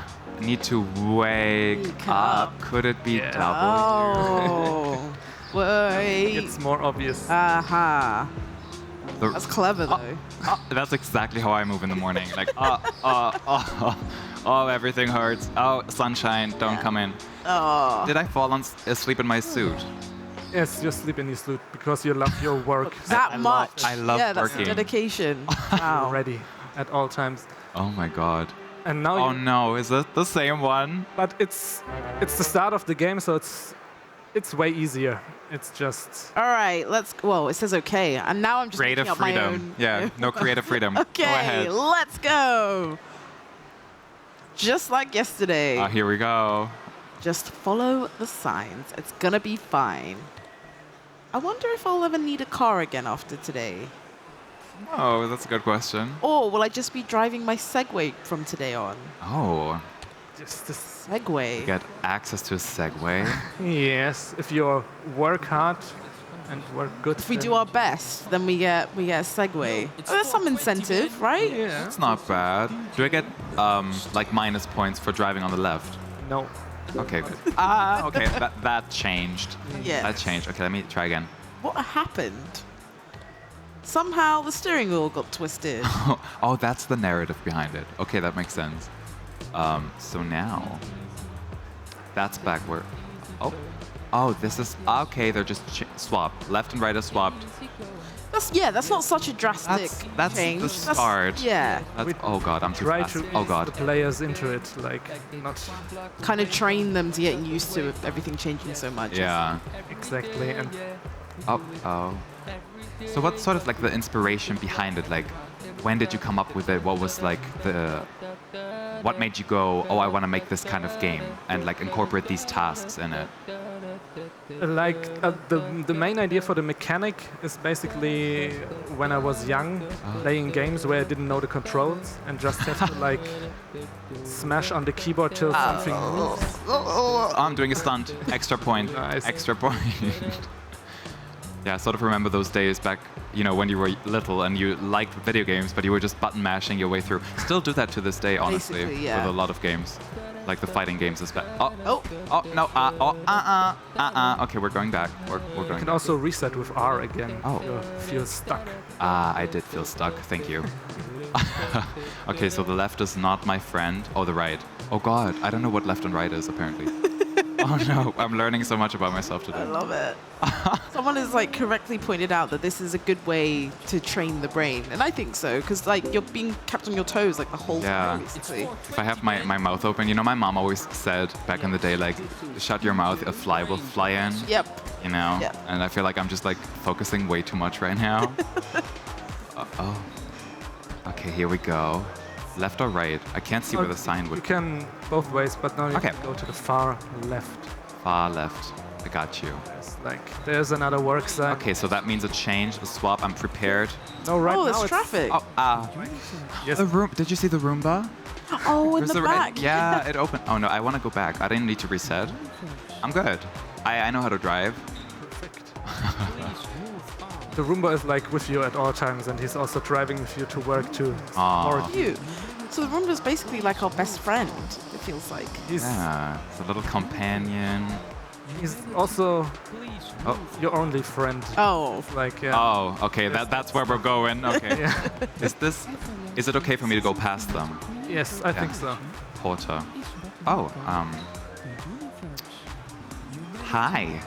need to wake up. Could it be W? Oh, wait. It's more obvious. Aha. That's clever, though. That's exactly how I move in the morning. Like, oh, everything hurts. Oh, sunshine, don't come in. Oh. Did I fall asleep in my suit? Yes, you sleep in your suit because you love your work. That much. I love yeah, working. that's dedication. Wow. Ready at all times. Oh my god. And now oh no, is it the same one? But it's the start of the game, so it's way easier. It's just... All right, well, it says okay. And now I'm just creative making up freedom. my own... Yeah, no creative freedom. Okay, go ahead. Let's go. Just like yesterday. Here we go. Just follow the signs. It's gonna be fine. I wonder if I'll ever need a car again after today. Oh, that's a good question. Or will I just be driving my Segway from today on? Oh. Just a Segway. You get access to a Segway. Yes, if you work hard and work good. If we do our best, then we get a Segway. There's some incentive, right? Yeah. It's not bad. Do I get like minus points for driving on the left? No. Okay, good. Okay, that changed. Yes. That changed. Okay, let me try again. What happened? Somehow the steering wheel got twisted. Oh, that's the narrative behind it. Okay, that makes sense. So now, that's backward. Oh, this is okay. They're just swapped. Left and right are swapped. That's not such a drastic That's change. the start. Oh god, I'm too Try fast. to Oh ease god. the players into it, like not kind of train them to get used to everything changing so much. Yeah. Exactly. And oh. So what's sort of like the inspiration behind it? Like, when did you come up with it? What was like what made you go, oh, I want to make this kind of game and like incorporate these tasks in it? like the main idea for the mechanic is basically when I was young, playing games where I didn't know the controls and just have to like smash on the keyboard till something moves. I'm doing a stunt. Extra point. Nice. Extra point. Yeah, I sort of remember those days back, you know, when you were little and you liked video games, but you were just button mashing your way through. Still do that to this day, honestly, Basically, yeah. with a lot of games. Like the fighting games is bad. Oh, no, Okay, we're going back. We're You going can also reset with R again. Oh. If you feel stuck. I did feel stuck. Thank you. Okay, so the left is not my friend. Oh, the right. Oh god, I don't know what left and right is apparently. Oh no, I'm learning so much about myself today. I love it. Someone has like correctly pointed out that this is a good way to train the brain, and I think so because like you're being kept on your toes like the whole time basically. If I have my mouth open, you know, my mom always said back in the day, like, shut your mouth, a fly will fly in. Yep. You know? Yep. And I feel like I'm just like focusing way too much right now. Oh. Okay, here we go. Left or right? I can't see where the sign would You can both ways, but now you can go to the far left. Far left. I got you. There's another work sign. Okay, so that means a change, a swap. I'm prepared. No, right now there's it's traffic. Yes. The room. Did you see the Roomba? Oh, in There's the back. Yeah, it opened. Oh no, I want to go back. I didn't need to reset. I'm good. I know how to drive. The Roomba is like with you at all times, and he's also driving with you to work too. Aw. You. So the Roomba's basically like our best friend. It feels like. Yeah, it's a little companion. He's also your only friend. Oh. Like yeah. Oh, okay. That's where we're going. Okay. Yeah. Is it okay for me to go past them? Yes, I think so. Porter. Oh, hi.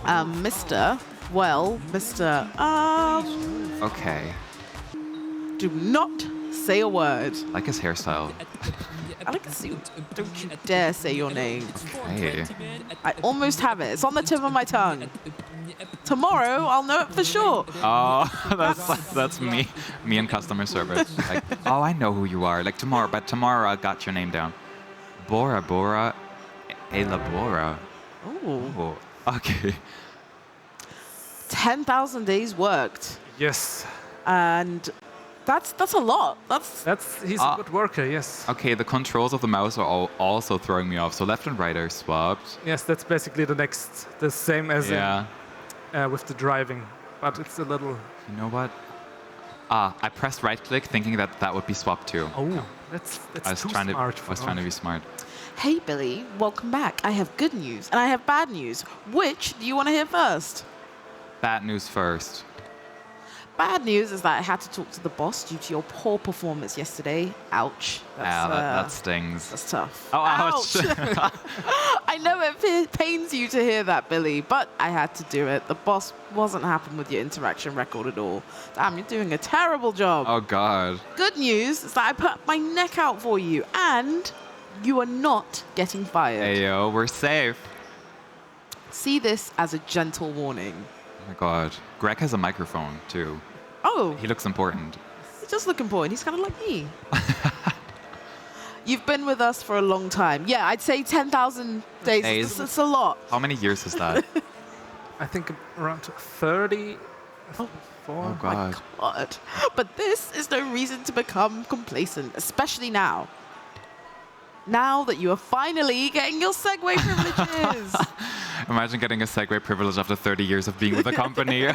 Mr. Well, Mr. Okay. Do not say a word. Like his hairstyle. I like his suit. Don't you dare say your name. Hey. I almost have it. It's on the tip of my tongue. Tomorrow, I'll know it for sure. Oh, that's me and customer service. Like, oh, I know who you are. Like tomorrow, but tomorrow I got your name down. Bora, Elabora. Ooh. Okay. 10,000 days worked. Yes. And that's a lot. He's a good worker, yes. Okay, the controls of the mouse are also throwing me off. So left and right are swapped. Yes, that's basically the same as with the driving, but it's a little. You know what? I pressed right click thinking that would be swapped too. Oh, that's I was too trying smart. to be smart. Hey, Billy, welcome back. I have good news and I have bad news. Which do you want to hear first? Bad news first. Bad news is that I had to talk to the boss due to your poor performance yesterday. Ouch. That stings. That's tough. Oh, ouch. I know it pains you to hear that, Billy, but I had to do it. The boss wasn't happy with your interaction record at all. Damn, you're doing a terrible job. Oh, God. Good news is that I put my neck out for you, and you are not getting fired. Ayo, we're safe. See this as a gentle warning. Oh, my God. Greg has a microphone, too. Oh. He looks important. He does look important. He's kind of like me. You've been with us for a long time. Yeah, I'd say 10,000 days. It's a lot. How many years is that? I think around 30. Oh, God. My God. But this is no reason to become complacent, especially now. Now that you are finally getting your Segway privileges. Imagine getting a Segway privilege after 30 years of being with a company.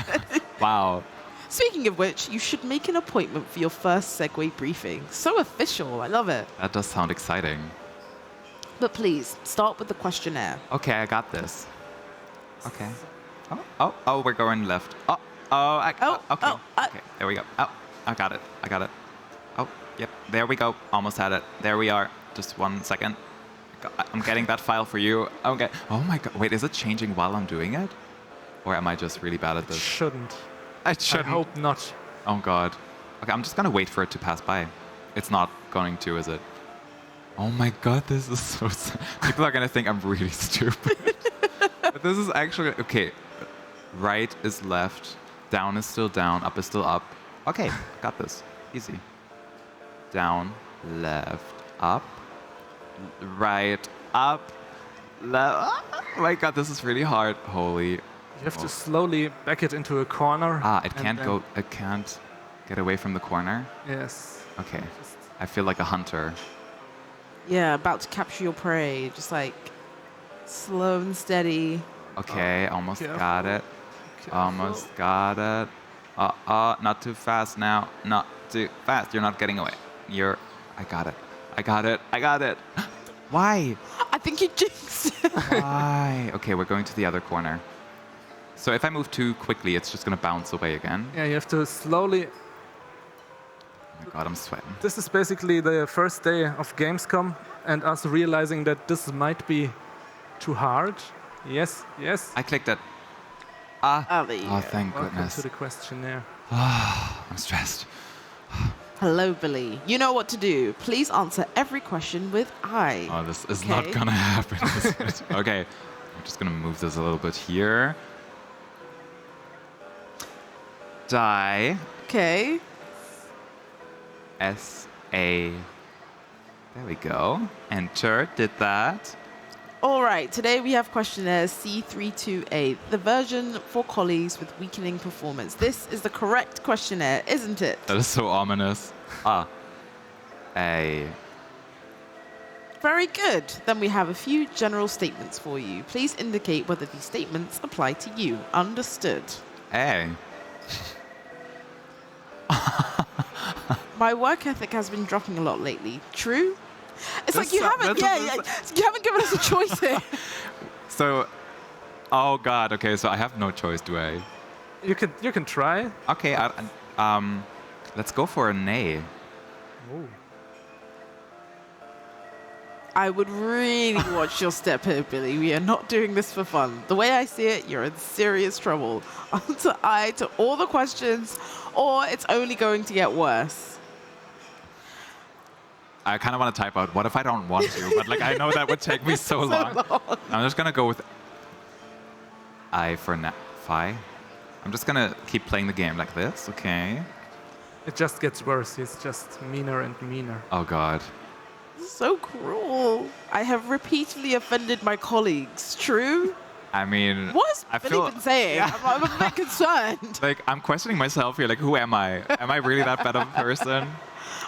Wow. Speaking of which, you should make an appointment for your first Segway briefing. So official. I love it. That does sound exciting. But please, start with the questionnaire. Okay, I got this. Okay. Oh, we're going left. Okay, there we go. Oh, I got it. Oh, yep, there we go. Almost had it. There we are. Just 1 second. I'm getting that file for you. Okay. Oh my God. Wait, is it changing while I'm doing it? Or am I just really bad at this? Shouldn't. I shouldn't. I hope not. Oh God. Okay, I'm just gonna wait for it to pass by. It's not going to, is it? Oh my God, this is so sad. People are gonna think I'm really stupid. But this is actually, okay. Right is left, down is still down, up is still up. Okay, got this. Easy. Down, left, up, right, up, left. Oh my God, this is really hard. Holy. You have to slowly back it into a corner. It can't get away from the corner? Yes. Okay. I feel like a hunter. Yeah, about to capture your prey. Just like slow and steady. Okay, almost got it. Almost got it. Not too fast now. Not too fast. You're not getting away. I got it. Why? I think you jinxed it. Why? Okay, we're going to the other corner. So if I move too quickly, it's just going to bounce away again. Yeah, you have to slowly. Oh my God, I'm sweating. This is basically the first day of Gamescom and us realizing that this might be too hard. Yes. I clicked it. Oh, thank Welcome goodness. to the questionnaire. I'm stressed. Hello, Billy. You know what to do. Please answer every question with I. Oh, this is not gonna happen. Okay, I'm just gonna move this a little bit here. Die. Okay. S-A. There we go. Enter. Did that. All right. Today we have questionnaire C328, the version for colleagues with weakening performance. This is the correct questionnaire, isn't it? That is so ominous. A. Very good. Then we have a few general statements for you. Please indicate whether these statements apply to you. Understood. A. My work ethic has been dropping a lot lately. True? It's like you haven't, you haven't given us a choice here. So, oh God. Okay, so I have no choice, do I? You can try. Okay. Let's go for a nay. Ooh. I would really watch your step here, Billy. We are not doing this for fun. The way I see it, you're in serious trouble. Answer I to all the questions, or it's only going to get worse. I kind of want to type out, what if I don't want to? But like, I know that would take me so long. I'm just going to go with I for Phi. I'm just going to keep playing the game like this, okay? It just gets worse. It's just meaner and meaner. Oh, God. So cruel. I have repeatedly offended my colleagues. True? I mean, What's Billy been saying? Yeah. I'm a bit concerned. Like, I'm questioning myself here. Like, who am I? Am I really that bad of a person?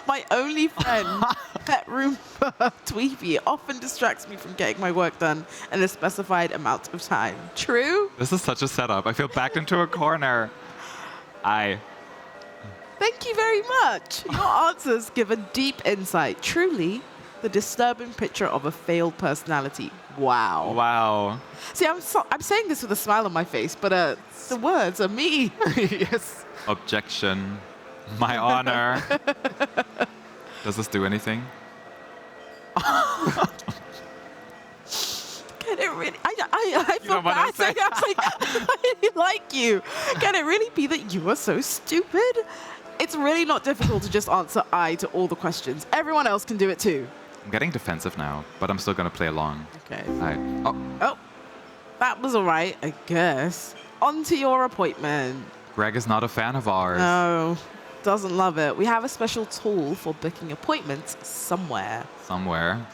My only friend, Pet Roomba Tweepy, often distracts me from getting my work done in a specified amount of time. True? This is such a setup. I feel backed into a corner. Thank you very much. Your answers give a deep insight. Truly, the disturbing picture of a failed personality. Wow. Wow. See, I'm saying this with a smile on my face, but the words are me. Yes. Objection. My honor. Does this do anything? Can it really? I feel bad saying I was like, I really like you. Can it really be that you are so stupid? It's really not difficult to just answer I to all the questions. Everyone else can do it too. I'm getting defensive now, but I'm still going to play along. Okay. Oh, that was all right, I guess. On to your appointment. Greg is not a fan of ours. No, doesn't love it. We have a special tool for booking appointments somewhere. Somewhere.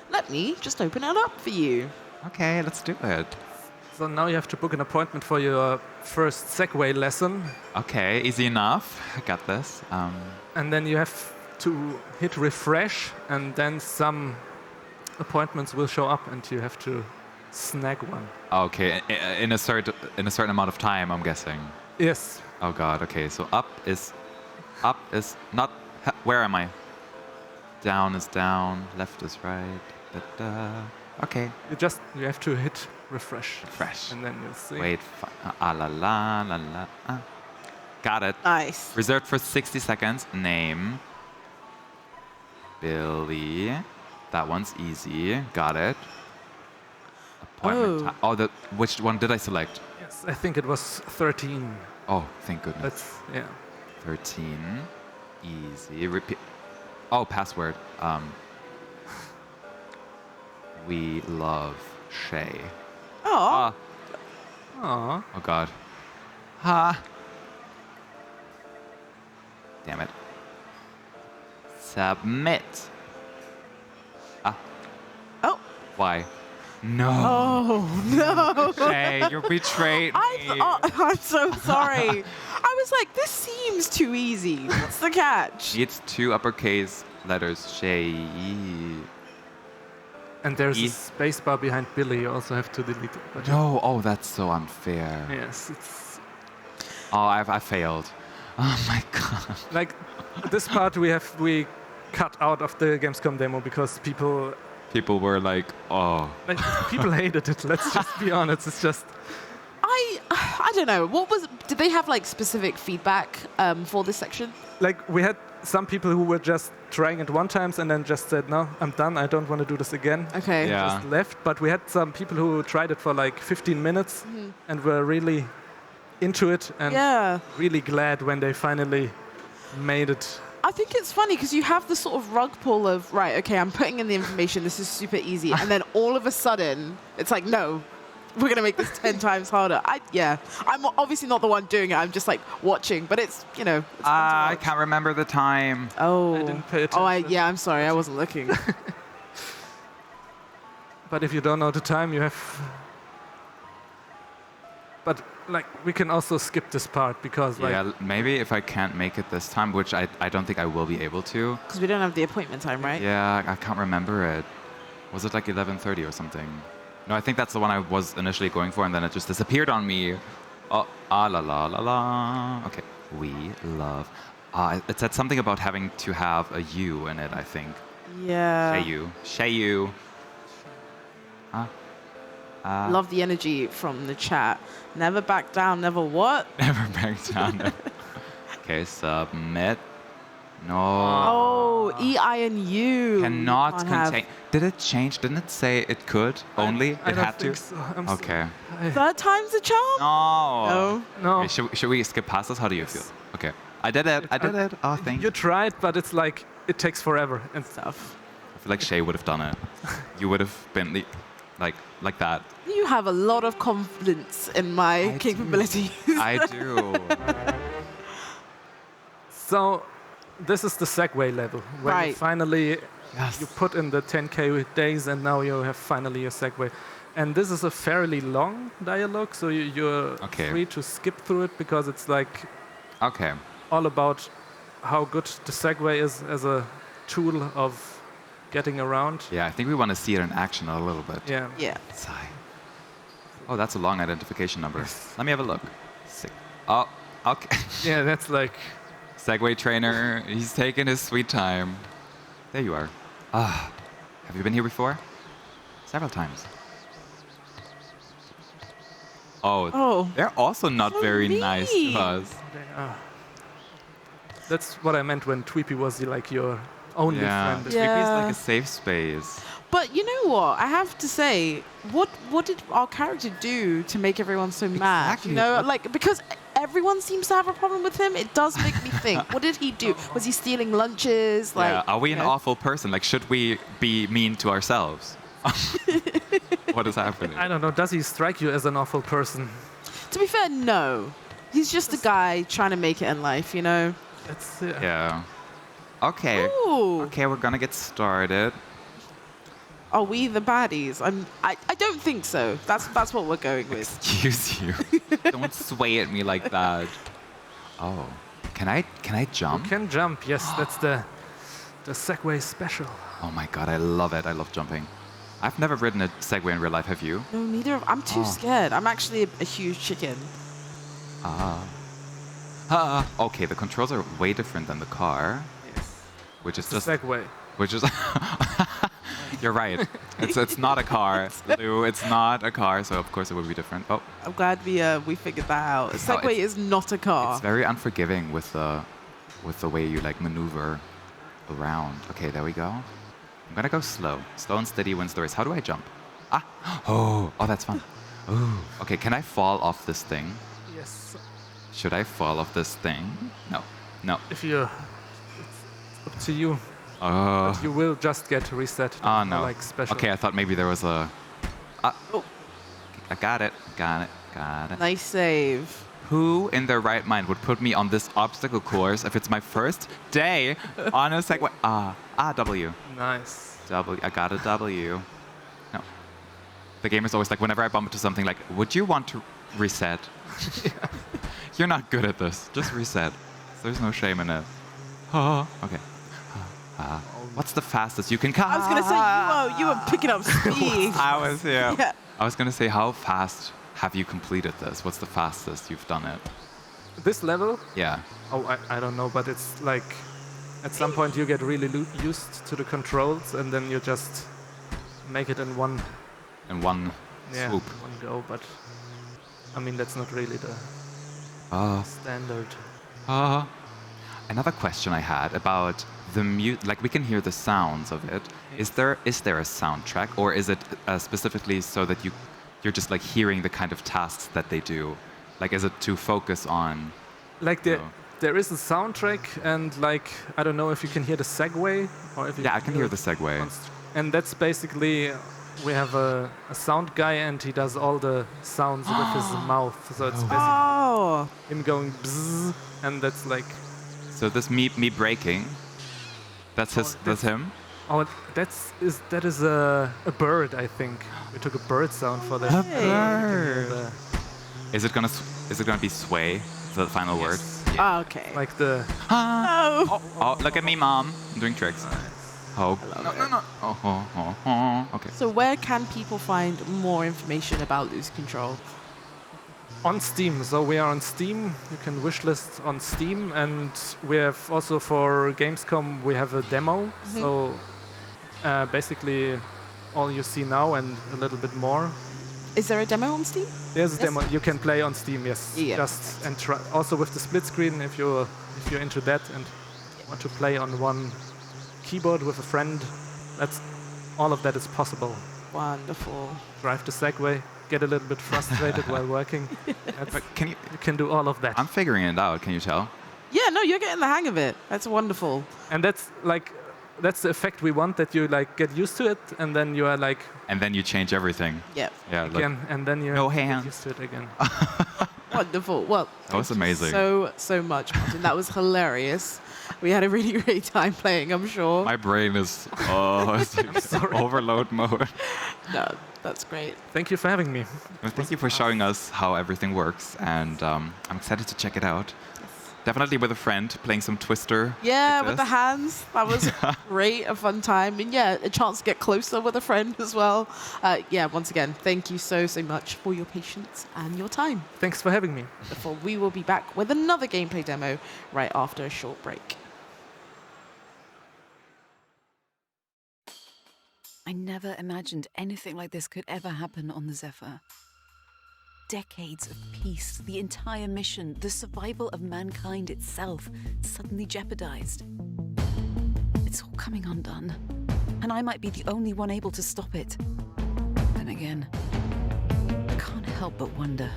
Let me just open it up for you. Okay, let's do it. So now you have to book an appointment for your first Segway lesson. Okay, easy enough. I got this. And then you have to hit refresh, and then some appointments will show up, and you have to snag one. Okay, in a certain amount of time, I'm guessing. Yes. Oh God. Okay, so up is not. Where am I? Down is down. Left is right. Okay. You have to hit refresh. Refresh. And then you'll see. Wait. La la la la. Got it. Nice. Reserved for 60 seconds. Name. Billy. That one's easy. Got it. Appointment. Which one did I select? Yes, I think it was 13. Oh, thank goodness. Yeah. 13. Easy. Repeat. Oh, password. We love Shay. Oh. Aww. Oh God. Ha. Damn it. Submit. Oh. Why? No. Oh, no. Shay, you betrayed me. I'm so sorry. I was like, this seems too easy. What's the catch? It's 2 uppercase letters. Shay. And there's a space bar behind Billy. You also have to delete it. But No. Oh, that's so unfair. Yes, it's... Oh, I failed. Oh my God. Like, this part we cut out of the Gamescom demo because people were like, oh. Like, people hated it. Let's just be honest. It's just. I don't know. Did they have like specific feedback for this section? Like, we had some people who were just trying it one time and then just said, no, I'm done. I don't want to do this again. Okay. Yeah. Just left. But we had some people who tried it for like 15 minutes and were really into it and really glad when they finally made it. I think it's funny because you have the sort of rug pull of, right, okay, I'm putting in the information, this is super easy. And then all of a sudden, it's like, no, we're going to make this 10 times harder. I'm obviously not the one doing it. I'm just like watching, but it's, it's fun to I watch. can't remember the time. Oh. I didn't pay attention. I'm sorry. I wasn't looking. But if you don't know the time, you have... But, like, we can also skip this part because, like... Yeah, maybe if I can't make it this time, which I don't think I will be able to. Because we don't have the appointment time, right? Yeah, I can't remember it. Was it like 11:30 or something? No, I think that's the one I was initially going for, and then it just disappeared on me. Oh, la la la la. Okay, we love. It said something about having to have a U in it, I think. Yeah. Shayu. Love the energy from the chat. Never back down, never what? Never back down. Okay, submit. No. Oh, E-I and U. Cannot Can't contain. Did it change? Didn't it say it could only? I It don't had to? think so. I'm Okay. Third time's the charm? No. No. Okay, should we skip past this? How do you feel? Okay. I did it. I did it. Oh, thank you. You tried, but it's like, it takes forever and stuff. I feel like Shay would have done it. You would have been like that. You have a lot of confidence in my capabilities. I do. So, this is the Segway level, where you Right. finally you put in the 10K days, and now you have finally your Segway. And this is a fairly long dialogue, so you're free to skip through it because it's like all about how good the Segway is as a tool of getting around. Yeah, I think we want to see it in action a little bit. Yeah. Yeah. Sigh. Oh, that's a long identification number. Let me have a look. Oh, okay. Yeah, that's like... Segway trainer, he's taking his sweet time. There you are. Have you been here before? Several times. Oh, they're also not very nice to us. That's what I meant when Tweepy was like your only friend. Tweepy is like a safe space. But you know what? I have to say, what did our character do to make everyone so mad? You know, like, because everyone seems to have a problem with him. It does make me think. What did he do? Was he stealing lunches? Like, are we an awful person? Like, should we be mean to ourselves? What is happening? I don't know. Does he strike you as an awful person? To be fair, no. He's just a guy trying to make it in life, you know? It's, Yeah. Okay. Ooh. Okay, we're gonna get started. Are we the baddies? I don't think so. That's what we're going with. Excuse you. Don't sway at me like that. Oh. Can I jump? You can jump, yes. That's the Segway special. Oh my god, I love it. I love jumping. I've never ridden a Segway in real life, have you? No, neither. I'm too scared. I'm actually a huge chicken. Okay, the controls are way different than the car. Yes. Which is It's a just Segway. Which is You're right. It's not a car. Lou, it's not a car, so of course it would be different. Oh. I'm glad we figured that out. A Segway is not a car. It's very unforgiving with the way you like maneuver around. Okay, there we go. I'm gonna go slow. Slow and steady wins the race. How do I jump? Oh, that's fun. Ooh. Okay, can I fall off this thing? Yes. Should I fall off this thing? No. If you, it's up to you. But you will just get reset. Oh no. Like special. Okay, I thought maybe there was a. I got it. Nice save. Who in their right mind would put me on this obstacle course if it's my first day on a Segway? W. Nice. W. I got a W. No. The game is always like, whenever I bump into something, like, would you want to reset? You're not good at this. Just reset. There's no shame in it. Okay. What's the fastest you can come? I was gonna say you were picking up speed. Yeah. I was gonna say, how fast have you completed this? What's the fastest you've done it? This level? Yeah. Oh, I don't know, but it's like at some point you get really used to the controls, and then you just make it in one. In one swoop. One go. But I mean, that's not really the standard. Another question I had about the like we can hear the sounds of it. Is there a soundtrack, or is it specifically so that you're just like hearing the kind of tasks that they do? Like, is it to focus on? Like there is a soundtrack, and like I don't know if you can hear the Segway or if I can hear the Segway. And that's basically we have a sound guy, and he does all the sounds with his mouth. So it's basically him going bzzz, and that's like. So this me braking. That's him. Oh, that is a bird, I think. We took a bird sound for that. A bird. Is it gonna be sway? The final word. Oh, okay. Like the. Oh, look at me, Mom. I'm doing tricks. Oh. No. Oh. Okay. So where can people find more information about Lose Control? On Steam. So we are on Steam. You can wishlist on Steam, and we have also for Gamescom we have a demo. So basically, all you see now and a little bit more. Is there a demo on Steam? There's a demo you can play on Steam. Yes. Yeah. Just and try also with the split screen if you're into that and want to play on one keyboard with a friend. That's all of that is possible. Wonderful. Drive the Segway. Get a little bit frustrated while working. But you can do all of that. I'm figuring it out. Can you tell? Yeah, no, you're getting the hang of it. That's wonderful. And that's the effect we want, that you like get used to it, and then you are like. And then you change everything. Yep. Yeah. Again, and then you get used to it again. Wonderful. Well, that was amazing. So much, Martin. That was hilarious. We had a really great time playing, I'm sure. My brain is overload mode. No, that's great. Thank you for having me. Well, thank you for showing us how everything works, and I'm excited to check it out. Definitely with a friend, playing some Twister. Yeah, like with the hands. That was great, a fun time. And yeah, a chance to get closer with a friend as well. Yeah, once again, thank you so much for your patience and your time. Thanks for having me. We will be back with another gameplay demo right after a short break. I never imagined anything like this could ever happen on the Zephyr. Decades of peace, the entire mission, the survival of mankind itself, suddenly jeopardized. It's all coming undone, and I might be the only one able to stop it. Then again, I can't help but wonder,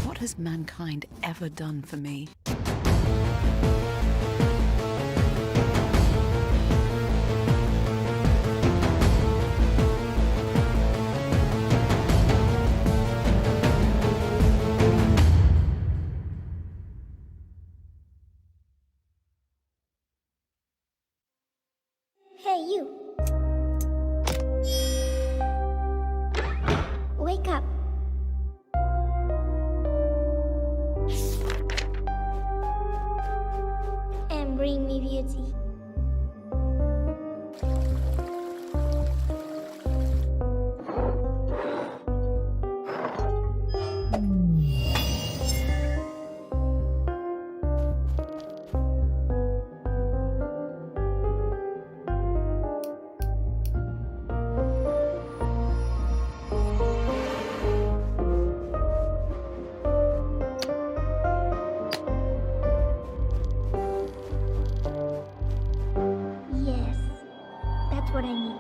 what has mankind ever done for me? Hey, you. Wake up. And bring me beauty. Yes, that's what I need.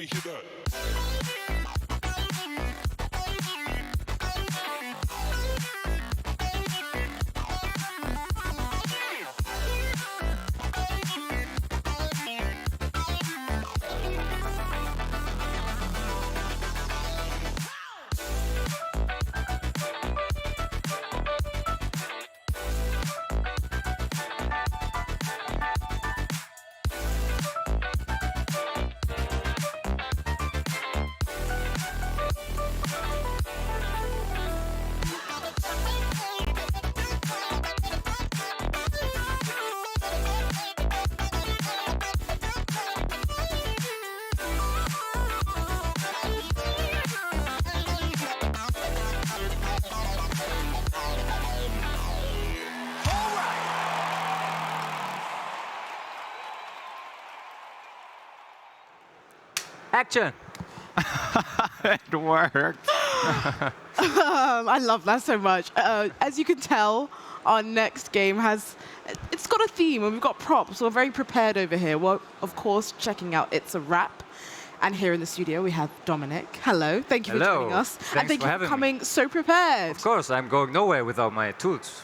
me hear that. Action! It worked. I love that so much. As you can tell, our next game it's got a theme and we've got props. We're very prepared over here. Well, of course, checking out It's a Wrap. And here in the studio, we have Dominic. Hello. Thank you for joining us. Thanks and thank for you for having coming so prepared. Of course, I'm going nowhere without my tools.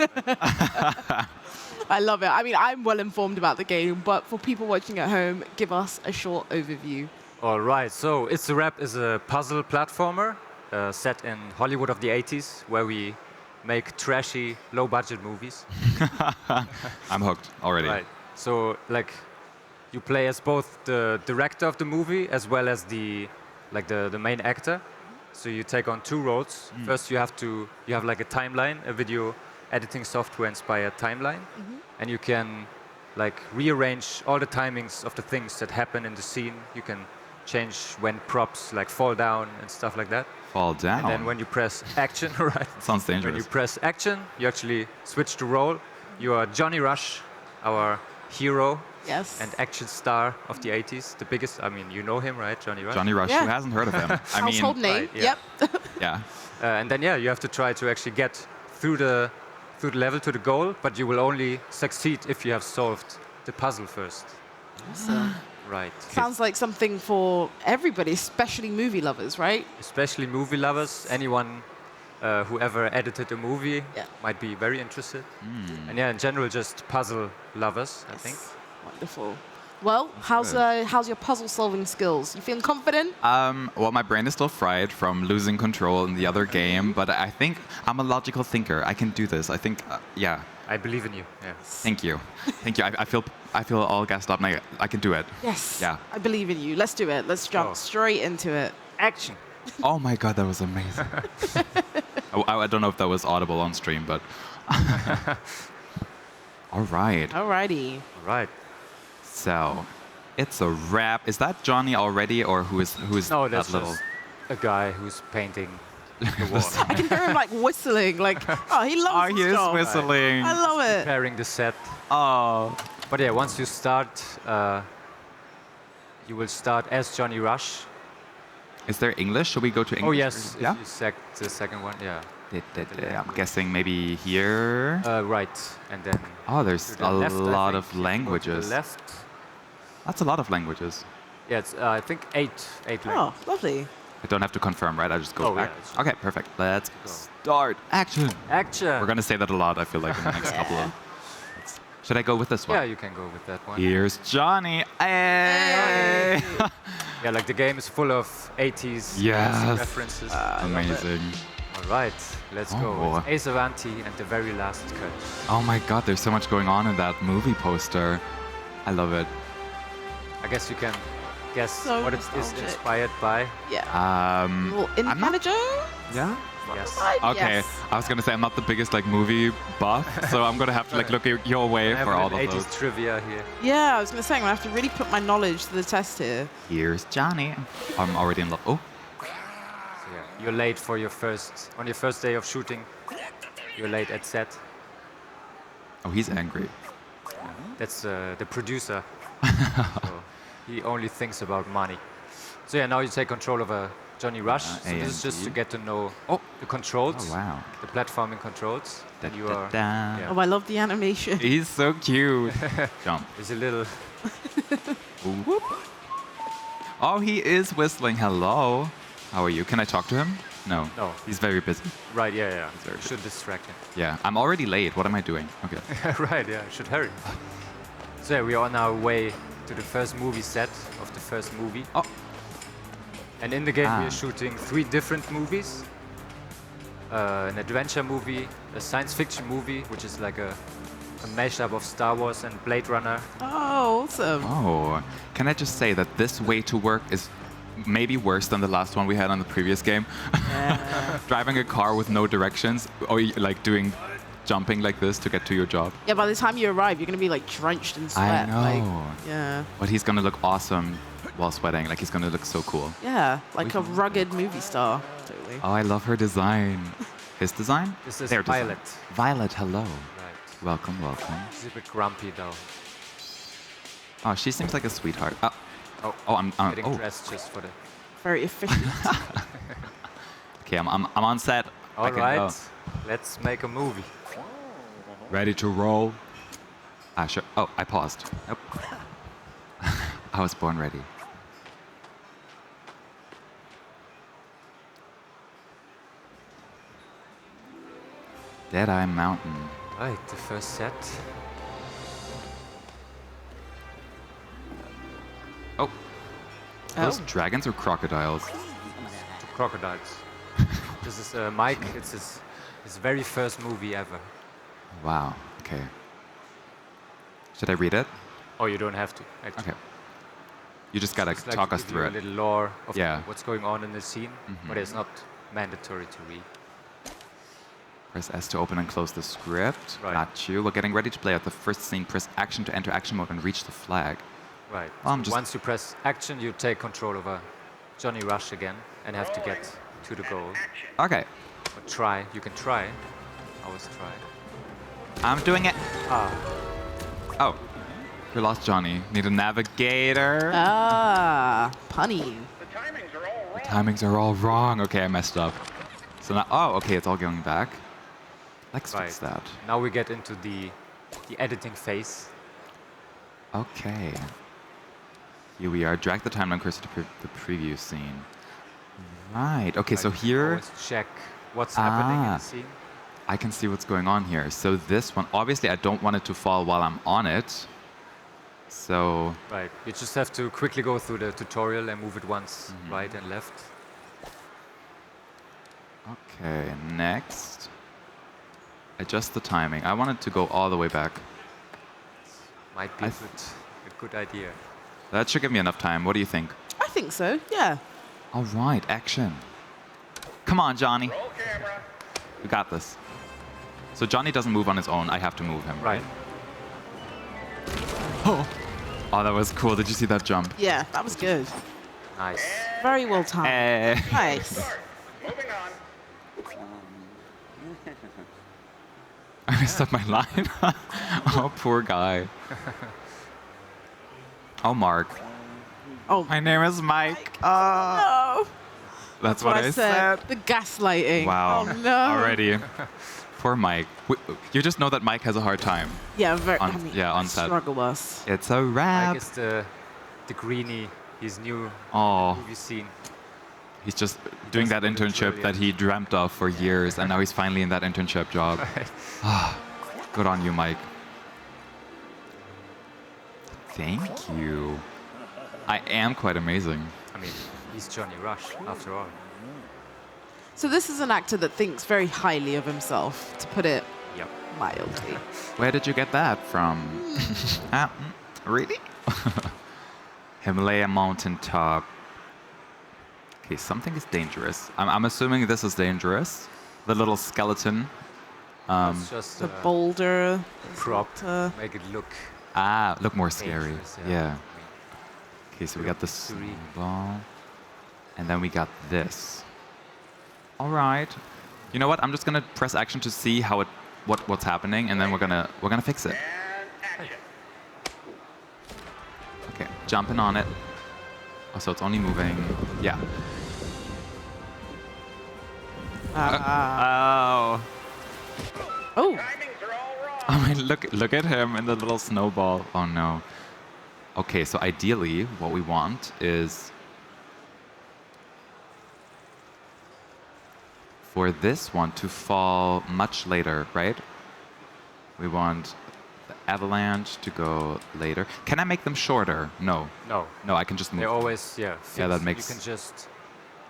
I love it. I mean, I'm well informed about the game, but for people watching at home, give us a short overview. All right, so It's a Wrap is a puzzle platformer set in Hollywood of the 80s, where we make trashy, low-budget movies. I'm hooked already. Right. So, like, you play as both the director of the movie as well as the main actor. So you take on two roles. First, you have like a timeline, a video editing software-inspired timeline, and you can like rearrange all the timings of the things that happen in the scene. You can change when props like fall down and stuff like that. Fall down. And then when you press action, right? Sounds dangerous. When you press action, you actually switch the role. You are Johnny Rush, our hero. Yes. And action star of the 80s, the biggest. I mean, you know him, right, Johnny Rush? Johnny Rush. Yeah. Who hasn't heard of him? I mean, Household name. Right, yeah. Yep. yeah. And then you have to try to actually get through the level to the goal, but you will only succeed if you have solved the puzzle first. Awesome. Right. Sounds like something for everybody, especially movie lovers, right? Especially movie lovers, anyone who ever edited a movie might be very interested. And yeah, in general, just puzzle lovers, I think. Wonderful. Well, how's your puzzle-solving skills? You feeling confident? Well, my brain is still fried from losing control in the other game, but I think I'm a logical thinker. I can do this. I think, yeah. I believe in you. Yeah. Thank you. Thank you. I feel all gassed up. And I can do it. Yes. Yeah. I believe in you. Let's do it. Let's jump straight into it. Action. Oh my God, that was amazing. I don't know if that was audible on stream, but. All right. Alrighty. All right. So, It's a Wrap. Is that Johnny already, or who is no, that that's little? just a guy who's painting the wall. I can hear him like whistling, like, oh, he loves he his is job. whistling. I love it. Preparing the set. Oh. But yeah, once you start, you will start as Johnny Rush. Is there English? Should we go to English? Oh yes, Yeah. if you the second one, yeah. I'm guessing maybe here. Right, and then. Oh, there's to the a left, I lot think. of You can go to languages. the left. That's a lot of languages. Yeah, it's I think eight Oh, languages. lovely. I don't have to confirm, right? I just go Oh, back. yeah, Okay, perfect. Let's start. Action. Action. We're gonna say that a lot. I feel like in the next couple of. Should I go with this one? Yeah, you can go with that one. Here's Johnny. Hey. Yeah, like the game is full of 80s Yes. references. Amazing. All right, let's go. Oh. It's Ace Avanti and the very last cut. Oh my God, there's so much going on in that movie poster. I love it. I guess you can guess So what it is nostalgic. inspired by. Yeah. Little Indiana Jones? Yeah. Yes. Okay, Yes. I was gonna say I'm not the biggest like movie buff, so I'm gonna have to like look your way I have for all an of 80s those. trivia here. Yeah, I was going to say, I'm going to have to really put my knowledge to the test here. Here's Johnny. I'm already in love. Oh, So yeah, you're late for your on your first day of shooting. You're late at set. oh, he's angry. That's the producer. So he only thinks about money. So yeah, now you take control of Johnny Rush. So this is just to get to know the controls. Oh wow. The platforming controls. Then you are. Da. Yeah. Oh, I love the animation. He's so cute. Jump. There's a little. Ooh. Oh, he is whistling. Hello. How are you? Can I talk to him? No. No. He's very busy. Right, yeah. You should distract him. Yeah, I'm already late. What am I doing? Okay. Right, yeah, I should hurry. So yeah, we are on our way to the first movie set of the first movie. Oh. And in the game we Ah. are shooting 3 different movies. An adventure movie, a science fiction movie, which is like a mashup of Star Wars and Blade Runner. Oh, awesome. Oh, can I just say that this way to work is maybe worse than the last one we had on the previous game? Driving a car with no directions, or like doing jumping like this to get to your job. Yeah, by the time you arrive, you're going to be like drenched in sweat. I know. Like, yeah. But he's gonna look awesome while sweating. Like he's gonna look so cool. Yeah, like a rugged movie star. Totally. Oh, I love her design. His design? This is Their design. Violet. Violet, hello. Right. Welcome, welcome. She's a bit grumpy though. Oh, she seems like a sweetheart. Oh, I'm Getting dressed just for the... Very efficient. Okay, I'm on set. I All can right, go. let's make a movie. Ready to roll? Sure. Oh, I paused. Nope. I was born ready. Deadeye Mountain. Right, the first set. Oh. Are those dragons or crocodiles? To crocodiles. This is Mike. It's his very first movie ever. Wow. Okay. Should I read it? Oh, you don't have to. Actually. Okay. You just gotta It's like talk to us give through you it. A little lore of Yeah. what's going on in the scene, Mhm. but it's not mandatory to read. Press S to open and close the script. Right. Got you. We're getting ready to play out the first scene. Press action to enter action mode and reach the flag. Right. Well, I'm So just once you press action, you take control over Johnny Rush again and have to get to the goal. Okay. Or try. You can try. Always try. I'm doing it. Ah. Oh. We lost Johnny. Need a navigator. Ah, punny. The timings are all wrong. Okay, I messed up. So now, oh, okay, it's all going back. Let's fix that. Now we get into the editing phase. Okay. Here we are. Drag the timeline cursor to the preview scene. Right. Okay, so here. Always check what's happening in Ah. the scene. I can see what's going on here. So this one, obviously, I don't want it to fall while I'm on it. So Right. You just have to quickly go through the tutorial and move it once Mm-hmm. right and left. okay, next. Adjust the timing. I want it to go all the way back. Might be a good idea. That should give me enough time. What do you think? I think so, yeah. All right, action. Come on, Johnny. We got this. So Johnny doesn't move on his own. I have to move him, right? Oh, that was cool. Did you see that jump? Yeah, that was good. Nice. Very well timed. Nice. I messed up my line. Oh, poor guy. Oh, Mark. Oh, my name is Mike. No. That's what I said. The gaslighting. Wow. Oh, no. Already. Poor Mike. You just know that Mike has a hard time. Yeah, very. On, I mean, yeah, on set. struggle bus. It's a wrap. Mike is the greenie, his new Oh. movie scene. He's just doing that internship that he dreamt of for years, and now he's finally in that internship job. Ah, good on you, Mike. Thank you. I am quite amazing. I mean, he's Johnny Rush, after all. So this is an actor that thinks very highly of himself, to put it mildly. Where did you get that from? Really? Himalaya mountaintop. Okay, something is dangerous. I'm assuming this is dangerous. The little skeleton. It's just The boulder. prop. the- Make it look. Look more scary. Dangerous, Yeah. yeah. Okay, so we got this ball, and then we got this. All right. You know what? I'm just gonna press action to see how what's happening, and then we're gonna fix it. Okay, jumping on it. Oh, so it's only moving. Yeah. Oh. Oh. I mean, look at him in the little snowball. Oh no. Okay, so ideally, what we want is for this one to fall much later, right? We want the avalanche to go later. Can I make them shorter? No. No. No, I can just move They them. always, yeah. Yeah, that fixed. makes You can just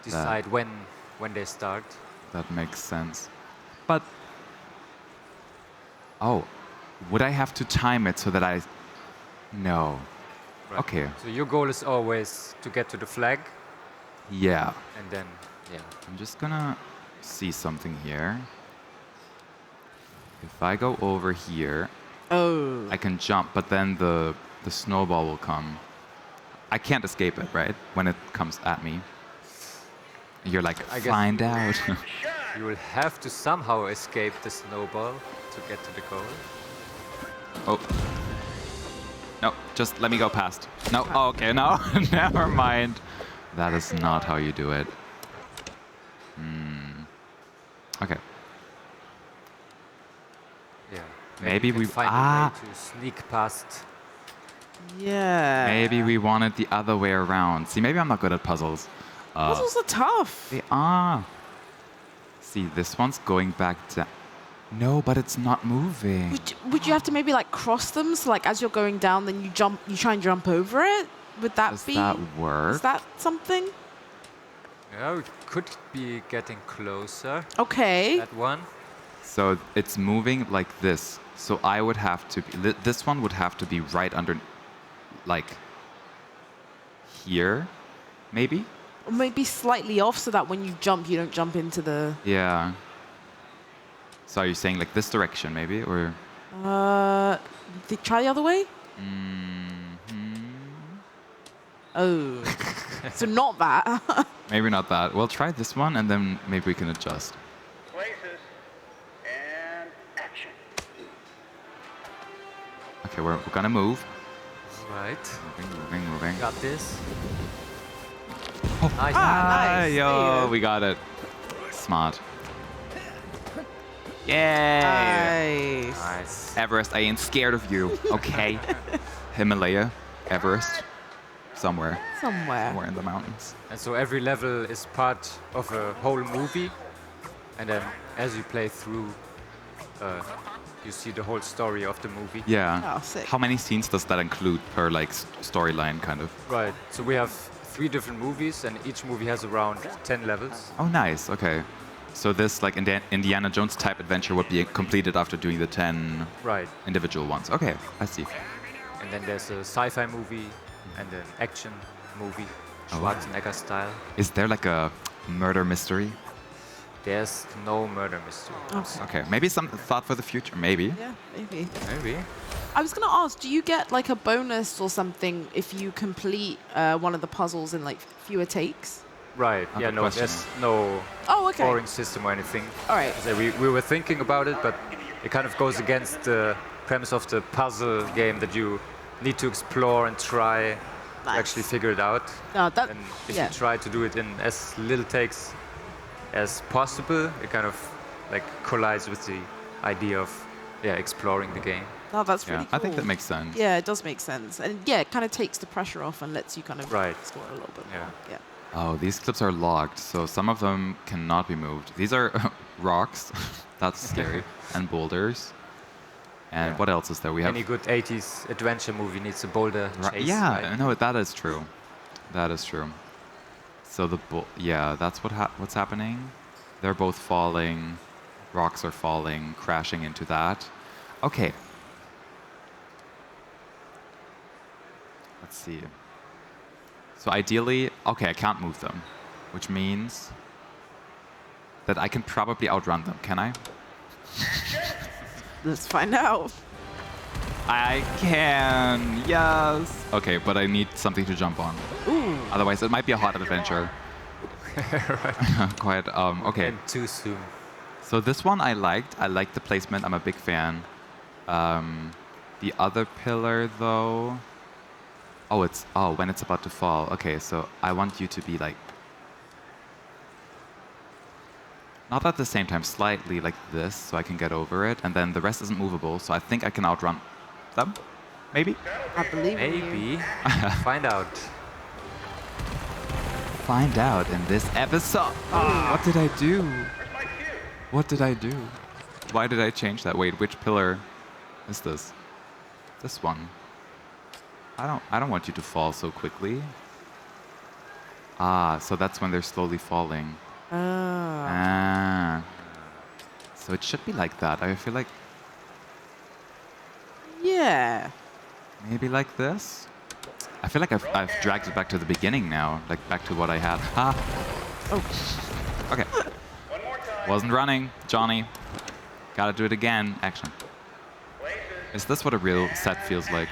decide when they start. that makes sense. But oh, would I have to time it so that I? No. Right. Okay. So your goal is always to get to the flag, Yeah. and then yeah. I'm just gonna see something here. If I go over here, I can jump, but then the snowball will come. I can't escape it, right? When it comes at me. You're like, I guess find you- out. You will have to somehow escape the snowball to get to the goal. Oh. No, just let me go past. No, oh, okay, no, never mind. That is not how you do it. Okay. Yeah. Maybe you can we find a way to sneak past. Yeah. Maybe we want it the other way around. See, maybe I'm not good at puzzles. Puzzles are tough. They are. See, this one's going back to. No, but it's not moving. Would you have to maybe like cross them? So like as you're going down, then you jump, you try and jump over it? Would that Does be? that work? Is that something? Yeah, we could be getting closer. Okay. That one. So it's moving like this. So I would have to. This one would have to be right under, like. Here, maybe. Or maybe slightly off so that when you jump, you don't jump into the. Yeah. So are you saying like this direction, maybe, or? Try the other way. Mm-hmm. Oh. So not that. Maybe not that. Well, try this one, and then maybe we can adjust. Places and action. Okay, we're gonna move. Right. Moving. Got this. Oh. Nice. nice. Yo, There you go. we got it. Smart. Yay! Nice. Nice. Everest, I ain't scared of you. Okay. Himalaya, Everest, somewhere Somewhere. in the mountains. And so every level is part of a whole movie, and then as you play through, you see the whole story of the movie. Yeah. Oh, sick. How many scenes does that include per like storyline, kind of? Right. So we have 3 different movies, and each movie has around 10 levels. Oh, nice. Okay. So this like Indiana Jones type adventure would be completed after doing the 10 Right. individual ones. Okay, I see. And then there's a sci-fi movie and an action movie, Oh. Schwarzenegger style. Is there like a murder mystery? There's no murder mystery. Okay, maybe some thought for the future. Maybe. Yeah, maybe. Maybe. I was gonna ask, do you get like a bonus or something if you complete one of the puzzles in like fewer takes? Right. Good Yeah. No. question. There's no Oh, okay. scoring system or anything. All right. So we were thinking about it, but it kind of goes against the premise of the puzzle game that you need to explore and try to actually figure it out. No, that. And if Yeah. you try to do it in as little takes as possible, it kind of like collides with the idea of exploring the game. No, that's Yeah, really cool. I think that makes sense. Yeah, it does make sense, and yeah, it kind of takes the pressure off and lets you kind of Right. explore a little bit Yeah. more. Yeah. Oh, these clips are locked, so some of them cannot be moved. These are rocks. That's scary. And boulders. And what else is there? We have. Any good 80s adventure movie needs a boulder chase. Yeah, right? no, that is true. That is true. So that's what's happening. They're both falling. Rocks are falling, crashing into that. Okay. Let's see. So ideally, okay, I can't move them, which means that I can probably outrun them. Can I? Let's find out. I can, yes. Okay, but I need something to jump on. Ooh. Otherwise, it might be a hot adventure. Quite, okay. And too soon. So this one I liked. I liked the placement. I'm a big fan. The other pillar, though. Oh, when it's about to fall. Okay, so I want you to be like. Not at the same time, slightly like this, so I can get over it. And then the rest isn't movable, so I think I can outrun them. Maybe? I believe in you. Maybe. Find out. Find out in this episode. What did I do? What did I do? Why did I change that? Wait, which pillar is this? This one. I don't want you to fall so quickly. Ah, so that's when they're slowly falling. Ah. So it should be like that. I feel like Yeah. maybe like this. I feel like I've dragged it back to the beginning now, like back to what I had. Ah. Oh. Okay. Wasn't running, Johnny. Gotta do it again. Action. Is this what a real set feels like?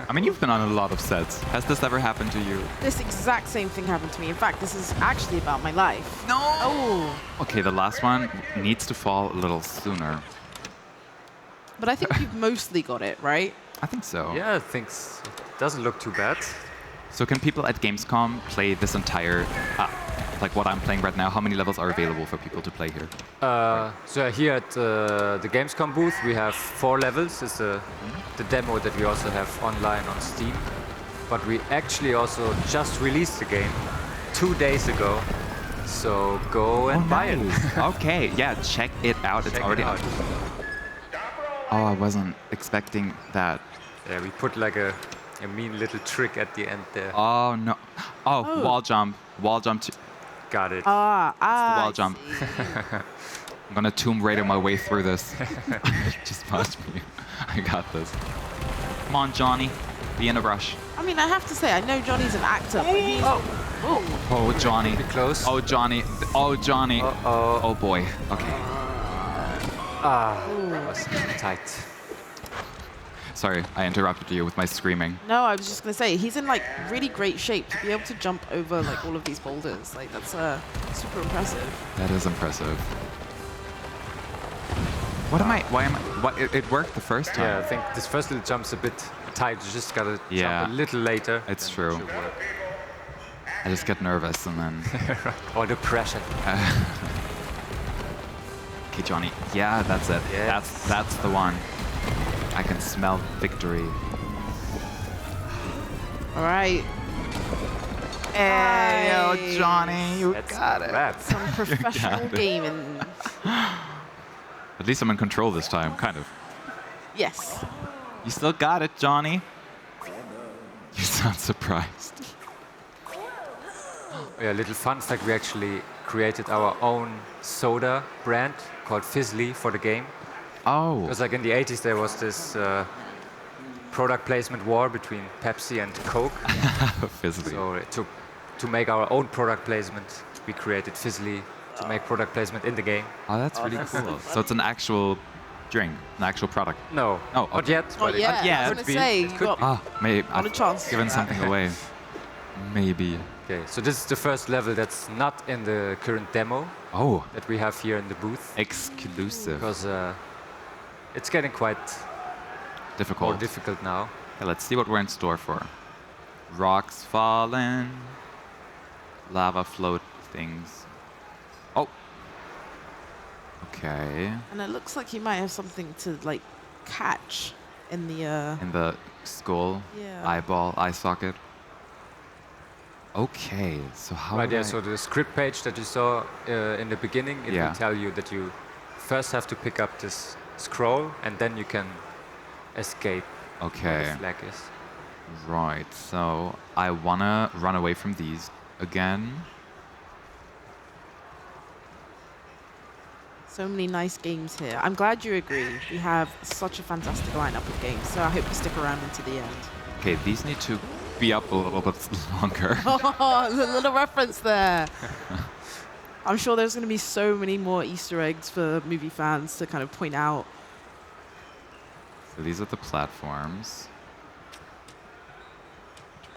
I mean, you've been on a lot of sets. Has this ever happened to you? This exact same thing happened to me. In fact, this is actually about my life. No! Oh. Okay, the last one needs to fall a little sooner. But I think you've mostly got it, right? I think so. Yeah, I think it doesn't look too bad. So can people at Gamescom play this entire, like what I'm playing right now? How many levels are available for people to play here? So here at the Gamescom booth, we have 4 levels. It's the demo that we also have online on Steam. But we actually also just released the game 2 days ago. So go and buy it. Okay, yeah, check it out. It's already out. Oh, I wasn't expecting that. Yeah, we put like a mean little trick at the end there. Oh, no. Oh, wall jump. Wall jump. Got it. The wall jump. I'm gonna Tomb Raider my way through this. Just watch me. I got this. Come on, Johnny. Be in a rush. I mean, I have to say, I know Johnny's an actor, but he's... Oh, Johnny. Close. Oh, Johnny. Oh, Johnny. Uh-oh. Oh, boy. Okay. That was tight. Sorry, I interrupted you with my screaming. No, I was just going to say, he's in like really great shape to be able to jump over like all of these boulders. Like, that's super impressive. That is impressive. It worked the first time. Yeah, I think this first little jump's a bit tight. You just gotta jump a little later. It's true. I just get nervous and then... All the pressure. Okay, Johnny. Yeah, that's it. Yes. That's the one. I can smell victory. All right. Hey, oh, Johnny, you got it. Some professional gaming. At least I'm in control this time, kind of. Yes. You still got it, Johnny. You sound surprised. Yeah, little fun fact, we actually created our own soda brand called Fizzly for the game. Oh. Because like in the 80s there was this product placement war between Pepsi and Coke. Fizzly. So to make our own product placement, we created Fizzly to make product placement in the game. Oh, that's really cool. So it's an actual drink, an actual product. No. Oh, not yet. Not yet. I was going to say, you got maybe not a chance. Given something away. Maybe. Okay, so this is the first level that's not in the current demo. Oh. That we have here in the booth. Exclusive. Because it's getting quite difficult. More difficult now. Okay, let's see what we're in store for. Rocks falling. Lava float things. Oh. Okay. And it looks like you might have something to like catch in the in the skull, eyeball, eye socket. Okay, so how? Right, yeah. So the script page that you saw in the beginning, it will tell you that you first have to pick up this scroll, and then you can escape. Okay. Where the flag is. Right. So I wanna run away from these again. So many nice games here. I'm glad you agree. We have such a fantastic lineup of games, so I hope you stick around into the end. Okay, these need to be up a little bit longer. Oh, the little reference there. I'm sure there's going to be so many more Easter eggs for movie fans to kind of point out. So these are the platforms.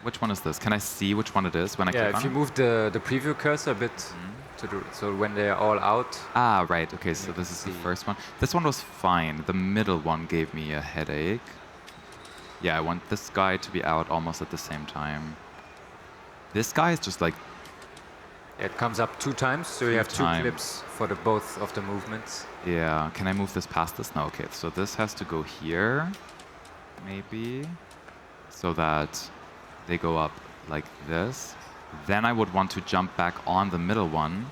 Which one is this? Can I see which one it is when I click on it? Yeah, if you move the preview cursor a bit to the, so when they're all out. Ah, right. Okay, so this is the first one. This one was fine. The middle one gave me a headache. Yeah, I want this guy to be out almost at the same time. This guy is just like... It comes up 2 times, so you have 2 clips for the both of the movements. Yeah, can I move this past this? No, okay, so this has to go here, maybe, so that they go up like this. Then I would want to jump back on the middle one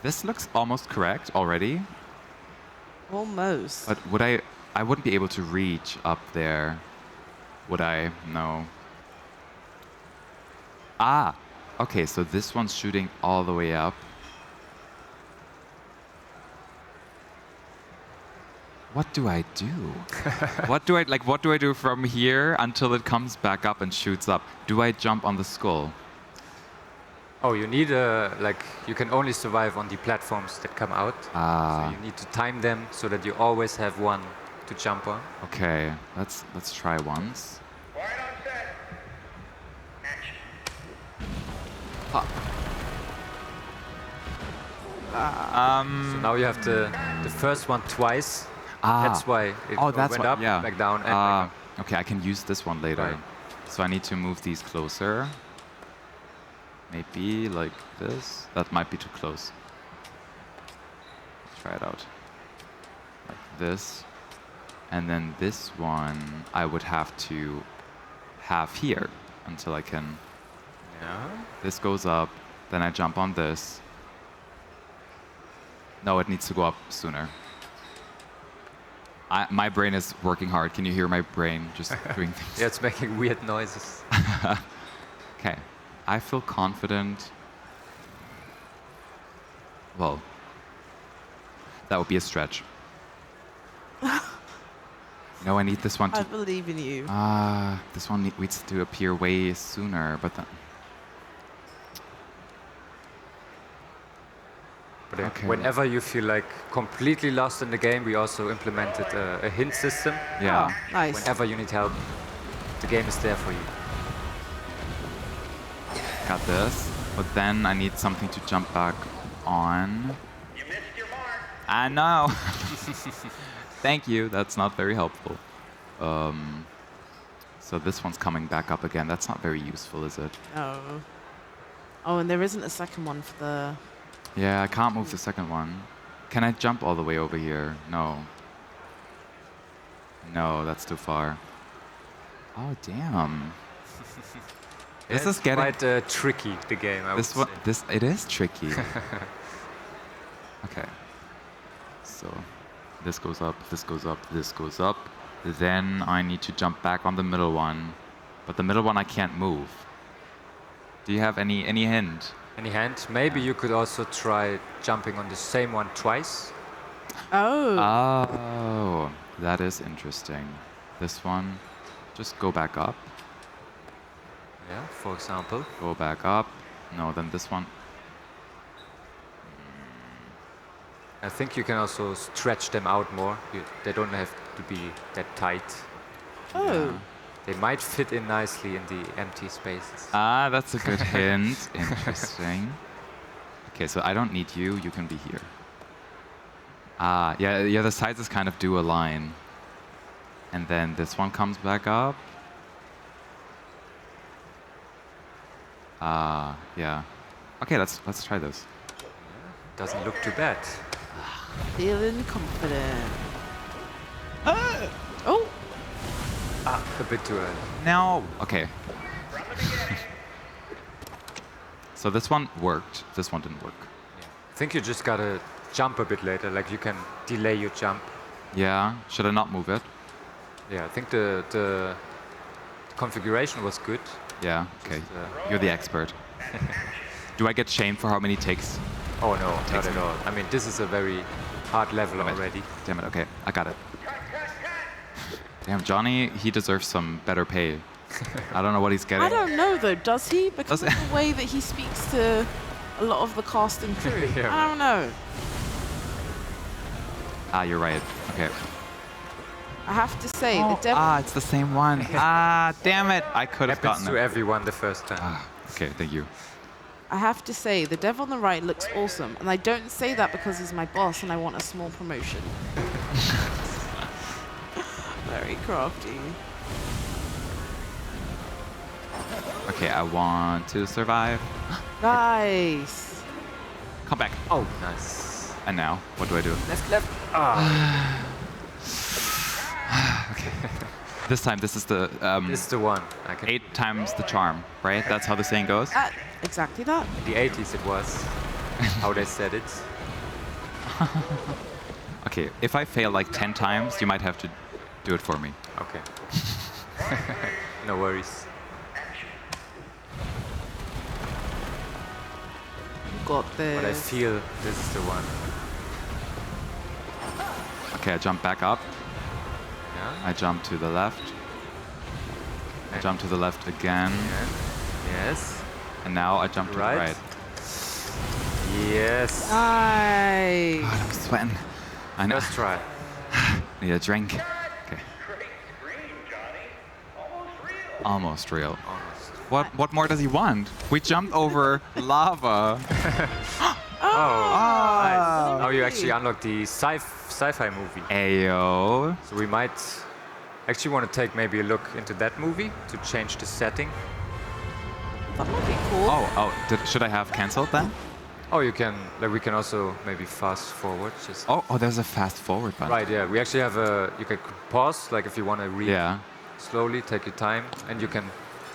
This looks almost correct already. Almost. But would I wouldn't be able to reach up there. Would I? No. Ah, okay, so this one's shooting all the way up. What do I do? What do I do from here until it comes back up and shoots up? Do I jump on the skull? Oh, you need you can only survive on the platforms that come out. So you need to time them so that you always have one to jump on. Okay, let's try once. So now you have the first one twice. That's why it went up, back down, and back up. Okay, I can use this one later. Right. So I need to move these closer. Maybe like this. That might be too close. Let's try it out. Like this. And then this one I would have to have here until I can. Yeah. This goes up. Then I jump on this. No, it needs to go up sooner. My brain is working hard. Can you hear my brain just doing things? Yeah, it's making weird noises. Okay, I feel confident. Well, that would be a stretch. No, I need this one to... I believe in you. This one needs to appear way sooner, but then... But Okay. whenever you feel like completely lost in the game, we also implemented a hint system. Yeah. Oh, nice. Whenever you need help, the game is there for you. Got this. But then I need something to jump back on. You missed your mark. I know. Thank you. That's not very helpful. So this one's coming back up again. That's not very useful, is it? Oh. Oh, and there isn't a second one for the... Yeah, I can't move the second one. Can I jump all the way over here? No. No, that's too far. Oh, damn. This is getting quite tricky, the game, I would say. It is tricky. Okay. So this goes up, this goes up, this goes up. Then I need to jump back on the middle one. But the middle one I can't move. Do you have any hint? Any hand? Maybe you could also try jumping on the same one twice. Oh. Oh, that is interesting. This one, just go back up. Yeah, for example. Go back up. No, then this one. I think you can also stretch them out more. They don't have to be that tight. Oh. Yeah. They might fit in nicely in the empty spaces. Ah, that's a good hint. Interesting. Okay, so I don't need you. You can be here. Ah, yeah, the sizes kind of do align. And then this one comes back up. Ah, yeah. Okay, let's try this. Doesn't look too bad. Feeling confident. Oh! A bit too early. Now, okay. So this one worked. This one didn't work. I think you just gotta jump a bit later. Like you can delay your jump. Yeah. Should I not move it? Yeah, I think the configuration was good. Yeah. Okay. You're the expert. Do I get shamed for how many takes? Oh no, not at all. I mean, this is a very hard level already. Damn it. Okay, I got it. Damn, Johnny, he deserves some better pay. I don't know what he's getting. I don't know though, does he? Because of the way that he speaks to a lot of the cast and crew. Yeah. I don't know. Ah, you're right. Okay. I have to say, the devil... Ah, it's the same one. Ah, damn it. I could have Happens gotten to it. everyone the first time. Ah, okay, thank you. I have to say, the dev on the right looks awesome. And I don't say that because he's my boss and I want a small promotion. Very crafty. Okay, I want to survive. Nice. Come back. Oh, nice. And now, what do I do? Left. Ah. Okay. This time, this is the... This is the one. 8 times the charm, right? That's how the saying goes? Exactly that. In the 80s it was how they said it. Okay, if I fail like 10 times, you might have to do it for me. Okay. No worries. Got But I this. feel this is the one. Okay, I jump back up. Yeah. I jump to the left. I jump to the left again. Yes. And now I jump to the right. Yes. Nice. God, I'm sweating. I know. Let's try. Need a drink. Okay. Almost real. What more does he want? We jumped over lava. Nice. Now you actually unlock the sci-fi movie. Ayo. So we might actually want to take maybe a look into that movie to change the setting. That might be cool. Should I have cancelled then? Oh, you can. Like we can also maybe fast forward. Just Oh, there's a fast forward button. right. Yeah, we actually have a. You can pause. Like if you want to read Yeah. slowly, take your time, and you can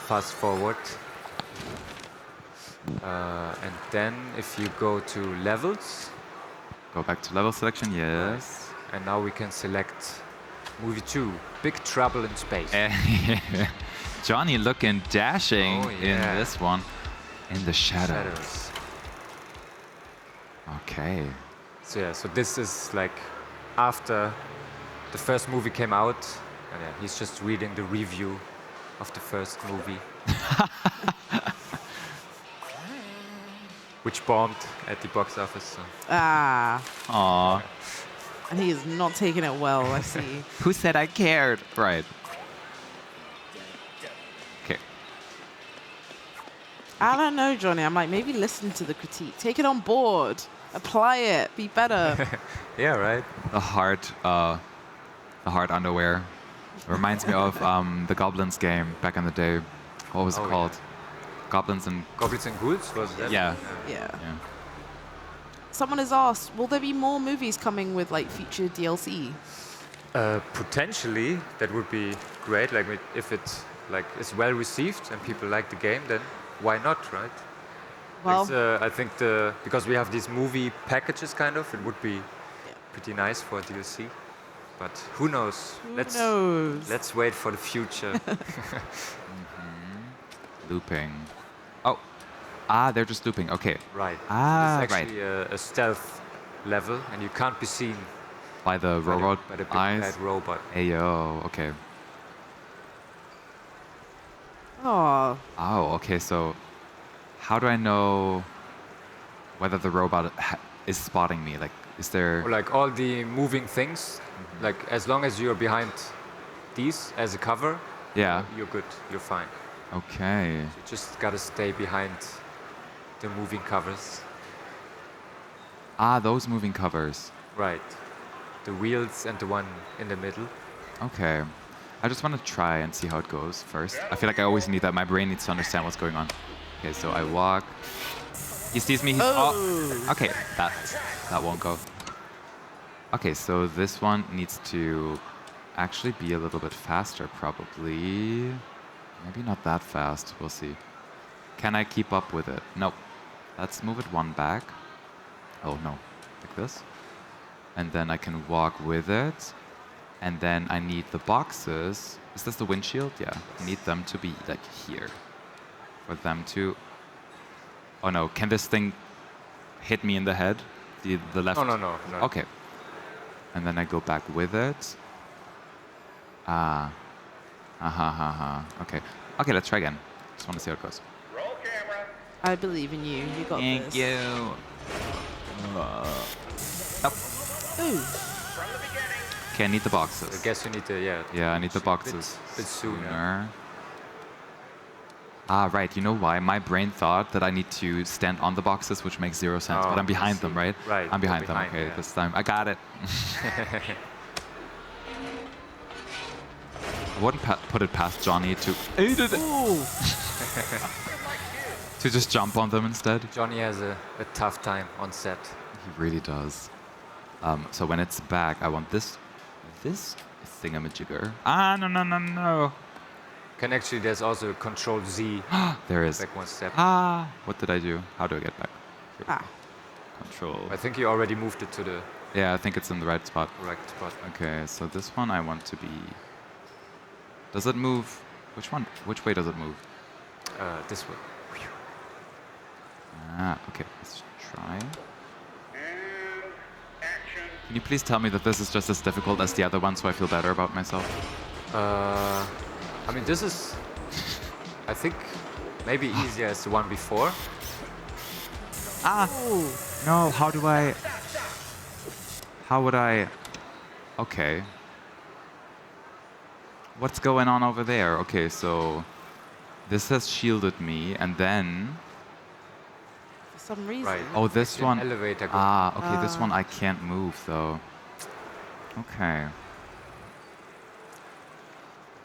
fast forward. And then if you go to levels. Go back to level selection. Yes. And now we can select movie 2, Big Trouble in Space. Johnny looking dashing in this one. In the shadows. Okay. So yeah, so this is like after the first movie came out, and yeah, he's just reading the review of the first movie, which bombed at the box office. So. Ah. Aww. And he is not taking it well, I see. Who said I cared? Right. Okay. I don't know, Johnny. I'm like, maybe listen to the critique. Take it on board. Apply it. Be better. Yeah, right. The heart underwear. Reminds me of the Goblins game back in the day. What was it called? Goblins and Ghouls was that? Yeah. Yeah. Someone has asked, will there be more movies coming with like featured DLC? Potentially, that would be great. Like if it like is well received and people like the game, then why not, right? Well, I think because we have these movie packages, kind of, it would be pretty nice for DLC. But who knows? Let's wait for the future. Looping. Oh. They're just looping. Okay. Right. Ah, It's actually a stealth level, and you can't be seen by the robot by the big eyes. bad robot. Ayo. Okay. Oh. Oh. Okay. So, how do I know whether the robot is spotting me? Like, is there? Or like all the moving things, like as long as you're behind these as a cover, Yeah. you're good. You're fine. Okay. You just gotta stay behind the moving covers. Those moving covers. Right. The wheels and the one in the middle. Okay. I just want to try and see how it goes first. I feel like I always need that. My brain needs to understand what's going on. Okay, so I walk. He sees me. Okay, that won't go. Okay, so this one needs to actually be a little bit faster, probably. Maybe not that fast. We'll see. Can I keep up with it? Nope. Let's move it one back. Oh, no. Like this. And then I can walk with it. And then I need the boxes. Is this the windshield? Yeah. I need them to be like here. For them to... Oh, no. Can this thing hit me in the head? The left? No. Okay. And then I go back with it. Okay. Okay, let's try again. Just want to see how it goes. I believe in you. You got this. Thank you. Ooh. Okay, I need the boxes. I guess you need to, Yeah, I need the boxes bit sooner. Right. You know why? My brain thought that I need to stand on the boxes, which makes zero sense. But I'm behind them, right? Right. I'm behind them. behind, Okay, yeah. this time I got it. I wouldn't put it past Johnny to to just jump on them instead. Johnny has a tough time on set. He really does. So when it's back, I want this thingamajigger. No. Can actually, there's also Control Z. There is. Back one step. What did I do? How do I get back? Control. I think you already moved it to the Yeah, I think it's in the right spot. Correct spot. Okay, so this one I want to be... Does it move? Which one? Which way does it move? This way. Ah, okay, let's try. Can you please tell me that this is just as difficult as the other one so I feel better about myself? I mean, this is, I think, maybe easier as the one before. Ah! No, how do I... How would I... Okay. What's going on over there? Okay, so... This has shielded me, and then... For some reason. Right. Oh, this It's an one... elevator going Ah, okay, this one I can't move, though. Okay.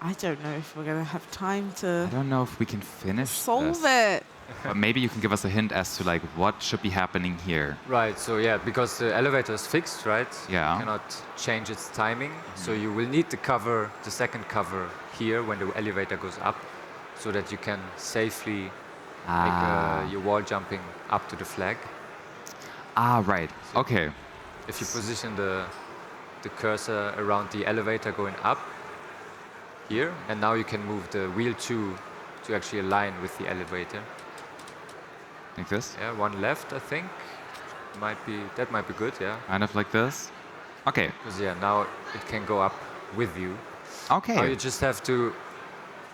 I don't know if we're going to have time to I don't know if we can finish solve this. it. But maybe you can give us a hint as to, like, what should be happening here. Right, so yeah, because the elevator is fixed, right? Yeah. You cannot change its timing. So you will need to cover the second cover here when the elevator goes up so that you can safely make your wall jumping up to the flag. Ah, right. So okay. If you position the cursor around the elevator going up here, and now you can move the wheel 2 to actually align with the elevator. Like this? Yeah, one left, I think. That might be good, yeah. Kind of like this? Okay. Because yeah, now it can go up with you. Okay. Now you just have to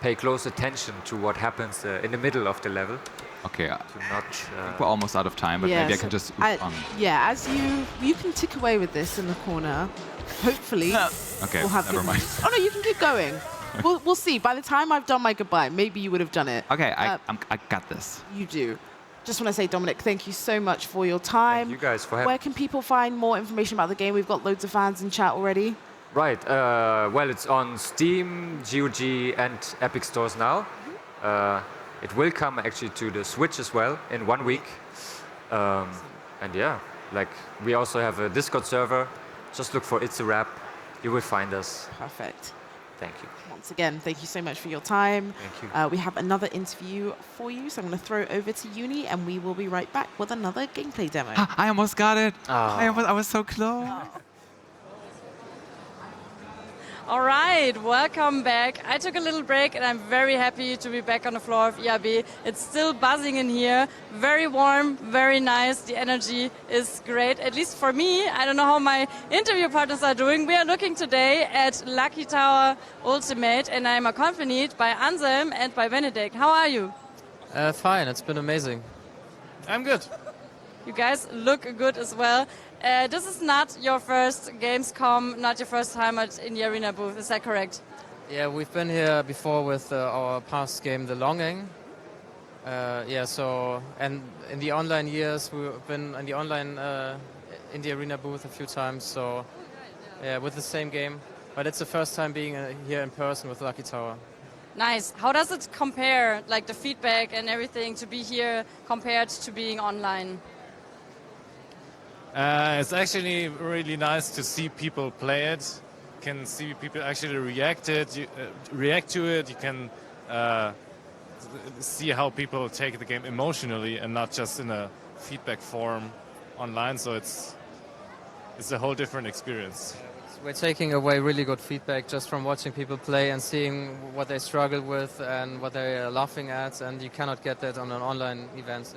pay close attention to what happens in the middle of the level. Okay. To not. I think we're almost out of time, but maybe I can just move on. Yeah, as you can tick away with this in the corner. Hopefully, Okay, we'll have never good mind. news. Oh no, you can keep going. We'll see. By the time I've done my goodbye, maybe you would have done it. Okay, I got this. You do. Just want to say, Dominic, thank you so much for your time. Thank you guys for having Where can people find more information about the game? We've got loads of fans in chat already. Right. Well, it's on Steam, GOG, and Epic stores now. It will come actually to the Switch as well in 1 week. And yeah, like we also have a Discord server. Just look for It's a Wrap. You will find us. Perfect. Thank you. Once again, thank you so much for your time. Thank you. We have another interview for you, so I'm going to throw it over to Uni, and we will be right back with another gameplay demo. I almost got it. Ah. I was so close. All right, welcome back. I took a little break and I'm very happy to be back on the floor of ERB. It's still buzzing in here, very warm, very nice. The energy is great, at least for me. I don't know how my interview partners are doing. We are looking today at Lucky Tower Ultimate and I'm accompanied by Anselm and by Benedict. How are you? Fine, it's been amazing. I'm good. You guys look good as well. This is not your first Gamescom, not your first time in the Arena booth, is that correct? Yeah, we've been here before with our past game, The Longing. And in the online years, we've been in the online in the Arena booth a few times, so yeah, with the same game. But it's the first time being here in person with Lucky Tower. Nice. How does it compare, like the feedback and everything, to be here compared to being online? It's actually really nice to see people play it. Can see people actually react to it. You can see how people take the game emotionally and not just in a feedback form online. So it's a whole different experience. We're taking away really good feedback just from watching people play and seeing what they struggle with and what they're laughing at, and you cannot get that on an online event.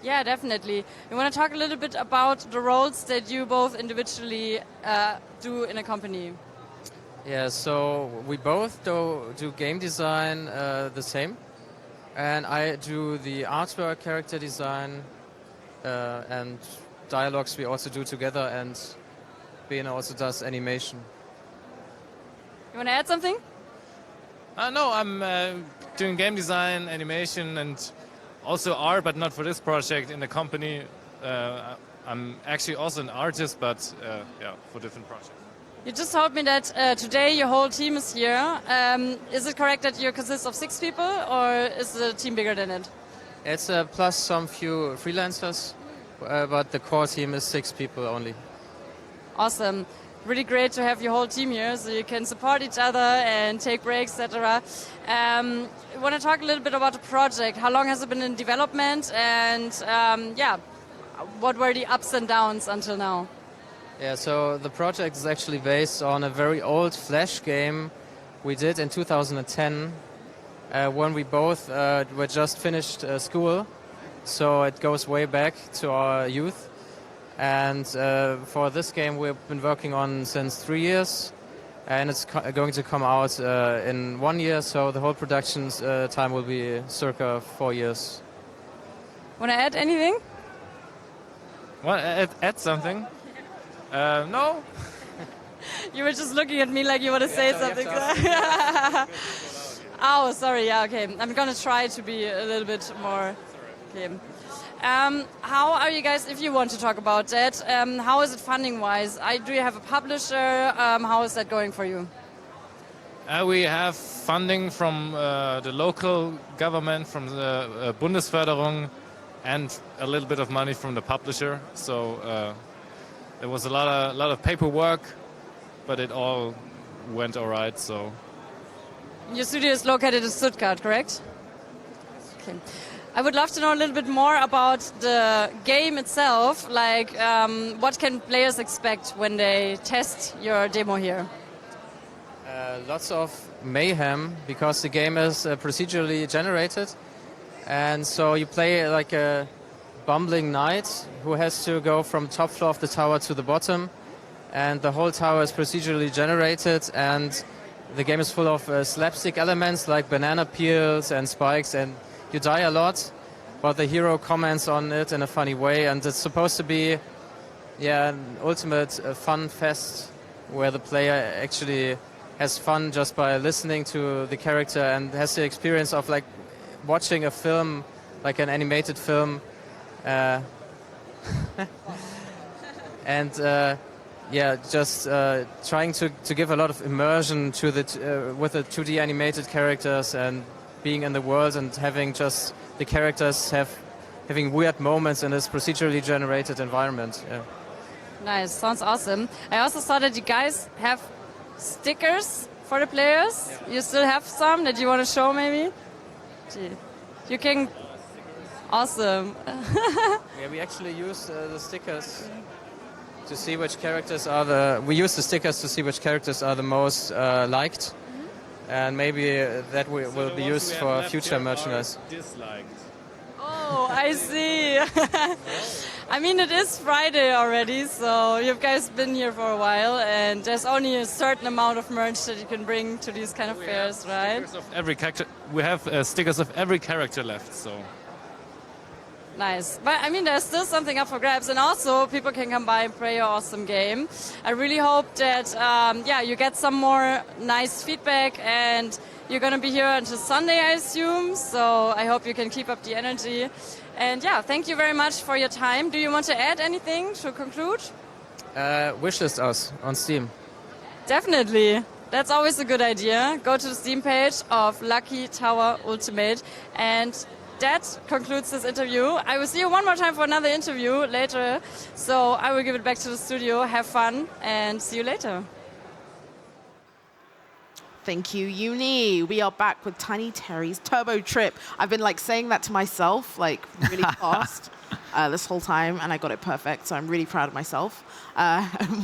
Yeah, definitely. We want to talk a little bit about the roles that you both individually do in a company. Yeah, so we both do game design the same. And I do the artwork, character design, and dialogues we also do together, and Bene also does animation. You want to add something? No, I'm doing game design, animation, and also art, but not for this project in the company. I'm actually also an artist, but for different projects. You just told me that today your whole team is here. Is it correct that you consist of 6 people, or is the team bigger than it? It's plus some few freelancers, but the core team is 6 people only. Awesome. Really great to have your whole team here so you can support each other and take breaks, etc. I want to talk a little bit about the project. How long has it been in development, and what were the ups and downs until now? Yeah, so the project is actually based on a very old Flash game we did in 2010 when we both were just finished school. So it goes way back to our youth. And for this game we've been working on since 3 years. And it's going to come out in 1 year, so the whole production time will be circa 4 years. Want to add anything? Want to add something? No. You were just looking at me like you want to say something. Oh, sorry. Yeah, okay. I'm going to try to be a little bit more... Okay. How are you guys, if you want to talk about that, how is it funding-wise? Do you have a publisher? How is that going for you? We have funding from the local government, from the Bundesförderung, and a little bit of money from the publisher. So there was a lot of paperwork, but it all went all right. So your studio is located in Stuttgart, correct? Okay. I would love to know a little bit more about the game itself. Like, what can players expect when they test your demo here? Lots of mayhem, because the game is procedurally generated. And so you play like a bumbling knight who has to go from top floor of the tower to the bottom. And the whole tower is procedurally generated. And the game is full of slapstick elements like banana peels and spikes. And you die a lot, but the hero comments on it in a funny way. And it's supposed to be an ultimate fun fest where the player actually has fun just by listening to the character and has the experience of like watching a film, like an animated film, and just trying to give a lot of immersion to the with the 2D animated characters and being in the world and having just the characters having weird moments in this procedurally generated environment. Yeah. Nice, sounds awesome. I also saw that you guys have stickers for the players. Yeah. You still have some that you want to show, maybe? You can. Awesome. Yeah, we actually use the stickers to see which characters are the. We use the stickers to see which characters are the most liked, and maybe that will be used for future merchandise. Oh, I see. I mean, it is Friday already, so you guys been here for a while, and there's only a certain amount of merch that you can bring to these kind of fairs, right? Of every character, we have stickers of every character left, so. Nice. But I mean, there's still something up for grabs, and also people can come by and play your awesome game. I really hope that, you get some more nice feedback, and you're going to be here until Sunday, I assume, so I hope you can keep up the energy. And thank you very much for your time. Do you want to add anything to conclude? Wishlist us on Steam. Definitely. That's always a good idea. Go to the Steam page of Lucky Tower Ultimate. And that concludes this interview. I will see you one more time for another interview later. So I will give it back to the studio. Have fun and see you later. Thank you, Uni. We are back with Tiny Terry's Turbo Trip. I've been saying that to myself really fast this whole time, and I got it perfect, so I'm really proud of myself.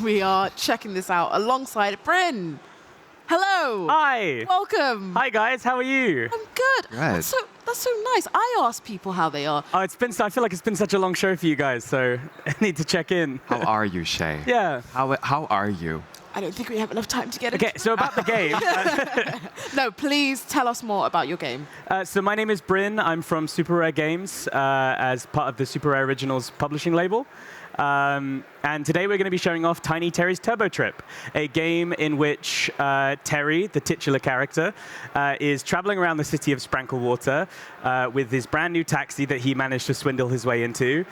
We are checking this out alongside Bryn. Hello. Hi. Welcome. Hi, guys. How are you? I'm good. Good. That's so nice. I ask people how they are. Oh, I feel like it's been such a long show for you guys, so I need to check in. How are you, Shay? Yeah. How are you? I don't think we have enough time to get into. Okay, so about the game. No, please tell us more about your game. So my name is Bryn. I'm from Super Rare Games as part of the Super Rare Originals publishing label. And today we're going to be showing off Tiny Terry's Turbo Trip, a game in which Terry, the titular character, is traveling around the city of Spranklewater with his brand new taxi that he managed to swindle his way into.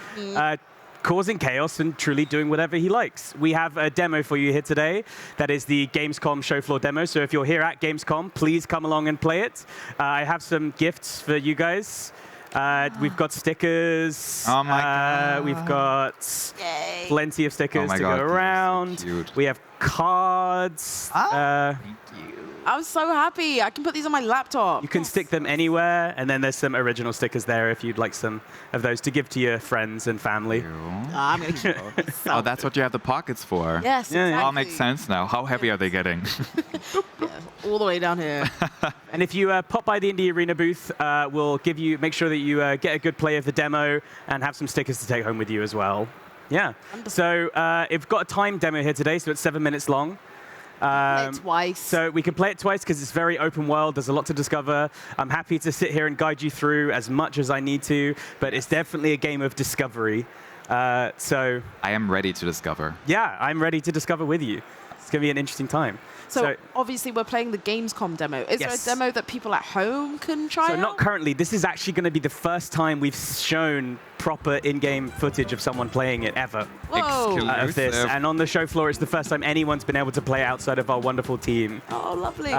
Causing chaos and truly doing whatever he likes. We have a demo for you here today. That is the Gamescom show floor demo. So if you're here at Gamescom, please come along and play it. I have some gifts for you guys. We've got stickers. Oh my God. We've got plenty of stickers to go around. So cute. We have cards. Thank you. I'm so happy. I can put these on my laptop. You can stick them anywhere, and then there's some original stickers there if you'd like some of those to give to your friends and family. I'm going to keep it. Oh, that's what you have the pockets for. Yes, exactly. All makes sense now. How heavy are they getting? All the way down here. And if you pop by the Indie Arena booth, we'll make sure that you get a good play of the demo and have some stickers to take home with you as well. Yeah. So we've got a timed demo here today, so it's 7 minutes long. Play it twice. So we can play it twice because it's very open world. There's a lot to discover. I'm happy to sit here and guide you through as much as I need to, but it's definitely a game of discovery. So I am ready to discover. Yeah, I'm ready to discover with you. It's going to be an interesting time. So obviously we're playing the Gamescom demo. Is there a demo that people at home can try out? Not currently. This is actually going to be the first time we've shown proper in-game footage of someone playing it ever. Whoa. Of this. And on the show floor, it's the first time anyone's been able to play outside of our wonderful team. Oh, lovely.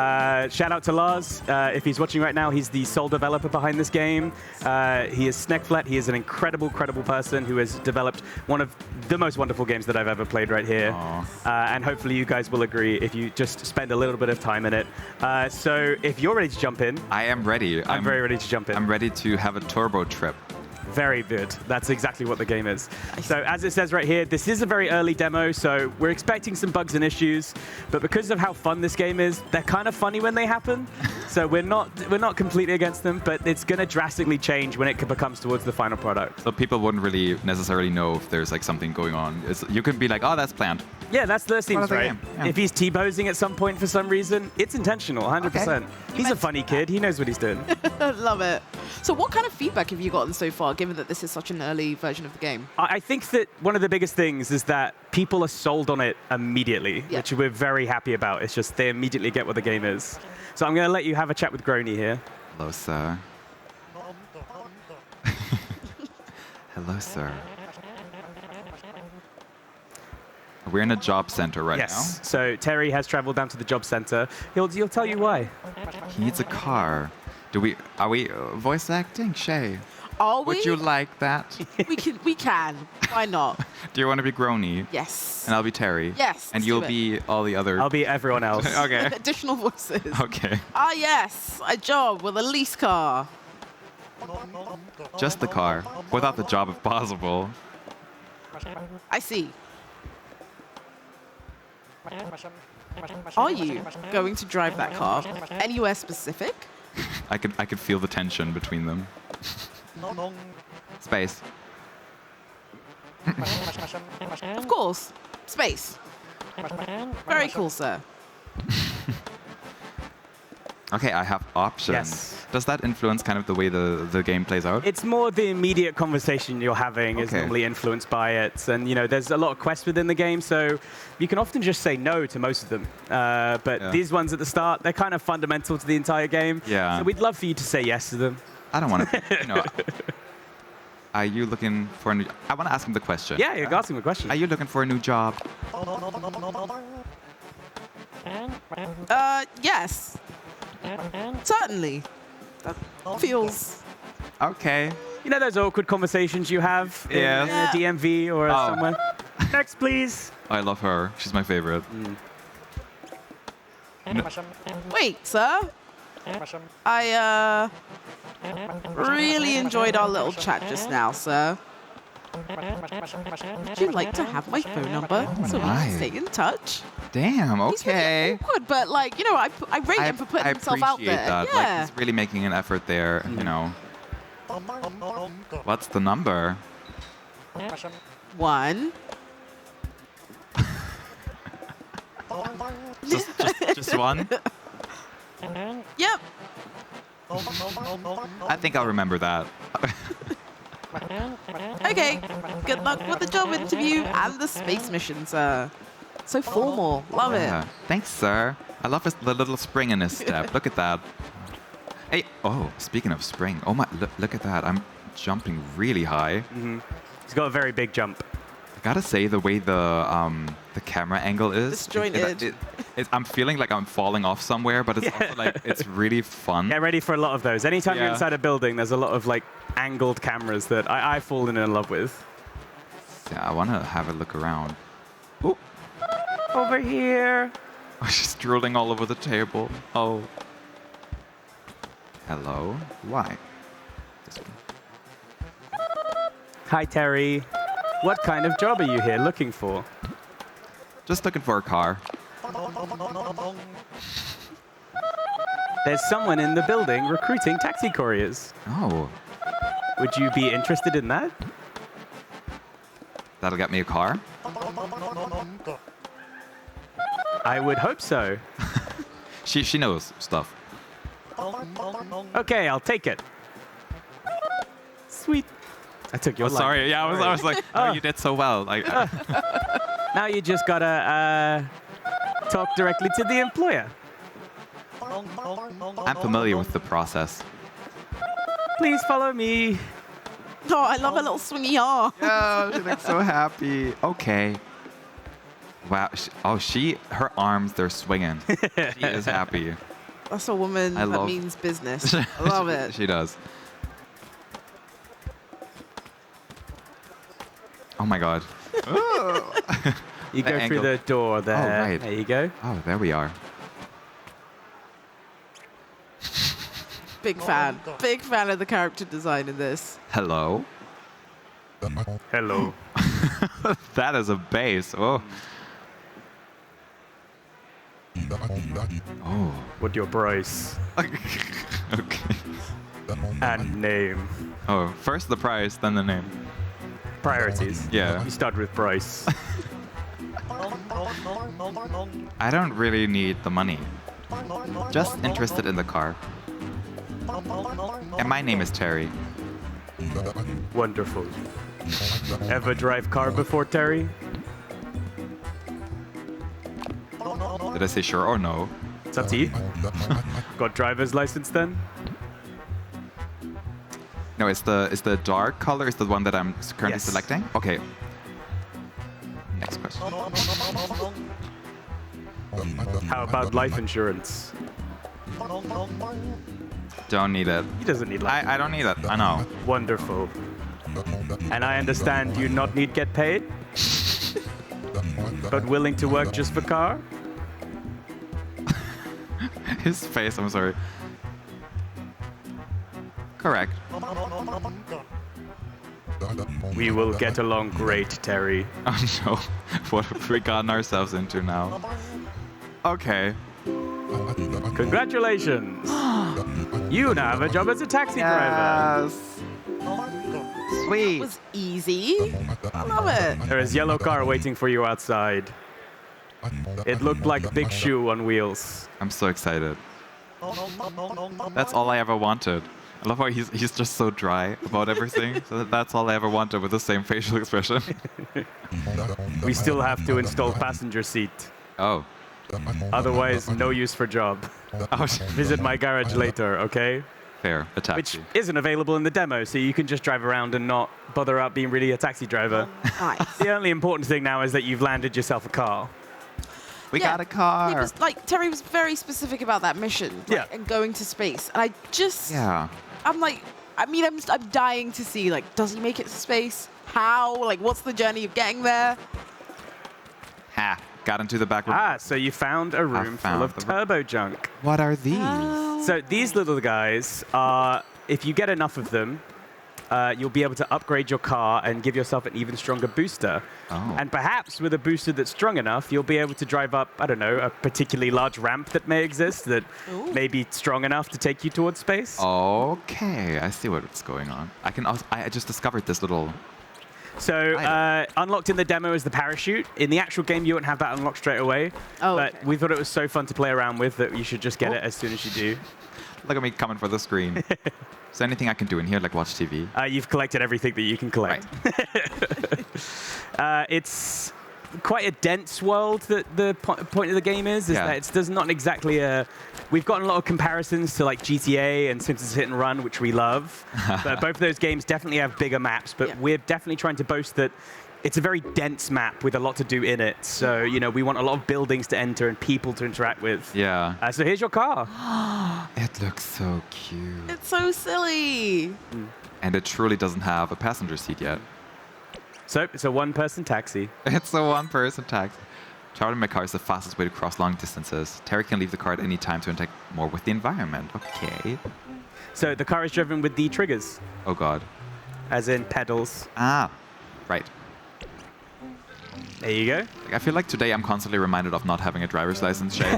Shout out to Lars. If he's watching right now, he's the sole developer behind this game. He is Sneckflet. He is an incredible person who has developed one of the most wonderful games that I've ever played right here. And hopefully you guys will agree if you just spend a little bit of time in it. So if you're ready to jump in. I am ready. I'm very ready to jump in. I'm ready to have a turbo trip. Very good. That's exactly what the game is. So as it says right here, this is a very early demo, so we're expecting some bugs and issues, but because of how fun this game is, they're kind of funny when they happen. So we're not completely against them, but it's going to drastically change when it becomes towards the final product. So people wouldn't really necessarily know if there's like something going on. You can be like, oh, that's planned. Yeah, that seems right. Yeah. If he's T-posing at some point for some reason, it's intentional, 100%. Okay. He's a funny kid. He knows what he's doing. Love it. So what kind of feedback have you gotten so far, given that this is such an early version of the game? I think that one of the biggest things is that people are sold on it immediately, which we're very happy about. It's just they immediately get what the game is. So I'm going to let you have a chat with Grony here. Hello, sir. Hello, sir. We're in a job center right now. So Terry has traveled down to the job center. He'll tell you why. He needs a car. Are we voice acting, Shay? Are we? Would you like that? We can. Why not? Do you want to be Grony? Yes. And I'll be Terry? Yes. And you'll be all the other... I'll be everyone else. Okay. Additional voices. Okay. Ah, yes. A job with a lease car. Just the car. Without the job if possible. I see. Are you going to drive that car anywhere specific? I could feel the tension between them. Space. Of course. Space. Very cool, sir. Okay, I have options. Yes. Does that influence kind of the way the game plays out? It's more the immediate conversation you're having is normally influenced by it. And, there's a lot of quests within the game, so you can often just say no to most of them. But these ones at the start, they're kind of fundamental to the entire game. Yeah. So we'd love for you to say yes to them. I don't want to, Are you looking for a new... I want to ask him the question. Yeah, you're asking the question. Are you looking for a new job? Yes. Certainly. That feels... Okay. You know those awkward conversations you have in the DMV or somewhere? Next, please. I love her. She's my favorite. Wait, sir. I really enjoyed our little chat just now, sir. Would you like to have my phone number so we can stay in touch? Damn, okay. He's really awkward, but I rate him for putting himself out there. I appreciate that. Yeah. Like, he's really making an effort there, What's the number? 1. Just one? Yep. I think I'll remember that. Okay. Good luck with the job interview and the space mission, sir. So formal. Love it. Thanks, sir. I love the little spring in his step. Look at that. Hey, speaking of spring. Oh my, look at that. I'm jumping really high. He's got a very big jump. I gotta say, the way the camera angle is, disjointed. I'm feeling like I'm falling off somewhere, but it's also like it's really fun. Get ready for a lot of those. Anytime you're inside a building, there's a lot of angled cameras that I've fallen in love with. Yeah, I want to have a look around. Ooh. Over here. Oh, she's drooling all over the table. Oh. Hello. Why? This one. Hi, Terry. What kind of job are you here looking for? Just looking for a car. There's someone in the building recruiting taxi couriers. Oh. Would you be interested in that? That'll get me a car? I would hope so. She knows stuff. Okay, I'll take it. Sweet. I took your line. Sorry. Yeah, I was like, oh, you did so well. Like, now you just gotta talk directly to the employer. I'm familiar with the process. Please follow me. Oh, I love a little swingy R. Yeah, she looks so happy. Okay. Wow. Her arms, they're swinging. She is happy. That's a woman that means business. I love it. She does. Oh my God. You go through the door there. Oh, right. There you go. Oh, there we are. Big fan. Big fan of the character design in this. Hello. Hello. That is a bass. Oh. Oh. What your price? Okay. And name. Oh, first the price, then the name. Priorities. Yeah. You start with price. I don't really need the money. Just interested in the car. And my name is Terry. Wonderful. Ever drive car before, Terry? Did I say sure or no? It's up to you. Got driver's license then? No, is the dark color is the one that I'm currently selecting? Okay. Next question. How about life insurance? Don't need it. He doesn't need life. I don't need it. I know. Wonderful. And I understand you not need get paid, but willing to work just for car? His face, I'm sorry. Correct. We will get along great, Terry. Oh no. What have we gotten ourselves into now? Okay. Congratulations. You now have a job as a taxi driver. Sweet. It was easy. I love it. There is yellow car waiting for you outside. It looked like Big Shoe on wheels. I'm so excited. That's all I ever wanted. I love how he's just so dry about everything. So that's all I ever wanted with the same facial expression. We still have to install passenger seat. Oh. Otherwise, no use for job. Oh, visit my garage later, okay? Fair. A taxi. Which isn't available in the demo, so you can just drive around and not bother up being really a taxi driver. Nice. The only important thing now is that you've landed yourself a car. We got a car. He was, Terry was very specific about that mission. And going to space. And I just... Yeah. I'm like... I mean, I'm dying to see, does he make it to space? How? What's the journey of getting there? Ha. Got into the back room. Ah, so you found a room full of turbo junk. What are these? So these little guys are, if you get enough of them, you'll be able to upgrade your car and give yourself an even stronger booster. Oh. And perhaps with a booster that's strong enough, you'll be able to drive up, I don't know, a particularly large ramp that may exist that may be strong enough to take you towards space. Okay, I see what's going on. I just discovered this little... So unlocked in the demo is the parachute. In the actual game, you won't have that unlocked straight away. Oh, but we thought it was so fun to play around with that you should just get it as soon as you do. Look at me coming for the screen. Is there anything I can do in here, like watch TV? You've collected everything that you can collect. Right. It's quite a dense world that the point of the game is that there's not exactly a... We've gotten a lot of comparisons to GTA and Simpsons Hit and Run, which we love. But both of those games definitely have bigger maps, but we're definitely trying to boast that it's a very dense map with a lot to do in it. So, we want a lot of buildings to enter and people to interact with. Yeah. So here's your car. It looks so cute. It's so silly. And it truly doesn't have a passenger seat yet. So it's a one-person taxi. It's a one-person taxi. Traveling by car is the fastest way to cross long distances. Terry can leave the car at any time to interact more with the environment. Okay. So the car is driven with the triggers. Oh god. As in pedals. Ah, right. There you go. I feel like today I'm constantly reminded of not having a driver's license, Shay.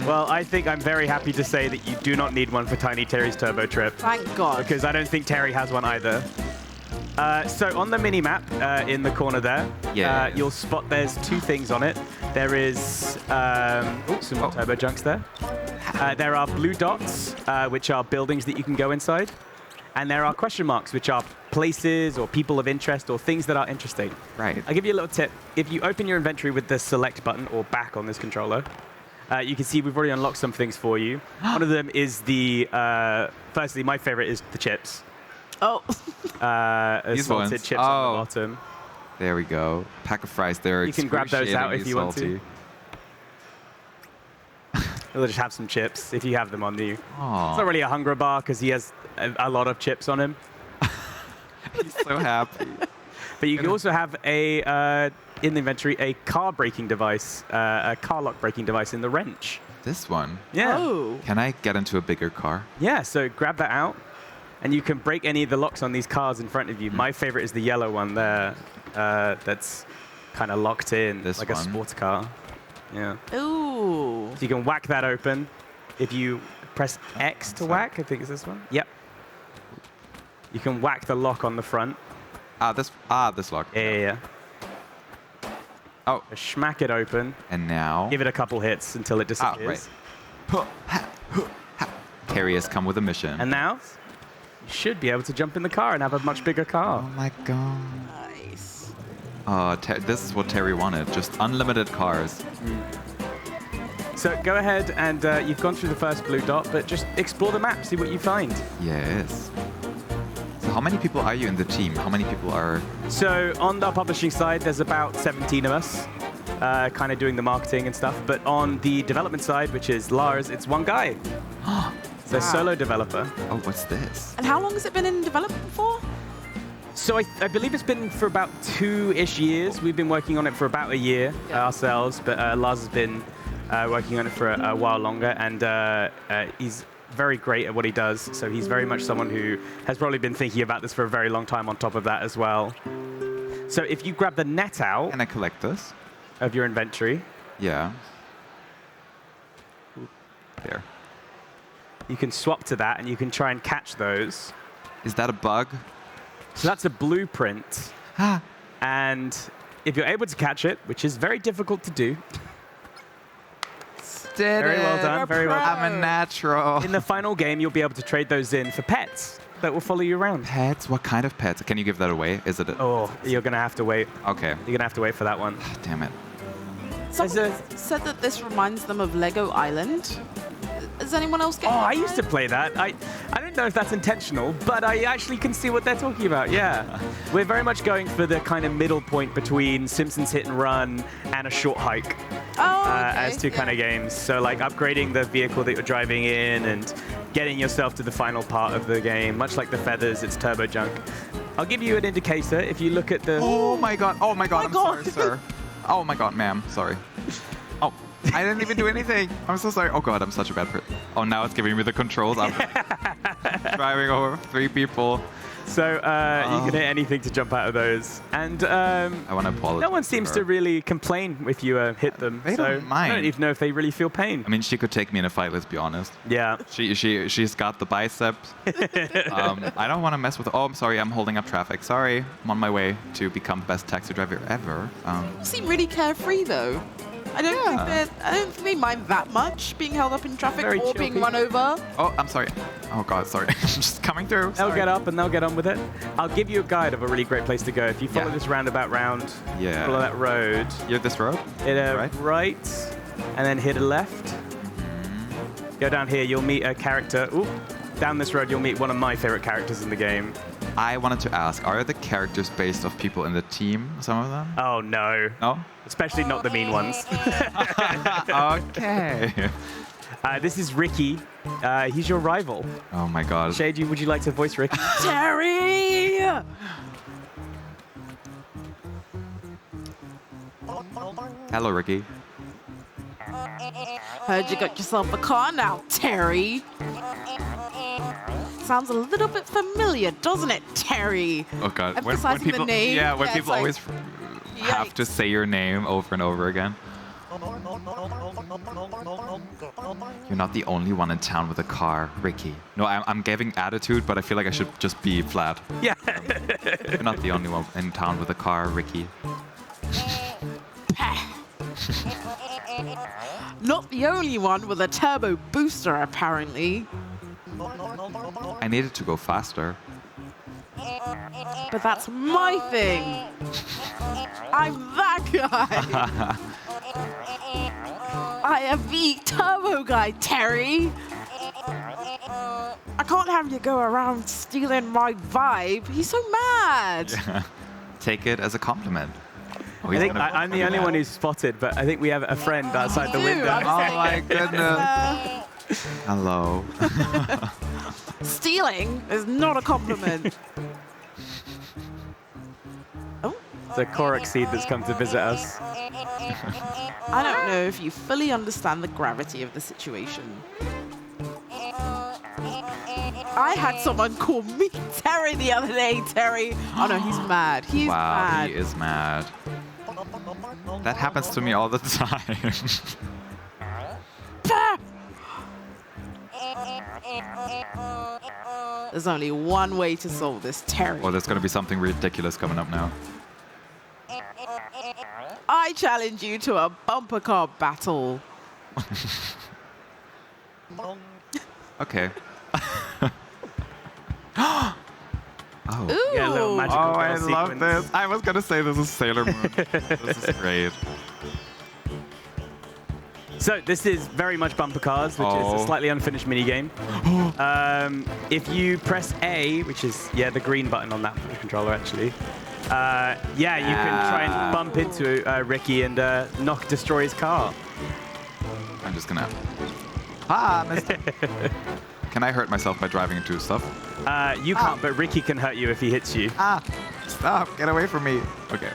Well, I think I'm very happy to say that you do not need one for Tiny Terry's Turbo Trip. Thank God. Because I don't think Terry has one either. So on the mini-map in the corner there, you'll spot there's 2 things on it. There is some more turbo junks there. There are blue dots, which are buildings that you can go inside. And there are question marks, which are places or people of interest or things that are interesting. Right. I'll give you a little tip. If you open your inventory with the select button or back on this controller, you can see we've already unlocked some things for you. One of them is the, firstly, my favorite is the chips. Oh. These salted ones. chips on the bottom. There we go. Pack of fries. They're You can grab those out if you want to. We'll just have some chips if you have them on you. Aww. It's not really a hunger bar because he has a lot of chips on him. He's so happy. But you can also have a in the inventory a car braking device, a car lock braking device in the wrench. This one? Yeah. Oh. Can I get into a bigger car? Yeah, so grab that out, and you can break any of the locks on these cars in front of you. My favorite is the yellow one there, that's kind of locked in, This like one? a sports car. Yeah. Ooh. So you can whack that open. If you press X to whack, I think it's this one. Yep. You can whack the lock on the front. This lock. Yeah. Oh. Smack it open. And now? Give it a couple hits until it disappears. Right. Terry has come with a mission. And now, you should be able to jump in the car and have a much bigger car. Oh my god. Nice. This is what Terry wanted. Just unlimited cars. So go ahead and you've gone through the first blue dot, but just explore the map, see what you find. Yes. So how many people are you in the team? How many people are... So on the publishing side, there's about 17 of us, kind of doing the marketing and stuff. But on the development side, which is Lars, it's one guy. It's a solo developer. Oh, what's this? And how long has it been in development for? So I believe it's been for about 2-ish years. We've been working on it for about a year ourselves, but Lars has been working on it for a while longer, and he's very great at what he does. So he's very much someone who has probably been thinking about this for a very long time on top of that as well. So if you grab the net out... Can I collect this? ...of your inventory... Yeah. There. You can swap to that, and you can try and catch those. Is that a bug? So that's a blueprint. And if you're able to catch it, which is very difficult to do... Very well done, very well done. I'm a natural. In the final game, you'll be able to trade those in for pets that will follow you around. Pets? What kind of pets? Can you give that away? Is it? You're gonna have to wait. Okay. You're gonna have to wait for that one. Damn it. Someone said that this reminds them of Lego Island. Does anyone else get? Oh, I used to play that. I don't know if that's intentional, but I actually can see what they're talking about. Yeah, we're very much going for the kind of middle point between Simpsons Hit and Run and a short hike. As two kind of games. So like upgrading the vehicle that you're driving in and getting yourself to the final part of the game. Much like the Feathers, it's turbo junk. I'll give you an indicator if you look at the... Oh my god, I'm sorry, sir. Oh my god, ma'am, sorry. Oh, I didn't even do anything. I'm so sorry. Oh god, I'm such a bad person. Oh, now it's giving me the controls. I'm driving over 3 people. So you can hit anything to jump out of those. And I want to apologize. No one seems to really complain if you hit them. They don't mind. I don't even know if they really feel pain. I mean, she could take me in a fight, let's be honest. Yeah. She's got the biceps. I don't want to mess with... Oh, I'm sorry, I'm holding up traffic. Sorry. I'm on my way to become the best taxi driver ever. You seem really carefree, though. I don't think they mind that much being held up in traffic or being run over. Oh, I'm sorry. Oh god, sorry. Just coming through. They'll get up and they'll get on with it. I'll give you a guide of a really great place to go. If you follow this roundabout round, follow that road. You're this road? Hit a right, and then hit a left. Go down here, you'll meet a character. Ooh, down this road, you'll meet one of my favorite characters in the game. I wanted to ask, are the characters based off people in the team, some of them? Oh, no. No? Especially not the mean ones. Okay. This is Ricky. He's your rival. Oh my god. Shade, would you like to voice Ricky? Terry! Hello, Ricky. Heard you got yourself a car now, Terry. Sounds a little bit familiar, doesn't it, Terry? Oh God. Emphasizing the name. Yeah, when Yeah, people it's always have to say your name over and over again. You're not the only one in town with a car, Ricky. No, I'm giving attitude, but I feel like I should just be flat. Yeah. You're not the only one in town with a car, Ricky. Not the only one with a turbo booster, apparently. I needed to go faster. But that's my thing. I'm that guy. I am the turbo guy, Terry. I can't have you go around stealing my vibe. He's so mad. Take it as a compliment. Oh, I think I'm the only one who's spotted, but I think we have a friend outside the window. Oh my goodness. Hello. Stealing is not a compliment. It's a Korok seed that's come to visit us. I don't know if you fully understand the gravity of the situation. I had someone call me Terry the other day, Terry. Oh no, he's mad. He's Wow, mad. he is mad. That happens to me all the time. There's only one way to solve this, Terry. Oh, there's going to be something ridiculous coming up now. I challenge you to a bumper car battle. Okay. Oh. Ooh. Yeah, a little magical Oh, I girl love sequence. this. I was going to say this is Sailor Moon. This is great. So this is very much bumper cars, which is a slightly unfinished minigame. If you press A, which is, the green button on that controller, actually, you can try and bump into Ricky and destroy his car. I'm just going to... missed it. Can I hurt myself by driving into stuff? You can't, but Ricky can hurt you if he hits you. Stop. Get away from me. Okay.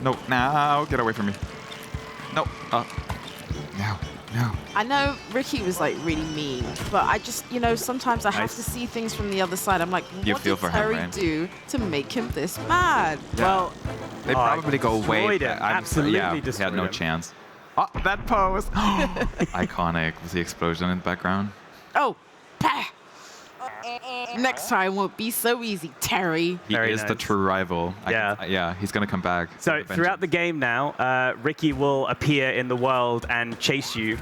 No, now. Get away from me. No. No. I know Ricky was like really mean, but I just, sometimes I have to see things from the other side. I'm like, You what feel did for him, Terry right? do to make him this mad? Yeah. Well, They probably go way. destroyed him. I'm- Absolutely yeah, he destroyed had no him. chance. Oh, that pose. Iconic with the explosion in the background. Oh, pah. Next time won't be so easy, Terry. He is the true rival. Yeah, he's going to come back. So throughout the game now, Ricky will appear in the world and chase you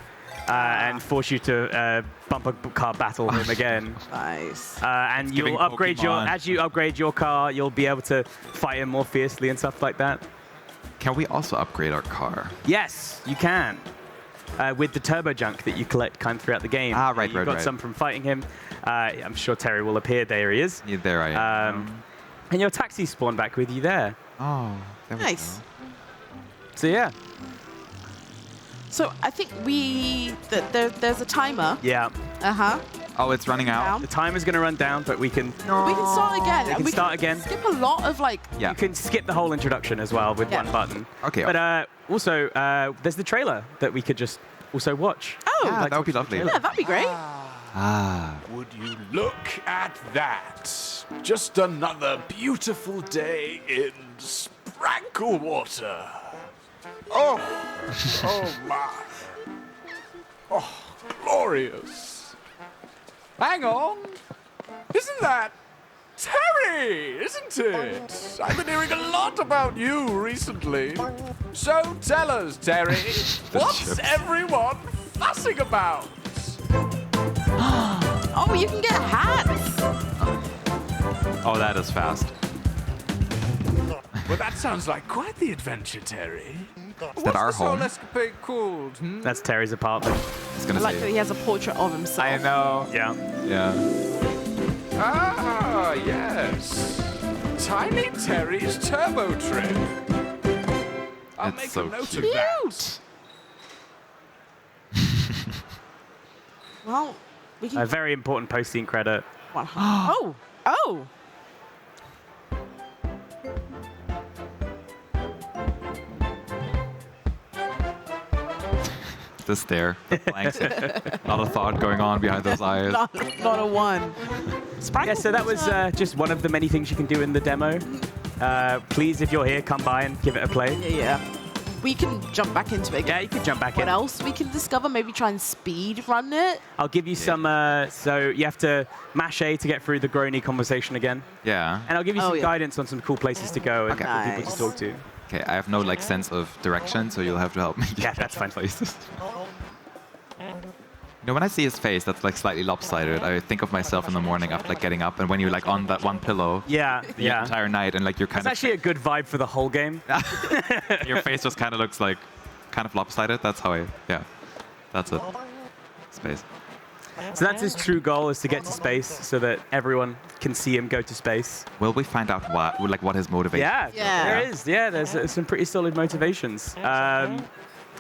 and force you to bumper car battle him again. Nice. And It's giving you'll upgrade Pokemon. as you upgrade your car, you'll be able to fight him more fiercely and stuff like that. Can we also upgrade our car? Yes, you can. With the turbo junk that you collect kind of throughout the game. Right, You've got some from fighting him. I'm sure Terry will appear. There he is. Yeah, there I am. And your taxi spawned back with you there. Oh, there we Nice. go. So yeah. So I think there's a timer. Yeah. Uh-huh. Oh, it's running out? The timer's going to run down, but we can... We can start again. We and can start again. Skip a lot of Yeah. You can skip the whole introduction as well with one button. Okay. But also, there's the trailer that we could just also watch. Oh, Yeah, that would be lovely. yeah, that'd be great. Would you look at that? Just another beautiful day in Spranklewater. Oh, oh my. Oh, glorious. Hang on. Isn't that Terry, isn't it? I've been hearing a lot about you recently. So tell us, Terry, what's everyone fussing about? Oh, you can get hats. Oh, that is fast. Well, that sounds like quite the adventure, Terry. Is that our What's this whole home? escapade called? That's Terry's apartment. I was I going to like that say. he has a portrait of himself. I know. Yeah. Yeah. Ah, yes. Tiny Terry's Turbo Trip. I'll It's make so a note cute. of that. Well, we can. A very important post-scene credit. Oh. the stare, the blanks. Not a thought going on behind those eyes. Not a one. Yeah, so that was just one of the many things you can do in the demo. Please, if you're here, come by and give it a play. Yeah. We can jump back into it again. Yeah, you can jump back in. What else we can discover? Maybe try and speed run it. I'll give you some, so you have to mash A to get through the Groany conversation again. Yeah. And I'll give you some guidance on some cool places to go and people to talk to. Okay, I have no like sense of direction, so you'll have to help me. Yeah, that's fine. Places. You know, when I see his face that's like slightly lopsided, I think of myself in the morning after like getting up and when you're like on that one pillow the entire night and like you're kind It's actually a good vibe for the whole game. your face just kind of looks like kind of lopsided. That's how that's it. Space. So that's his true goal, is to get to space so that everyone can see him go to space. Will we find out what his motivation is? There is. Yeah, there's some pretty solid motivations.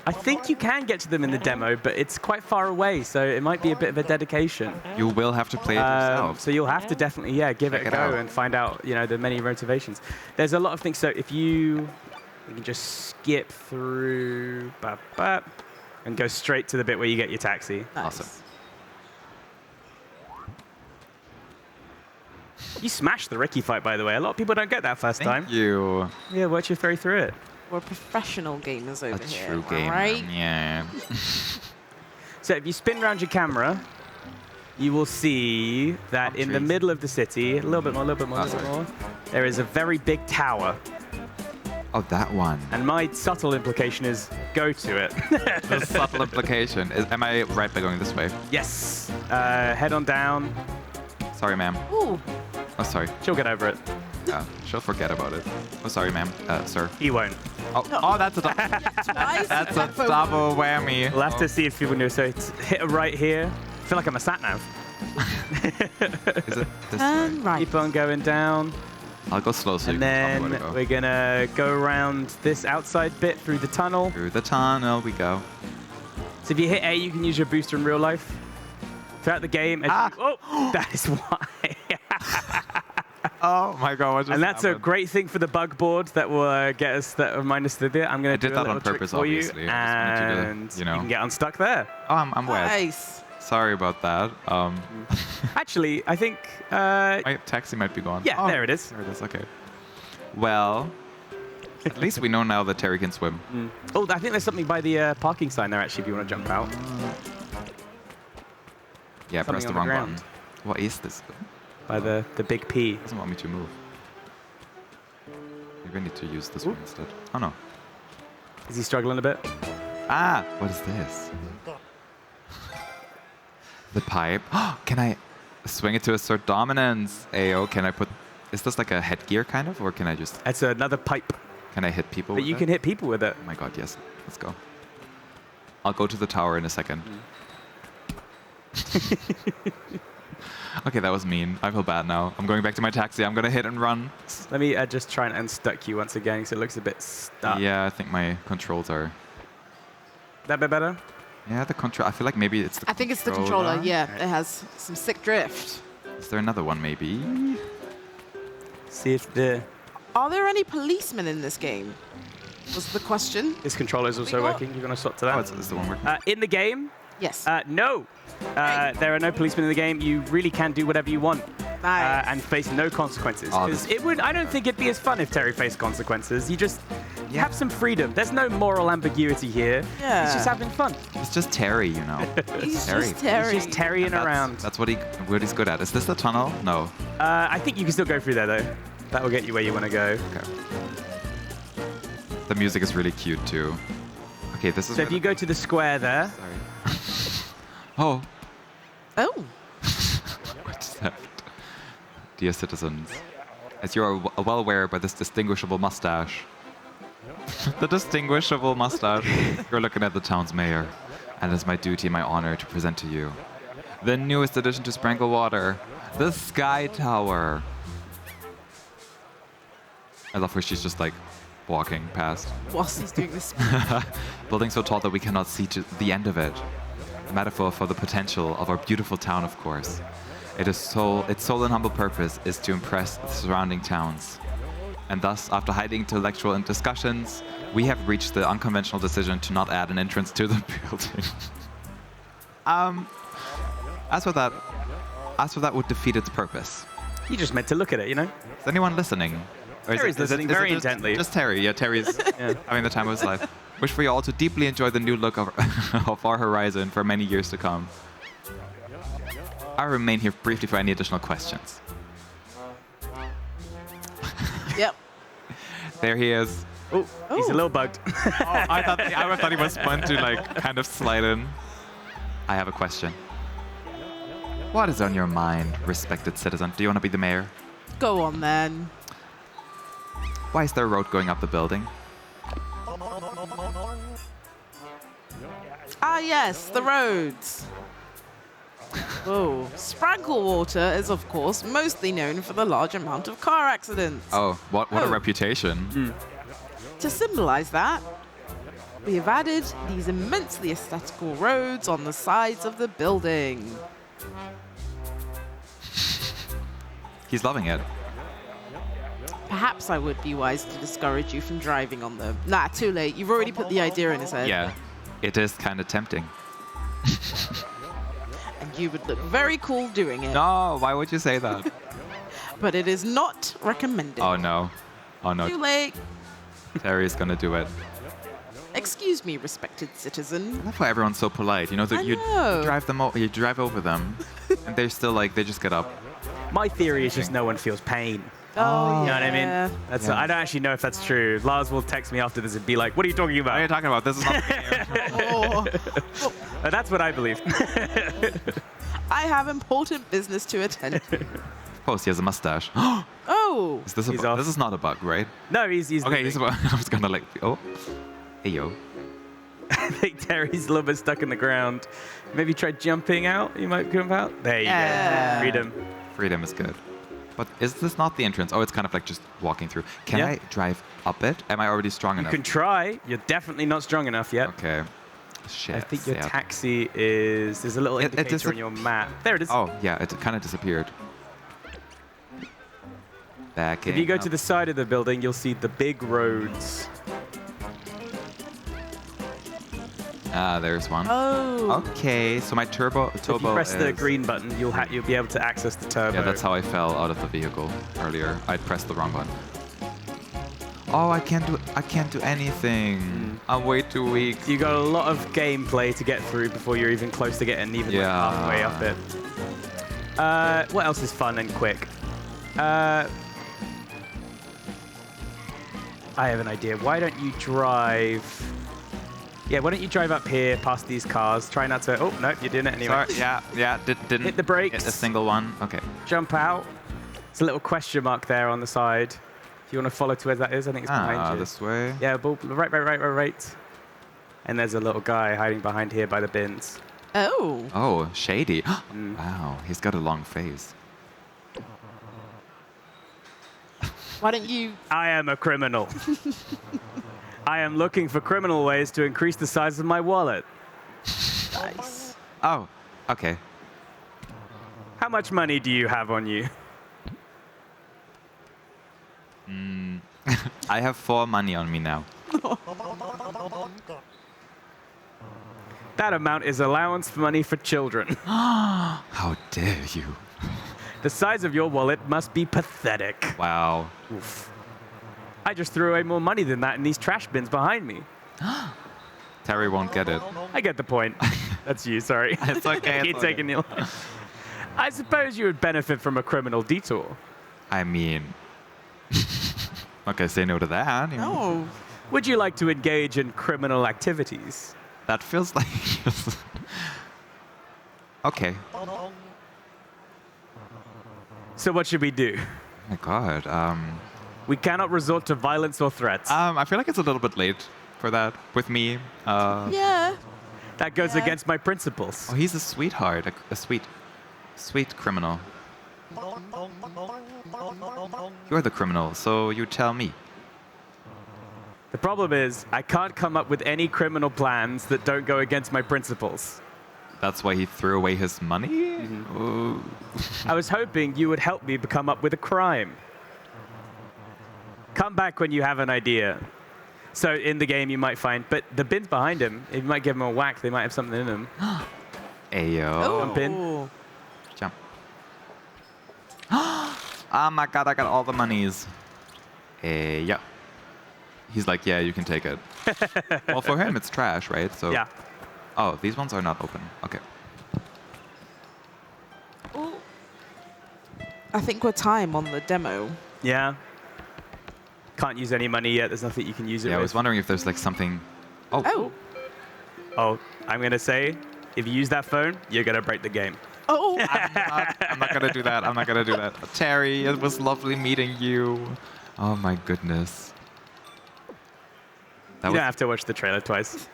I think you can get to them in the demo, but it's quite far away, so it might be a bit of a dedication. You will have to play it yourself. So you'll have to definitely, give it a go and find out, the many motivations. There's a lot of things. So if you can just skip through, and go straight to the bit where you get your taxi. Nice. Awesome. You smashed the Ricky fight, by the way. A lot of people don't get that first time. Thank you. Yeah, watch you throw through it. We're professional gamers over A here. true gamer. Right? Yeah. So if you spin around your camera, you will see that in the middle of the city, a little bit more, there is a very big tower. Oh, that one. And my subtle implication is go to it. The subtle implication. Am I right by going this way? Yes. Head on down. Sorry, ma'am. Ooh. Oh, sorry. She'll get over it. Yeah, she'll forget about it. Oh, sorry, ma'am. Sir. He won't. Oh, that's a that's a double whammy. We'll have to see if people know. So it's hit a right here. I feel like I'm a sat nav. Is it this Turn right. Keep on going down. I'll go slow so you And can tell me then where to we're gonna go around this outside bit through the tunnel. Through the tunnel we go. So if you hit A, you can use your booster in real life. Throughout the game. That is why. Oh my god! What just And that's a happened? great thing for the bug board that will get us, that remind us to do it. I'm going to I did do a that little on trick purpose, for you, obviously. I just wanted you and to, you know. you can get unstuck there. Oh, I'm wet. Nice. Sorry about that. Actually, I think... my taxi might be gone. Yeah, there it is. There it is, okay. Well, at least we know now that Terry can swim. Oh, I think there's something by the parking sign there, actually, if you want to jump out. Yeah, Something press the on the wrong ground. button. What is this? By the big P. Doesn't want me to move. Maybe I need to use this one instead. Oh no. Is he struggling a bit? Ah! What is this? The pipe. Can I swing it to assert dominance? Ayo, can I put... Is this like a headgear kind of? Or can I just... It's another pipe. Can I hit people But with you it? can hit people with it. Oh my god, yes. Let's go. I'll go to the tower in a second. Okay, that was mean. I feel bad now. I'm going back to my taxi. I'm going to hit and run. Let me just try and unstuck you once again, because it looks a bit stuck. Yeah, I think my controls are... That bit better? Yeah, the control. I feel like maybe it's the I think it's the controller. Yeah, it has some sick drift. Is there another one, maybe? See if the... Are there any policemen in this game? Was the question. This controller is also working. You're going to swap to that. Oh, it's the one working. In the game? Yes. No. There are no policemen in the game. You really can do whatever you want. Nice. And face no consequences. Oh, 'Cause it would. I don't think it'd be as fun if Terry faced consequences. You just have some freedom. There's no moral ambiguity here. Yeah. He's just having fun. It's just Terry, you know. He's Terry. just Terry. He's just Terrying around. That's what he's good at. Is this the tunnel? No. I think you can still go through there, though. That will get you where you want to go. Okay. The music is really cute, too. Okay, this is... So if you go to the square there... Sorry. Oh. Oh. What just happened? Dear citizens, as you are well aware by this distinguishable mustache, the distinguishable mustache, you're looking at the town's mayor, and it's my duty and my honor to present to you the newest addition to Sprinkle Water, the Sky Tower. I love where she's just like walking past. Whilst he's doing this. Building so tall that we cannot see to the end of it. A metaphor for the potential of our beautiful town, of course. Its sole and humble purpose is to impress the surrounding towns. And thus, after highly intellectual discussions, we have reached the unconventional decision to not add an entrance to the building. As for that would defeat its purpose. You just meant to look at it, you know? Is anyone listening? Or Terry's listening very intently. Just Terry. Yeah, Terry's having the time of his life. Wish for you all to deeply enjoy the new look of, of our horizon for many years to come. I'll remain here briefly for any additional questions. Yep. There he is. Oh, he's a little bugged. I thought he was fun to like kind of slide in. I have a question. What is on your mind, respected citizen? Do you want to be the mayor? Go on then. Why is there a road going up the building? Ah yes, the roads. Oh, Spranklewater is of course mostly known for the large amount of car accidents. Oh, what a reputation. To symbolize that, we have added these immensely aesthetical roads on the sides of the building. He's loving it. Perhaps I would be wise to discourage you from driving on them. Nah, too late. You've already put the idea in his head. Yeah, it is kind of tempting. And you would look very cool doing it. No, why would you say that? But it is not recommended. Oh no. Oh Too no. late. Terry's gonna do it. Excuse me, respected citizen. That's why everyone's so polite. You know, that you know. you drive over them, and they're still like, they just get up. My theory is just no one feels pain. Oh, You know what I yeah. mean? I don't actually know if that's true. Lars will text me after this and be like, what are you talking about? What are you talking about? This is not Oh. That's what I believe. I have important business to attend to. Oh, he has a mustache. Oh. Is this a bug? This is not a bug, right? No, he's Okay, he's a bug. I was gonna like, oh. Hey, yo. I think Terry's a little bit stuck in the ground. Maybe try jumping out. You might jump out. There you go. Freedom. Freedom is good. But is this not the entrance? Oh, it's kind of like just walking through. Can Yeah. I drive up it? Am I already strong You enough? can try. You're definitely not strong enough yet. Okay. Shit. I think your sad. taxi is... There's a little indicator on your map. There it is. Oh, yeah, it kind of disappeared. Back If you go to the side of the building, you'll see the big roads. Ah, there's one. Oh. Okay, so my turbo If you press the is- green button, you'll be able to access the turbo. Yeah, that's how I fell out of the vehicle earlier. I pressed the wrong button. Oh, I can't do anything. I'm way too weak. You got a lot of gameplay to get through before you're even close to getting even like Yeah. halfway up it. What else is fun and quick? I have an idea. Why don't you drive... Yeah, why don't you drive up here past these cars? Try not to... Oh, no, you're doing it anyway. Sorry, yeah, didn't Hit the brakes. hit a single one. Okay. Jump out. There's a little question mark there on the side. If you want to follow to where that is, I think it's behind you. This way. Yeah, right. And there's a little guy hiding behind here by the bins. Oh. Oh, shady. Wow, he's got a long face. Why don't you... I am a criminal. I am looking for criminal ways to increase the size of my wallet. Nice. Oh, okay. How much money do you have on you? I have 4 money on me now. That amount is allowance money for children. How dare you? The size of your wallet must be pathetic. Wow. Oof. I just threw away more money than that in these trash bins behind me. Terry won't get it. I get the point. That's you, sorry. It's okay. Keep taking your life. I suppose you would benefit from a criminal detour. I mean, not gonna say no to that. You know. No. Would you like to engage in criminal activities? That feels like. Okay. So what should we do? Oh my God. We cannot resort to violence or threats. I feel like it's a little bit late for that with me. Yeah. That goes against my principles. Oh, he's a sweetheart, a sweet criminal. You're the criminal, so you tell me. The problem is, I can't come up with any criminal plans that don't go against my principles. That's why he threw away his money? I was hoping you would help me come up with a crime. Come back when you have an idea. So in the game, you might find, but the bin's behind him. If you might give him a whack, they might have something in them. Ayo. Jump in. Jump. Oh my god, I got all the monies. Yeah. He's like, yeah, you can take it. Well, for him, it's trash, right? So. Yeah. Oh, these ones are not open. Okay. Ooh. I think we're time on the demo. Yeah. Can't use any money yet. There's nothing you can use it Yeah, with. I was wondering if there's like something. Oh. Oh, I'm going to say, if you use that phone, you're going to break the game. Oh. I'm not going to do that. I'm not going to do that. Terry, it was lovely meeting you. Oh my goodness. You don't have to watch the trailer twice.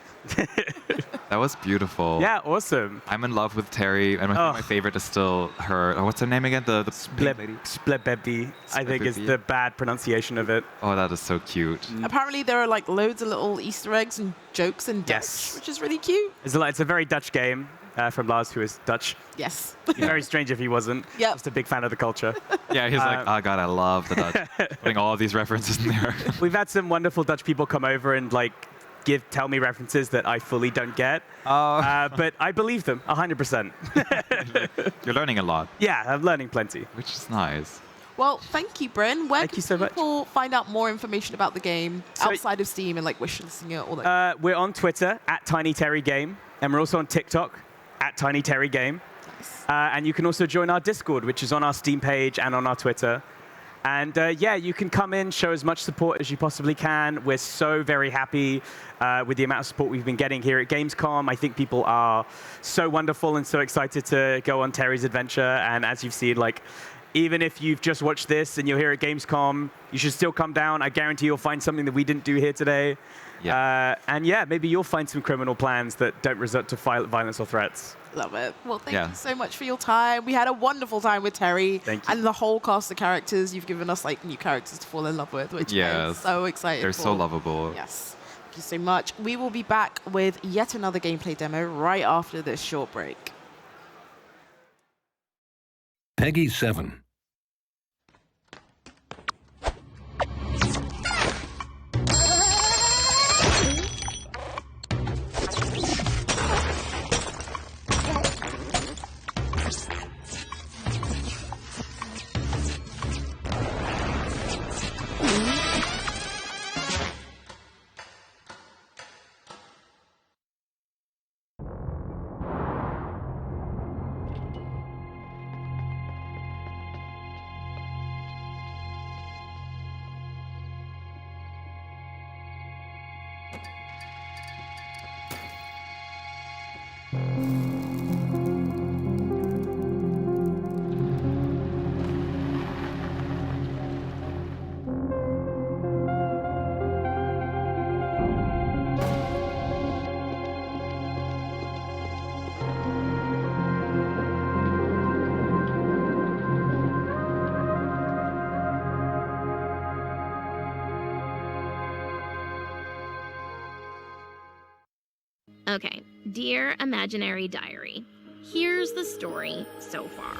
That was beautiful. Yeah, awesome. I'm in love with Terry, and I think my favorite is still her. Oh, what's her name again? The pink lady? Splebebdi, I think is the bad pronunciation of it. Oh, that is so cute. Apparently there are like loads of little Easter eggs and jokes in Dutch, which is really cute. It's a very Dutch game from Lars, who is Dutch. Yes. It'd be very strange if he wasn't. Yep. Just a big fan of the culture. Yeah, he's like, oh god, I love the Dutch. Putting all of these references in there. We've had some wonderful Dutch people come over and like tell me references that I fully don't get. But I believe them 100%. You're learning a lot. Yeah, I'm learning plenty. Which is nice. Well, thank you, Bryn. Where can people find out more information about the game outside of Steam and like wishlisting it, all that? We're on Twitter @TinyTerryGame, and we're also on TikTok @TinyTerryGame. Nice. And you can also join our Discord, which is on our Steam page and on our Twitter. And yeah, you can come in, show as much support as you possibly can. We're so very happy with the amount of support we've been getting here at Gamescom. I think people are so wonderful and so excited to go on Terry's adventure. And as you've seen, like, even if you've just watched this and you're here at Gamescom, you should still come down. I guarantee you'll find something that we didn't do here today. Yeah. And yeah, maybe you'll find some criminal plans that don't resort to violence or threats. Love it. Well, thank you so much for your time. We had a wonderful time with Terry. Thank you. And the whole cast of characters. You've given us like new characters to fall in love with, which I'm so excited They're for. so lovable. Yes. Thank you so much. We will be back with yet another gameplay demo right after this short break. Peggy 7. Okay, dear imaginary diary, here's the story so far.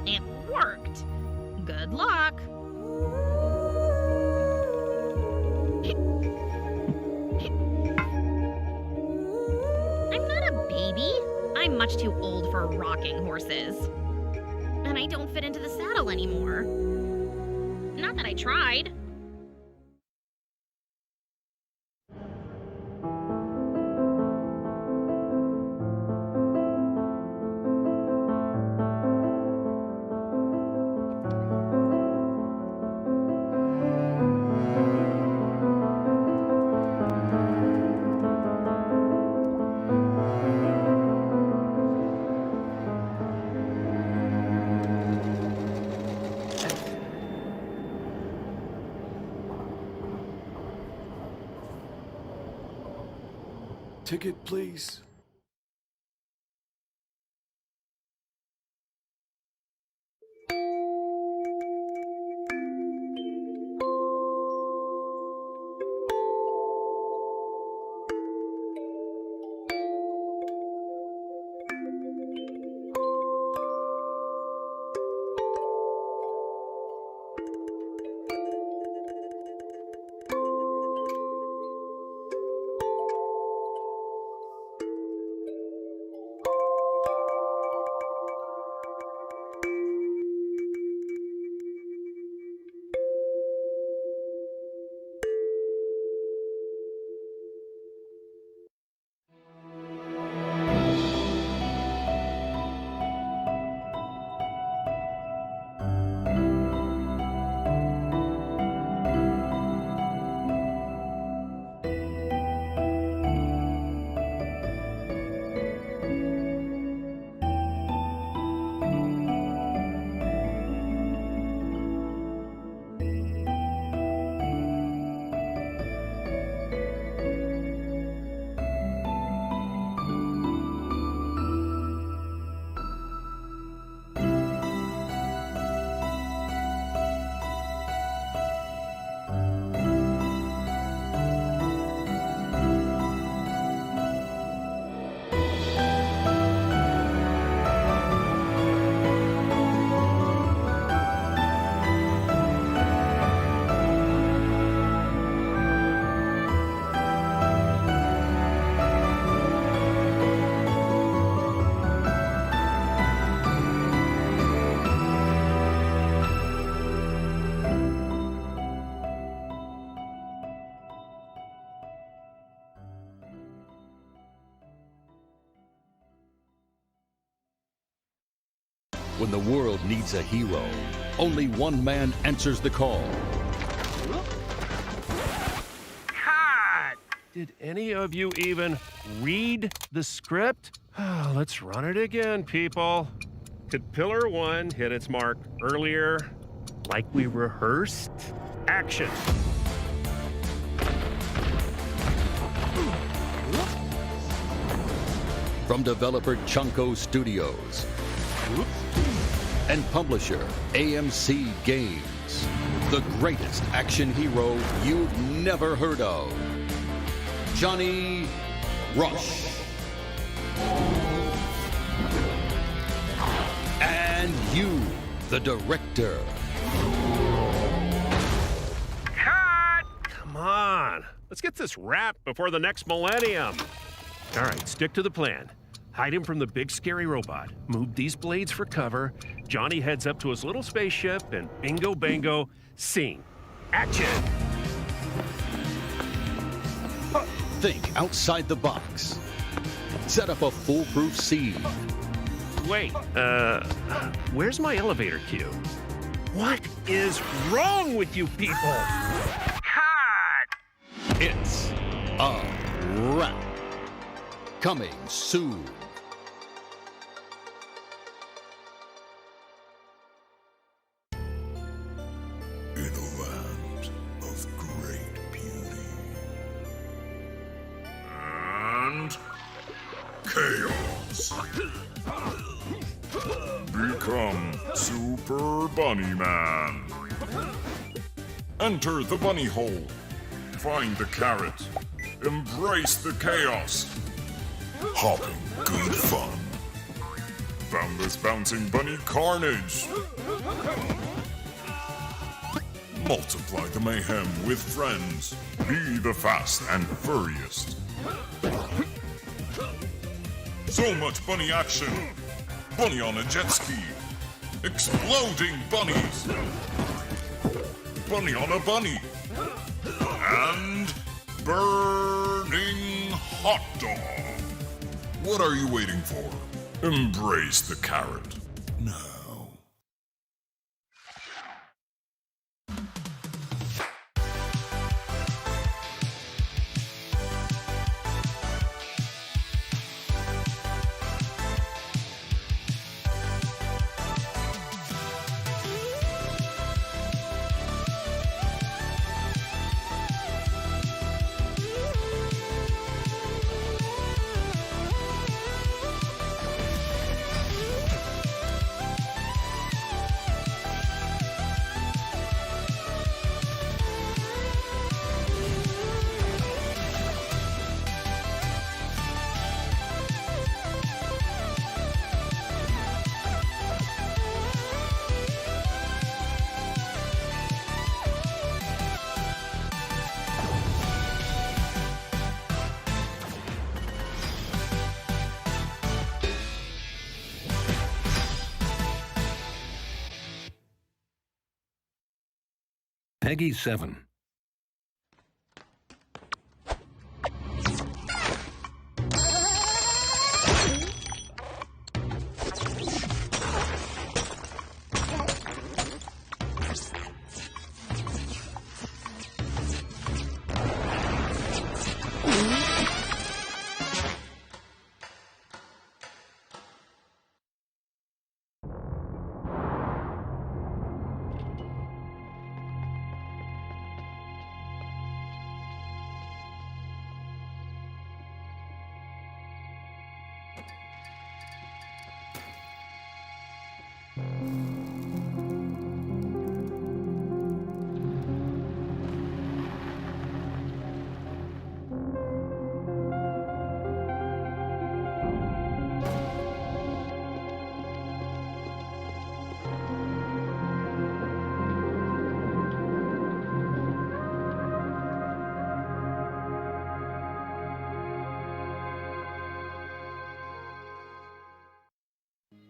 It worked. Good luck. I'm not a baby. I'm much too old for rocking horses. And I don't fit into the saddle anymore. Not that I tried. Ticket, please. When the world needs a hero, only one man answers the call. Cut! Did any of you even read the script? Let's run it again, people. Could Pillar 1 hit its mark earlier, like we rehearsed? Action! From developer Chunko Studios and publisher AMC Games, the greatest action hero you've never heard of, Johnny Rush. And you, the director. Cut! Come on, let's get this wrapped before the next millennium. All right, stick to the plan. Hide him from the big scary robot. Move these blades for cover. Johnny heads up to his little spaceship and bingo bango, scene. Action! Think outside the box. Set up a foolproof scene. Wait, where's my elevator cue? What is wrong with you people? Cut! It's a wrap. Coming soon. In a land of great beauty and chaos, become Super Bunny Man. Enter the bunny hole. Find the carrot. Embrace the chaos. Hopping good fun. Boundless bouncing bunny carnage. Multiply the mayhem with friends. Be the fast and furriest. So much bunny action. Bunny on a jet ski. Exploding bunnies. Bunny on a bunny. And burning hot dog. What are you waiting for? Embrace the carrot. Now. Peggy 7.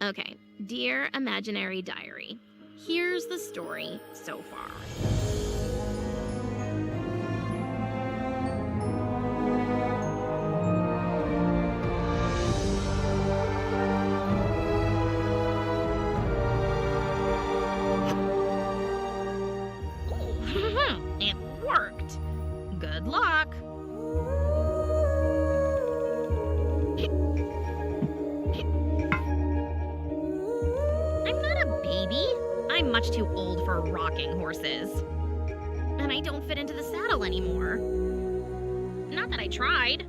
Okay, dear imaginary diary, here's the story so far. I'm not a baby. I'm much too old for rocking horses. And I don't fit into the saddle anymore. Not that I tried.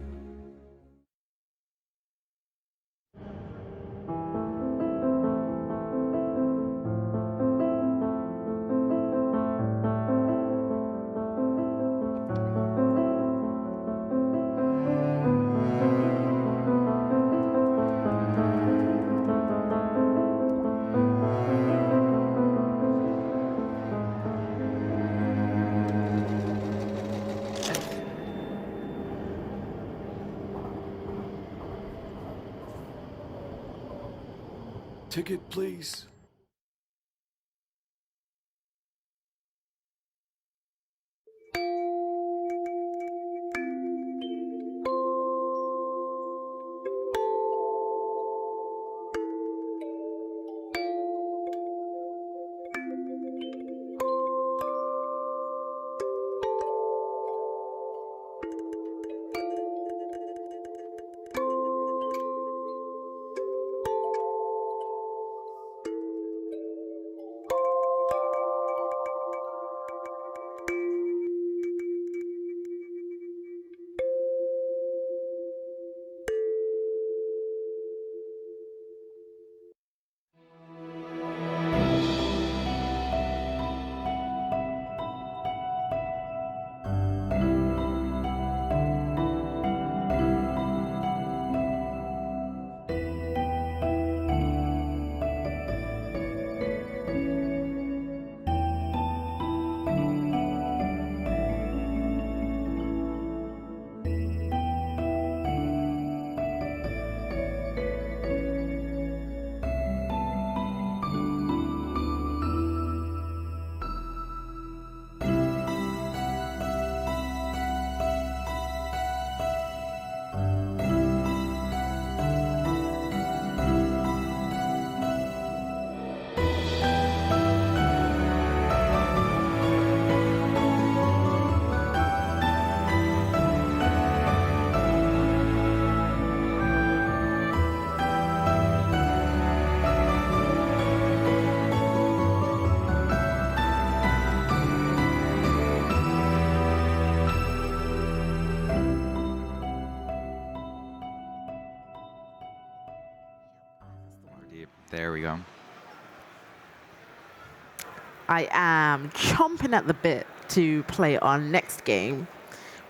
Ticket, please. There we go. I am chomping at the bit to play our next game,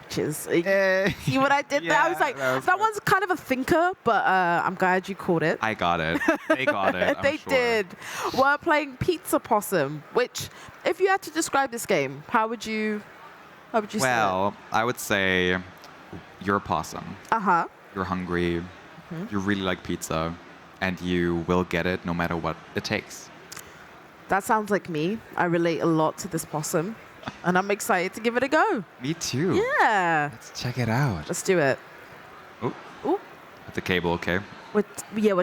which is... see what I did there? I was like, that one's kind of a thinker, but I'm glad you caught it. I got it. They got it. They did. We're playing Pizza Possum, which, if you had to describe this game, how would you say it? Well, I would say you're a possum. Uh-huh. You're hungry. You really like pizza. And you will get it no matter what it takes. That sounds like me. I relate a lot to this possum. And I'm excited to give it a go. Me too. Yeah. Let's check it out. Let's do it. Oh. Ooh. With the cable, okay? We're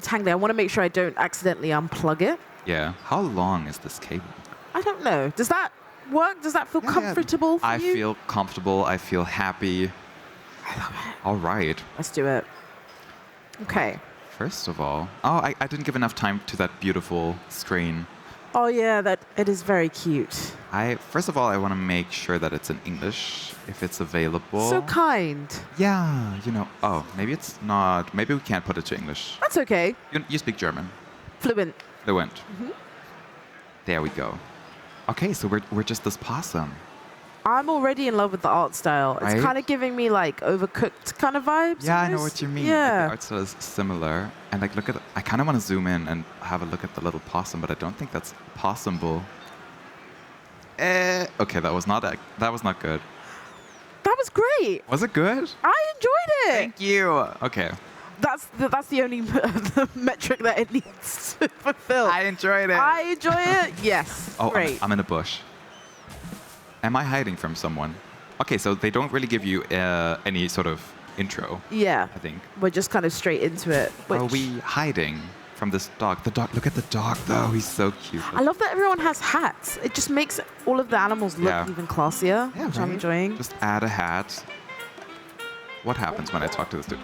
tangled. I want to make sure I don't accidentally unplug it. Yeah. How long is this cable? I don't know. Does that work? Does that feel comfortable for you? I feel comfortable. I feel happy. I love it. All right. Let's do it. Okay. First of all, I didn't give enough time to that beautiful screen. Oh yeah, it is very cute. First of all, I want to make sure that it's in English, if it's available. So kind. Yeah, oh, maybe it's not. Maybe we can't put it to English. That's okay. You speak German. Fluent. Fluent. There we go. Okay, so we're just this possum. I'm already in love with the art style. It's Right? kind of giving me like Overcooked kind of vibes. Yeah, I know what you mean. Yeah. The art style is similar. And like, look at, I kind of want to zoom in and have a look at the little possum, but I don't think that's possible. Okay, that was not good. That was great. Was it good? I enjoyed it. Thank you. Okay. That's the only the metric that it needs to fulfill. I enjoyed it. I enjoy it. Yes. Oh, Great. I'm in a bush. Am I hiding from someone? Okay, so they don't really give you any sort of intro. Yeah. I think. We're just kind of straight into it. Are we hiding from this dog? The dog. Look at the dog, though. He's so cute. I love that everyone has hats. It just makes all of the animals look even classier, which I'm enjoying. Just add a hat. What happens when I talk to this dude?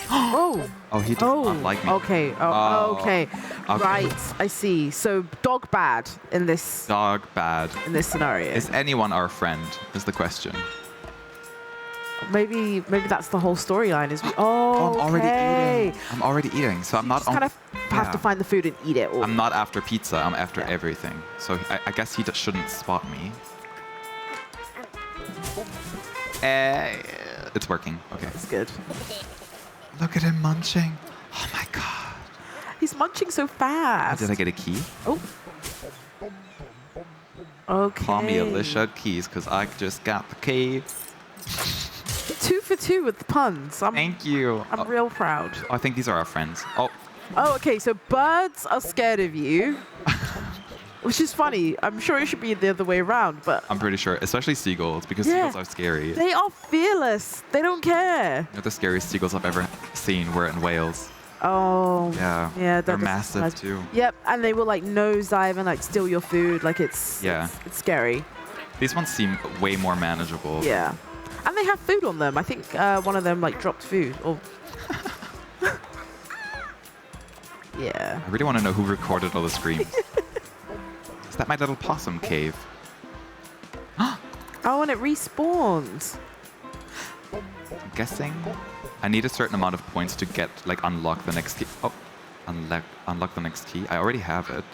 Oh. Oh, he does not like me. Okay. Okay. Right. I see. So dog bad in this. Dog bad. In this scenario. Is anyone our friend? Is the question. Maybe that's the whole storyline. Is we? Oh, I'm already okay. eating. I'm already eating, so I'm not. Just kind of have to find the food and eat it. All. I'm not after pizza. I'm after everything. So I guess he shouldn't spot me. It's working. Okay. That's good. Look at him munching. Oh my god. He's munching so fast. Did I get a key? Oh. Okay. Call me Alicia Keys, because I just got the key. 2 for 2 with the puns. Thank you. I'm real proud. I think these are our friends. Oh. Oh, okay. So birds are scared of you, which is funny. I'm sure it should be the other way around, but I'm pretty sure, especially seagulls, because seagulls are scary. they are fearless. They don't care. You know, the scariest seagulls I've ever seen were in Wales. Oh. Yeah. Yeah. They're massive too. Yep. And they will like nosedive and like steal your food. Like it's it's scary. These ones seem way more manageable. Yeah. And they have food on them. I think one of them like dropped food. Or yeah. I really want to know who recorded all the screams. Is that my little possum cave? Oh, and it respawns. I'm guessing I need a certain amount of points to get unlock the next key. Oh, unlock the next key. I already have it.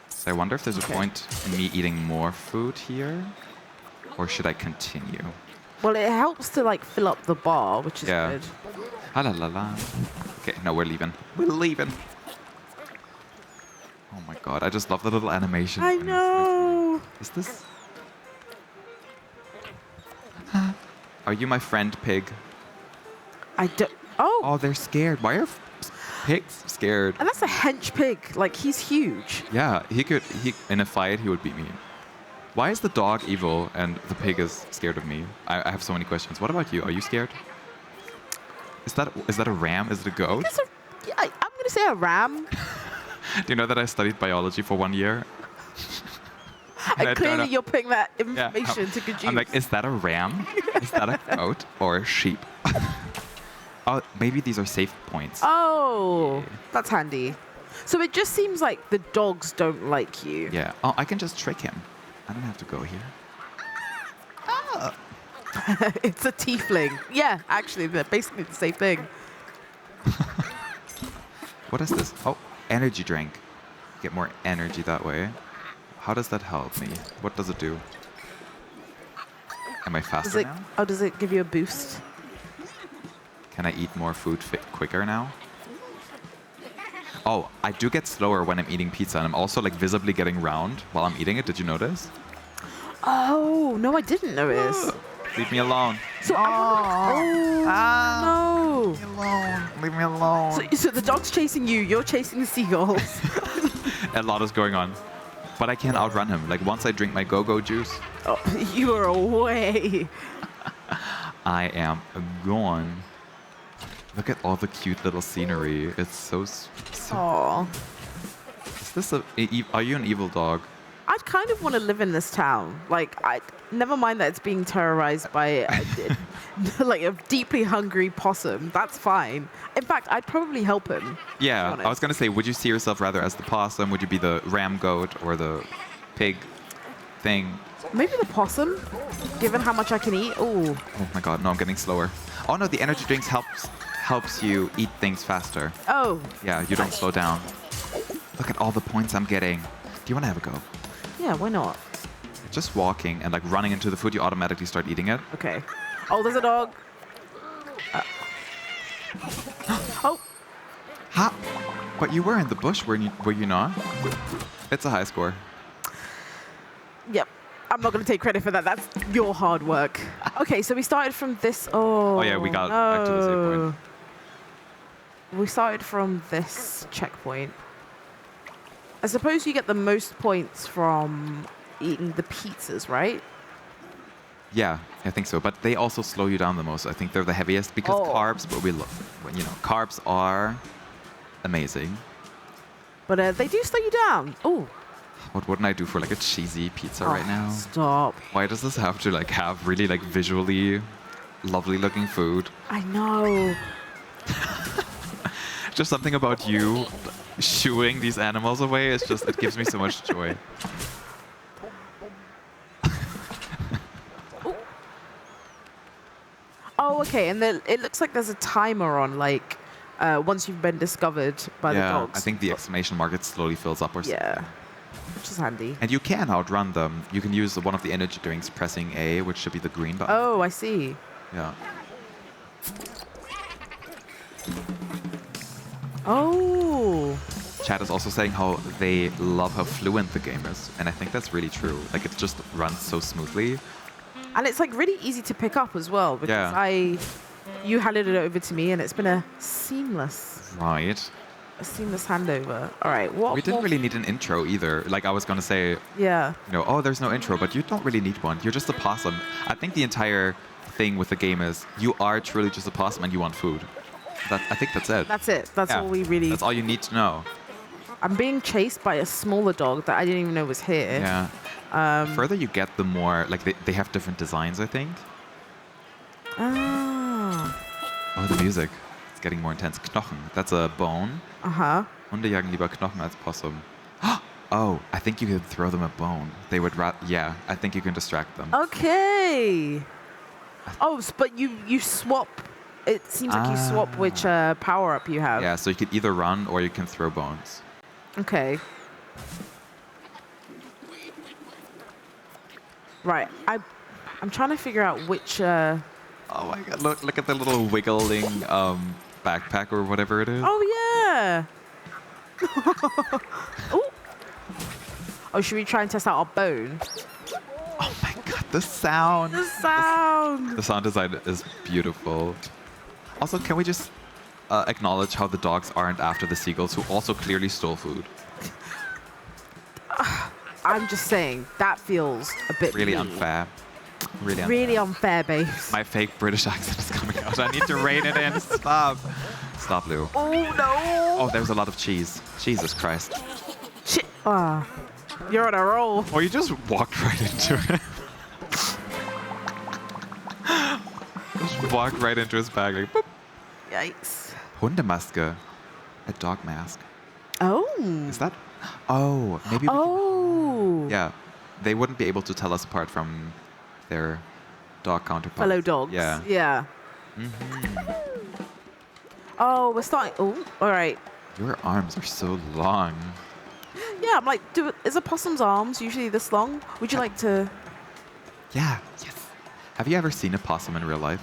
So I wonder if there's a point in me eating more food here, or should I continue? Well, it helps to like fill up the bar, which is good. Ah, la la la. Okay, no, we're leaving. We're leaving. Oh my god, I just love the little animation. I know. Is this? Are you my friend, pig? I don't. Oh. Oh, they're scared. Why are pigs scared? And that's a hench pig. Like he's huge. Yeah, he in a fight he would beat me. Why is the dog evil and the pig is scared of me? I have so many questions. What about you? Are you scared? Is that a ram? Is it a goat? I'm gonna say a ram. Do you know that I studied biology for 1 year? And clearly you're putting that information to good use. I'm like, is that a ram? Is that a goat or a sheep? Oh, maybe these are safe points. Oh, that's handy. So it just seems like the dogs don't like you. Yeah. Oh, I can just trick him. I don't have to go here. Oh. It's a tiefling. Yeah, actually, they're basically the same thing. What is this? Oh, energy drink. Get more energy that way. How does that help me? What does it do? Am I faster now? Oh, does it give you a boost? Can I eat more food quicker now? Oh, I do get slower when I'm eating pizza, and I'm also like visibly getting round while I'm eating it. Did you notice? Oh, no, I didn't notice. Leave me alone. So no. Leave me alone. Leave me alone. So the dog's chasing you, you're chasing the seagulls. A lot is going on. But I can't outrun him. Like once I drink my go-go juice. Oh, you are away. I am gone. Look at all the cute little scenery. It's so. Aww. Is this are you an evil dog? I'd kind of want to live in this town. Like, never mind that it's being terrorized by like a deeply hungry possum. That's fine. In fact, I'd probably help him. Yeah, I was gonna say, would you see yourself rather as the possum? Would you be the ram goat or the pig thing? Maybe the possum, given how much I can eat. Ooh. Oh my god, no, I'm getting slower. Oh no, the energy drinks helps you eat things faster. Oh. Yeah, you don't slow down. Look at all the points I'm getting. Do you want to have a go? Yeah, why not? Just walking and like running into the food, you automatically start eating it. Okay. Oh, there's a dog. Oh. Ha! But you were in the bush, were you not? It's a high score. Yep. I'm not going to take credit for that. That's your hard work. Okay, so we started from this. Oh yeah, we got back to the same point. We started from this checkpoint. I suppose you get the most points from eating the pizzas, right? Yeah, I think so. But they also slow you down the most. I think they're the heaviest because carbs. But carbs are amazing. But they do slow you down. Oh. What wouldn't I do for like a cheesy pizza right now? Stop. Why does this have to like have really like visually lovely looking food? I know. Just something about you shooing these animals away. It's just, it gives me so much joy. Oh, okay. And then it looks like there's a timer on, like, once you've been discovered by the dogs. I think the exclamation mark, it slowly fills up or something. Yeah, which is handy. And you can outrun them. You can use one of the energy drinks pressing A, which should be the green button. Oh, I see. Yeah. Oh. Chat is also saying how they love how fluent the game is. And I think that's really true. Like, it just runs so smoothly. And it's like really easy to pick up as well because you handed it over to me and it's been a seamless handover. All right, We didn't really need an intro either. Like I was gonna say, Yeah. you know, oh, there's no intro, but you don't really need one. You're just a possum. I think the entire thing with the game is you are truly just a possum and you want food. I think that's it. That's it. That's all we really. That's all you need to know. I'm being chased by a smaller dog that I didn't even know was here. Yeah. The further you get, the more like they have different designs, I think. Ah. Oh, the music. It's getting more intense. Knochen. That's a bone. Uh-huh. Hunde jagen lieber Knochen als Possum. Oh, I think you could throw them a bone. They would yeah, I think you can distract them. Okay. Oh, but you swap. It seems like you swap which power up you have. Yeah, so you can either run or you can throw bones. Okay. Right. I'm trying to figure out which. Oh my god! Look at the little wiggling backpack or whatever it is. Oh yeah. Oh. Oh, should we try and test out our bone? Oh my god! The sound. The sound. The sound design is beautiful. Also, can we just acknowledge how the dogs aren't after the seagulls, who also clearly stole food? I'm just saying that feels a bit really mean. unfair. Really unfair. Really unfair, babes. My fake British accent is coming out. I need to rein it in. Stop. Stop, Lou. Oh no. Oh, there's a lot of cheese. Jesus Christ. You're on a roll. Oh, you just walked right into it. Just walked right into his bag. Like, boop. Yikes. Hundemaske. A dog mask. Oh. Is that? Oh, maybe. Oh. Yeah. They wouldn't be able to tell us apart from their dog counterparts. Fellow dogs. Yeah. Yeah. Oh, we're starting. Oh, all right. Your arms are so long. Yeah, I'm like, is a possum's arms usually this long? Would you like to? Yeah. Yes. Have you ever seen a possum in real life?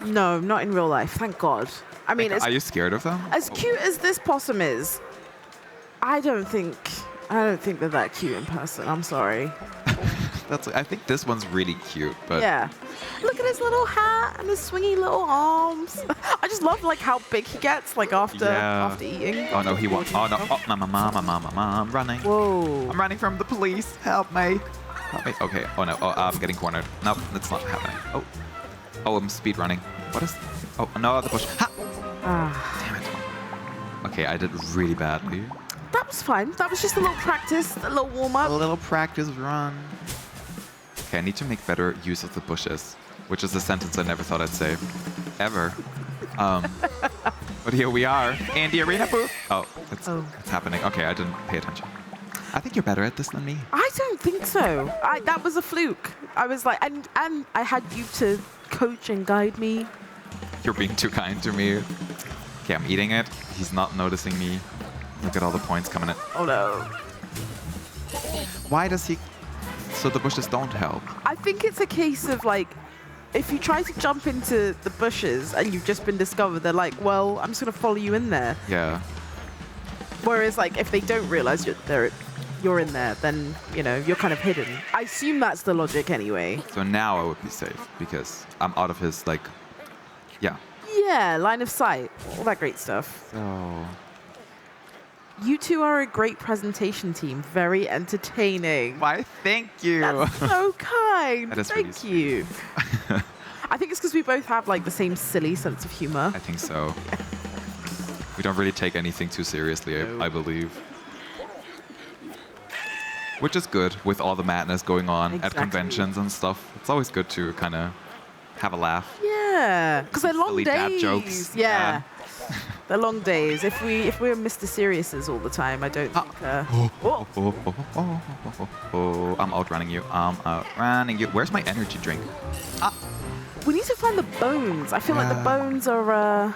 No, not in real life. Thank God. I mean, Are you scared of them? As cute as this possum is, I don't think they're that cute in person. I'm sorry. I think this one's really cute, but Yeah. Look at his little hat and his swingy little arms. I just love like how big he gets like after eating. Oh no, he won't. Oh no. Oh, mama, I'm running. Whoa. I'm running from the police. Help me. Help me. Okay. Oh no. Oh, I'm getting cornered. Nope, that's not happening. Oh. Oh, I'm speed running. What is? Oh no, the bush. Ha! Damn it. Okay, I did really badly. That was fine. That was just a little practice, a little warm up. A little practice run. Okay, I need to make better use of the bushes, which is a sentence I never thought I'd say, ever. But here we are in the arena booth. Oh, it's happening. Okay, I didn't pay attention. I think you're better at this than me. I don't think so. That was a fluke. I was like, and I had you to coach and guide me. You're being too kind to me. Okay, I'm eating it. He's not noticing me. Look at all the points coming in. Oh no. Why does he... So the bushes don't help? I think it's a case of like, if you try to jump into the bushes and you've just been discovered, they're like, well, I'm just going to follow you in there. Yeah. Whereas like, if they don't realize you're in there, then, you know, you're kind of hidden. I assume that's the logic anyway. So now I would be safe because I'm out of his, like... Yeah. Yeah, line of sight. All that great stuff. So... You two are a great presentation team. Very entertaining. Why, thank you. That's so kind. That is thank you. I think it's because we both have like the same silly sense of humor. I think so. We don't really take anything too seriously, I believe. Which is good with all the madness going on at conventions and stuff. It's always good to kind of have a laugh. Yeah. Yeah, because they're long Silly days. dad jokes. Yeah. They're long days. If we're Mr. Seriouses all the time, I don't think. I'm outrunning you. I'm outrunning you. Where's my energy drink? We need to find the bones. I feel like the bones are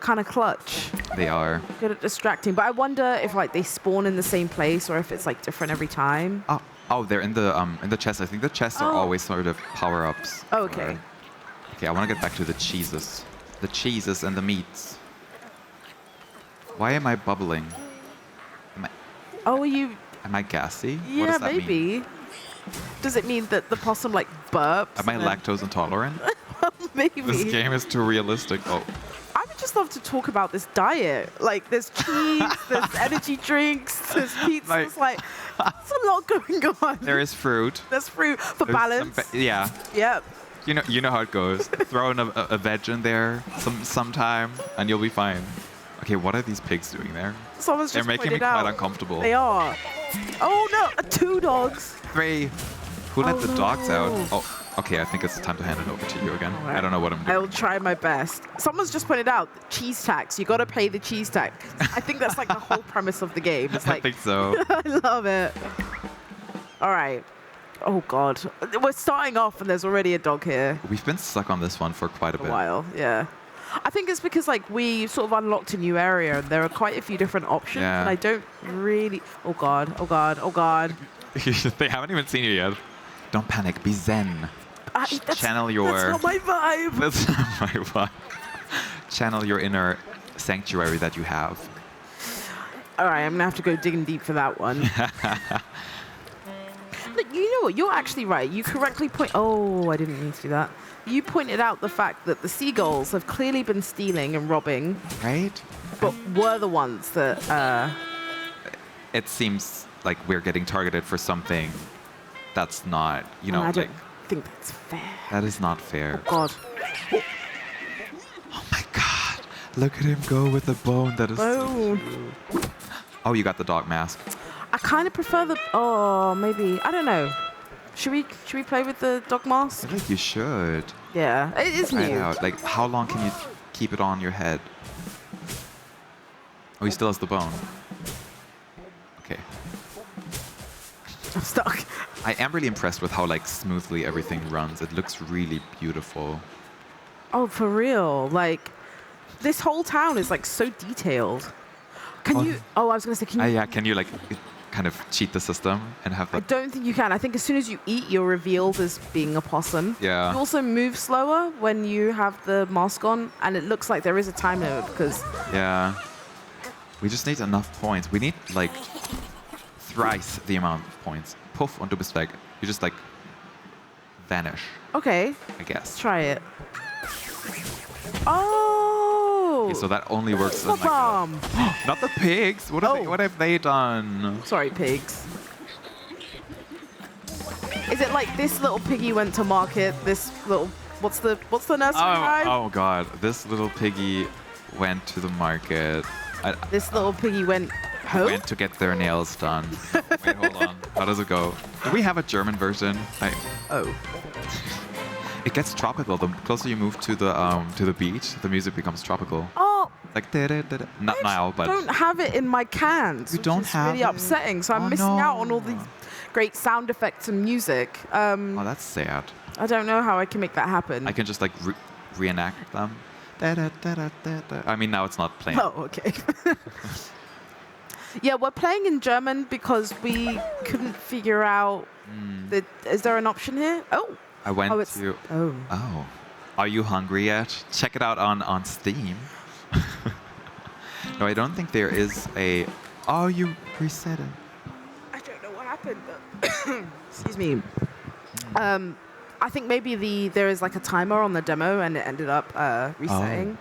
kind of clutch. They are. Good at distracting. But I wonder if like they spawn in the same place or if it's like different every time. Oh, they're in the chest. I think the chests are always sort of power-ups. Oh, okay. Okay, I want to get back to the cheeses. The cheeses and the meats. Why am I bubbling? Oh, are you? Am I gassy? What Yeah, does that maybe. mean? Does it mean that the possum like burps? Am I and then- lactose intolerant? Maybe. This game is too realistic. Oh, I would just love to talk about this diet. Like, there's cheese, there's energy drinks, there's pizza. It's like, there's a lot going on. there is fruit. There's fruit for There's some balance. yeah. Yep. You know how it goes. Throw in a veg in there sometime, and you'll be fine. Okay, what are these pigs doing there? Someone's They're just making me pointed out. quite uncomfortable. They are. Oh no, 2 dogs. 3. Who let the dogs out? no. Oh, okay. I think it's time to hand it over to you again. I don't know what I'm doing. I will try my best. Someone's just pointed out cheese tax. You got to pay the cheese tax. I think that's like the whole premise of the game. It's I like, think so. I love it. All right. Oh God, we're starting off and there's already a dog here. We've been stuck on this one for quite a bit. A while, yeah. I think it's because like we sort of unlocked a new area and there are quite a few different options. Yeah. And I don't really. Oh God. Oh God. Oh God. They haven't even seen you yet. Don't panic. Be zen. Channel your. That's not my vibe. That's not my vibe. Channel your inner sanctuary that you have. All right, I'm gonna have to go digging deep for that one. Look, you know what? You're actually right. You correctly point. Oh, I didn't mean to do that. You pointed out the fact that the seagulls have clearly been stealing and robbing. Right. But we're the ones that. It seems like we're getting targeted for something that's not, you know, I like don't think that's fair. that is not fair. God. Look at him go with the bone. That is. Bone. Oh, you got the dog mask. I kind of prefer the. Oh, maybe I don't know. Should we play with the dog mask? I feel like you should. Yeah, it is Try it new. out. Like, how long can you keep it on your head? Oh, he still has the bone. Okay. I'm stuck. I am really impressed with how like smoothly everything runs. It looks really beautiful. Oh, for real? Like, this whole town is like so detailed. Can you? Oh, I was gonna say, can you? Yeah, can you like kind of cheat the system and have I the? don't think you can. I think as soon as you eat, you're revealed as being a possum. Yeah. You also move slower when you have the mask on, and it looks like there is a time limit because. Yeah. We just need enough points. We need like thrice the amount of points. Puff und du bist weg. You just like vanish, Okay. I guess. Let's try it. Oh. Okay, so that only works in like Bomb. not the pigs. What have they done? Sorry, pigs. Is it like this little piggy went to market? This little what's the nursery rhyme? Oh god, this little piggy went to the market. This little piggy went home. Went to get their nails done. Wait, hold on. How does it go? Do we have a German version? Oh. It gets tropical. The closer you move to the beach, the music becomes tropical. Oh. Like da-da-da-da. Not now, but I don't have it in my cans. You don't have really it? upsetting. So I'm missing out on all these great sound effects and music. oh, that's sad. I don't know how I can make that happen. I can just like reenact them. Da-da-da-da-da-da. I mean, now it's not playing. Oh, okay. Yeah, we're playing in German because we couldn't figure out that. Is there an option here? Oh. I went Oh, it's- to. Oh. Oh. Are you hungry yet? Check it out on Steam. No, I don't think there is a. Oh, you reset it. I don't know what happened, but excuse me. I think maybe there is like a timer on the demo and it ended up resetting.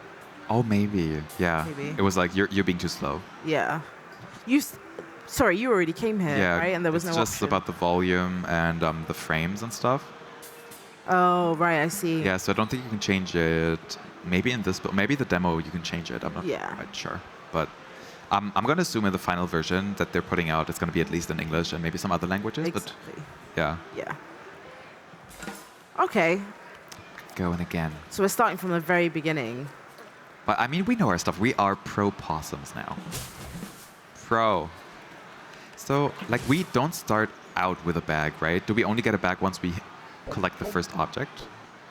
Oh, maybe. Yeah. Maybe. It was like you're being too slow. Yeah. Sorry, you already came here, Yeah. right? And there was it's no just option. about the volume and the frames and stuff. Oh, right, I see. Yeah, so I don't think you can change it. Maybe in this, but maybe the demo you can change it. I'm not Yeah. quite sure. But I'm going to assume in the final version that they're putting out, it's going to be at least in English and maybe some other languages. Exactly. But yeah. Yeah. Okay. Going again. So we're starting from the very beginning. But I mean, we know our stuff. We are pro possums now. Pro. So, like, we don't start out with a bag, right? Do we only get a bag once we collect the first object?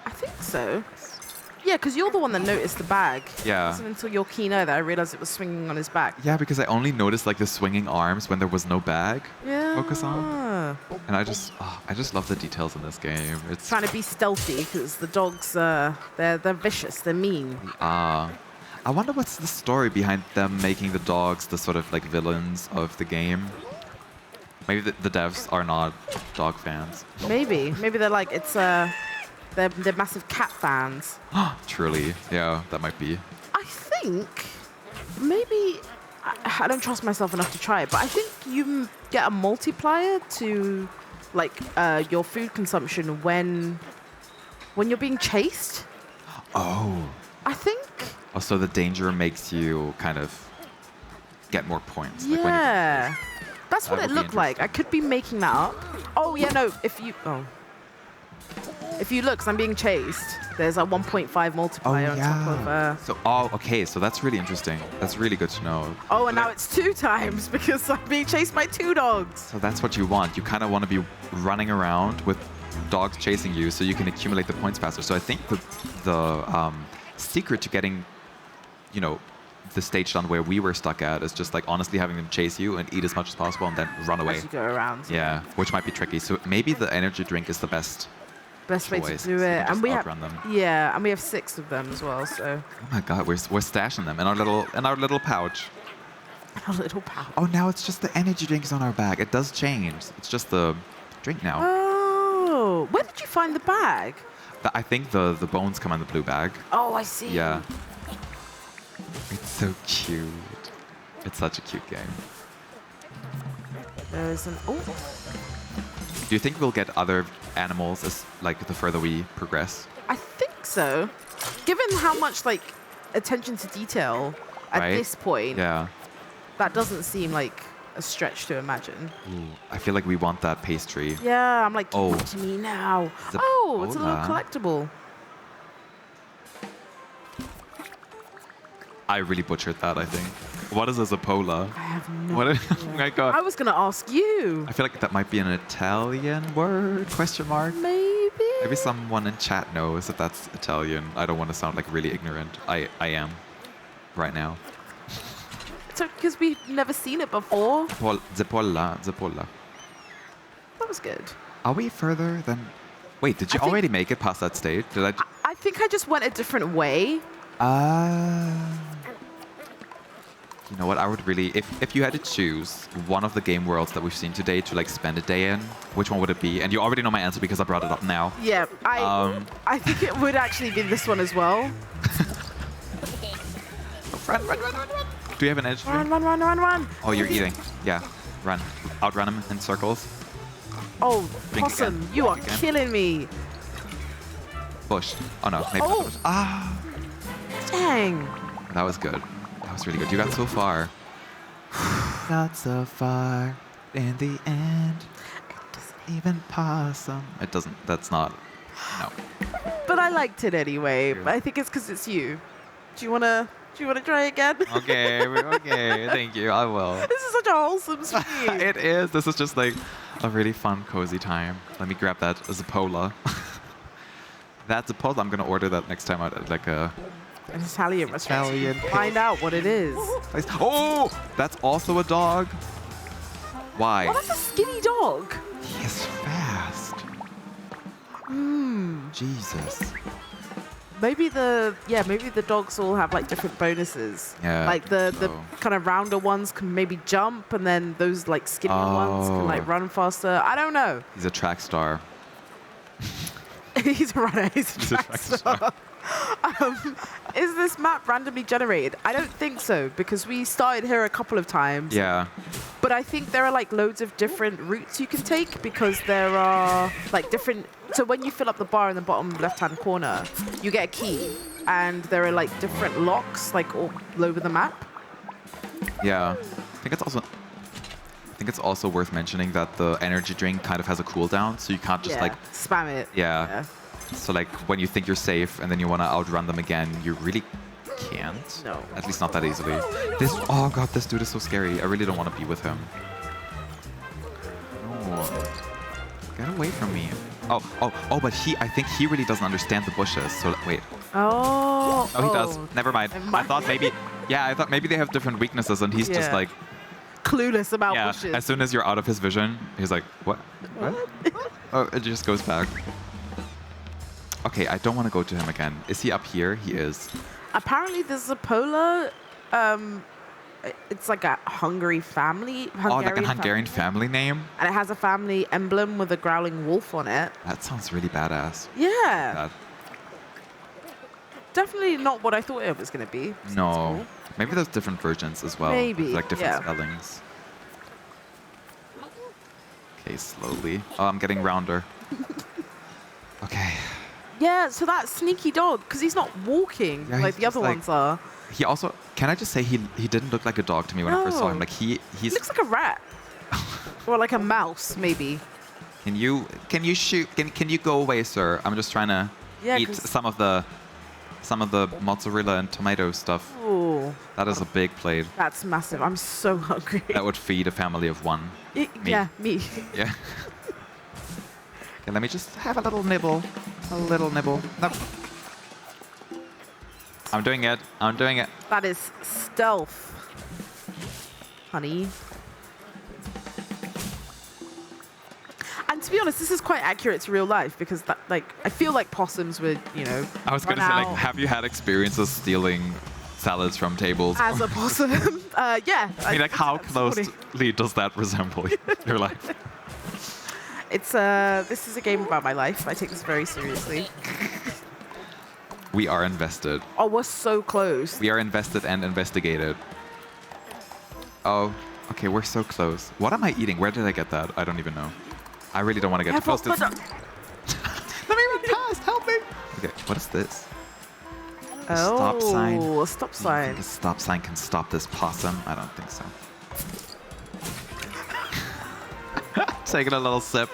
I think so. Yeah, because you're the one that noticed the bag. Yeah. It wasn't until your keen eye that I realized it was swinging on his back. Yeah, because I only noticed like the swinging arms when there was no bag. Yeah. Focus on. And I just love the details in this game. It's Trying to be stealthy because the dogs, they're vicious, they're mean. I wonder what's the story behind them making the dogs the sort of like villains of the game. Maybe the devs are not dog fans. Maybe they're like they're massive cat fans. Truly, yeah, that might be. I think maybe I don't trust myself enough to try it, but I think you get a multiplier to like your food consumption when you're being chased. Oh. I think. Also, the danger makes you kind of get more points. Yeah. Like when That's what That it would be looked like. I could be making that up. Oh yeah, no. If you look, 'cause I'm being chased. There's a 1.5 multiplier on top of. So, okay. So that's really interesting. That's really good to know. Oh, and now it's 2 times because I'm being chased by 2 dogs. So that's what you want. You kind of want to be running around with dogs chasing you, so you can accumulate the points faster. So I think the secret to getting, the stage done where we were stuck at is just like honestly having them chase you and eat as much as possible and then run away. As you go around. Yeah, which might be tricky. So maybe the energy drink is the best way to choice, do so you it. can And just we have outrun them. Yeah, and we have 6 of them as well. So Oh my god, we're stashing them in our little pouch. a little pouch. Oh, now it's just the energy drinks on our bag. It does change. It's just the drink now. Oh, where did you find the bag? I think the bones come in the blue bag. Oh, I see. Yeah. It's so cute. It's such a cute game. There's an Do you think we'll get other animals as like the further we progress? I think so. Given how much like attention to detail at Right? this point, Yeah. that doesn't seem like a stretch to imagine. Ooh, I feel like we want that pastry. Yeah, I'm like, give Oh. it to me now. It's a Oh, it's a little Pola. collectible. I really butchered that, I think. What is a Zappola? I have no What? Oh my god. I was gonna ask you. I feel like that might be an Italian word? Question mark. Maybe. Maybe someone in chat knows if that's Italian. I don't want to sound like really ignorant. I am right now. So, because we've never seen it before. Zappola. That was good. Are we further than? Wait, did you I think- already make it past that stage? Did I? I think I just went a different way. You know what? I would really, if you had to choose one of the game worlds that we've seen today to like spend a day in, which one would it be? And you already know my answer because I brought it up now. Yeah, I think it would actually be this one as well. Run. Do you have an edge? Run. Oh, you're eating. Yeah, run. Outrun him in circles. Oh, Drink possum, again. you are Drink again. killing me. Bush. Oh no, maybe Oh. not bush. Ah, Dang. that was good. That was really good. You got so far. Got so far. In the end, it doesn't even possum. It doesn't. That's not. No. But I liked it anyway. But I think it's because it's you. Do you wanna try again? Okay. Okay. Thank you. I will. This is such a wholesome stream. It is. This is just like a really fun, cozy time. Let me grab that Zappola. That Zappola, I'm gonna order that next time out at like a. An Italian restaurant. Italian. Find out what it is. Oh, that's also a dog. Why? Oh, that's a skinny dog. He is fast. Jesus. Maybe the dogs all have like different bonuses. Yeah, Like the so. kind of rounder ones can maybe jump, and then those like skinnier ones can like Oh. run faster. I don't know. He's a track star. He's a runner. He's a He's a track track star. Is this map randomly generated? I don't think so, because we started here a couple of times. Yeah. But I think there are like loads of different routes you can take, because there are like different. So when you fill up the bar in the bottom left-hand corner, you get a key, and there are like different locks like all over the map. Yeah. I think it's also worth mentioning that the energy drink kind of has a cooldown, so you can't just Yeah, like. spam it. Yeah. So like when you think you're safe and then you want to outrun them again, you really can't. No. At least not that easily. This, oh god, this dude is so scary. I really don't want to be with him. No. Get away from me. Oh, but I think he really doesn't understand the bushes. So wait. Oh. Oh, he does. Never mind. I thought maybe they have different weaknesses and he's just Yeah. like, Clueless about yeah, bushes. as soon as you're out of his vision, he's like, what? Oh, it just goes back. Okay, I don't want to go to him again. Is he up here? He is. Apparently, there's a polar. It's like a Hungarian family. Like a Hungarian family name? And it has a family emblem with a growling wolf on it. That sounds really badass. Yeah. That- Definitely not what I thought it was going to be. No. Maybe there's different versions as well. Maybe, Like different yeah. spellings. Okay, slowly. Oh, I'm getting rounder. Okay. Yeah, so that sneaky dog, because he's not walking Yeah, like he's the other just like- ones are. He also, can I just say he didn't look like a dog to me when I first saw him. No. Like He he's. looks like a rat. Or like a mouse, maybe. Can you shoot? Can you go away, sir? I'm just trying to Yeah, eat 'cause- some of the mozzarella and tomato stuff. Ooh, That is a big plate. that's massive. I'm so hungry. That would feed a family of one. Me. Yeah, me. Yeah. Okay, let me just have a little nibble. A little nibble. No. I'm doing it. I'm doing it. That is stealth, honey. And to be honest, this is quite accurate to real life because that, like, I feel like possums would, I was run going to say, like, out have you had experiences stealing salads from tables? as a possum. Yeah. I mean, like, how absolutely. closely does that resemble your life? It's this is a game about my life. I take this very seriously. We are invested. Oh, we're so close. We are invested and investigated. Oh, okay, we're so close. What am I eating? Where did I get that? I don't even know. I really don't want to get too close to Careful, Let me run past. Help me. Okay, what is this? A stop sign. Oh, a stop sign. The stop sign can stop this possum? I don't think so. Taking a little sip.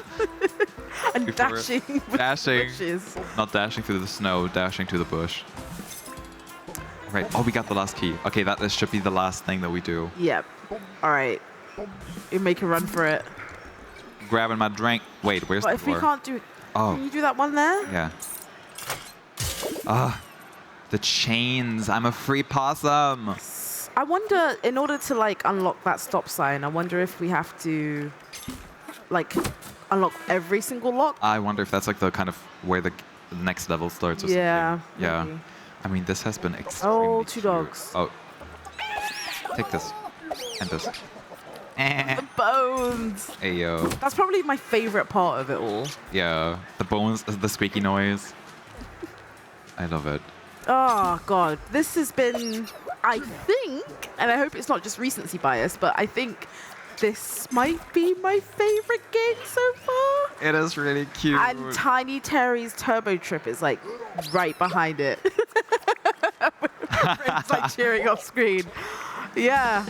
And before- dashing. with Dashing. bushes. Not dashing through the snow, dashing to the bush. Right. Oh, we got the last key. Okay, this should be the last thing that we do. Yep. All right. You make a run for it. Grabbing my drink. Wait, where's But the if we door? can't do, Oh. can you do that one there? Yeah. Ah, the chains. I'm a free possum. I wonder, in order to like unlock that stop sign, I wonder if we have to like unlock every single lock. I wonder if that's like the kind of where the next level starts or Yeah, something. Yeah. maybe. I mean, this has been extremely Oh, two cute. dogs. Oh. Take this. And this. The bones. Ayo. That's probably my favorite part of it all. Yeah. The bones, the squeaky noise. I love it. Oh god, this has been, I think, and I hope it's not just recency bias, but I think this might be my favorite game so far. It is really cute. And Tiny Terry's Turbo Trip is like right behind it. It's like cheering off screen. Yeah,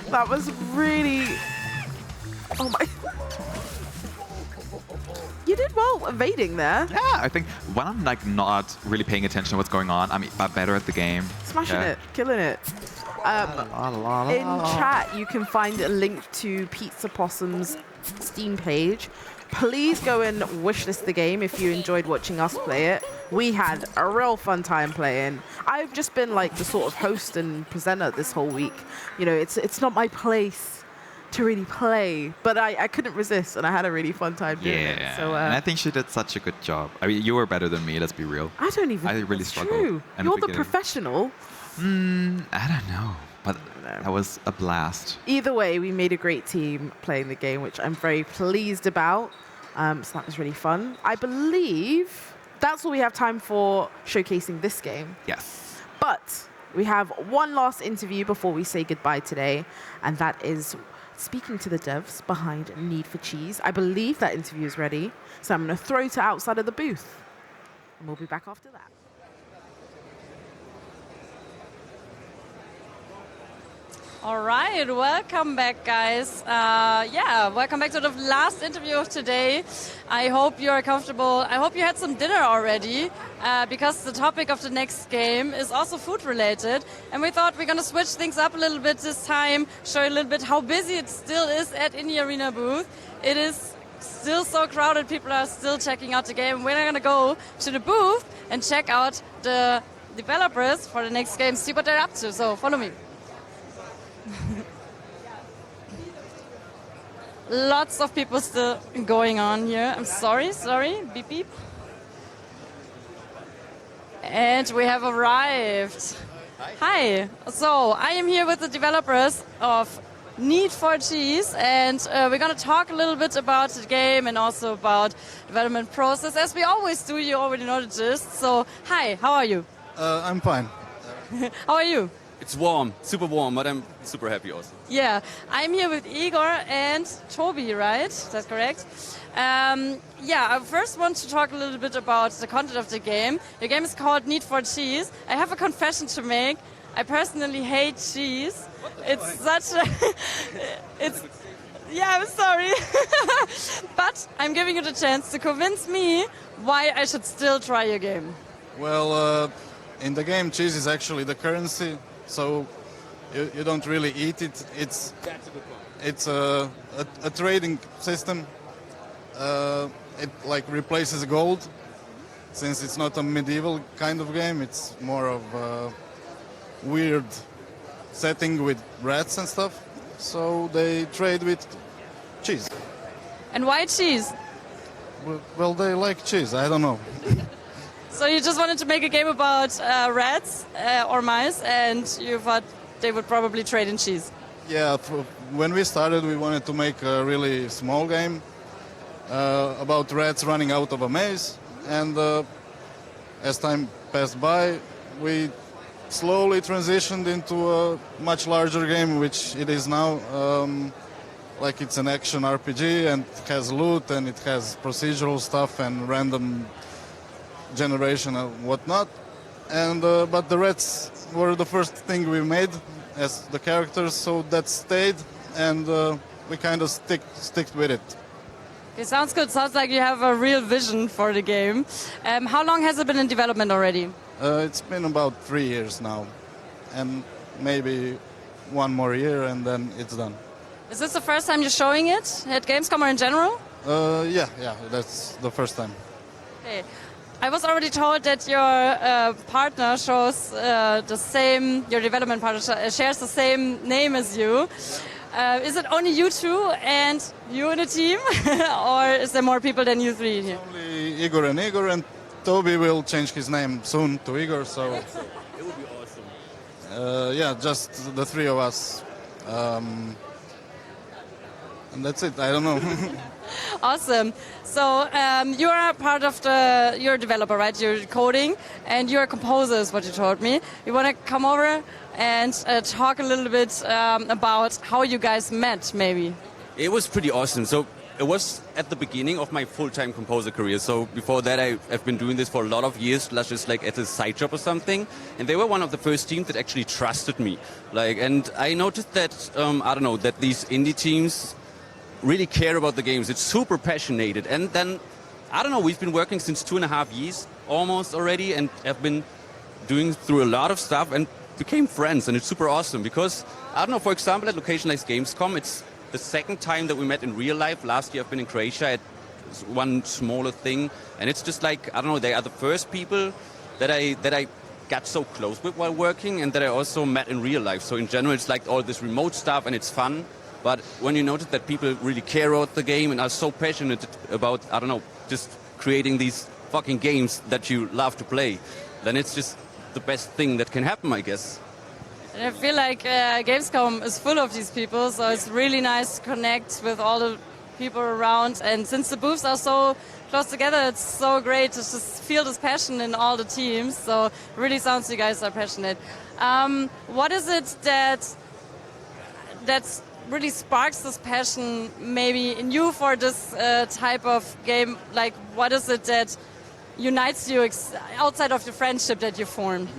that was really. Oh my. You did well evading there. Yeah, I think when I'm like not really paying attention to what's going on, I'm better at the game. Smashing Yeah. it, killing it. In chat, you can find a link to Pizza Possum's Steam page. Please go and wishlist the game if you enjoyed watching us play it. We had a real fun time playing. I've just been like the sort of host and presenter this whole week. You know, it's not my place to really play, but I couldn't resist, and I had a really fun time doing it. Yeah. So and I think she did such a good job. I mean, you were better than me, let's be real. I don't even. I really that's struggled. True. in You're the beginning. professional. I don't know. But that was a blast. Either way, we made a great team playing the game, which I'm very pleased about. So that was really fun. I believe that's all we have time for showcasing this game. Yes. But we have one last interview before we say goodbye today, and that is speaking to the devs behind Need for Cheese. I believe that interview is ready, so I'm going to throw to outside of the booth, and we'll be back after that. All right, welcome back, guys. Welcome back to the last interview of today. I hope you're comfortable. I hope you had some dinner already, because the topic of the next game is also food related. And we thought we're going to switch things up a little bit this time, show you a little bit how busy it still is at Indie Arena booth. It is still so crowded, people are still checking out the game. We're going to go to the booth and check out the developers for the next game, see what they're up to. So follow me. Lots of people still going on here. I'm sorry, beep beep. And we have arrived. Hi. So I am here with the developers of Need for Cheese, and we're going to talk a little bit about the game and also about development process. As we always do, you already know the gist. So hi, how are you? I'm fine. How are you? It's warm, super warm, but I'm super happy also. Yeah, I'm here with Igor and Toby, right? That's correct. I first want to talk a little bit about the content of the game. Your game is called Need for Cheese. I have a confession to make. I personally hate cheese. It's such a... I'm sorry. But I'm giving you the chance to convince me why I should still try your game. Well, in the game, cheese is actually the currency. So you don't really eat it. It's a trading system. It like replaces gold. Since it's not a medieval kind of game, it's more of a weird setting with rats and stuff. So they trade with cheese. And why cheese? Well, they like cheese. I don't know. So you just wanted to make a game about rats or mice, and you thought they would probably trade in cheese. Yeah, when we started, we wanted to make a really small game about rats running out of a maze. And as time passed by, we slowly transitioned into a much larger game, which it is now. Like it's an action RPG, and it has loot, and it has procedural stuff and random generation and whatnot, and but the rats were the first thing we made as the characters, so that stayed, and we kind of stick with it. Okay, sounds good. Sounds like you have a real vision for the game. How long has it been in development already? It's been about 3 years now, and maybe 1 more year, and then it's done. Is this the first time you're showing it at Gamescom or in general? Yeah, that's the first time. Okay. I was already told that your partner shows your development partner shares the same name as you. Is it only you two and you in a team? Or is there more people than you three here? Only Igor, and Toby will change his name soon to Igor, so... It would be awesome. Just the three of us. And that's it, I don't know. Awesome. So you are part of you're a developer, right? You're coding, and you're a composer, is what you told me. You want to come over and talk a little bit about how you guys met, maybe? It was pretty awesome. So it was at the beginning of my full-time composer career. So before that, I've been doing this for a lot of years, just like as a side job or something. And they were one of the first teams that actually trusted me. And I noticed that, that these indie teams really care about the games. It's super passionate. And then, we've been working since 2.5 years almost already, and have been doing through a lot of stuff and became friends. And it's super awesome because, for example, at location like Gamescom, it's the second time that we met in real life. Last year I've been in Croatia at one smaller thing. And it's just like, they are the first people that I got so close with while working, and that I also met in real life. So in general, it's like all this remote stuff, and it's fun. But when you notice that people really care about the game and are so passionate about, just creating these fucking games that you love to play, then it's just the best thing that can happen, I guess. And I feel like Gamescom is full of these people, so it's really nice to connect with all the people around. And since the booths are so close together, it's so great to just feel this passion in all the teams. So it really sounds you guys are passionate. What is it that's really sparks this passion maybe in you for this type of game? Like, what is it that unites you outside of the friendship that you formed?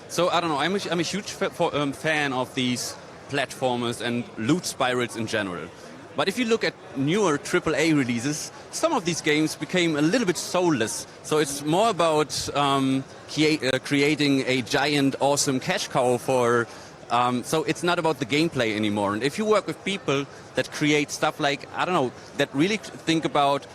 So I don't know, I'm a huge fan of these platformers and loot spirals in general. But if you look at newer AAA releases, some of these games became a little bit soulless. So it's more about creating a giant, awesome cash cow for... so it's not about the gameplay anymore. And if you work with people that create stuff like, I don't know, that really think about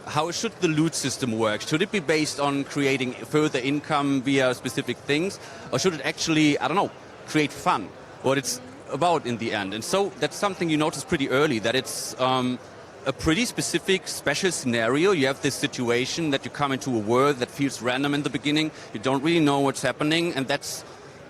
how should the loot system work? Should it be based on creating further income via specific things? Or should it actually, I don't know, create fun? What it's about in the end. And so that's something you notice pretty early, that it's a pretty specific, special scenario. You have this situation that you come into a world that feels random in the beginning. You don't really know what's happening. And that's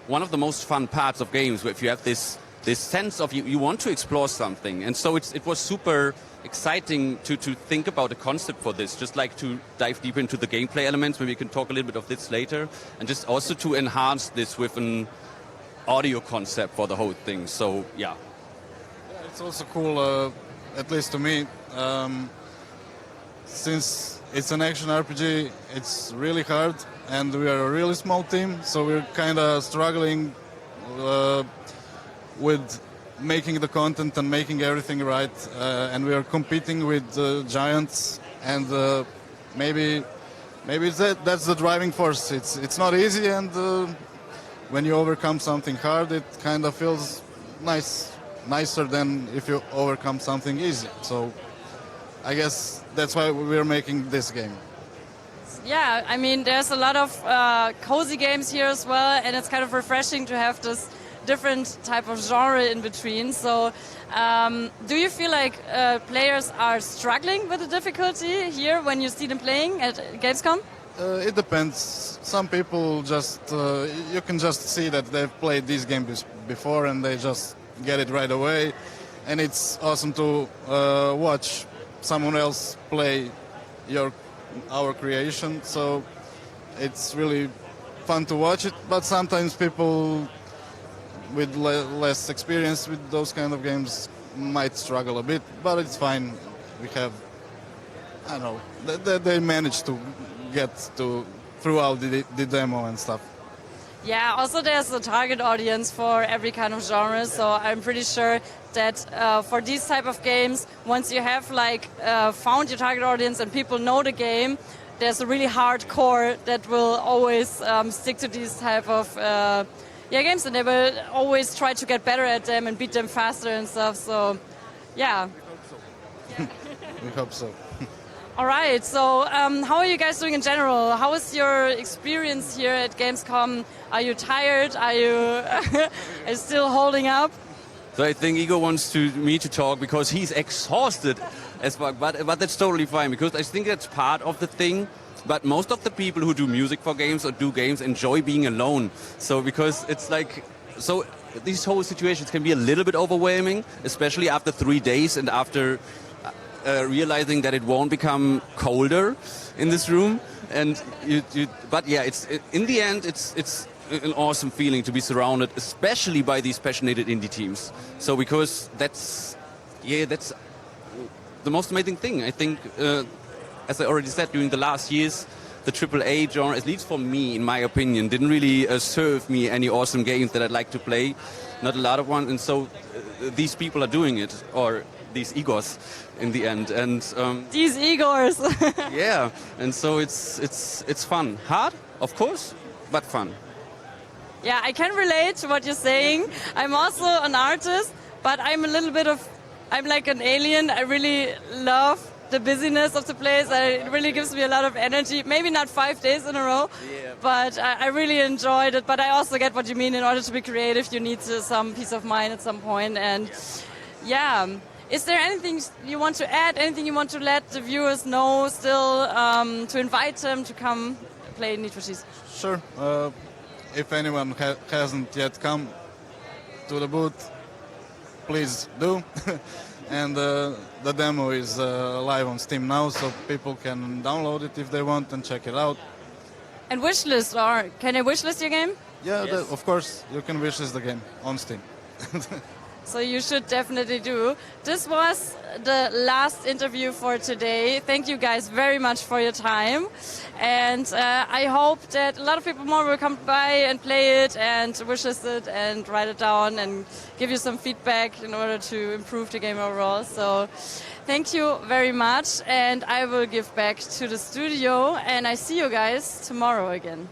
one of the most fun parts of games, where if you have this sense of you want to explore something. And so it was super exciting to think about a concept for this, just like to dive deeper into the gameplay elements. Maybe we can talk a little bit of this later. And just also to enhance this with an audio concept for the whole thing. So, yeah. It's also cool, at least to me, since it's an action RPG, it's really hard, and we are a really small team, so we're kind of struggling with making the content and making everything right, and we are competing with giants, and maybe that's the driving force. It's not easy, and when you overcome something hard, it kind of feels nicer than if you overcome something easy. So I guess that's why we're making this game. Yeah, I mean, there's a lot of cozy games here as well, and it's kind of refreshing to have this different type of genre in between. So do you feel like players are struggling with the difficulty here when you see them playing at Gamescom? It depends. Some people just, you can just see that they've played these games before and they just get it right away. And it's awesome to watch someone else play our creation. So it's really fun to watch it. But sometimes people with less experience with those kind of games might struggle a bit. But it's fine. We have, I don't know, they managed to get throughout the demo and stuff. Yeah, also there's a target audience for every kind of genre, so I'm pretty sure that for these type of games, once you have found your target audience and people know the game, there's a really hardcore that will always stick to these type of games, and they will always try to get better at them and beat them faster and stuff. So, yeah. We hope so. All right, so how are you guys doing in general? How is your experience here at Gamescom? Are you tired? Are you still holding up? So I think Igor wants me to talk because he's exhausted as fuck, but that's totally fine, because I think that's part of the thing. But most of the people who do music for games or do games enjoy being alone. So because it's like, so these whole situations can be a little bit overwhelming, especially after 3 days and after realizing that it won't become colder in this room. And but yeah, in the end, it's an awesome feeling to be surrounded, especially by these passionate indie teams. So because that's the most amazing thing. I think, as I already said, during the last years, the AAA genre, at least for me, in my opinion, didn't really serve me any awesome games that I'd like to play. Not a lot of ones, and so these people are doing it, or these Igors, in the end. And these Igors. yeah, and so it's fun, hard, of course, but fun. Yeah, I can relate to what you're saying. I'm also an artist, but I'm like an alien. I really love the busyness of the place. It really gives me a lot of energy. Maybe not 5 days in a row, but I really enjoyed it. But I also get what you mean. In order to be creative, you need some peace of mind at some point. And yeah. Is there anything you want to add, anything you want to let the viewers know still, to invite them to come play Need for Speed? Sure. If anyone hasn't yet come to the booth, please do. And the demo is live on Steam now, so people can download it if they want and check it out. And wishlist, or can I wishlist your game? Yeah, of course, you can wishlist the game on Steam. So you should definitely do. This was the last interview for today. Thank you guys very much for your time. And I hope that a lot of people more will come by and play it and wishes it and write it down and give you some feedback in order to improve the game overall. So thank you very much. And I will give back to the studio. And I see you guys tomorrow again.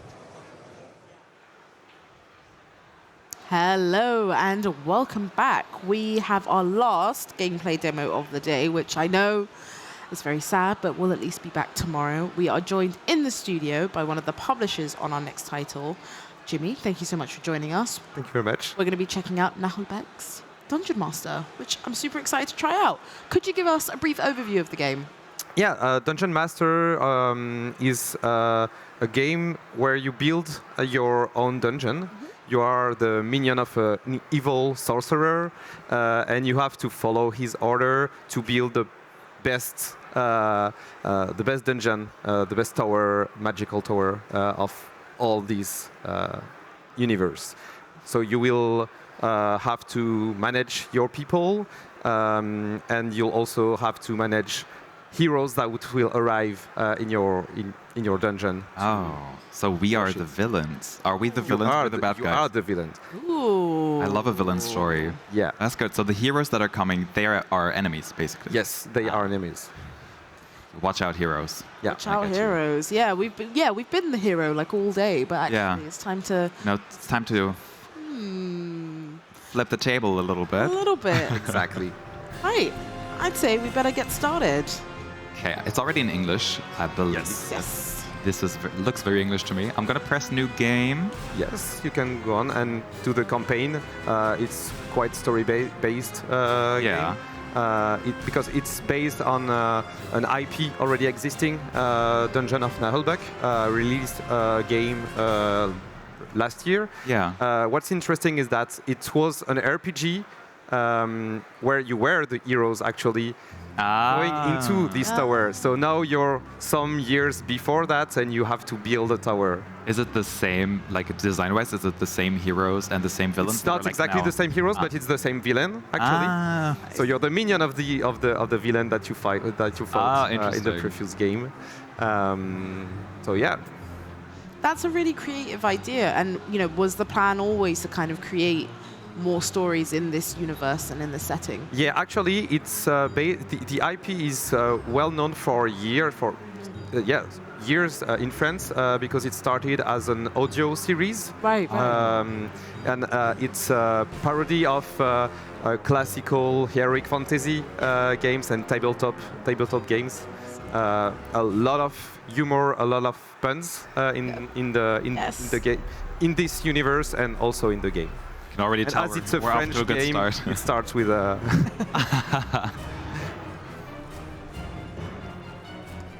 Hello and welcome back. We have our last gameplay demo of the day, which I know is very sad, but we'll at least be back tomorrow. We are joined in the studio by one of the publishers on our next title. Jimmy, thank you so much for joining us. Thank you very much. We're going to be checking out Nahelbeck's Dungeon Master, which I'm super excited to try out. Could you give us a brief overview of the game? Yeah, Dungeon Master is a game where you build your own dungeon. You are the minion of an evil sorcerer, and you have to follow his order to build the best dungeon, the best tower, magical tower of all this universe. So you will have to manage your people, and you'll also have to manage heroes that will arrive in your dungeon. Oh, so we are the villains. Are we the villains or the bad guys? You are the villains. Ooh. I love a villain story. Yeah. That's good. So the heroes that are coming, they are our enemies, basically. Yes, they are enemies. Watch out, heroes. Yeah. Watch out, heroes. Yeah, we've been the hero like all day, but actually it's time to... No, it's time to flip the table a little bit. A little bit. Exactly. Right. I'd say we better get started. Okay, it's already in English, I believe. Yes. This looks very English to me. I'm gonna press new game. Yes, you can go on and do the campaign. It's quite story-based game. Because it's based on an IP already existing, Dungeon of Nahelbeck, released a game last year. Yeah. What's interesting is that it was an RPG where you were the heroes actually going into this tower. So now you're some years before that and you have to build a tower. Is it the same, like design-wise, is it the same heroes and the same villains? It's not exactly the same heroes, but it's the same villain actually. So you're the minion of the villain that you fought in the previous game. So yeah. That's a really creative idea. And was the plan always to kind of create more stories in this universe and in this setting? Yeah, actually, it's the IP is well known for years in France because it started as an audio series. Right. And it's a parody of classical heroic fantasy games and tabletop games. A lot of humor, a lot of puns in this universe and also in the game. You can already tell as it's a we're French off to a good game, start. it starts with a...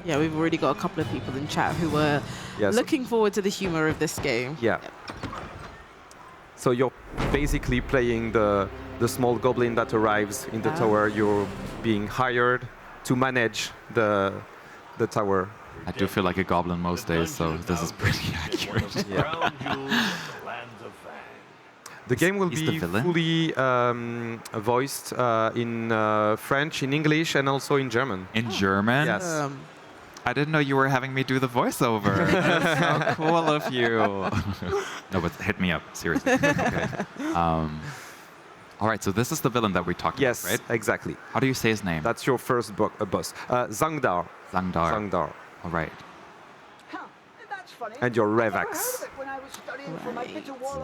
Yeah, we've already got a couple of people in chat who were looking forward to the humor of this game. Yeah. So you're basically playing the small goblin that arrives in the tower. You're being hired to manage the tower. I do feel like a goblin most days, so this is pretty accurate. Yeah. The game will be fully voiced in French, in English, and also in German. In German? Yes. I didn't know you were having me do the voiceover. That's so cool of you. No, but hit me up, seriously. Okay. All right, so this is the villain that we talked about, right? Yes, exactly. How do you say his name? That's your first boss. Zangdar. Zangdar. All right. And your Revax.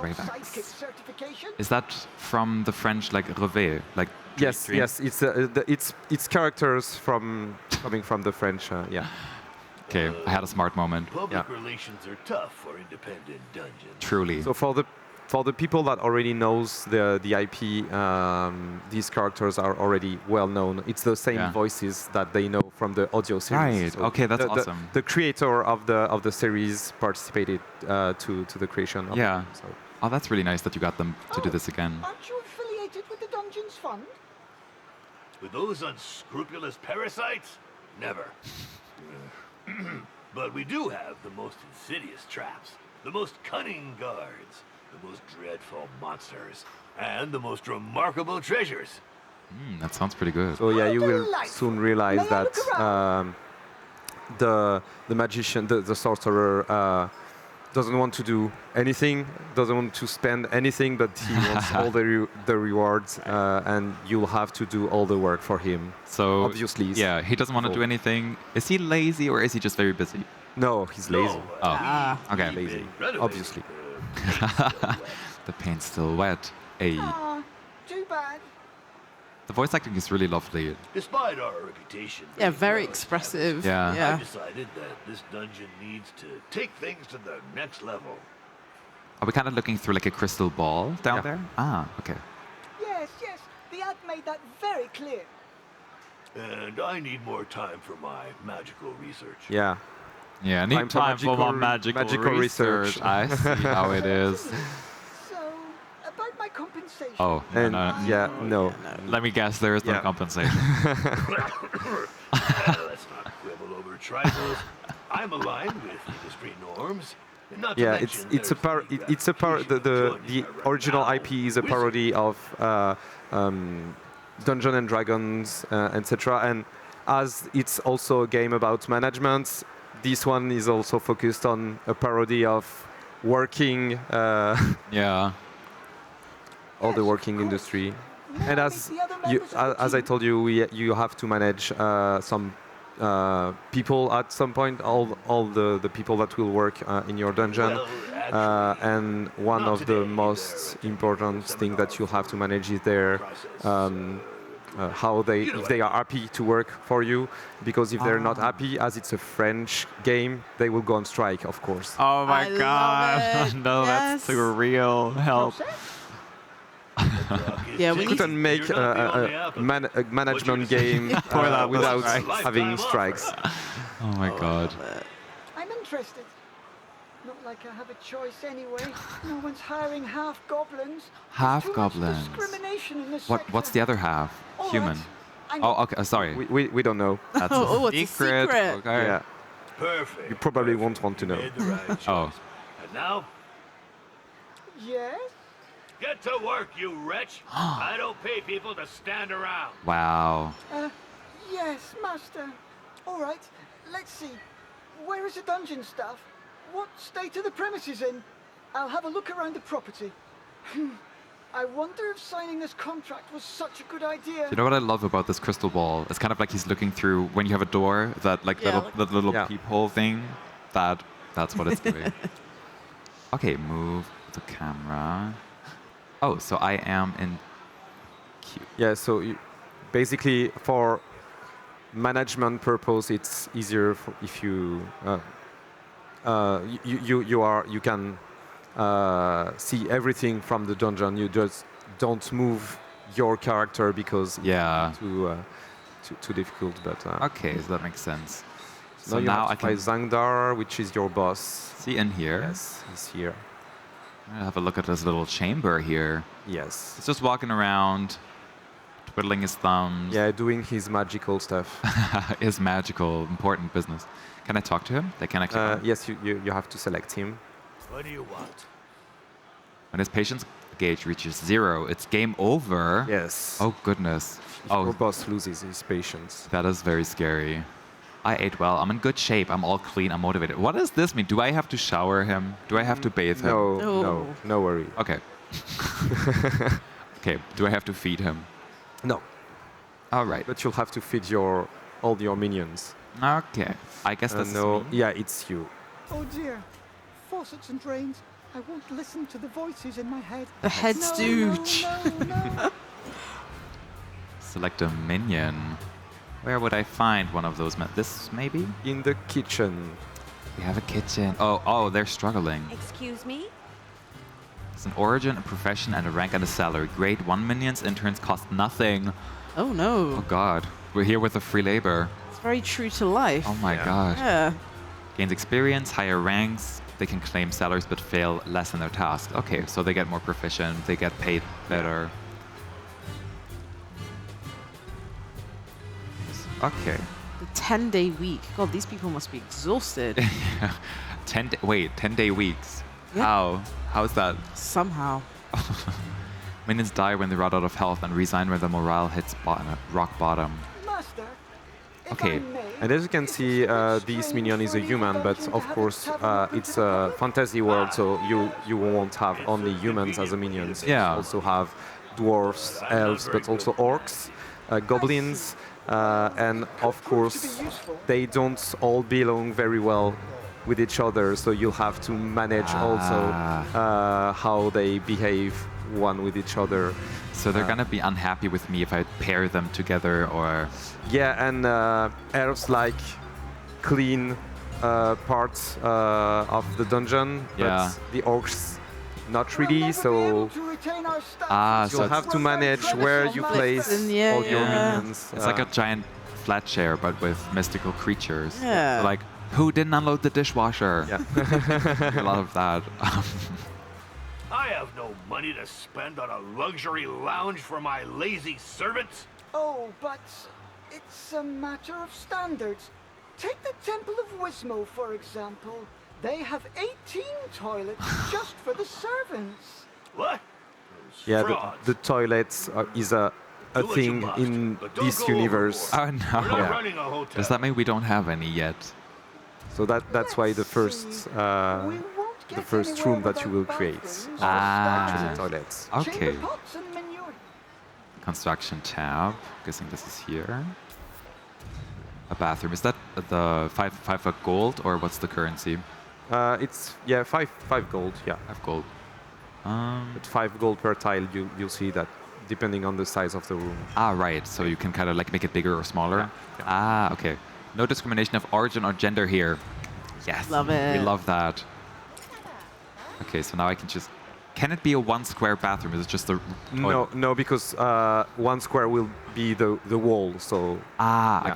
Revax. Is that from the French, like Rêver, like? Yes, yes. It's characters coming from the French. Yeah. Okay, I had a smart moment. Public relations are tough for independent dungeons. Truly. So for the people that already knows the IP, these characters are already well known. It's the same voices that they know from the audio series. Right. So okay, that's awesome. The creator of the series participated to the creation. Of yeah. It, so. Oh, that's really nice that you got them to do this again. Aren't you affiliated with the Dungeons Fund? With those unscrupulous parasites? Never. But we do have the most insidious traps, the most cunning guards, the most dreadful monsters, and the most remarkable treasures. That sounds pretty good. So yeah, you will delightful. soon realize May I that look around? the magician, the sorcerer, doesn't want to do anything, doesn't want to spend anything, but he wants all the rewards, and you'll have to do all the work for him. So obviously, yeah, he doesn't want to do anything. Is he lazy or is he just very busy? No, he's lazy. Oh, okay. Lazy, obviously. The paint's still wet. Ay. Ah, too bad. The voice acting is really lovely. Despite our reputation, for Yeah, being very well expressive. Yeah. Yeah. I decided that this dungeon needs to take things to the next level. Are we kind of looking through like a crystal ball down there? Ah, okay. Yes, yes. The ad made that very clear. And I need more time for my magical research. Yeah. Yeah, I need time for more magical research. I see how it is. So, about my compensation. Oh, And yeah, no. Let me guess, there is no Yeah. compensation. Let's not quibble over trifles. I'm aligned with industry norms. Not to Yeah, mention it's a there's it's a the original IP is a parody of Dungeons and Dragons, etc. And as it's also a game about management, this one is also focused on a parody of working. Yeah. All the working industry. And as I told you, you have to manage some people at some point, all the people that will work in your dungeon. And one of the most important things that you'll have to manage is their if they are happy to work for you, because if they're not happy, as it's a French game, they will go on strike, of course. Oh my I love god. it. No, that's too real. Help. Yeah, we You need couldn't make a management game without having strikes. Oh my god. I'm interested. Not like I have a choice anyway. No one's hiring half goblins. Half Too much goblins. discrimination in this What's the other half? All Human. right. Oh, okay. Sorry. We don't know. That's Oh, a it's a secret. secret. Okay. Yeah. Perfect. You probably won't want to know. Made the right choice. Oh. And now, Yes? get to work, you wretch. I don't pay people to stand around. Wow. Yes, master. All right. Let's see. Where is the dungeon staff? What state are the premises in? I'll have a look around the property. I wonder if signing this contract was such a good idea. You know what I love about this crystal ball? It's kind of like he's looking through when you have a door, that like little peephole thing. That's what it's doing. Okay, move the camera. Oh, so I am in Q. Yeah, so basically for management purpose, it's easier if you you can see everything from the dungeon. You just don't move your character because it's too difficult. But Okay, so that makes sense. so So now now you I have to find can Zangdar, which is your boss. see in here. Yes, he's here. I'm gonna have a look at this little chamber here. Yes. He's just walking around, twiddling his thumbs. Yeah, doing his magical stuff. His magical, important business. Can I talk to him? They can actually. Yes, you have to select him. What do you want? When his patience gauge reaches 0, it's game over. Yes. Oh goodness. Your boss loses his patience. That is very scary. I ate well. I'm in good shape. I'm all clean. I'm motivated. What does this mean? Do I have to shower him? Do I have to bathe him? No worry. Okay. Okay. Do I have to feed him? No. All right. But you'll have to feed all your minions. Okay. I guess that's no. me. Yeah, it's you. Oh dear. Faucets and drains. I won't listen to the voices in my head. The head No, stooge. no. Select a minion. Where would I find one of those? This maybe? In the kitchen. We have a kitchen. Oh, they're struggling. Excuse me? It's an origin, a profession, and a rank and a salary. Grade 1 minions, interns cost nothing. Oh no. Oh god. We're here with a free labor. It's very true to life. Oh my god. Yeah. Gains experience, higher ranks. They can claim salaries but fail less in their tasks. Okay, so they get more proficient. They get paid better. Okay. The 10-day week. God, these people must be exhausted. 10 day weeks. How? How's that? Somehow. Minions die when they run out of health and resign when the morale hits rock bottom. Master, Okay. And as you can see, this minion is a human, but of course it's a fantasy world, so you won't have only humans as a minions. Yeah. You also have dwarves, elves, but also orcs, goblins, and of course they don't all belong very well with each other, so you'll have to manage also how they behave one with each other. So they're gonna be unhappy with me if I pair them together, or... Yeah, and elves like clean parts of the dungeon, Yeah. but the orcs not really, so so you'll have to manage where you place all your minions. It's like a giant flat share, but with mystical creatures. Yeah. So like, who didn't unload the dishwasher? Yeah. A lot of that. I have no money to spend on a luxury lounge for my lazy servants. Oh, but it's a matter of standards. Take the Temple of Wismo, for example. They have 18 toilets just for the servants. What? Yeah, the toilets is a thing in this universe. Oh no. We're not running a hotel. Does that mean we don't have any yet? So that's why the first room that you will create actually toilets. Okay. Construction tab. Guessing this is here. A bathroom. Is that the five gold, or what's the currency? It's 5 gold. Yeah, 5 gold. But 5 gold per tile. You'll see that depending on the size of the room. Ah, right. So you can kind of like make it bigger or smaller. Yeah. Ah, okay. No discrimination of origin or gender here. Yes. Love it. We love that. Okay, so now I can just... Can it be a 1 square bathroom? Is it just the... No, because 1 square will be the wall, so... Ah, yeah.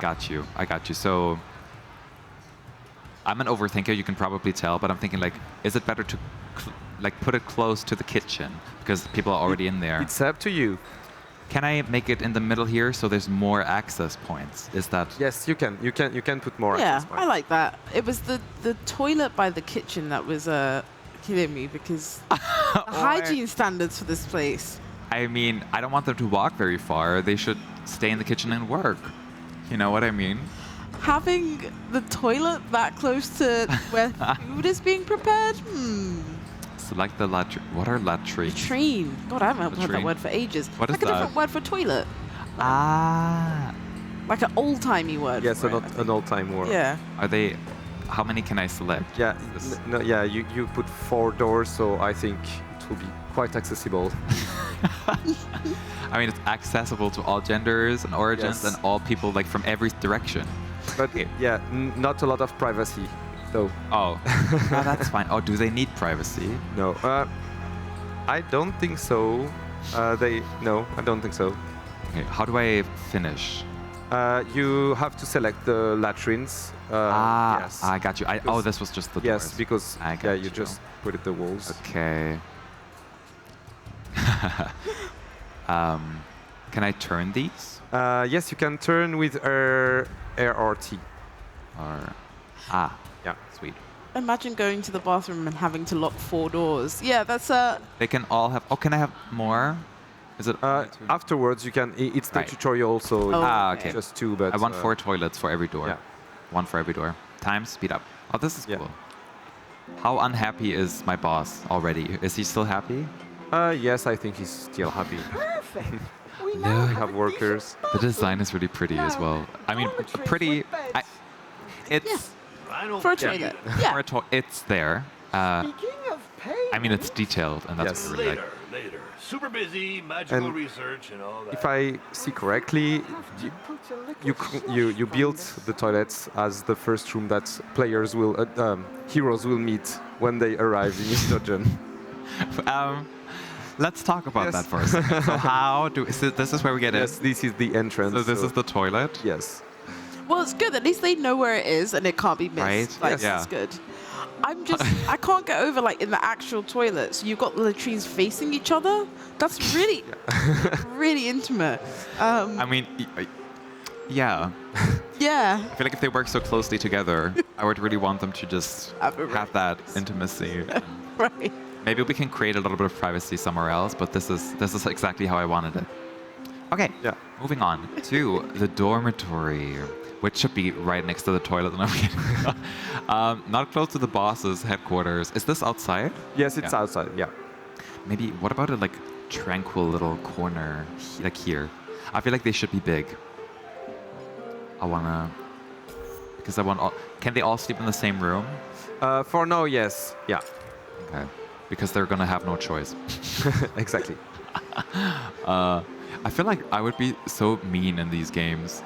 I got you. So... I'm an overthinker, you can probably tell, but I'm thinking like, is it better to like put it close to the kitchen? Because people are already in there. It's up to you. Can I make it in the middle here so there's more access points? Is that... Yes, you can. You can put more Yeah, access points. I like that. It was the toilet by the kitchen that was killing me, because the hygiene standards for this place. I mean, I don't want them to walk very far. They should stay in the kitchen and work. You know what I mean? Having the toilet that close to where food is being prepared? Select the latrine. What are latrines? Latrine. God, I haven't heard that Latrine. word for ages. What is like a that? different word for toilet. Ah. Like an old-timey word. Yes, for it, I an think. old-time word. Yeah. Are they... How many can I select? Yeah, yeah. You put 4 doors, so I think it will be quite accessible. I mean, it's accessible to all genders and origins Yes. and all people like from every direction. But yeah, not a lot of privacy, though. Oh, no, that's fine. Oh, do they need privacy? No, I don't think so. No, I don't think so. Okay, how do I finish? You have to select the latrines. Yes. I got you. Oh, this was just the Yes, doors. because I got you just put it the walls. Okay. Can I turn these? Yes, you can turn with RRT. Yeah, sweet. Imagine going to the bathroom and having to lock 4 doors. Yeah, that's They can all have... Oh, can I have more? Is it... Afterwards, you can... It's the Right. tutorial, so okay. just 2, but... I want 4 toilets for every door. yeah. 1 for every door. Time, speed up. Oh, this is cool. How unhappy is my boss already? Is he still happy? Yes, I think he's still happy. Perfect. We We now have workers. The design is really pretty as well. I mean, pretty... It's... for a toilet. Yeah. For a it's there. Speaking of pay, I mean, it's detailed, and that's what I really like. Later. Super busy, magical And research and all that. If I see correctly, you built the toilets as the first room that players will, heroes will meet when they arrive in this dungeon. Let's talk about that for a second. So how do... So this is where we get Yes, this is the entrance. So this is the toilet? Yes. Well, it's good. At least they know where it is and it can't be missed. Right? Like, Yes. Yeah. that's good. I can't get over, like, in the actual toilets, you've got the latrines facing each other. That's really, really intimate. I mean, yeah. Yeah. I feel like if they work so closely together, I would really want them to just have that intimacy. Right. Maybe we can create a little bit of privacy somewhere else, but this is exactly how I wanted it. Okay, moving on to the dormitory, which should be right next to the toilet. No, I'm kidding. Not close to the boss's headquarters. Is this outside? Yes, it's outside, yeah. Maybe, what about a like tranquil little corner, like here? I feel like they should be big. Because I want all, can they all sleep in the same room? For now, yes, yeah. Okay, because they're gonna have no choice. Exactly. I feel like I would be so mean in these games.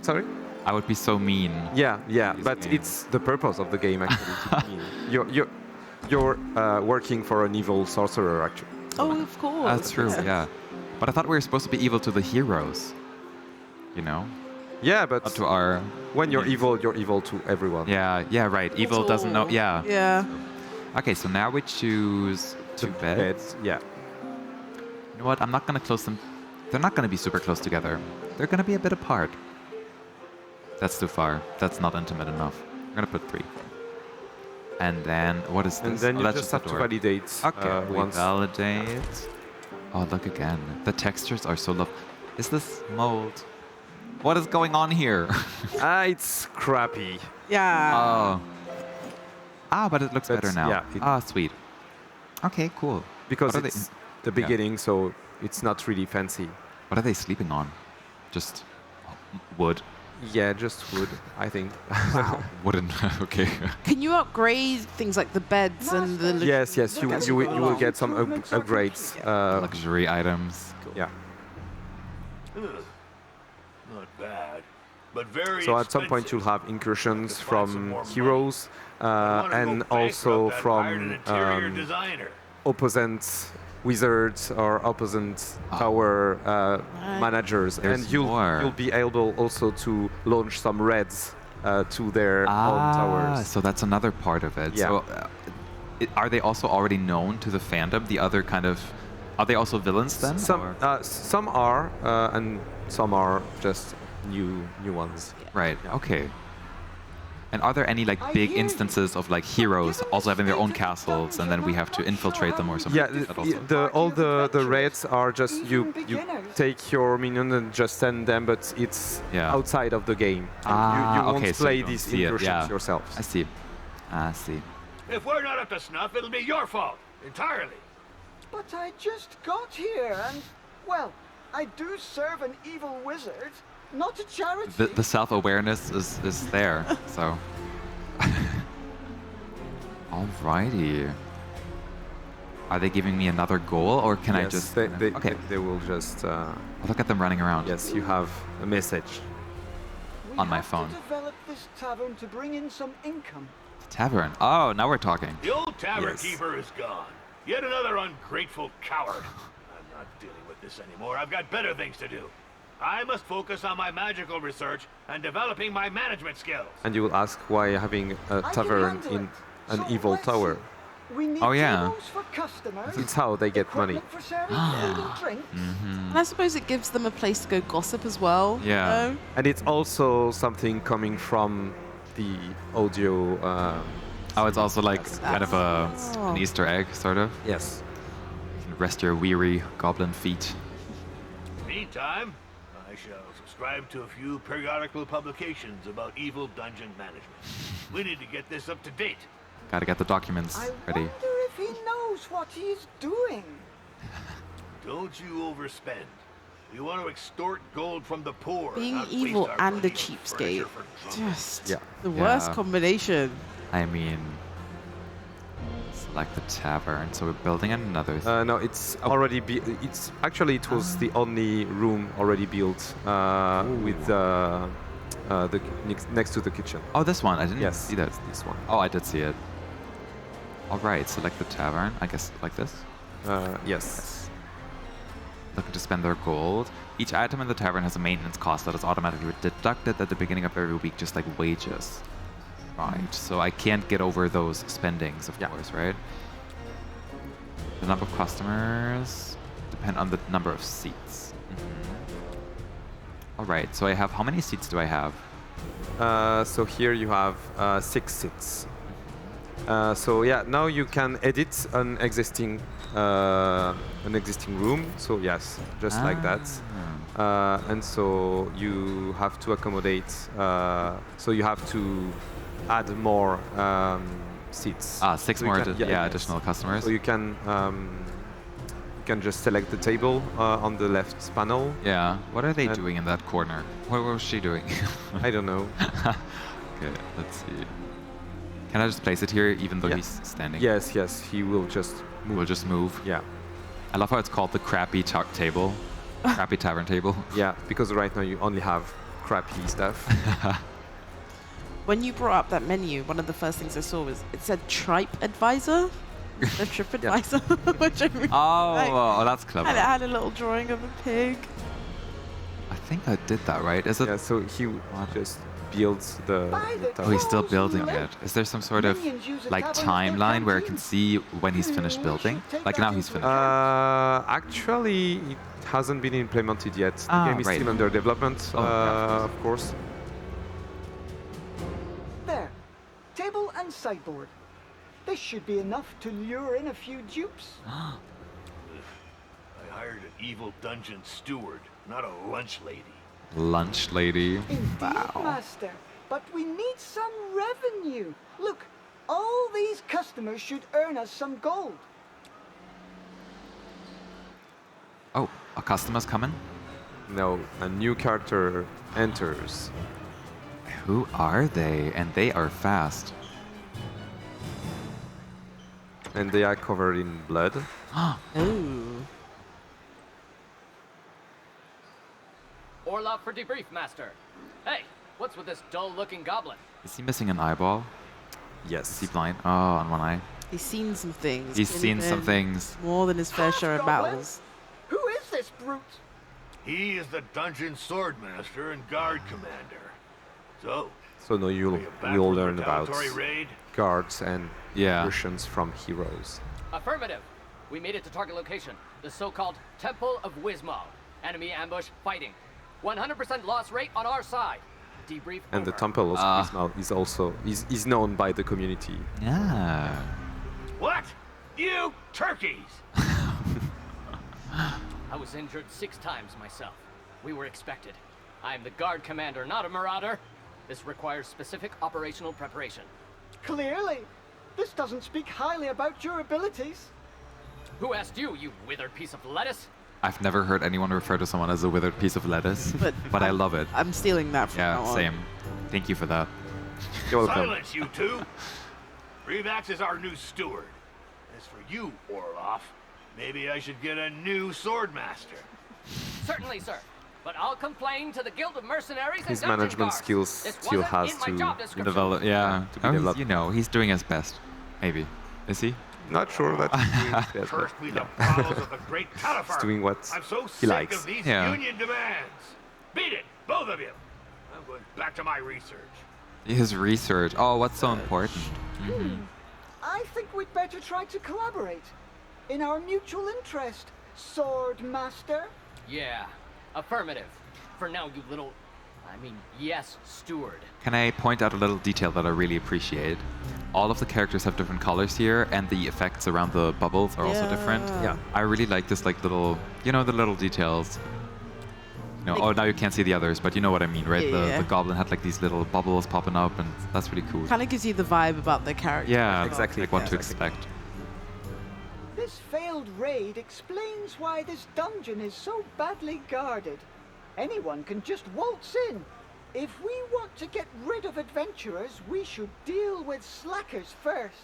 Sorry? I would be so mean. Yeah, but it's the purpose of the game actually. To be mean. You're working for an evil sorcerer actually. Oh, of course. That's true, yeah. But I thought we were supposed to be evil to the heroes. You know? Yeah, but not to our. When you're evil to everyone. Yeah, right. Evil doesn't know. Yeah. Yeah. Okay, so now we choose two beds. Yeah. You know what? I'm not gonna close them. They're not gonna be super close together. They're gonna be a bit apart. That's too far. That's not intimate enough. I'm gonna put 3. And then what is this? And then you that's just the have to door. validate. Okay, we once. validate. Oh, look again. The textures are so lovely. Is this mold? What is going on here? It's crappy. Yeah. Oh. But it looks better now. Yeah. Sweet. Okay, cool. Because What are it's the beginning, so it's not really fancy. What are they sleeping on? Just wood? Yeah, just wood, I think. Wooden, okay. Can you upgrade things like the beds and the... Yes, you will get some upgrades. Luxury items. Yeah. Not bad, but very So at some point you'll have incursions from heroes and also from opposite wizards or opposite tower managers, There's and more. you'll be able also to launch some raids to their own towers. So that's another part of it. Yeah. So are they also already known to the fandom? The other kind of... Are they also villains then? Some are, and some are just new ones. Right, okay. And are there any like big instances of like heroes also having their own castles and then we have to infiltrate them or something? Yeah, all the raids are just you take your minion and just send them, but it's outside of the game. You won't okay, so play you don't these see it, incursions yourself. I see. I see. If we're not up to snuff, it'll be your fault entirely. But I just got here and, well, I do serve an evil wizard, not a charity. The self-awareness is there, so. Alrighty. Are they giving me another goal, or can I Yes, just... they will just... look at them running around. Yes, you have a message. On my phone. We have to develop this tavern to bring in some income. Tavern. Oh, now we're talking. The old tavern keeper is gone. Yet another ungrateful coward. I'm not dealing with this anymore. I've got better things to do. I must focus on my magical research and developing my management skills. And you will ask why having a tavern in an evil tower. We need Oh, yeah. tables for customers. It's how they get money. For serving food and drink. And I suppose it gives them a place to go gossip as well. Yeah. You know? And it's also something coming from the audio. Oh, it's also like kind of an Easter egg, sort of? Yes. You can rest your weary goblin feet. Meantime, I shall subscribe to a few periodical publications about evil dungeon management. We need to get this up to date. Gotta get the documents ready. I wonder if he knows what he's doing. Don't you overspend. We want to extort gold from the poor. Being not evil waste our and a money on cheapskate. furniture for drunkards. Just Yeah. the worst Yeah. combination. I mean, select the tavern. So we're building another. No, it's already. It's actually it was the only room already built with the next to the kitchen. Oh, this one. I didn't Yes, see that. this one. Oh, I did see it. All right. Select the tavern. I guess like this. Yes. Looking to spend their gold. Each item in the tavern has a maintenance cost that is automatically deducted at the beginning of every week, just like wages. Right. So I can't get over those spendings, of course, right? The number of customers depend on the number of seats. All right. So I have, how many seats do I have? So here you have 6 seats. So yeah, now you can edit an existing room. So yes, just like that. And so you have to accommodate. So you have to add more seats. 6 So more, you can- yeah, additional customers. So you can just select the table on the left panel. Yeah. What are they And- doing in that corner? What was she doing? I don't know. Okay, let's see. Can I just place it here even though Yeah. he's standing? Yes, yes, he will just move. Will just move. Yeah. I love how it's called the crappy table. Crappy tavern table. Yeah, because right now you only have crappy stuff. When you brought up that menu, one of the first things I saw was it said Tripe Advisor, the Trip Advisor, which I really liked. Oh, that's clever. And it had a little drawing of a pig. I think I did that right. Is it? Yeah, so he just builds the Oh, he's still building it. Is there some sort of like timeline where I can see when he's finished building? Like now he's finished. Actually, it hasn't been implemented yet. The Ah, game is right. still under development, Oh, yeah, of course. There. Table and sideboard. This should be enough to lure in a few dupes. I hired an evil dungeon steward, not a lunch lady. Lunch lady. Master, but we need some revenue. Look, all these customers should earn us some gold. Oh, a customer's coming? No, a new character enters. Who are they? And they are fast. And they are covered in blood. Ooh. Orlov for debrief, Master. Hey, what's with this dull-looking goblin? Is he missing an eyeball? Yes. Is he blind? Oh, on one eye. He's seen some things. He's Clearly seen some been things. More than his fair share of Goblin? battles. Who is this brute? He is the dungeon swordmaster and guard commander. So, So now you'll back will from the learn about retaliatory raid? guards and Yeah. versions from heroes. Affirmative. We made it to target location, the so-called Temple of Wismo. Enemy ambush fighting. 100% loss rate on our side. Debrief And the over. Temple of Wismal is also is known by the community. Yeah. What? You turkeys! I was injured 6 times myself. We were expected. I am the guard commander, not a marauder. This requires specific operational preparation. Clearly. This doesn't speak highly about your abilities. Who asked you, you withered piece of lettuce? I've never heard anyone refer to someone as a withered piece of lettuce, but I love it. I'm stealing that from now Yeah, on. same. Thank you for that. You're welcome. Silence, you two! Revax is our new steward. As for you, Orloff, maybe I should get a new swordmaster. Certainly, sir. But I'll complain to the Guild of Mercenaries His and Dungeon management Guards. skills This still wasn't has in my to job description. Develop, yeah. to be Oh, developed. you know, he's doing his best. Maybe. Is he? Not sure that he's Cursed be the bowels of the great Caliphar. He's doing what I'm so he sick likes. of these Yeah. union demands. Beat it, both of you. I'm going back to my research. His research. Oh, what's so important? I think we'd better try to collaborate. In our mutual interest, Sword Master. Yeah, affirmative. For now, you little... yes, steward. Can I point out a little detail that I really appreciate? All of the characters have different colors here, and the effects around the bubbles are also different. Yeah. I really like this, like little, you know, the little details. You know, oh, now you can't see the others, but you know what I mean, right? Yeah. The goblin had like these little bubbles popping up, and that's really cool. Kind of gives you the vibe about the character. Yeah, Exactly. Like what Yeah, to exactly. expect. This failed raid explains why this dungeon is so badly guarded. Anyone can just waltz in. If we want to get rid of adventurers, we should deal with slackers first.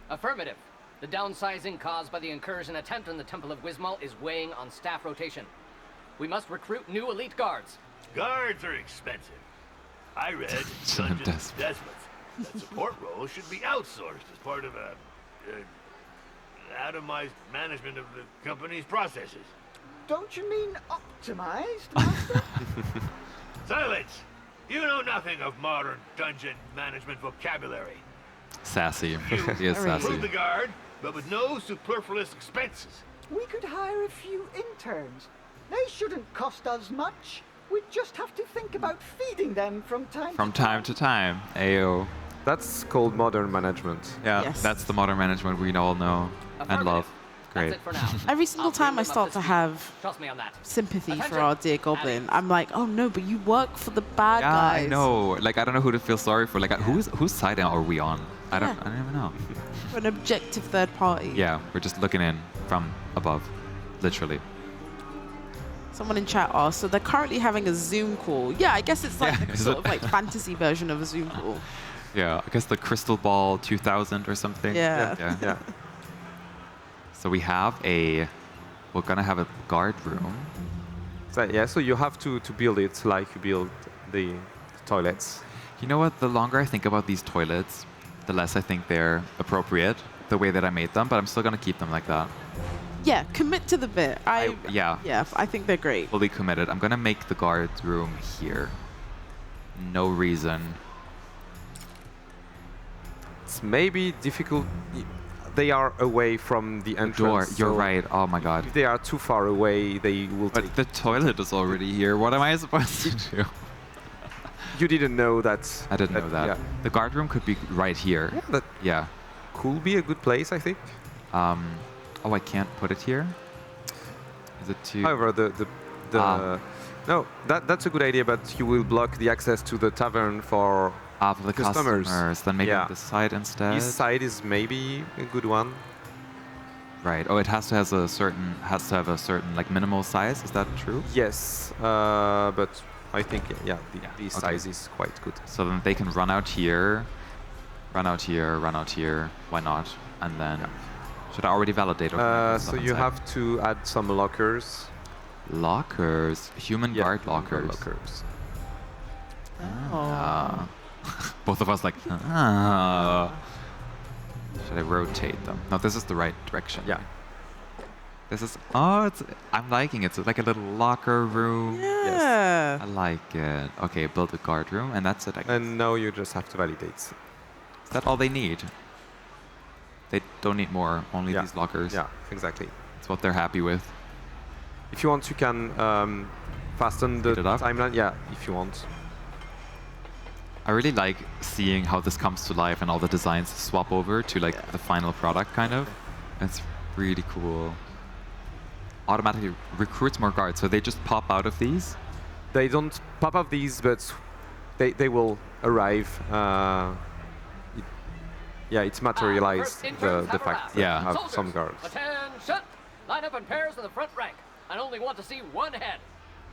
Affirmative. The downsizing caused by the incursion attempt on the Temple of Wismal is weighing on staff rotation. We must recruit new elite guards. Guards are expensive. I read Son of Dungeons and Despots. That support role should be outsourced as part of a atomized management of the company's processes. Don't you mean optimized, Master? Silence! You know nothing of modern dungeon management vocabulary. Sassy. He is Improve sassy. the guard, but with no superfluous expenses. We could hire a few interns. They shouldn't cost us much. We just have to think about feeding them from time From time to time. Ayo. That's called modern management. Yeah, Yes. that's the modern management we all know and love. Great. Every single time I start to have Trust me on that. sympathy for Attention. our dear goblin, I'm like, oh no, but you work for the bad Yeah, guys. I know. Like, I don't know who to feel sorry for. Like, whose side are we on? I don't even know. For an objective third party. Yeah, we're just looking in from above, literally. Someone in chat asked, so they're currently having a Zoom call. Yeah, I guess it's like Yeah, a is sort it? of like fantasy version of a Zoom call. Yeah, I guess the Crystal Ball 2000 or something. Yeah. Yeah. So we're gonna have a guard room. So you have to build it like you build the toilets. You know what? The longer I think about these toilets, the less I think they're appropriate, the way that I made them, but I'm still gonna keep them like that. Yeah, commit to the bit. Yeah. Yeah, I think they're great. Fully committed. I'm gonna make the guard room here. No reason. It's maybe difficult. They are away from the entrance. Door. You're so right. Oh my god. If they are too far away, they will. But the toilet is already here. What am I supposed to do? You didn't know that. I didn't know that. Yeah. The guard room could be right here. Yeah, that Yeah. could be a good place, I think. Oh, I can't put it here? Is it too... However, no, that's a good idea, but you will block the access to the tavern for for the customers. Then maybe on this side instead. This side is maybe a good one. Right. Oh, it has to have a certain like minimal size. Is that true? Yes, but I think the size is quite good. So then they can run out here, run out here, run out here. Why not? And then should I already validate? Or can I put So stuff you inside? have to add some lockers. Lockers, human guard lockers. Oh. Both of us like. Ah. Should I rotate them? No, this is the right direction. Yeah. This is. Oh, I'm liking it. It's like a little locker room. Yeah. I like it. Okay, build a guard room, and that's it. I guess. And now you just have to validate. Is that all they need? They don't need more. Only these lockers. Yeah, exactly. That's what they're happy with. If you want, you can fasten the timeline. Yeah, if you want. I really like seeing how this comes to life and all the designs swap over to like the final product, kind of. It's really cool. Automatically recruits more guards, so they just pop out of these. They don't pop up these, but they will arrive. It's materialized the fact that you have some guards. Attention! Line up in pairs in the front rank. I only want to see one head.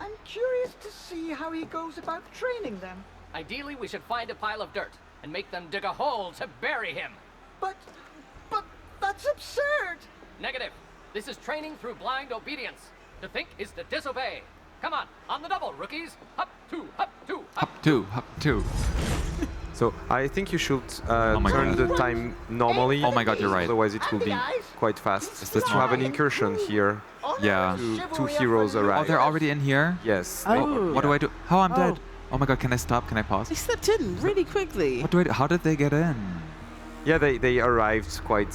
I'm curious to see how he goes about training them. Ideally, we should find a pile of dirt and make them dig a hole to bury him. But that's absurd. Negative. This is training through blind obedience. To think is to disobey. Come on the double, rookies. Up, two, up, two, up. Up two, up two. So I think you should my turn God. the time normally. Oh my God, you're right. Otherwise, it will be quite fast. Is this You have an incursion here. Yeah. Two heroes arrive. Oh, they're already in here? Yes. Oh. What do I do? Oh, I'm Oh. dead. Oh my god, can I stop? Can I pause? They slipped in really quickly. What do I do? How did they get in? Yeah, they arrived quite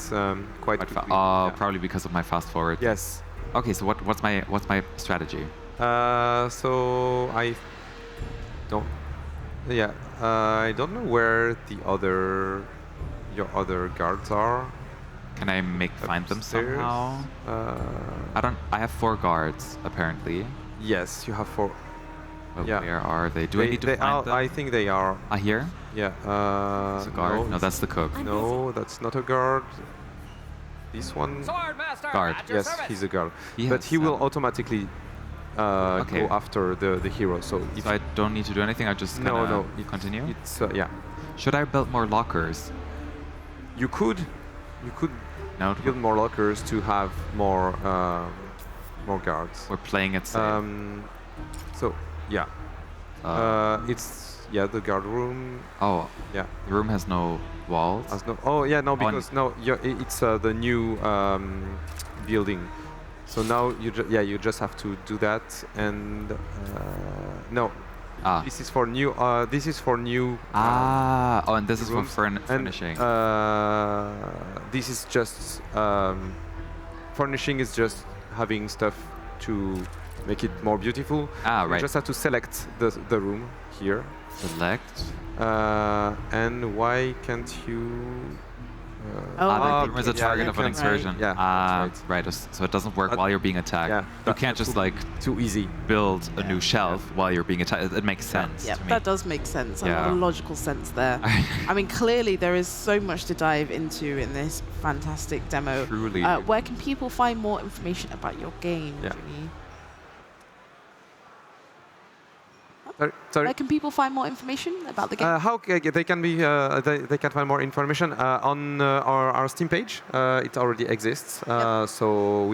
quickly. Oh, probably because of my fast forward. Yes. Okay, so what's my strategy? So I don't. Yeah, I don't know where your other guards are. Can I find them Upstairs? somehow? I have 4 guards apparently. Yes, you have 4. But Yeah. where are they? Do I need to find them? I think they are. Here? Yeah. It's a guard? No, that's the cook. No, that's not a guard. This one. Swordmaster, Guard. at your Yes, service. he's a guard. He But has he will 7. automatically Okay. go after the hero. So if So I don't need to do anything. I just no, continue. It's yeah. Should I build more lockers? You could No, build more lockers to have more guards. we're playing it safe. So yeah, it's the guard room. Oh, Yeah. the room has no walls. Has no. Oh yeah, no, because it's the new building. So now you just have to do that and no. This is for new. This is for new. Oh, and this is for rooms. furnishing. This is just furnishing is just having stuff to make it more beautiful. Ah, You right. just have to select the room here. Select. And why can't you? The room is a target of an right. excursion. Yeah, that's right. So it doesn't work while you're being attacked. Yeah, You can't just like too easy build a new shelf while you're being attacked. It makes sense Yeah, to me. that does make sense. A lot Yeah. of logical sense there. I mean, clearly there is so much to dive into in this fantastic demo. Truly. Where can people find more information about your game, Jimmy? Sorry. Where can people find more information about the game? They can be they can find more information on our Steam page. It already exists, so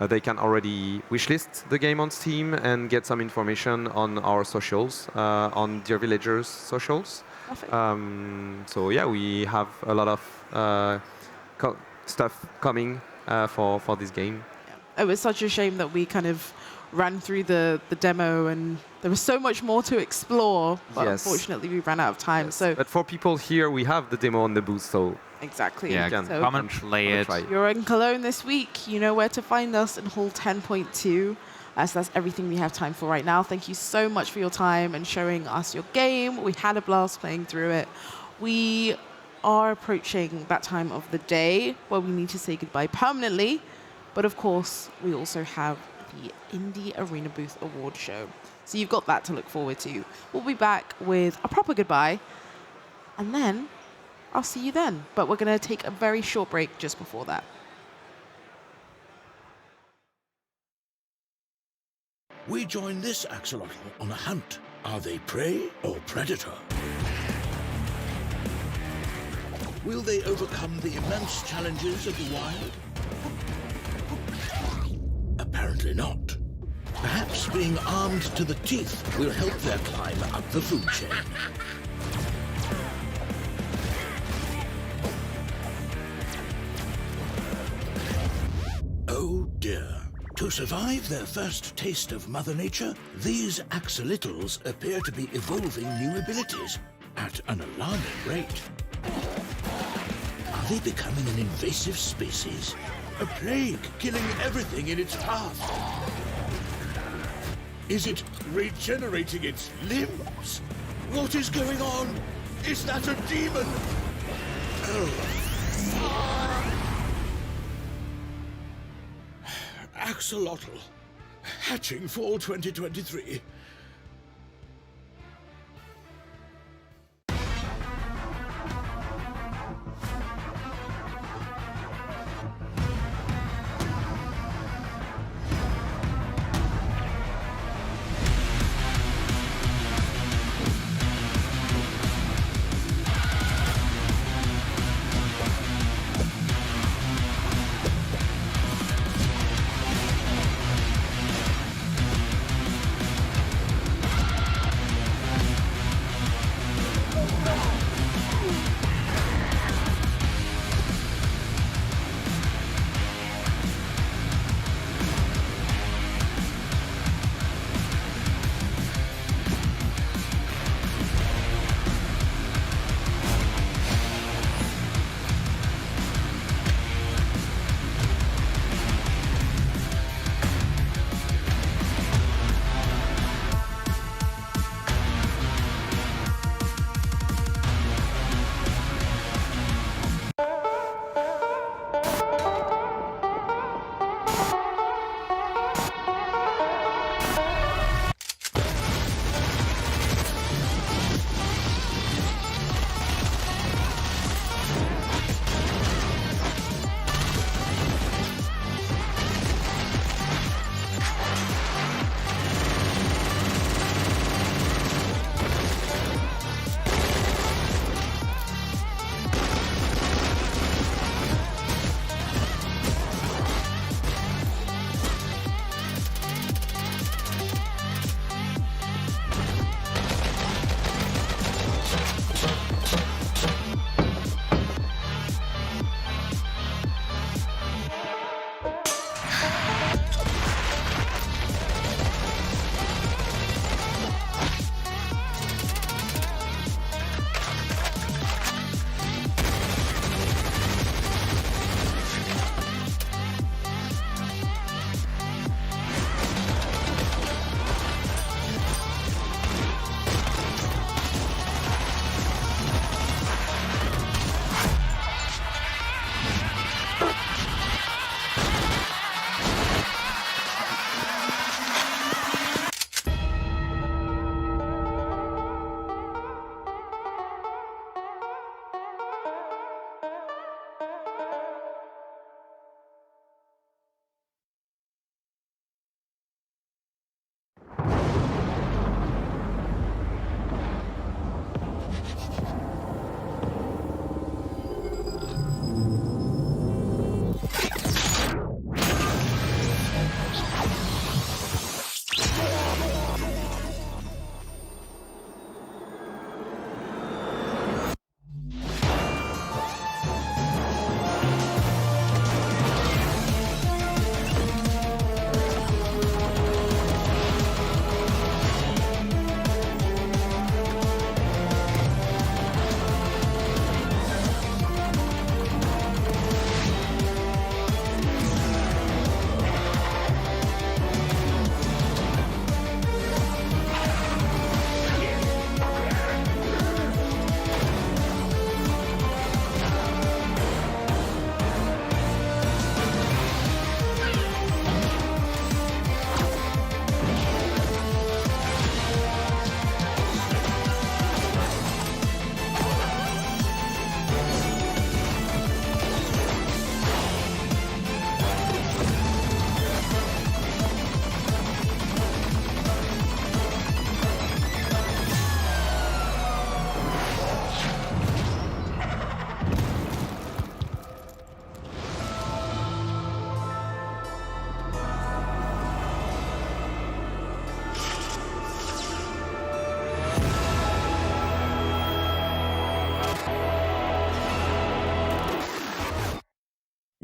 they can already wishlist the game on Steam and get some information on our socials, on Dear Villagers socials. Perfect. So yeah, we have a lot of stuff coming for this game. It was such a shame that we kind of ran through the demo and there was so much more to explore, but Yes. unfortunately we ran out of time. So But for people here, we have the demo on the booth, so exactly. Yeah, So come and play it. you're in Cologne this week, you know where to find us in Hall 10.2. So that's everything we have time for right now. Thank you so much for your time and showing us your game. We had a blast playing through it. We are approaching that time of the day where we need to say goodbye permanently. But of course, we also have the Indie Arena Booth Award Show. So you've got that to look forward to. We'll be back with a proper goodbye. And then I'll see you then. But we're going to take a very short break just before that. We join this axolotl on a hunt. Are they prey or predator? Will they overcome the immense challenges of the wild? Apparently not. Perhaps being armed to the teeth will help their climb up the food chain. Oh dear. To survive their first taste of Mother Nature, these axolotls appear to be evolving new abilities at an alarming rate. Are they becoming an invasive species? A plague killing everything in its path? Is it regenerating its limbs? What is going on? Is that a demon? Axolotl. Hatching fall 2023.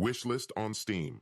Wishlist on Steam.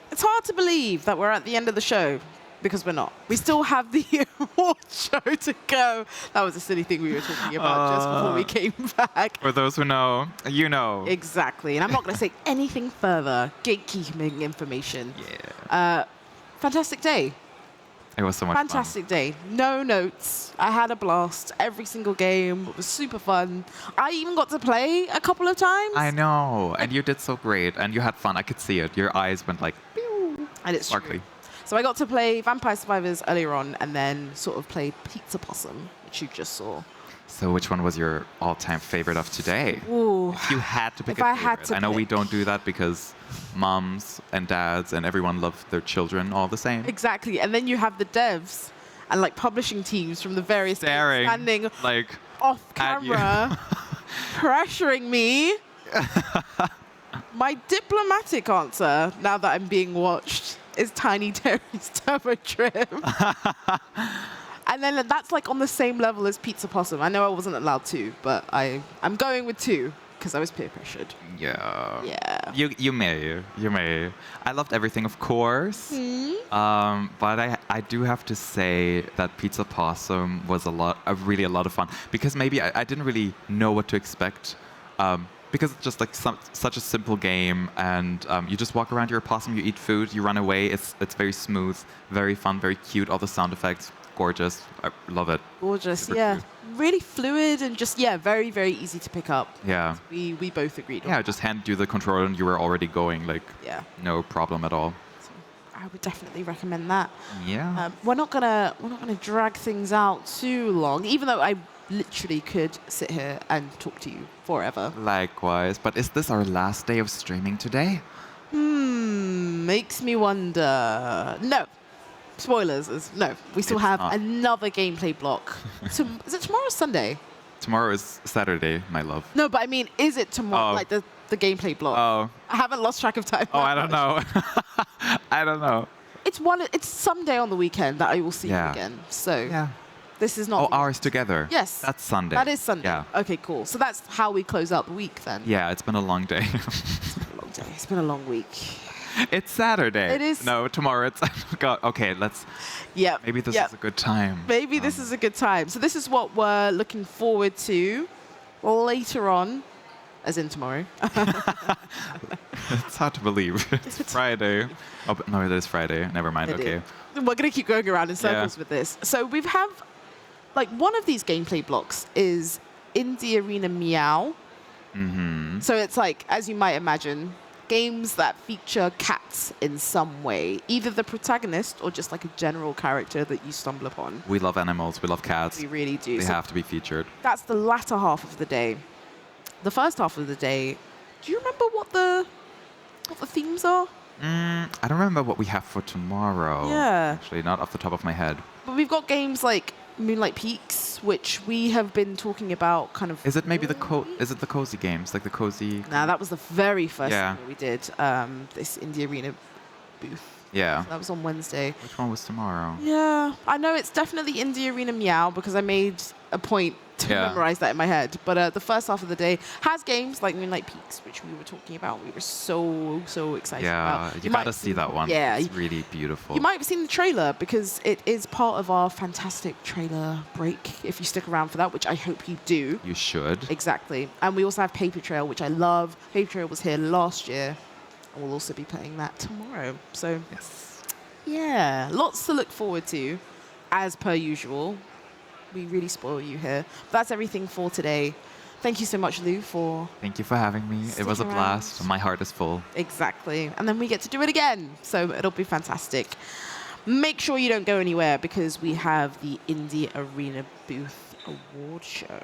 It's hard to believe that we're at the end of the show, because we're not. We still have the award show to go. That was a silly thing we were talking about just before we came back. For those who know, you know. Exactly. And I'm not going to say anything further. Gatekeeping information. Yeah. Fantastic day. It was so much Fantastic day. No notes. I had a blast. Every single game. It was super fun. I even got to play a couple of times. I know. And you did so great. And you had fun. I could see it. Your eyes went like, pew, and it's sparkly. True. So I got to play Vampire Survivors earlier on and then sort of played Pizza Possum, which you just saw. So which one was your all-time favorite of today? Ooh. If you had to pick If a I favorite. had to I know we pick. don't do that because moms and dads and everyone love their children all the same. Exactly. And then you have the devs and like publishing teams from the various games Staring, standing like off at you. camera, pressuring me. My diplomatic answer, now that I'm being watched, is Tiny Terry's Turbo Trip. And then that's like on the same level as Pizza Possum. I know I wasn't allowed to, but I'm going with 2 because I was peer pressured. Yeah. Yeah. You may. I loved everything, of course. But I do have to say that Pizza Possum was really a lot of fun because maybe I didn't really know what to expect. because it's just like such a simple game, and you just walk around, you're a possum, you eat food, you run away. It's very smooth, very fun, very cute. All the sound effects, gorgeous. I love it. Gorgeous, Super yeah. cute. Really fluid and just, yeah, very, very easy to pick up. Yeah. We both agreed on Yeah, that. just hand you the controller and you were already going. Like, Yeah. no problem at all. I would definitely recommend that. Yeah. We're not gonna drag things out too long, even though I literally could sit here and talk to you forever. Likewise. But is this our last day of streaming today? Makes me wonder. No. Spoilers. No. We still It's have not. another gameplay block. Is it tomorrow or Sunday? Tomorrow is Saturday, my love. No, but I mean, is it tomorrow? Oh. Like the gameplay block? Oh. I haven't lost track of time. Oh, I don't know. I don't know. It's someday on the weekend that I will see you Yeah. again. So Yeah. this is not. Oh, ours together. Yes. That's Sunday. That is Sunday. Yeah. Okay, cool. So that's how we close out the week then. Yeah, it's been a long day. Long day. It's been a long week. It's Saturday. It is. No, tomorrow it's. God, okay, let's. Yeah. Maybe this Yep. is a good time. Maybe this is a good time. So this is what we're looking forward to later on, as in tomorrow. It's hard to believe. It's Friday. Oh, but no, it is Friday. Never mind. It Okay. is. We're going to keep going around in circles with this. So we have, like, one of these gameplay blocks is Indie Arena Meow. Mm-hmm. So it's like, as you might imagine, games that feature cats in some way, either the protagonist or just like a general character that you stumble upon. We love animals. We love cats. We really do. They So have to be featured. that's the latter half of the day. The first half of the day, do you remember what the themes are? I don't remember what we have for tomorrow. Yeah. Actually, not off the top of my head. But we've got games like Moonlight Peaks, which we have been talking about kind of. Is it maybe is it the cozy games, like the cozy? Nah, that was the very first Yeah. thing that we did. This Indie Arena booth. Yeah. That was on Wednesday. Which one was tomorrow? Yeah, I know it's definitely Indie Arena Meow because I made a point to Yeah. memorize that in my head. But the first half of the day has games like Moonlight Peaks, which we were talking about. We were so excited Yeah, about. you might gotta have see seen- that one. Yeah, It's really beautiful. you might have seen the trailer because it is part of our fantastic trailer break. If you stick around for that, which I hope you do. You should. Exactly. And we also have Paper Trail, which I love. Paper Trail was here last year, and we'll also be playing that tomorrow. So, yeah, lots to look forward to, as per usual. We really spoil you here. But that's everything for today. Thank you so much, Lou, for Thank you for having me. It was a Stick blast. My heart is full. exactly. And then we get to do it again. So it'll be fantastic. Make sure you don't go anywhere because we have the Indie Arena Booth Award Show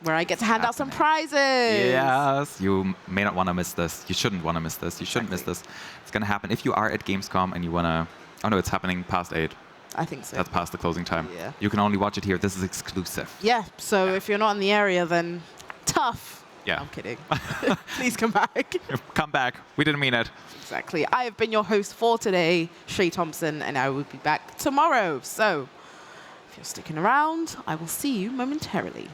where I get to hand out some prizes. Yes, you may not want to miss this. You shouldn't want to miss this. You shouldn't miss this. It's going to happen. If you are at Gamescom and you want to... Oh, no, it's happening past 8. I think so. That's past the closing time. Yeah. You can only watch it here. This is exclusive. Yeah, so if you're not in the area, then tough. Yeah. I'm kidding. Please come back. Come back. We didn't mean it. Exactly. I have been your host for today, Shay Thompson, and I will be back tomorrow. So if you're sticking around, I will see you momentarily.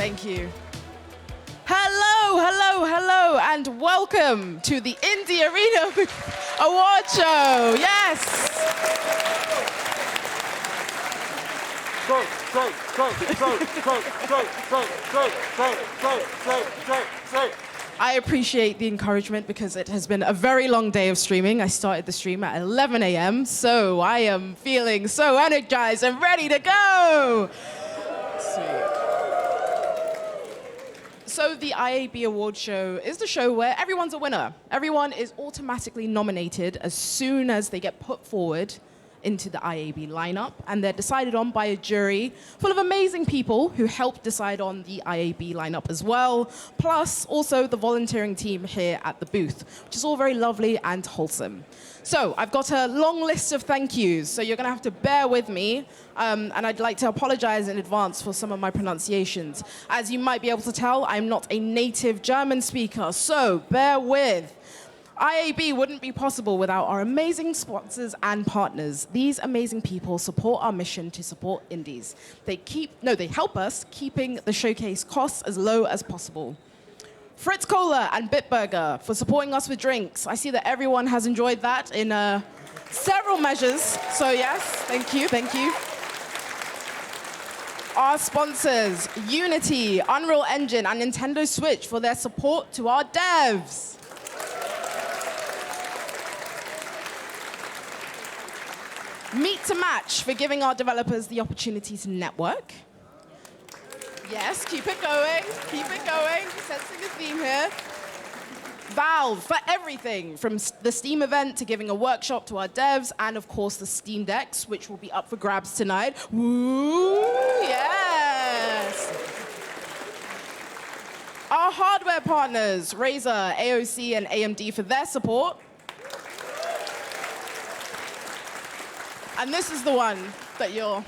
Thank you. Hello, hello, hello, and welcome to the Indie Arena Award Show. Yes. I appreciate the encouragement because it has been a very long day of streaming. I started the stream at 11 a.m., so I am feeling so energized and ready to go. Sweet. So the IAB Award Show is the show where everyone's a winner. Everyone is automatically nominated as soon as they get put forward into the IAB lineup, and they're decided on by a jury full of amazing people who help decide on the IAB lineup as well, plus also the volunteering team here at the booth, which is all very lovely and wholesome. So I've got a long list of thank yous, so you're going to have to bear with me, and I'd like to apologize in advance for some of my pronunciations. As you might be able to tell, I'm not a native German speaker, so bear with. IAB wouldn't be possible without our amazing sponsors and partners. These amazing people support our mission to support indies. They help us keeping the showcase costs as low as possible. Fritz Cola and Bitburger for supporting us with drinks. I see that everyone has enjoyed that in several measures. So yes, thank you, thank you. Our sponsors, Unity, Unreal Engine, and Nintendo Switch for their support to our devs. Meet to Match for giving our developers the opportunity to network. Yes, keep it going, sensing the theme here. Valve for everything, from the Steam event to giving a workshop to our devs, and of course the Steam Decks, which will be up for grabs tonight. Woo, yes! Our hardware partners, Razer, AOC, and AMD for their support. And this is the one that you're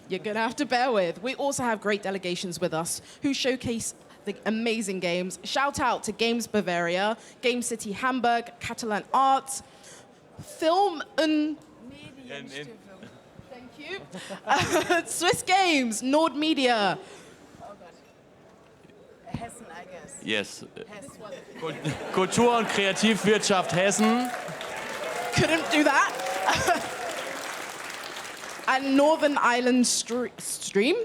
gonna have to bear with. We also have great delegations with us who showcase the amazing games. Shout out to Games Bavaria, Game City Hamburg, Catalan Arts, Film und Thank you. Swiss Games, Nord Media. Hessen, I guess. Yes. Kultur- und Kreativwirtschaft Hessen. Couldn't do that. And Northern Ireland Screen.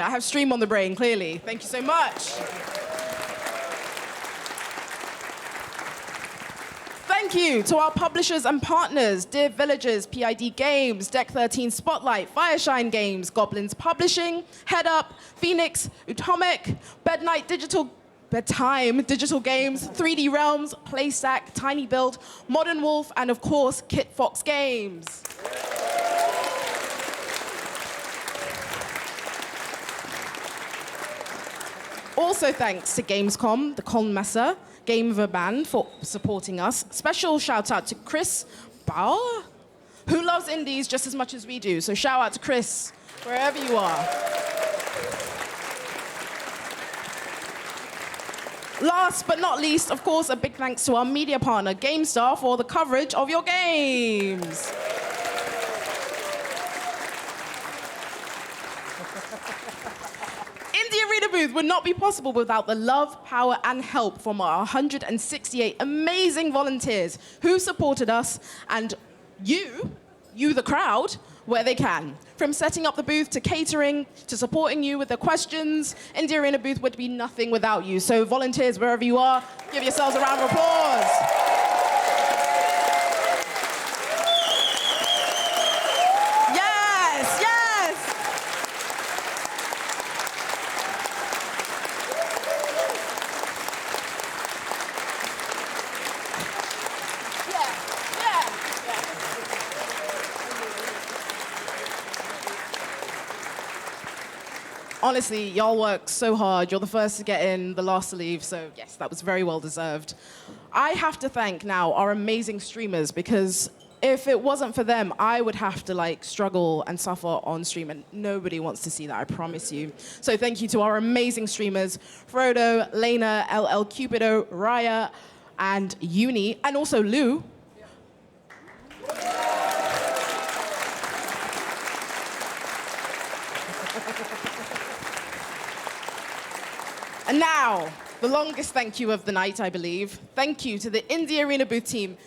I have stream on the brain, clearly. Thank you so much. Thank you to our publishers and partners, Dear Villagers, PID Games, Deck 13 Spotlight, Fireshine Games, Goblins Publishing, Head Up, Phoenix, Utomic, Bedtime Digital Games, 3D Realms, Playstack, Tiny Build, Modern Wolf, and of course, Kit Fox Games. Also thanks to Gamescom, the Konmesse, Game Verband for supporting us. Special shout out to Chris Bauer, who loves indies just as much as we do. So shout out to Chris, wherever you are. Last but not least, of course, a big thanks to our media partner, GameStar, for the coverage of your games. Indie Arena booth would not be possible without the love, power, and help from our 168 amazing volunteers who supported us and you the crowd, where they can. From setting up the booth to catering to supporting you with the questions, Indie Arena booth would be nothing without you. So volunteers, wherever you are, give yourselves a round of applause. Yes, yes. Honestly, y'all work so hard. You're the first to get in, the last to leave. So yes, that was very well deserved. I have to thank now our amazing streamers, because if it wasn't for them, I would have to struggle and suffer on stream, and nobody wants to see that, I promise you. So thank you to our amazing streamers, Frodo, Lena, LL Cupido, Raya, and Uni, and also Lou. And now, the longest thank you of the night, I believe. Thank you to the Indie Arena booth team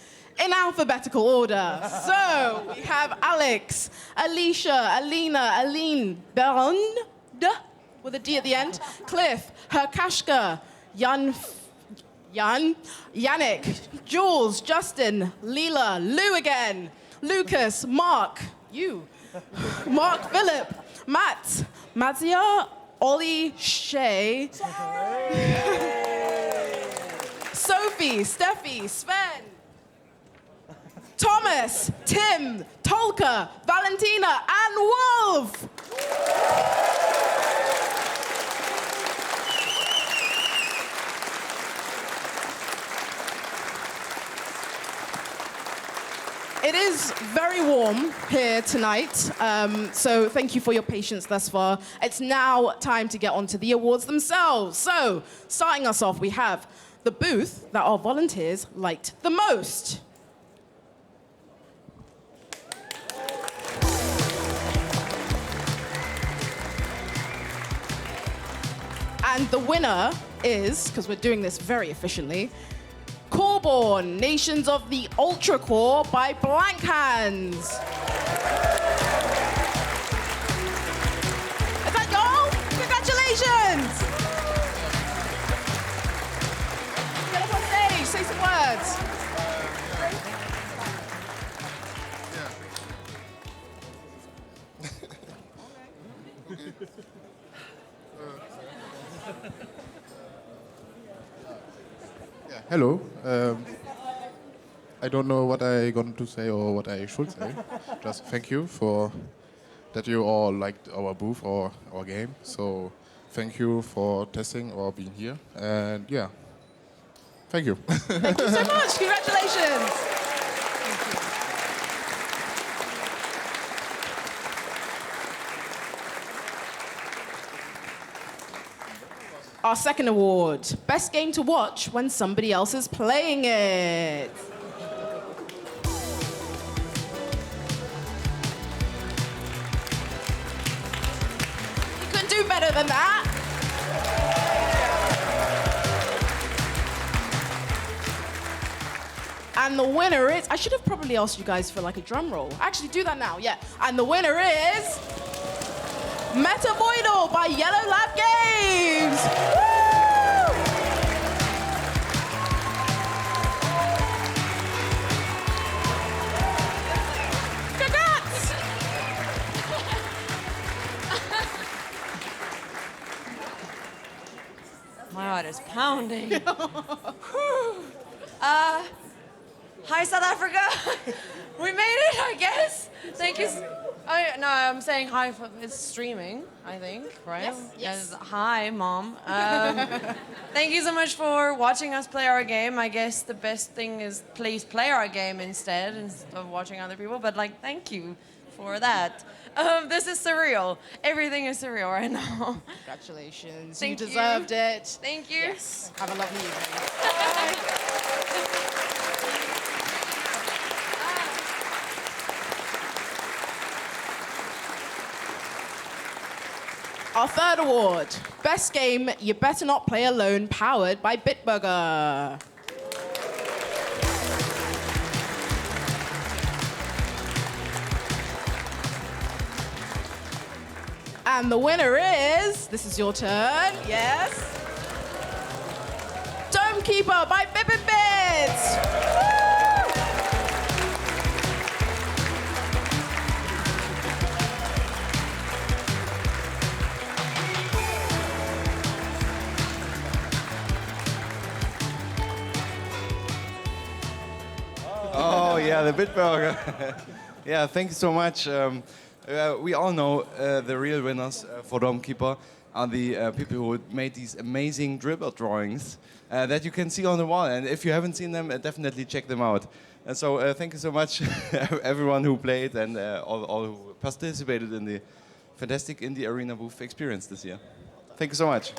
in alphabetical order. So, we have Alex, Alicia, Alina, Aline, Bond, with a D at the end, Cliff, Herkashka, Yannick, Jules, Justin, Leela, Lou again, Lucas, Mark, you, Mark Phillip, Matt, Mazia, Ollie, Shay, Sophie, Steffi, Sven, Thomas, Tim, Tolka, Valentina, and Wolf. It is very warm here tonight, so thank you for your patience thus far. It's now time to get on to the awards themselves. So, starting us off, we have the booth that our volunteers liked the most. And the winner is, because we're doing this very efficiently, Coreborn, Nations of the Ultra Core by Blank Hands. Is that y'all? Congratulations! Get up on stage, say some words. Hello. I don't know what I'm going to say or what I should say. Just thank you for that you all liked our booth or our game. So thank you for testing or being here. And yeah, thank you. Thank you so much. Congratulations. Our second award, best game to watch when somebody else is playing it. You couldn't do better than that. And the winner is, I should have probably asked you guys for like a drum roll. Actually, do that now, yeah. And the winner is Metavoidal by Yellow Lab Games. Woo! Congrats! My heart is pounding. Hi, South Africa. We made it, I guess. Thank you. No, I'm saying hi for it's streaming, I think, right? Yes. Hi, Mom. Thank you so much for watching us play our game. I guess the best thing is please play our game instead of watching other people. But like, thank you for that. This is surreal. Everything is surreal right now. Congratulations. Thank you deserved you. it. Thank you. Yes. Have a lovely evening. Our third award, best game you better not play alone, powered by Bitburger. And the winner is, this is your turn, yes. Dome Keeper by Bip and Bits. Oh, yeah, the Bitburger. Yeah, thank you so much. We all know the real winners for Dome Keeper are the people who made these amazing dribble drawings that you can see on the wall. And if you haven't seen them, definitely check them out. And so thank you so much, everyone who played and all who participated in the fantastic Indie Arena booth experience this year. Thank you so much.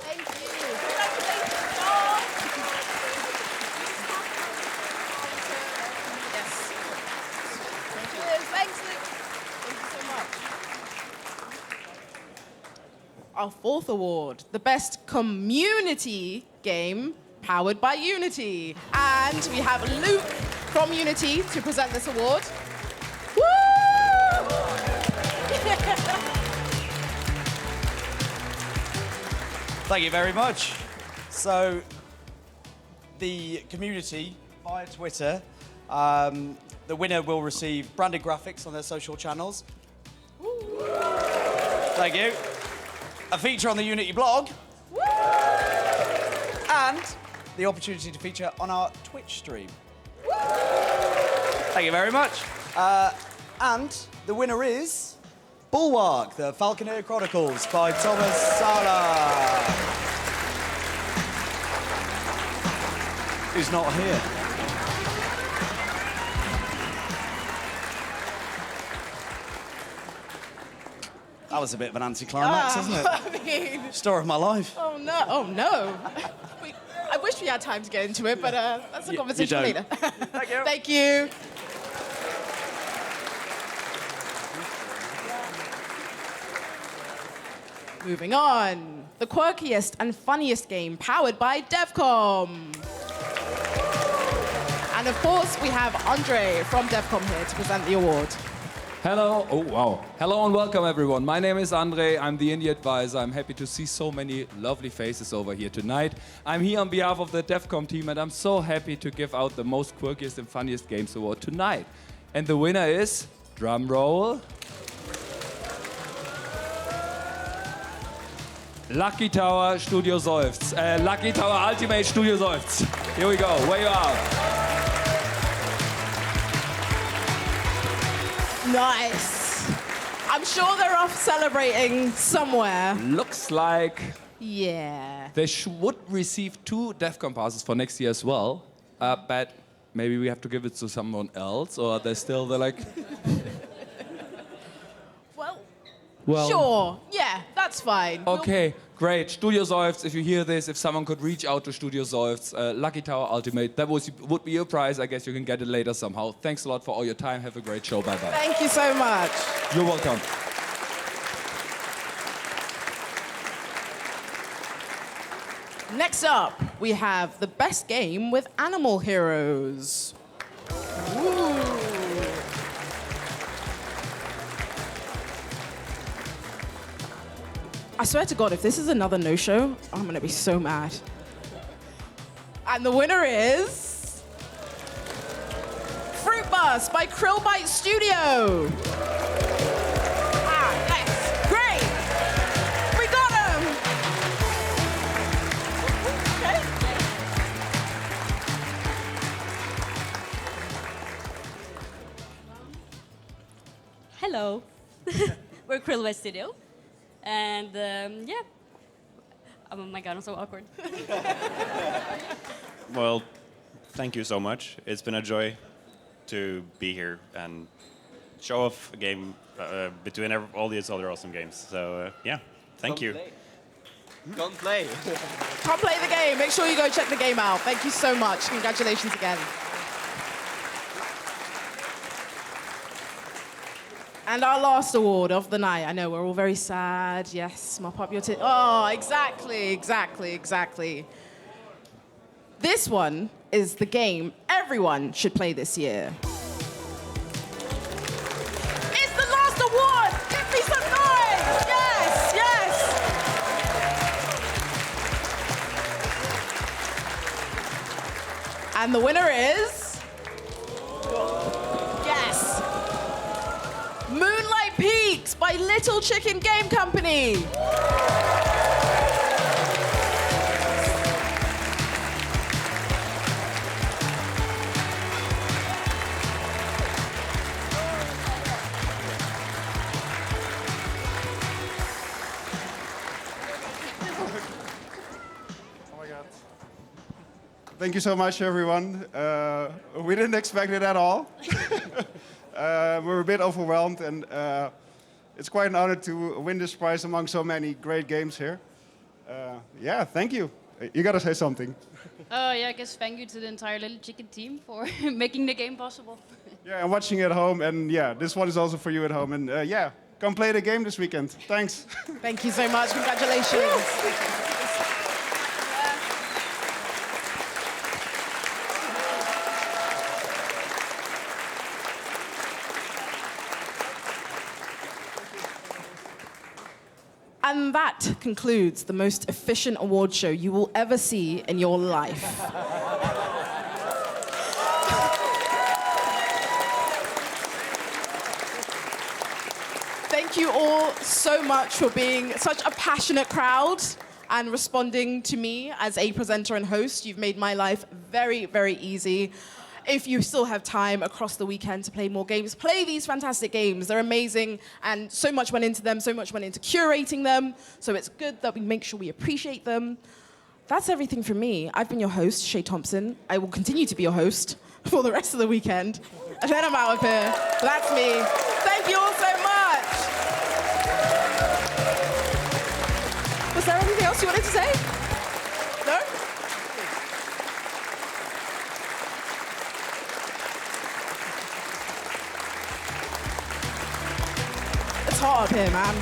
Our fourth award, the best community game powered by Unity. And we have Luke from Unity to present this award. Woo! Thank you very much. So, the community via Twitter, the winner will receive branded graphics on their social channels. Thank you. A feature on the Unity blog. And the opportunity to feature on our Twitch stream. Thank you very much. And the winner is Bulwark, the Falconeer Chronicles by Thomas Sala. Who's not here. That was a bit of an anticlimax, isn't it? I mean, Story of my life. oh no, oh no. I wish we had time to get into it, but that's a conversation don't. later. Thank you. Thank you. Moving on, the quirkiest and funniest game powered by Devcom. And of course, we have Andre from Devcom here to present the award. Hello, oh wow. Hello and welcome everyone. My name is Andre, I'm the Indie Advisor. I'm happy to see so many lovely faces over here tonight. I'm here on behalf of the Devcom team and I'm so happy to give out the most quirkiest and funniest games award tonight. And the winner is, drum roll, Lucky Tower Studio Seufz. Lucky Tower Ultimate Studio Seufz. Here we go, where you are. Nice. I'm sure they're off celebrating somewhere. Looks like Yeah. they would receive 2 Devcom passes for next year as well. But maybe we have to give it to someone else, or they're still like. Well, sure. Yeah, that's fine. Okay, Great. Studio Seufz, if you hear this, if someone could reach out to Studio Seufz, Lucky Tower Ultimate, that would be your prize. I guess you can get it later somehow. Thanks a lot for all your time. Have a great show. Bye-bye. Thank you so much. You're welcome. Next up, we have the best game with Animal Heroes. Ooh. I swear to God, if this is another no-show, I'm gonna be so mad. And the winner is... Fruit Bus by Krillbite Studio. Ah, yes, great. We got him. Hello. We're Krillbite Studio. And yeah. Oh my god, I'm so awkward. Well, thank you so much. It's been a joy to be here and show off a game between all these other awesome games. So yeah, thank you. Come play. Come play the game. Make sure you go check the game out. Thank you so much. Congratulations again. And our last award of the night. I know we're all very sad. Yes, mop up your tit. Oh, exactly. This one is the game everyone should play this year. It's the last award. Give me some noise. Yes. And the winner is... Yes. Moonlight Peaks by Little Chicken Game Company. Thank you so much, everyone. We didn't expect it at all. We're a bit overwhelmed, and it's quite an honor to win this prize among so many great games here. Yeah, thank you. You gotta say something. Yeah, I guess thank you to the entire Little Chicken team for making the game possible. Yeah, I'm watching at home, and yeah, this one is also for you at home. And yeah, come play the game this weekend. Thanks. Thank you so much. Congratulations. And that concludes the most efficient award show you will ever see in your life. Thank you all so much for being such a passionate crowd and responding to me as a presenter and host. You've made my life very, very easy. If you still have time across the weekend to play more games, play these fantastic games. They're amazing, and so much went into them, so much went into curating them, so it's good that we make sure we appreciate them. That's everything from me. I've been your host, Shay Thompson. I will continue to be your host for the rest of the weekend, and then I'm out of here. But that's me. Thank you all so much. Was there anything else you wanted to say? No? It's hot up here, man.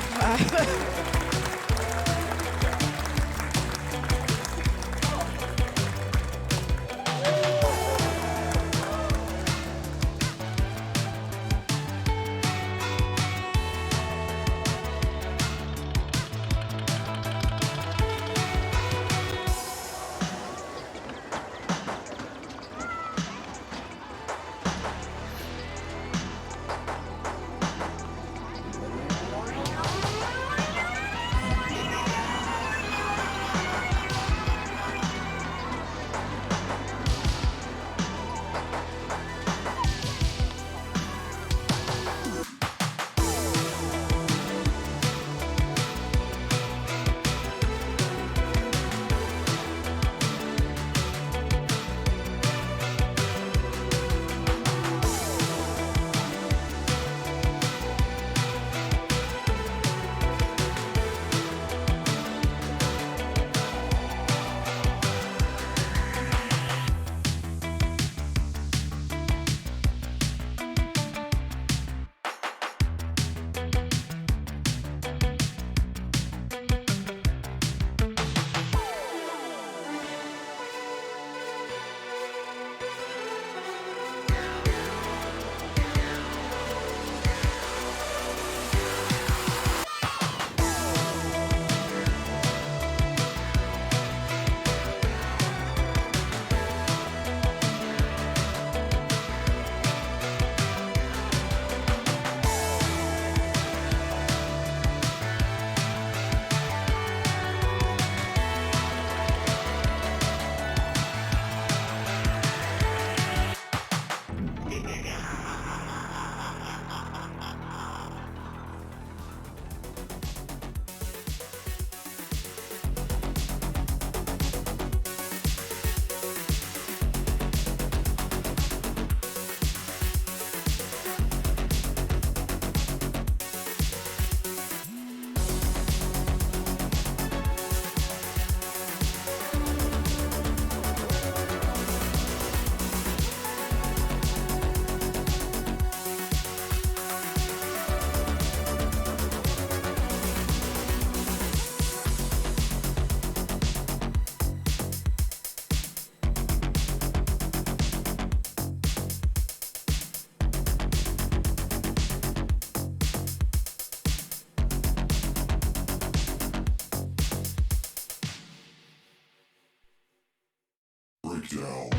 down.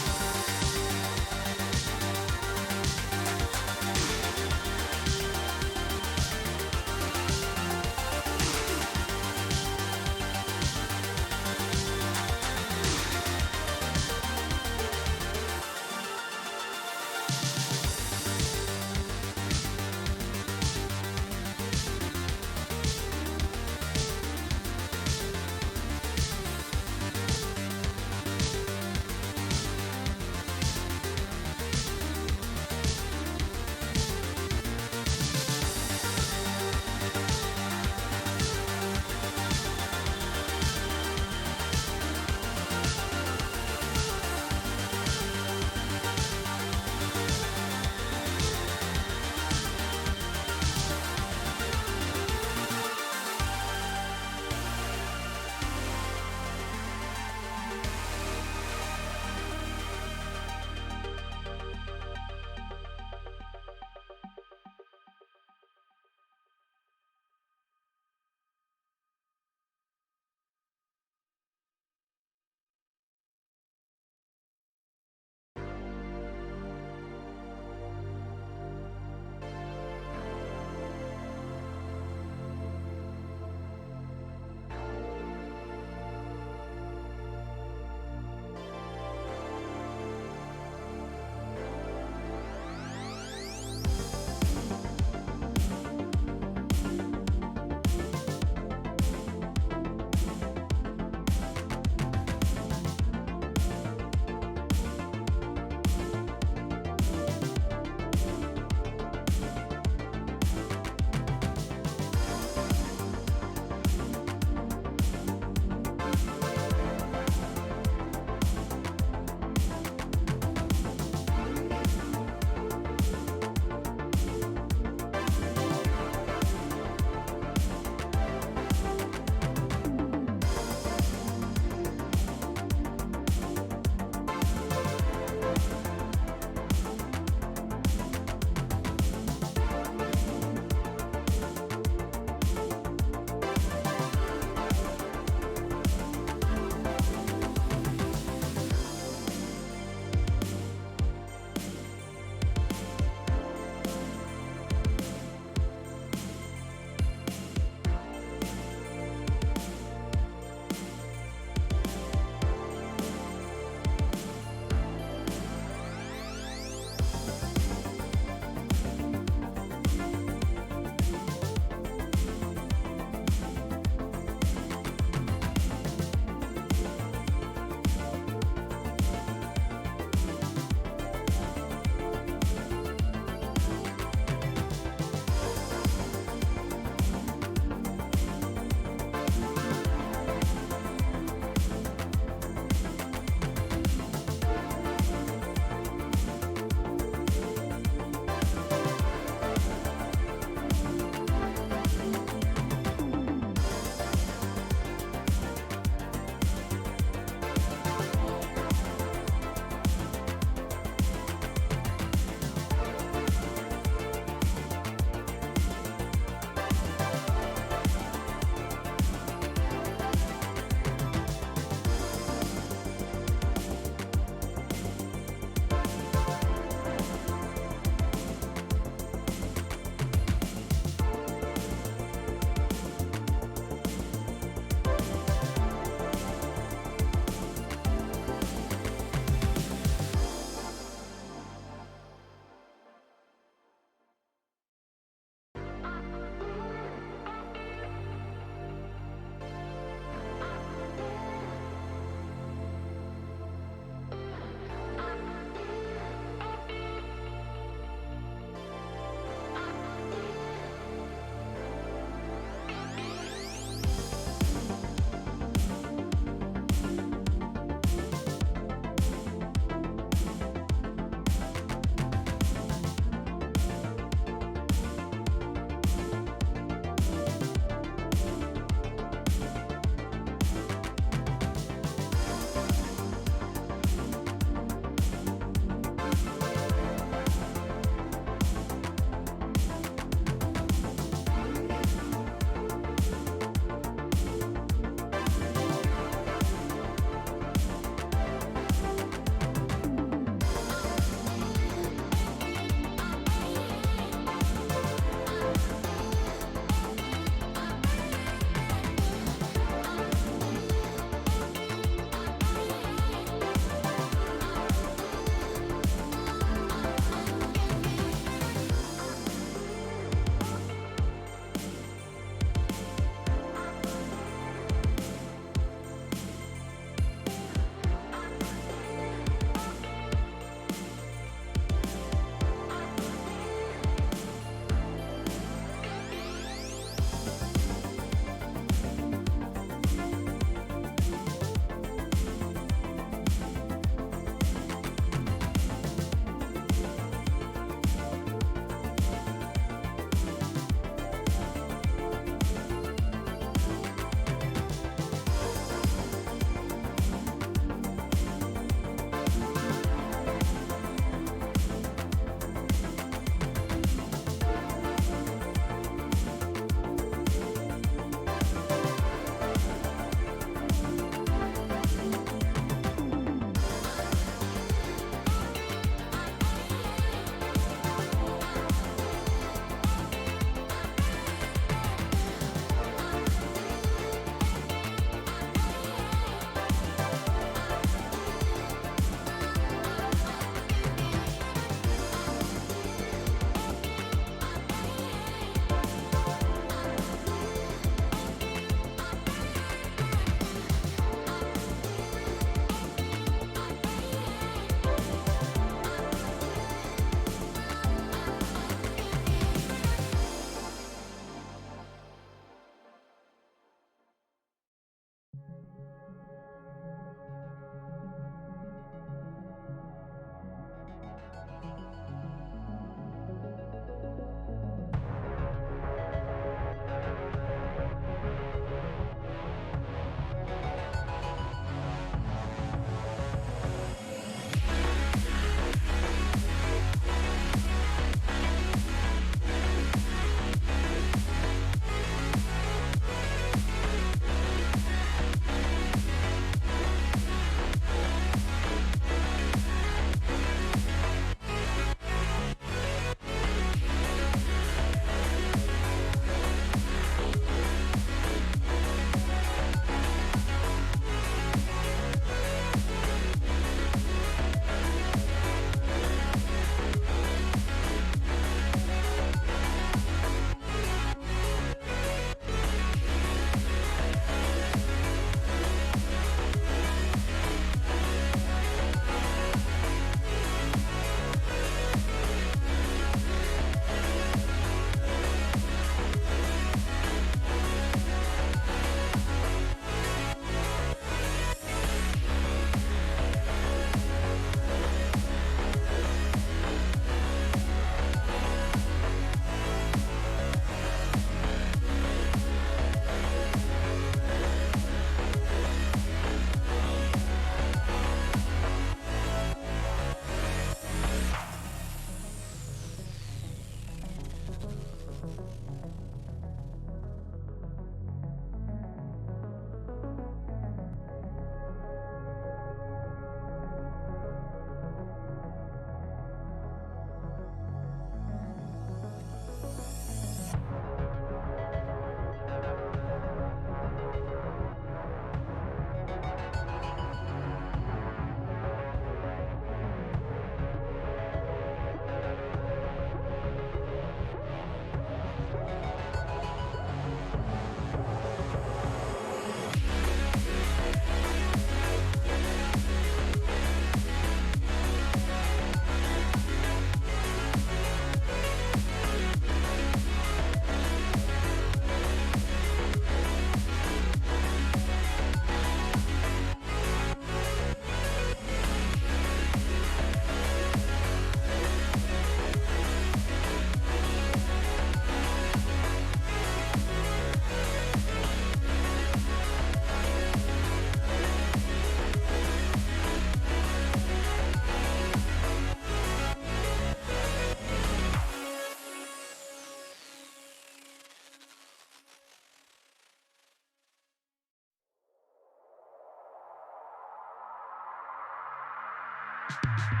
Bye.